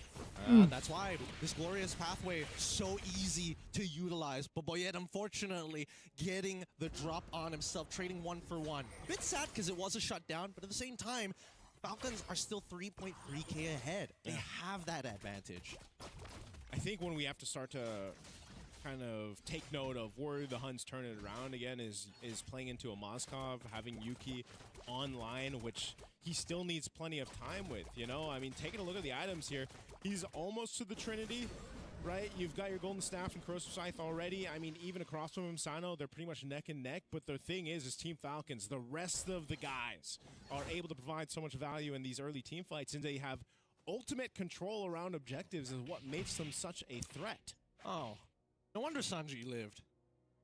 That's why this glorious pathway so easy to utilize. But Boyet, unfortunately, getting the drop on himself, trading 1 for 1. Bit sad because it was a shutdown, but at the same time, Falcons are still 3.3k ahead. They have that advantage. I think when we have to start to kind of take note of where the Huns turn it around again is playing into a Moskov, having Yuki online, which he still needs plenty of time with, you know? I mean, taking a look at the items here, he's almost to the Trinity, right? You've got your Golden Staff and Corrosive Scythe already. I mean, even across from him, Sano, they're pretty much neck and neck, but the thing is Team Falcons, the rest of the guys are able to provide so much value in these early team fights, and they have ultimate control around objectives is what makes them such a threat. Oh, no wonder Sanji lived.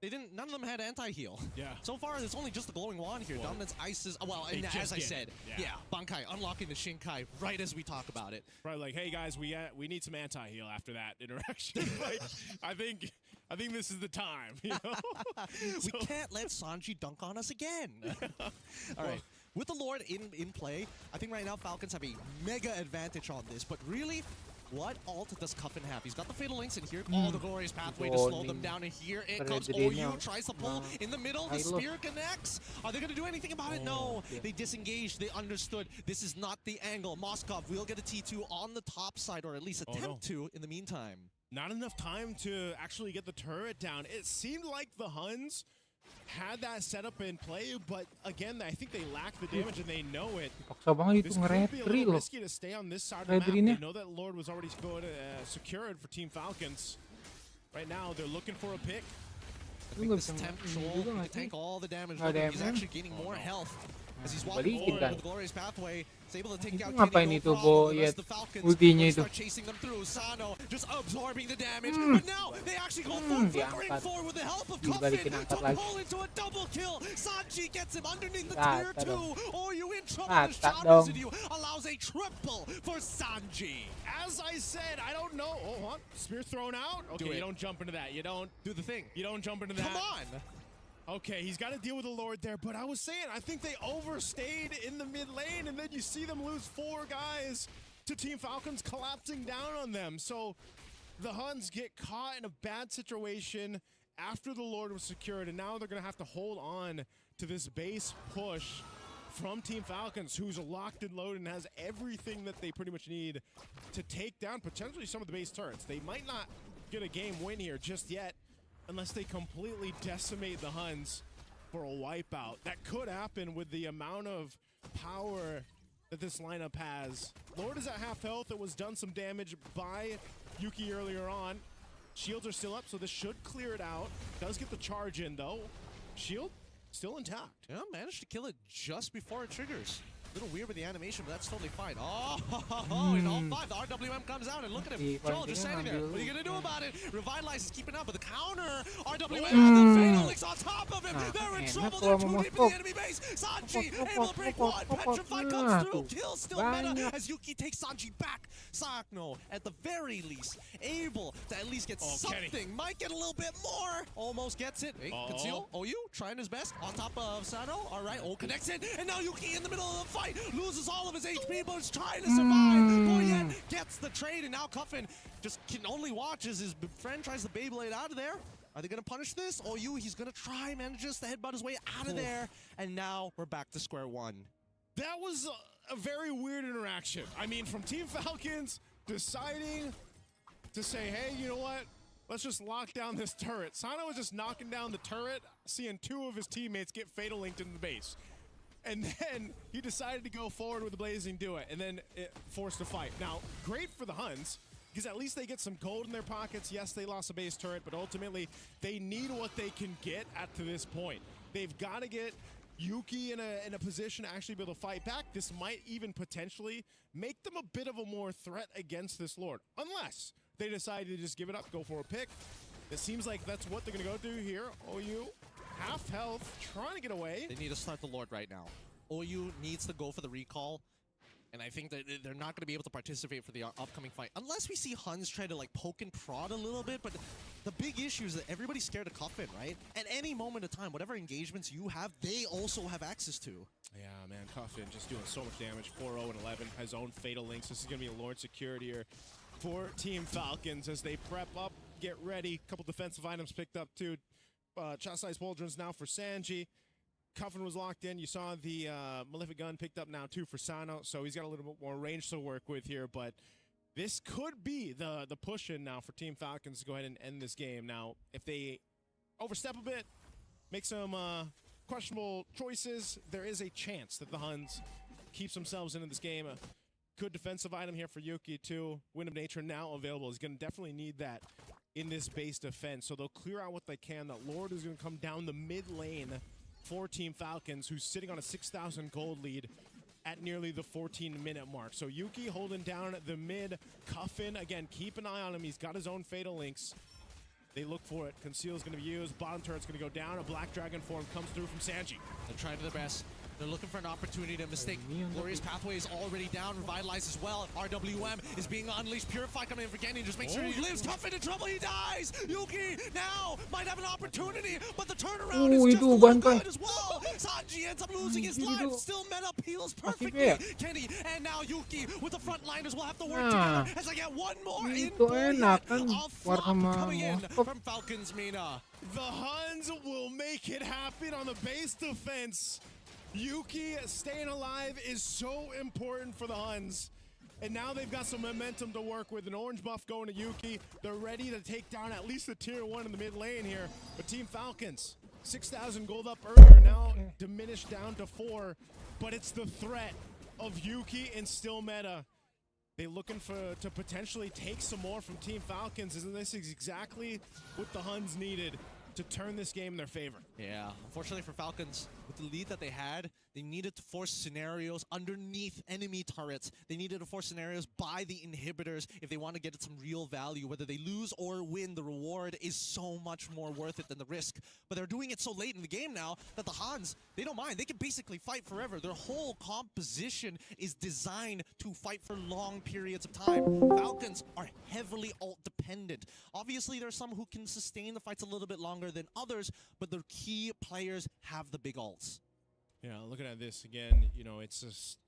They didn't. None of them had anti-heal. Yeah. So far, it's only just the glowing wand here. Dominance Ices. Well, and as I said, Bankai unlocking the Shinkai right as we talk about it. Right, like, hey guys, we need some anti-heal after that interaction. Like, I think this is the time. You know? We can't let Sanji dunk on us again. All right. With the Lord in play, I think right now Falcons have a mega advantage on this, but really, what ult does Cuffin have? He's got the Fatal Links in here, all the glorious pathway to slow them down, and here it comes. OU tries to pull in the middle, the spear connects. Are they going to do anything about it? No, they disengaged, they understood. This is not the angle. Moskov will get a T2 on the top side, or at least attempt to in the meantime. Not enough time to actually get the turret down. It seemed like the Huns had that setup in play, but again, I think they lack the damage and they know it. This could be a little risky to stay on this side of the map. They know that Lord was already secured for Team Falcons. Right now, they're looking for a pick. I think this temp troll can tank all the damage. He's actually gaining more health as he's walking forward with the glorious pathway. He's able to take out Kenny, no problem. The rest of the Falcons start chasing them through. Sano just absorbing the damage. But now they actually go full flickering forward with the help of Cuffin to pull into a double kill. Sanji gets him underneath the tier 2. Or you in trouble. The shot residue allows a triple for Sanji. As I said, I don't know. Oh, what? Spear thrown out? Okay, you don't jump into that. You don't do the thing. You don't jump into that. Come on. Okay, he's got to deal with the Lord there, but I was saying, I think they overstayed in the mid lane, and then you see them lose 4 guys to Team Falcons collapsing down on them. So the Huns get caught in a bad situation after the Lord was secured, and now they're going to have to hold on to this base push from Team Falcons, who's locked and loaded and has everything that they pretty much need to take down potentially some of the base turrets. They might not get a game win here just yet, unless they completely decimate the Huns for a wipeout. That could happen with the amount of power that this lineup has. Lord is at half health. It was done some damage by Yuki earlier on. Shields are still up, so this should clear it out. Does get the charge in, though. Shield still intact. Yeah, managed to kill it just before it triggers. A little weird with the animation, but that's totally fine. Oh, in all 5, the RWM comes out, and look at him. Joel just standing there. What are you going to do about it? Revitalize is keeping up, but the counter, RWM, and the Fatal Link's on top of him. They're in trouble. They're too deep in the enemy base. Sanji able to break one. Petrified comes through. Kill still meta as Yuki takes Sanji back. Sakno, at the very least, able to at least get something. Kenny might get a little bit more. Almost gets it. Hey, Conceal, OU, trying his best. On top of Sano. All right, connects it. And now Yuki in the middle of the fight. Loses all of his HP, but is trying to survive. Boyet gets the trade, and now Cuffin just can only watch as his friend tries to Beyblade out of there. Are they going to punish this? OU, he's going to try, manages to headbutt his way out of there. And now we're back to square one. That was a very weird interaction. I mean, from Team Falcons deciding to say, hey, you know what? Let's just lock down this turret. Sano was just knocking down the turret, seeing 2 of his teammates get Fatal Linked in the base. And then he decided to go forward with the Blazing Duet, and then it forced a fight. Now, great for the Huns, because at least they get some gold in their pockets. Yes, they lost a base turret, but ultimately, they need what they can get to this point. They've got to get Yuki in a position to actually be able to fight back. This might even potentially make them a bit of a more threat against this Lord, unless they decide to just give it up, go for a pick. It seems like that's what they're going to go do here. OU. Half health, trying to get away. They need to start the Lord right now. OU needs to go for the recall, and I think that they're not going to be able to participate for the upcoming fight unless we see Huns try to like poke and prod a little bit. But the big issue is that everybody's scared to Cuffin, right? At any moment of time, whatever engagements you have, they also have access to. Yeah, man, Cuffin just doing so much damage. 4-0 and 11, his own Fatal Links. This is going to be a Lord secured here for Team Falcons as they prep up, get ready. A couple defensive items picked up too. Chastised Pauldrons now for Sanji. Cuffin was locked in. You saw the Malefic Gun picked up now too for Sano, so he's got a little bit more range to work with here, but this could be the push in now for Team Falcons to go ahead and end this game. Now, if they overstep a bit, make some questionable choices, there is a chance that the Huns keeps themselves into this game. Good defensive item here for Yuki too. Wind of Nature now available. He's going to definitely need that in this base defense, so they'll clear out what they can. That Lord is going to come down the mid lane for Team Falcons, who's sitting on a 6,000 gold lead at nearly the 14-minute mark. So Yuki holding down the mid. Cuffin, again, keep an eye on him. He's got his own Fatal Links. They look for it. Conceal's going to be used. Bottom turret's going to go down. A Black Dragon form comes through from Sanji. They're trying their best. They're looking for an opportunity to mistake. Glorious Pathway is already down, revitalized as well. RWM is being unleashed. Purify coming in for Genny. Just make sure he lives. Cuffin in trouble. He dies. Yuki now might have an opportunity, but the turnaround is just good as well. Sanji ends up losing his life. Still meta peels perfectly. Kenny and now Yuki with the frontliners will have to work together as I get one more in. Coming in from Falcons Mina. The Huns will make it happen on the base defense. Yuki staying alive is so important for the Huns. And now they've got some momentum to work with. An orange buff going to Yuki. They're ready to take down at least the tier 1 in the mid lane here. But Team Falcons, 6,000 gold up earlier, now diminished down to 4. But it's the threat of Yuki and still meta. They're looking to potentially take some more from Team Falcons. Isn't this exactly what the Huns needed to turn this game in their favor? Yeah, unfortunately for Falcons, with the lead that they had, they needed to force scenarios underneath enemy turrets. They needed to force scenarios by the inhibitors if they want to get some real value. Whether they lose or win, the reward is so much more worth it than the risk. But they're doing it so late in the game now that the Huns, they don't mind. They can basically fight forever. Their whole composition is designed to fight for long periods of time. Falcons are heavily ult dependent. dependent. Obviously, there are some who can sustain the fights a little bit longer than others, but the key players have the big ults. Yeah, looking at this again, you know, it's just,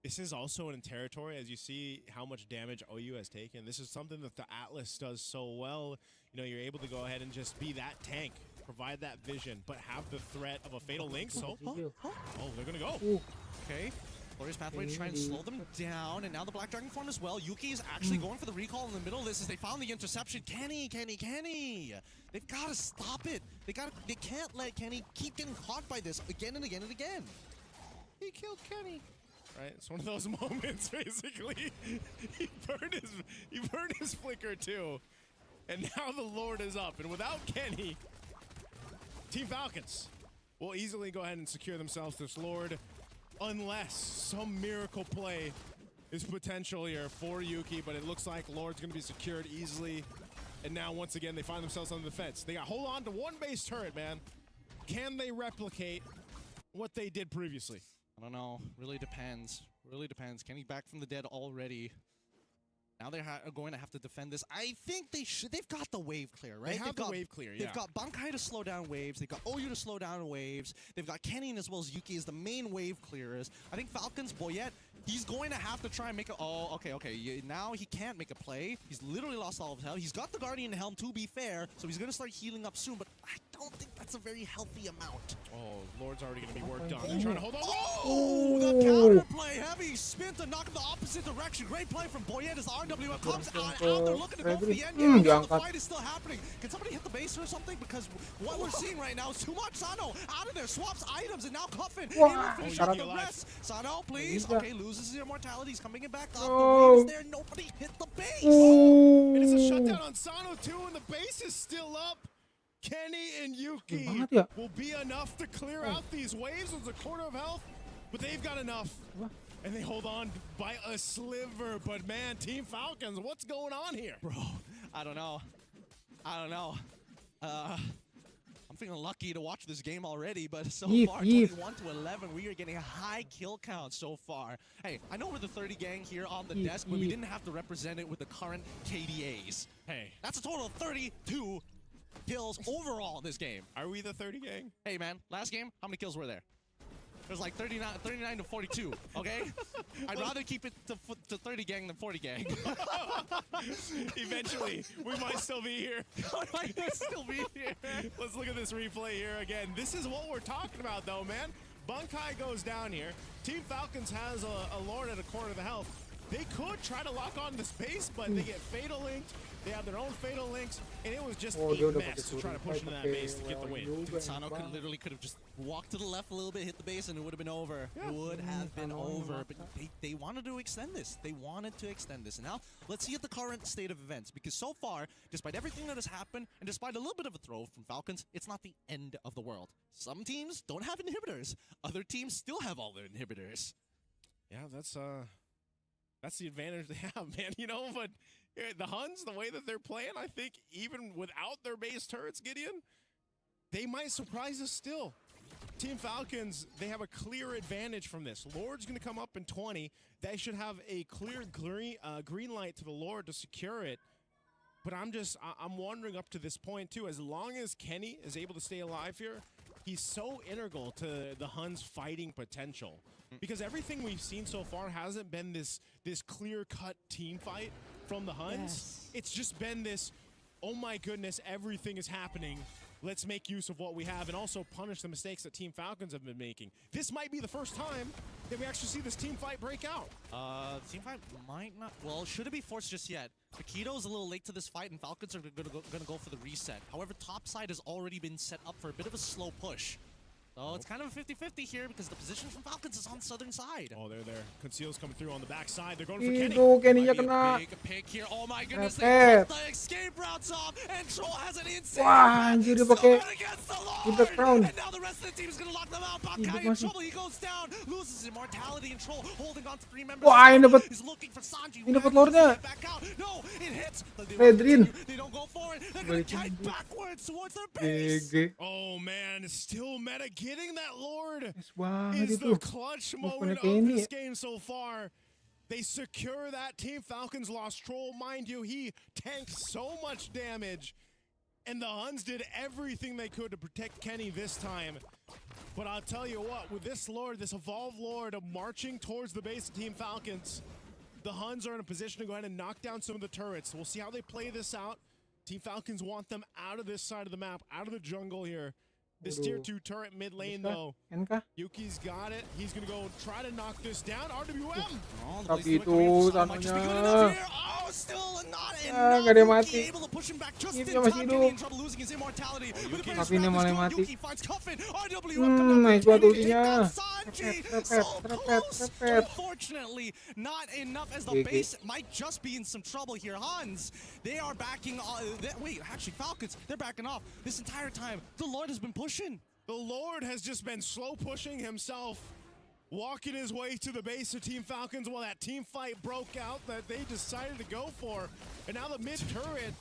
this is also in territory, as you see how much damage OU has taken. This is something that the Atlas does so well. You know, you're able to go ahead and just be that tank, provide that vision, but have the threat of a Fatal Link. So, oh, they're going to go. Okay. Glorious Pathway to try and slow them down, and now the Black Dragon form as well. Yuki is actually going for the recall in the middle of this as they found the interception. Kenny! They've got to stop it. They can't let Kenny keep getting caught by this again and again and again. He killed Kenny. Right, it's one of those moments, basically. he burned his flicker too, and now the Lord is up. And without Kenny, Team Falcons will easily go ahead and secure themselves this Lord, unless some miracle play is potential here for Yuki. But it looks like Lord's going to be secured easily. And now, once again, they find themselves on the fence. They got to hold on to one base turret, man. Can they replicate what they did previously? I don't know. Really depends. Really depends. Kenny back from the dead already. Now they're going to have to defend this. I think they should. They've got the wave clear, right? They have the wave clear, yeah. They've got Bankai to slow down waves. They've got OU to slow down waves. They've got Kenny as well as Yuki as the main wave clearers. I think Falcons, Boyette, he's going to have to try and make a... Oh, okay. Now he can't make a play. He's literally lost all of his health. He's got the Guardian Helm, to be fair, so he's going to start healing up soon, but I don't think that's a very healthy amount. Oh, Lord's already going to be worked on. They're trying to hold on. Oh, the counter play. Heavy spin to knock in the opposite direction. Great play from Boyette as the RWF comes out. They're looking to go for the end game. The fight is still happening. Can somebody hit the base or something? Because what we're seeing right now is too much. Sano out of there, swaps items, and now Cuffin able to finish up the rest. Sano, please. Okay, loses his immortality. He's coming back up. The wave is there. Nobody hit the base. And it's a shutdown on Sano too, and the base is still up. Kenny and Yuki will be enough to clear out these waves with a quarter of health, but they've got enough. And they hold on by a sliver. But man, Team Falcons, what's going on here? Bro, I don't know. I'm feeling lucky to watch this game already, but so far, 21 to 11, we are getting a high kill count so far. Hey, I know we're the 30 gang here on the desk, but we didn't have to represent it with the current KDAs. Hey, that's a total of 32 kills overall in this game. Are we the 30 gang? Hey man, last game, how many kills were there? It was like 39 to 42, okay? I'd rather keep it to 30 gang than 40 gang. Eventually, we might still be here. Let's look at this replay here again. This is what we're talking about though, man. Bankai goes down here. Team Falcons has a Lord at a quarter of the health. They could try to lock on the space, but they get Fatal Linked. They have their own Fatal Links, and it was just a mess to try to push into that base to get the win. Dude, Sano could have just walked to the left a little bit, hit the base, and it would have been over. It would have been over, but they wanted to extend this. They wanted to extend this. And now, let's see at the current state of events, because so far, despite everything that has happened, and despite a little bit of a throw from Falcons, it's not the end of the world. Some teams don't have inhibitors. Other teams still have all their inhibitors. Yeah, that's the advantage they have, man. You know, but the Huns, the way that they're playing, I think even without their base turrets, Gideon, they might surprise us still. Team Falcons, they have a clear advantage from this. Lord's going to come up in 20. They should have a clear green light to the Lord to secure it. But I'm wondering up to this point, too, as long as Kenny is able to stay alive here, he's so integral to the Huns' fighting potential. Because everything we've seen so far hasn't been this clear-cut team fight from the Huns. Yes. It's just been this, oh my goodness, everything is happening. Let's make use of what we have and also punish the mistakes that Team Falcons have been making. This might be the first time that we actually see this team fight break out. Team fight might not. Well, shouldn't be forced just yet. Paquito's a little late to this fight, and Falcons are gonna go for the reset. However, top side has already been set up for a bit of a slow push. So it's kind of a 50-50 here because the position from Falcons is on the southern side. Oh, they're there. Conceal's coming through on the back side. They're going for Kenny. Might be a big pick here. Oh my goodness, they cut the escape routes off, and Troll has an insane against the Lord. And now the rest of the team is going to lock them out. Bankai in trouble. He goes down, loses his immortality, and Troll holding on to 3 members. He's looking for Sanji. Back out. No, it hits. They don't go for it. They're going to kite backwards towards their base. Oh man, still meta. Getting that Lord Banget is itu. the clutch moment kayak of ini this ya. game so far. They secure that. Team Falcons lost Troll. Mind you, he tanked so much damage. And the Huns did everything they could to protect Kenny this time. But I'll tell you what, with this Lord, this Evolved Lord marching towards the base of Team Falcons, the Huns are in a position to go ahead and knock down some of the turrets. We'll see how they play this out. Team Falcons want them out of this side of the map, out of the jungle here. This tier 2 turret mid lane, though. Yuki's got it. He's going to go try to knock this down. RWM! Tapi itu tanahnya. Oh, still not Nggak ada enough. mati. Able to push him back just in Ini masih time. hidup. Kenny in trouble losing his immortality. Tapi ini malah mati. Yuki finds Cuffin. RWM Nice buat ultinya. Close. Unfortunately, not enough as the base might just be in some trouble here. Huns, they are backing off. Wait, actually, Falcons, they're backing off. This entire time, the Lord has been pushing. The Lord has just been slow pushing himself, walking his way to the base of Team Falcons while that team fight broke out that they decided to go for. And now the mid turret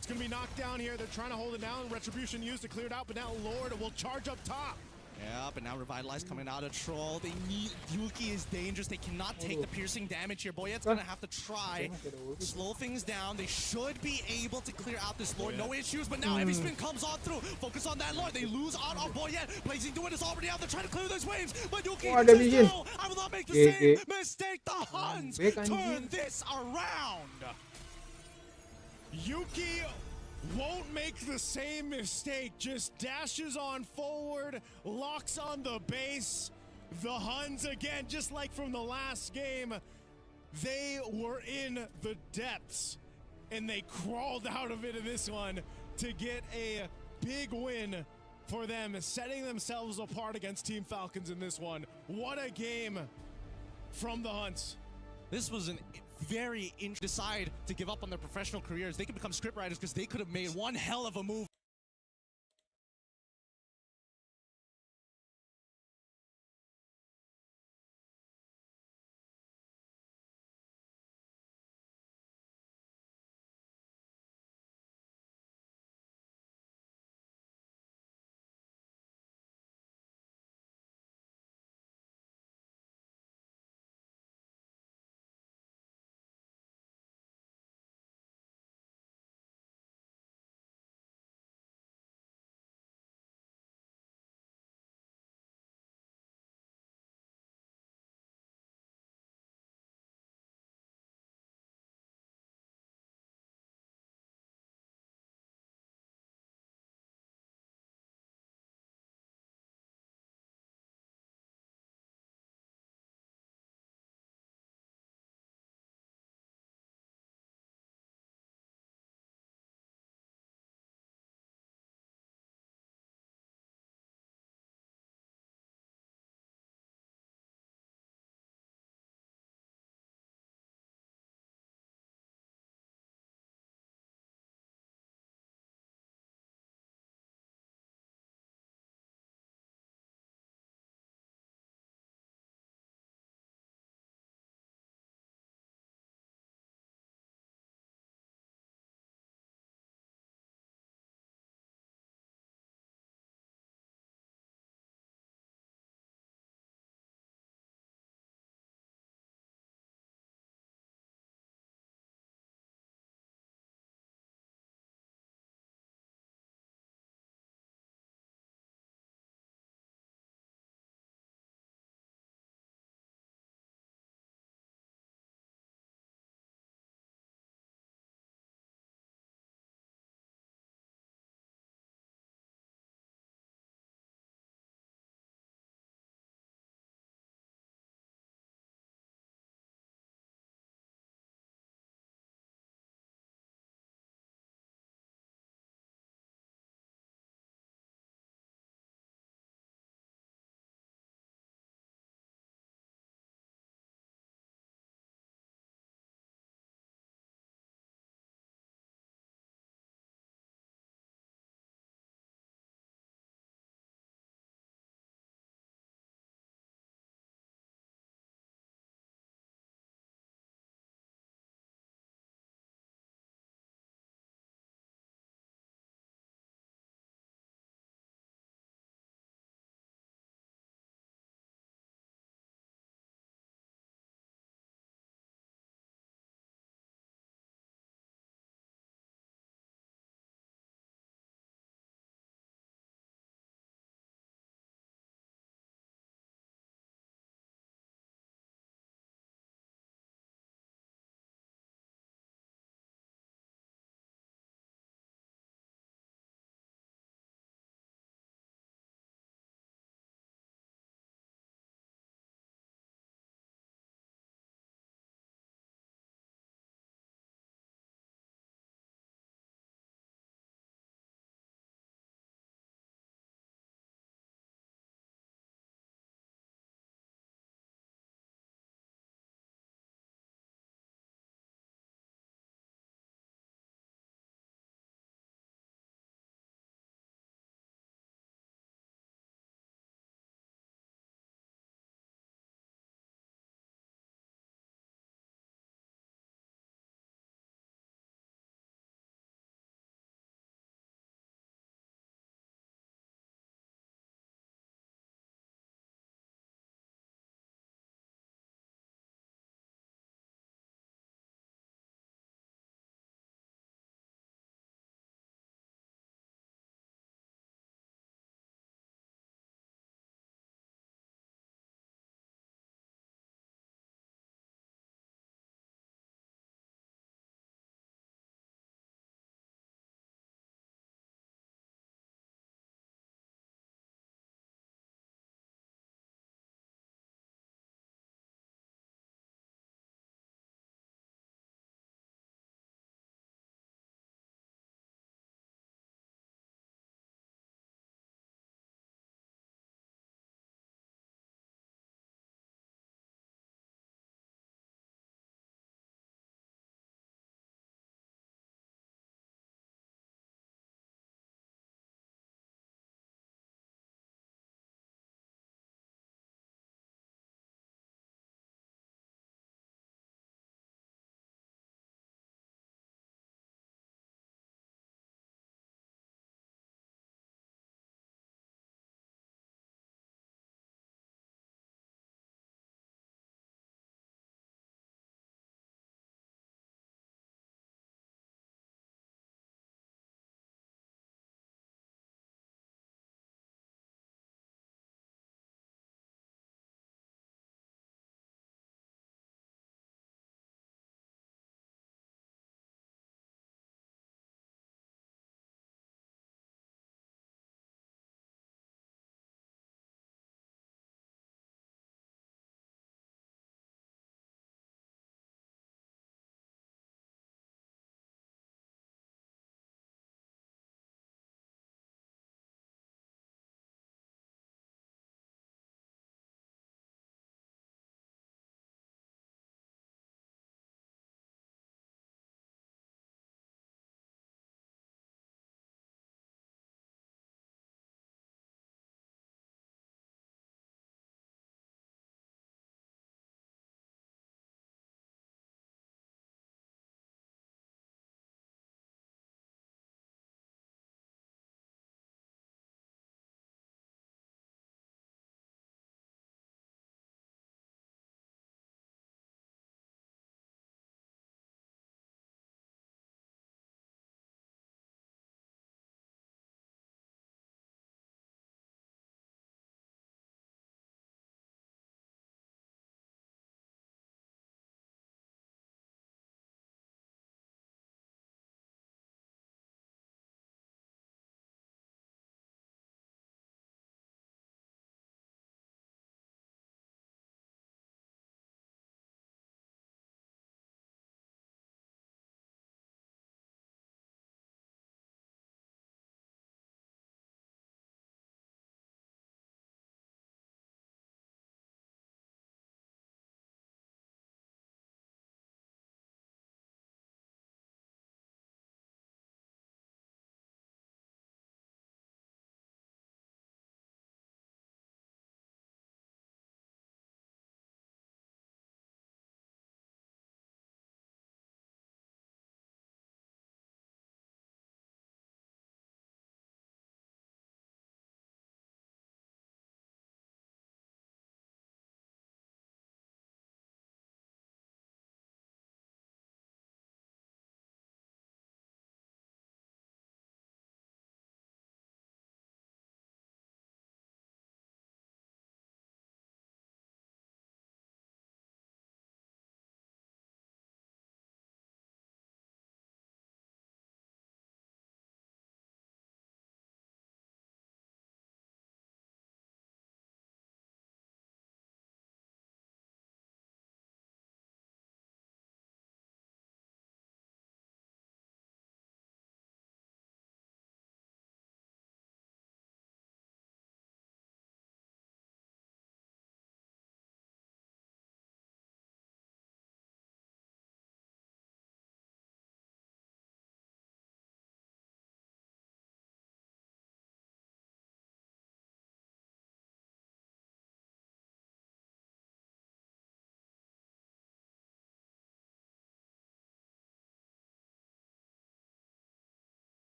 is going to be knocked down here. They're trying to hold it down. Retribution used to clear it out, but now Lord will charge up top. Yeah, but now Revitalize coming out of Troll. They need Yuki is dangerous. They cannot take the piercing damage here. Boyette's gonna have to try slow things down. They should be able to clear out this Lord. No issues, but now heavy spin comes on through. Focus on that Lord. They lose out on Boyette. Blazing Duet is already out. They're trying to clear those waves, but Yuki says no. I will not make the same mistake. The Huns turn this around. Yuki won't make the same mistake, just dashes on forward, locks on the base. The Huns again, just like from the last game, they were in the depths and they crawled out of it in this one to get a big win for them, setting themselves apart against Team Falcons in this one. What a game from the Huns. This was an very decide to give up on their professional careers. They could become scriptwriters because they could have made one hell of a move.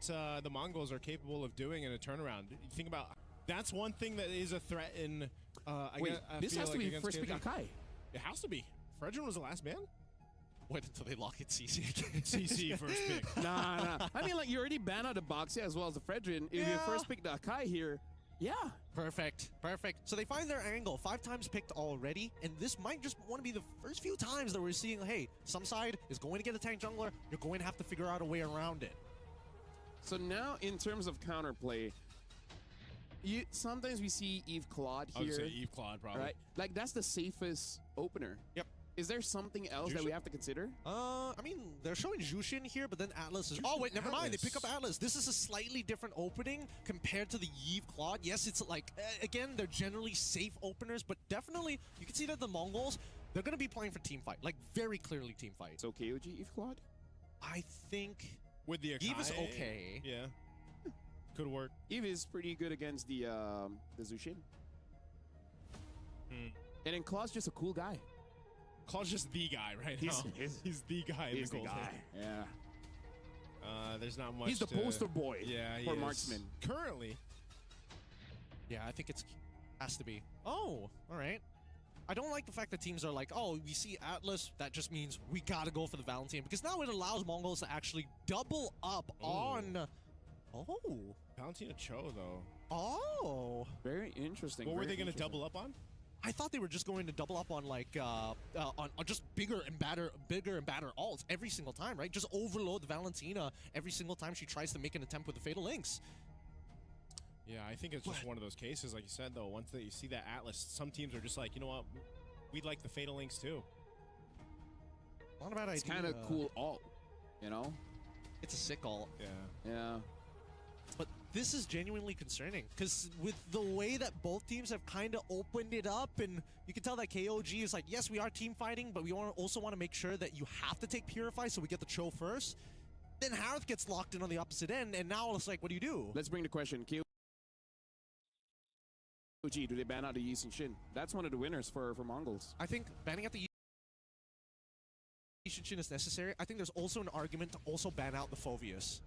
the Mongols are capable of doing in a turnaround. You think about that's one thing that is a threat in. Wait, this has to be first pick Akai. It has to be. Fredrin was the last man. Wait until they lock it CC again. CC first pick. Nah. I mean, like, you already banned out the Boxy as well as the Fredrin. If you first pick the Akai here, yeah. Perfect. So they find their angle. 5 times picked already, and this might just want to be the first few times that we're seeing, hey, some side is going to get a tank jungler. You're going to have to figure out a way around it. So now, in terms of counterplay, sometimes we see Eve Claude here. I would say Eve Claude, probably. Right? Like, that's the safest opener. Yep. Is there something else that we have to consider? I mean, they're showing Jushin here, but then Atlas is... Oh, wait, never mind. They pick up Atlas. This is a slightly different opening compared to the Eve Claude. Yes, it's like, again, they're generally safe openers, but definitely, you can see that the Mongols, they're going to be playing for team fight. Like, very clearly team fight. So KOG Eve Claude? I think... With the Akai, Eve is okay. Yeah. Could work. Eve is pretty good against the Zushin. And then Claude's just a cool guy. Claude's just the guy right now. He's the guy. He's the guy. Yeah. There's not much. He's the poster boy for marksman. Currently. Yeah, I think it has to be. Oh, all right. I don't like the fact that teams are like, oh, we see Atlas, that just means we gotta go for the Valentine, because now it allows Mongols to actually double up on... Oh. Valentina Cho, though. Oh. Very interesting. What were they going to double up on? I thought they were just going to double up on like on just bigger and badder alts every single time, right? Just overload Valentina every single time she tries to make an attempt with the Fatal Links. Yeah, I think it's just one of those cases, like you said, though. Once that you see that Atlas, some teams are just like, you know what, we'd like the Fatal Links too. Not a bad idea. It's kind of cool alt, you know? It's a sick alt. Yeah. But this is genuinely concerning, because with the way that both teams have kind of opened it up, and you can tell that KOG is like, yes, we are team fighting, but we also want to make sure that you have to take Purify so we get the Cho first. Then Harith gets locked in on the opposite end, and now it's like, what do you do? Let's bring the question. KOG, do they ban out the Yi Sun Shin? That's one of the winners for Mongols. I think banning out the Yi Sun Shin is necessary. I think there's also an argument to also ban out the Phoveus.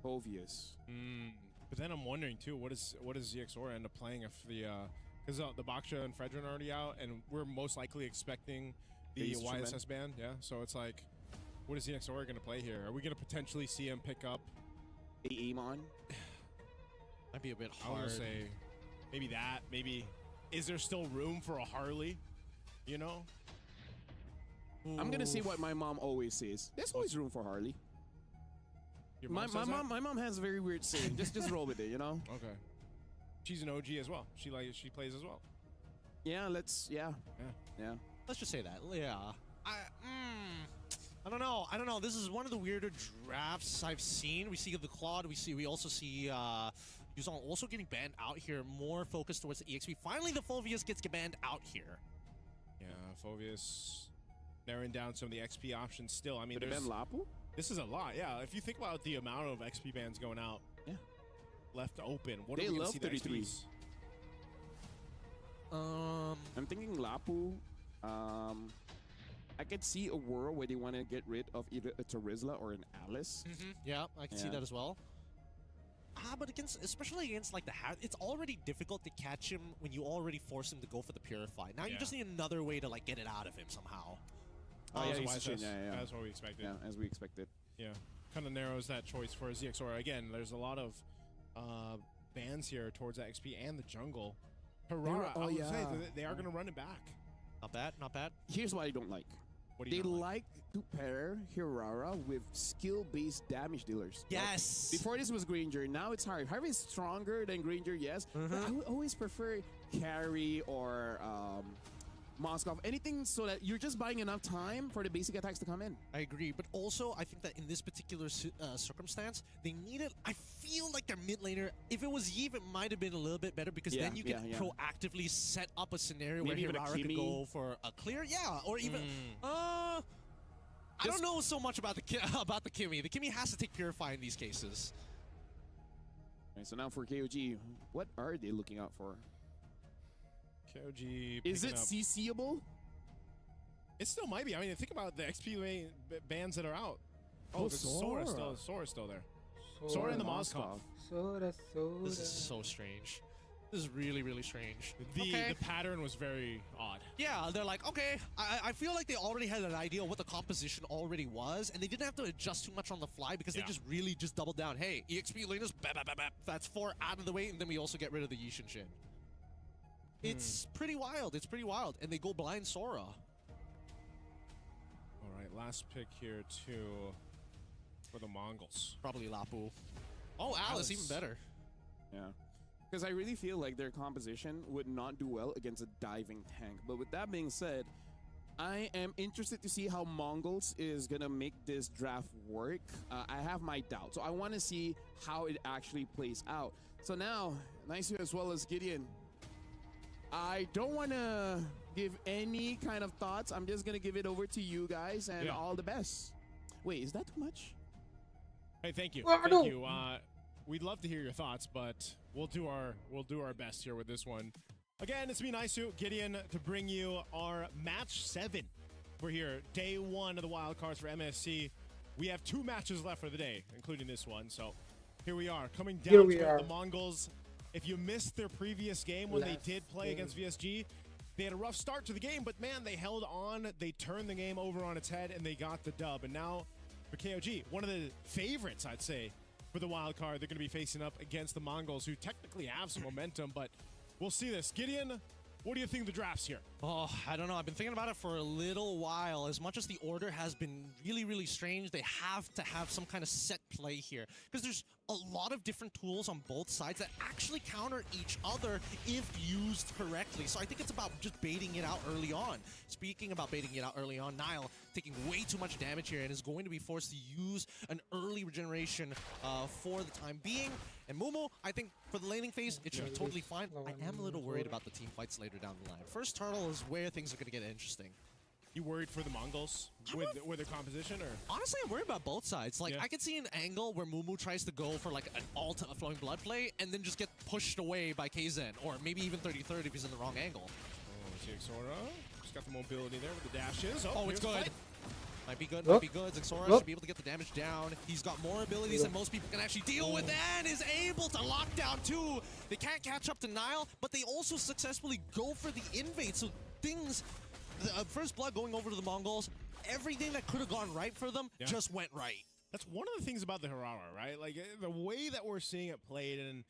But then I'm wondering too, what does ZXOR end up playing if because the Baksha and Fredrin are already out, and we're most likely expecting the YSS ban. Yeah, so it's like, what is ZXOR going to play here? Are we going to potentially see him pick up a Amon? That'd be a bit hard. I was gonna say maybe that. Maybe is there still room for a Harley? You know. I'm gonna say what my mom always says. There's always room for Harley. My mom has a very weird saying. just roll with it, you know. Okay. She's an OG as well. She plays as well. Yeah. Yeah. Let's just say that. Yeah. I don't know. This is one of the weirder drafts I've seen. We see the Claude. We also see Yuzong also getting banned out here. More focused towards the EXP. Finally, the Phoveus gets banned out here. Yeah, Phoveus narrowing down some of the XP options still. I mean, did they ban Lapu? This is a lot, yeah. If you think about the amount of XP bans going out, left open, what they are we love see the 33. I'm thinking Lapu. I could see a world where they want to get rid of either a Terizla or an Alice. Yeah, I can see that as well. But especially against like the Hat, it's already difficult to catch him when you already force him to go for the Purify. Now you just need another way to like get it out of him somehow. That's what we expected. Yeah, as we expected. Yeah, kind of narrows that choice for ZXOR. Again, there's a lot of bans here towards that XP and the jungle. Harara, I would say they are going to run it back. Not bad, not bad. Here's what I don't like. What do you They like to pair Hirara with skill-based damage dealers. Yes! Like, before this was Granger, now it's Harvey. Harvey is stronger than Granger, yes. But I would always prefer Carry or Moskov, anything so that you're just buying enough time for the basic attacks to come in. I agree, but also I think that in this particular circumstance, they needed, I feel like their mid laner, if it was Yves, it might have been a little bit better because then you could proactively set up a scenario maybe where Hirara could go for a clear, or even, I don't know so much about the Kimmy. The Kimmy has to take Purify in these cases. Okay, so now for KOG, what are they looking out for? KOG is it CCable? It still might be. I mean, think about the XP bans that are out. Oh, Sora is still there. Sora and the Moskov. Soda. This is so strange. This is really, really strange. The pattern was very odd. Yeah, they're like, okay, I feel like they already had an idea of what the composition already was, and they didn't have to adjust too much on the fly because they just really just doubled down. Hey, EXP laners, that's 4 out of the way, and then we also get rid of the Yishin Shin. It's pretty wild. It's pretty wild. And they go blind Sora. All right, last pick here too for the Mongols. Probably Lapu. Oh, Alice, even better. Yeah. Because I really feel like their composition would not do well against a diving tank. But with that being said, I am interested to see how Mongols is going to make this draft work. I have my doubts. So I want to see how it actually plays out. So now, Nice as well as Gideon. I don't want to give any kind of thoughts. I'm just going to give it over to you guys and all the best. Wait, is that too much? Hey, thank you. Thank you. We'd love to hear your thoughts, but we'll do our best here with this one. Again, it's me, Naisu, Gideon, to bring you our match 7. We're here, day 1 of the wild cards for MSC. We have 2 matches left for the day, including this one. So here we are, coming down to the Mongols. If you missed their previous game when they did play against VSG, they had a rough start to the game, but man, they held on. They turned the game over on its head, and they got the dub. And now for KOG, one of the favorites, I'd say, for the wild card, they're going to be facing up against the Mongols, who technically have some momentum, but we'll see this. Gideon, what do you think of the drafts here? Oh, I don't know. I've been thinking about it for a little while. As much as the order has been really, really strange, they have to have some kind of set play here. Because there's a lot of different tools on both sides that actually counter each other if used correctly. So I think it's about just baiting it out early on. Speaking about baiting it out early on, Nile taking way too much damage here and is going to be forced to use an early regeneration for the time being. And Mumu, I think for the laning phase, it should be totally fine. I am a little worried about the team fights later down the line. First turtle is where things are going to get interesting. You worried for the Mongols with their composition, or? Honestly, I'm worried about both sides. Like, I could see an angle where Mumu tries to go for like an alt flowing blood play and then just get pushed away by Kzen, or maybe even 30-30 if he's in the wrong angle. Oh, Zixora just got the mobility there with the dashes. Oh, it's good. Might be good, might be good. Zixora should be able to get the damage down. He's got more abilities than most people can actually deal with, and is able to lock down too. They can't catch up to Nile, but they also successfully go for the invade. So things, first blood going over to the Mongols, everything that could have gone right for them just went right. That's one of the things about the Hirara, right? Like, the way that we're seeing it played and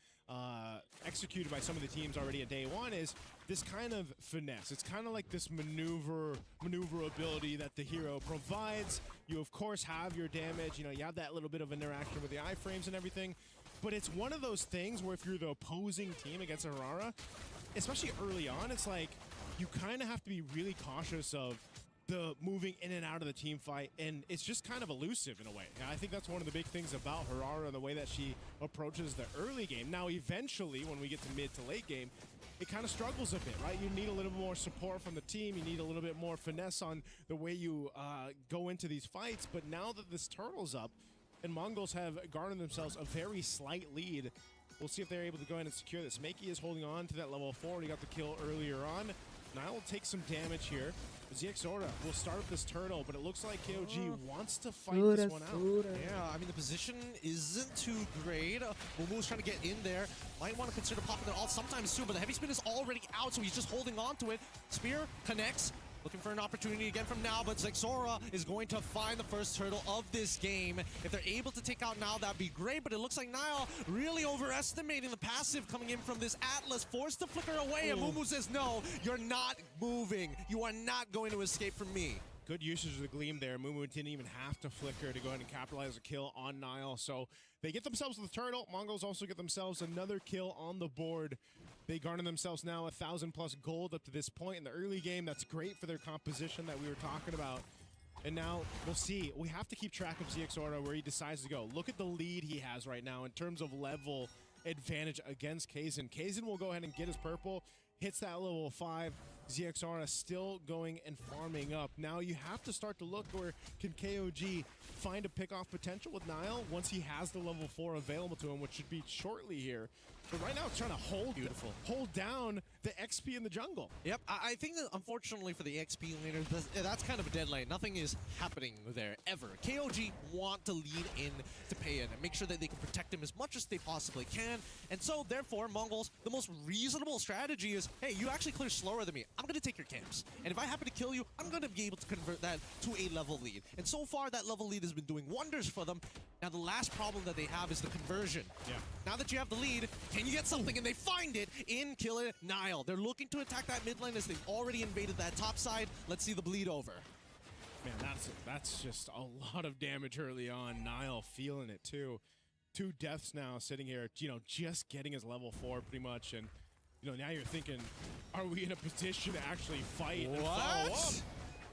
executed by some of the teams already at day 1 is this kind of finesse. It's kind of like this maneuverability that the hero provides. You, of course, have your damage. You know, you have that little bit of interaction with the iframes and everything. But it's one of those things where if you're the opposing team against Hirara, especially early on, it's like you kind of have to be really cautious of the moving in and out of the team fight, and it's just kind of elusive in a way. And I think that's one of the big things about Hirara, the way that she approaches the early game. Now, eventually, when we get to mid to late game, it kind of struggles a bit, right? You need a little more support from the team. You need a little bit more finesse on the way you go into these fights. But now that this turtle's up, and Mongols have garnered themselves a very slight lead, we'll see if they're able to go in and secure this. Makey is holding on to that level 4, and he got the kill earlier on. Nile will take some damage here. ZXORA will start with this turtle, but it looks like KOG wants to fight this one out. Yeah, I mean, the position isn't too great. Mumu's trying to get in there. Might want to consider popping it all sometimes soon, but the heavy spin is already out, so he's just holding on to it. Spear connects. Looking for an opportunity again from now, but Zexora is going to find the first turtle of this game. If they're able to take out Nile, that'd be great, but it looks like Nile really overestimating the passive coming in from this Atlas, forced to flicker away, and Mumu says, no, you're not moving. You are not going to escape from me. Good usage of the Gleam there. Mumu didn't even have to flicker to go ahead and capitalize a kill on Nile, so they get themselves the turtle. Mongols also get themselves another kill on the board. They garner themselves now 1,000+ gold up to this point in the early game. That's great for their composition that we were talking about. And now we'll see. We have to keep track of ZXORA where he decides to go. Look at the lead he has right now in terms of level advantage against Kzen. Kzen will go ahead and get his purple, hits that level 5. ZXORA still going and farming up. Now you have to start to look where can KOG find a pick-off potential with Nile once he has the level 4 available to him, which should be shortly here. But right now it's trying to hold down the XP in the jungle. Yep, I think that unfortunately for the XP laners, that's kind of a dead lane. Nothing is happening there ever. KOG want to lead in to Payan and make sure that they can protect him as much as they possibly can. And so, therefore, Mongols, the most reasonable strategy is, hey, you actually clear slower than me. I'm going to take your camps. And if I happen to kill you, I'm going to be able to convert that to a level lead. And so far, that level lead has been doing wonders for them. Now, the last problem that they have is the conversion. Yeah. Now that you have the lead, can you get something? And they find it in Killer Nile. They're looking to attack that mid lane as they've already invaded that top side. Let's see the bleed over. Man, that's just a lot of damage early on. Nile feeling it too. 2 deaths now sitting here, just getting his level 4 pretty much. And, now you're thinking, are we in a position to actually fight and follow up?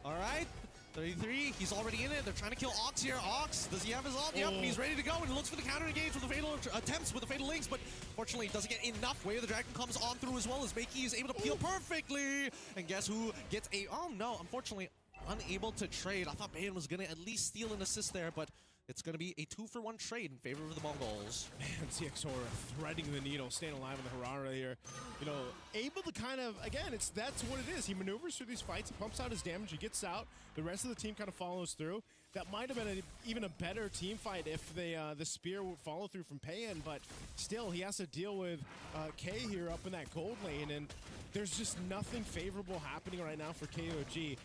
All right. 33, he's already in it. They're trying to kill Ox here. Ox, does he have his ult? Yep, he's ready to go and looks for the counter engage with the fatal attempts with the fatal links, but fortunately doesn't get enough. Way of the Dragon comes on through as well as Makey is able to peel perfectly. And guess who gets a, oh no, unfortunately unable to trade. I thought Bayan was gonna at least steal an assist there, but it's going to be a 2-for-1 trade in favor of the Mongols. Man, CXora threading the needle, staying alive in the Harara here. Able to kind of, again, that's what it is. He maneuvers through these fights, he pumps out his damage, he gets out. The rest of the team kind of follows through. That might have been even a better team fight if the spear would follow through from Payan, but still, he has to deal with K here up in that gold lane, and there's just nothing favorable happening right now for KOG.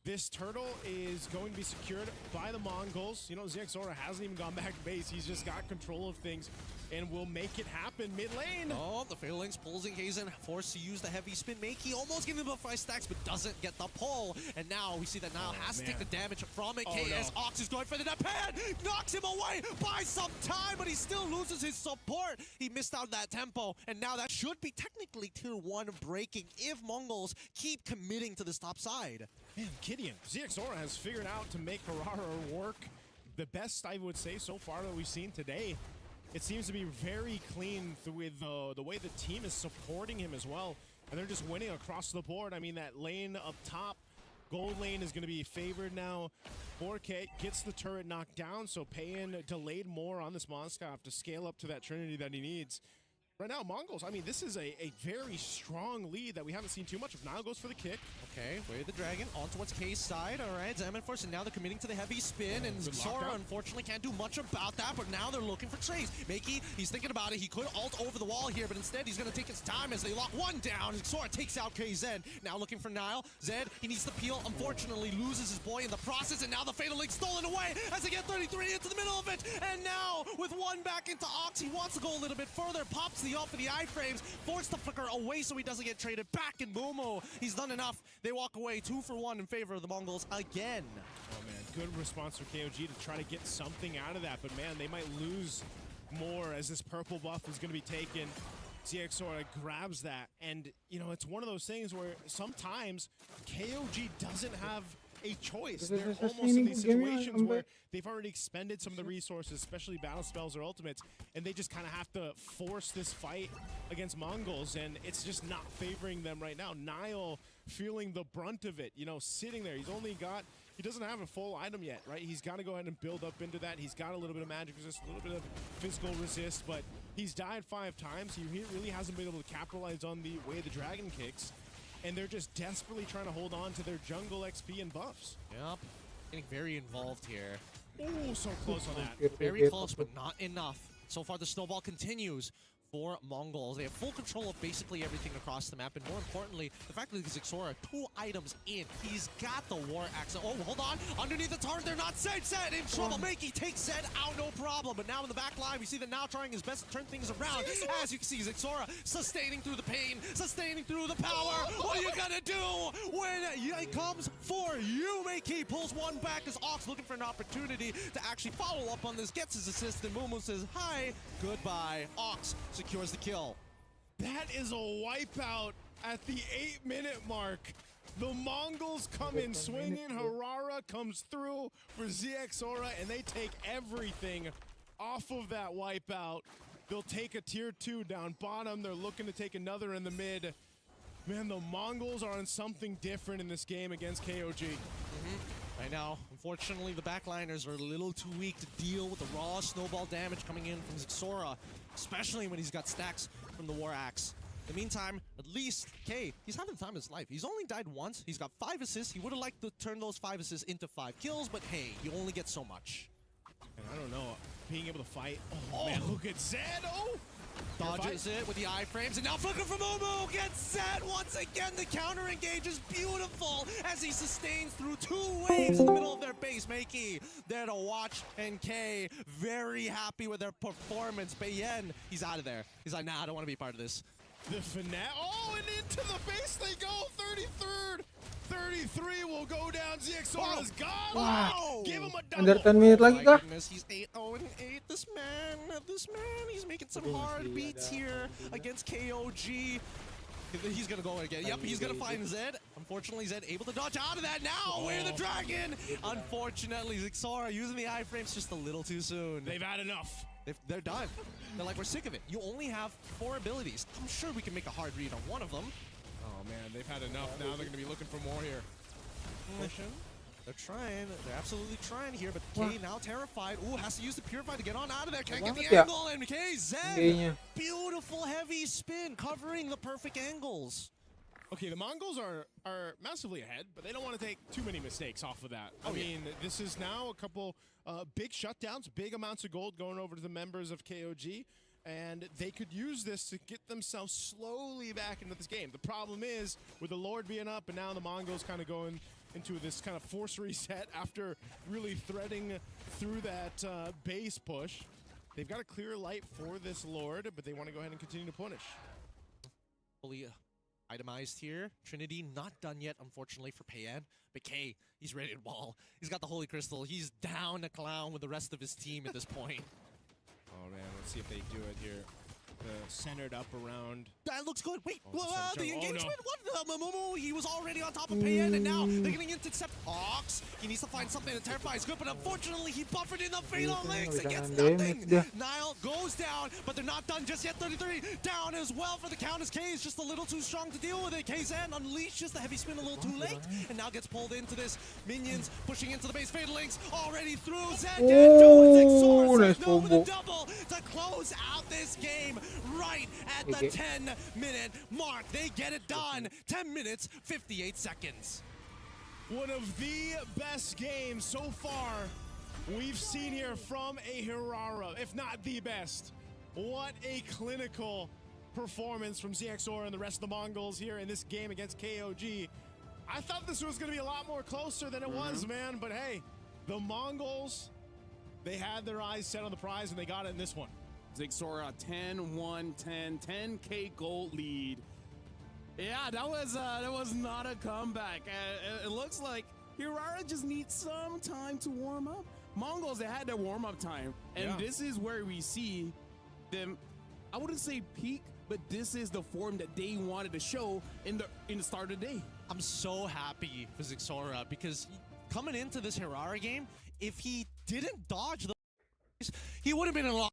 This turtle is going to be secured by the Mongols. ZXora hasn't even gone back to base. He's just got control of things and will make it happen mid lane. Oh, the Fatal Links pulls in Kaizen, forced to use the heavy spin. Makey almost getting about 5 stacks, but doesn't get the pull. And now we see that Nile has to take the damage from it. KS Ox is going for the Pan, knocks him away by some time, but he still loses his support. He missed out that tempo, and now that should be technically tier 1 breaking if Mongols keep committing to this top side. Man, Gideon, ZXora has figured out to make Harara work the best, I would say, so far that we've seen today. It seems to be very clean with the way the team is supporting him as well. And they're just winning across the board. I mean, that lane up top, gold lane is going to be favored now. 4K gets the turret knocked down, so Payan delayed more on this Moskov to scale up to that Trinity that he needs. Right now, Mongols, I mean, this is a very strong lead that we haven't seen too much of. Nile goes for the kick. Okay, Way of the Dragon on towards K's side. All right, Zamanforce, and now they're committing to the heavy spin, and Zora unfortunately can't do much about that, but now they're looking for trades. Makey, he's thinking about it. He could ult over the wall here, but instead he's going to take his time as they lock one down. Zora takes out KZ. Now looking for Nile. Zed, he needs the peel. Unfortunately, loses his boy in the process, and now the Fatal Link stolen away as they get 33 into the middle of it. And now, with one back into Ox, he wants to go a little bit further, pops the ult for the iframes, forced the flicker away so he doesn't get traded back, and Momo, he's done enough. They walk away 2-for-1 in favor of the Mongols again. Oh man, good response from KOG to try to get something out of that, but man, they might lose more as this purple buff is going to be taken. ZXora grabs that, and it's one of those things where sometimes KOG doesn't have a choice. They're almost in these situations where they've already expended some of the resources, especially battle spells or ultimates, and they just kind of have to force this fight against Mongols, and it's just not favoring them right now. Nile feeling the brunt of it, sitting there. He doesn't have a full item yet, right? He's got to go ahead and build up into that. He's got a little bit of magic resist, a little bit of physical resist, but he's died 5 times. He really hasn't been able to capitalize on the Way of the Dragon kicks. And they're just desperately trying to hold on to their jungle XP and buffs. Yep. Getting very involved here. Oh, so close on that. Very close, but not enough. So far, the snowball continues for Mongols. They have full control of basically everything across the map, and more importantly, the fact that Zixora 2 items in. He's got the War Axe. Oh, hold on. Underneath the turret, they're not Zed in trouble. Makey takes Zed out, no problem. But now in the back line, we see that now trying his best to turn things around. As you can see, Zixora sustaining through the pain, sustaining through the power. What are you gonna do when it comes for you? Makey pulls one back as Ox looking for an opportunity to actually follow up on this, gets his assist, and Mumu says, hi, goodbye. Ox secures the kill. That is a wipeout at the 8-minute mark. The Mongols come in swinging. Harara comes through for ZXora, and they take everything off of that wipeout. They'll take a tier 2 down bottom. They're looking to take another in the mid. Man, the Mongols are on something different in this game against KOG. Right now, unfortunately, the backliners are a little too weak to deal with the raw snowball damage coming in from Zixora, especially when he's got stacks from the War Axe. In the meantime, at least K, he's having the time of his life. He's only died once. He's got 5 assists. He would have liked to turn those 5 assists into 5 kills, but hey, you only get so much. And I don't know, being able to fight. Oh, man, look at Zed. Oh! Dodges it with the iframes, and now Fucker from Momo gets Zed once again. The counter engage is beautiful as he sustains through 2 waves in the middle of their base. Makey there to watch, and K very happy with their performance. Bayen, he's out of there. He's like, nah, I don't want to be part of this. The finale. Oh, and into the base they go. 33rd. 33 will go down. ZXORA's gone. Wow. Give him a double. Under 10 minute lagi kah? Goodness, he's 8-0-8. This man, he's making some hard beats here against KOG. He's gonna go again. Yep, he's gonna find Zed. Unfortunately, Zed able to dodge out of that now. Where the dragon? Unfortunately, ZXORA using the iframes just a little too soon. They've had enough. They're done. They're like, we're sick of it. You only have 4 abilities. I'm sure we can make a hard read on one of them. Oh man, they've had enough. Now they're gonna be looking for more here. They're trying. They're absolutely trying here, but K now terrified. Ooh, has to use the Purify to get on out of there. Can't get the angle, and K, Zed. Beautiful heavy spin, covering the perfect angles. Okay, the Mongols are massively ahead, but they don't want to take too many mistakes off of that. I mean, this is now a couple big shutdowns, big amounts of gold going over to the members of KOG, and they could use this to get themselves slowly back into this game. The problem is, with the Lord being up, and now the Mongols kind of going into this kind of force reset after really threading through that base push. They've got a clear light for this Lord, but they want to go ahead and continue to punish. Fully itemized here. Trinity not done yet, unfortunately, for Payan. But K, he's ready to ball. He's got the Holy Crystal. He's down a clown with the rest of his team at this point. Oh man, let's see if they do it here. Centered up around. That looks good. Wait, the engagement? What? Momo, he was already on top of Payan, and now they're getting intercept. Ox, he needs to find something to terrify is good, but unfortunately he buffered in the fatal links against nothing. Nile goes down, but they're not done just yet. 33 down as well for the count as K is just a little too strong to deal with it. KZan unleashes the heavy spin a little too late, and now gets pulled into this. Minions pushing into the base. Fatal links already through. Zed no with a double to close out this game. Right at the 10-minute mark. They get it done. 10 minutes, 58 seconds. One of the best games so far we've seen here from a Hirara, if not the best. What a clinical performance from ZXORA and the rest of the Mongols here in this game against KOG. I thought this was going to be a lot more closer than it was, man. But hey, the Mongols, they had their eyes set on the prize and they got it in this one. ZXORA 10-1-10, 10K gold lead. Yeah, that was not a comeback. It looks like Hirara just needs some time to warm up. Mongols, they had their warm-up time, and this is where we see them. I wouldn't say peak, but this is the form that they wanted to show in the start of the day. I'm so happy for ZXORA because coming into this Hirara game, if he didn't dodge the, he would have been in a lot.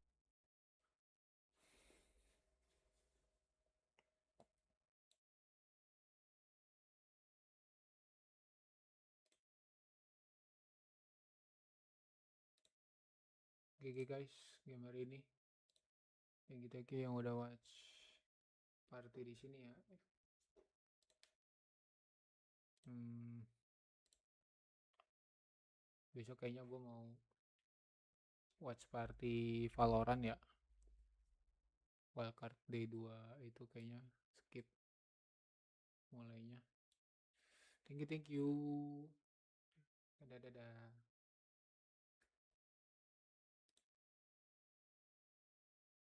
Oke guys, game hari ini. Thank you yang udah watch party di sini ya. Besok kayaknya gue mau watch party Valorant ya. Wildcard Day 2 itu kayaknya skip mulainya. Thank you. Dadah.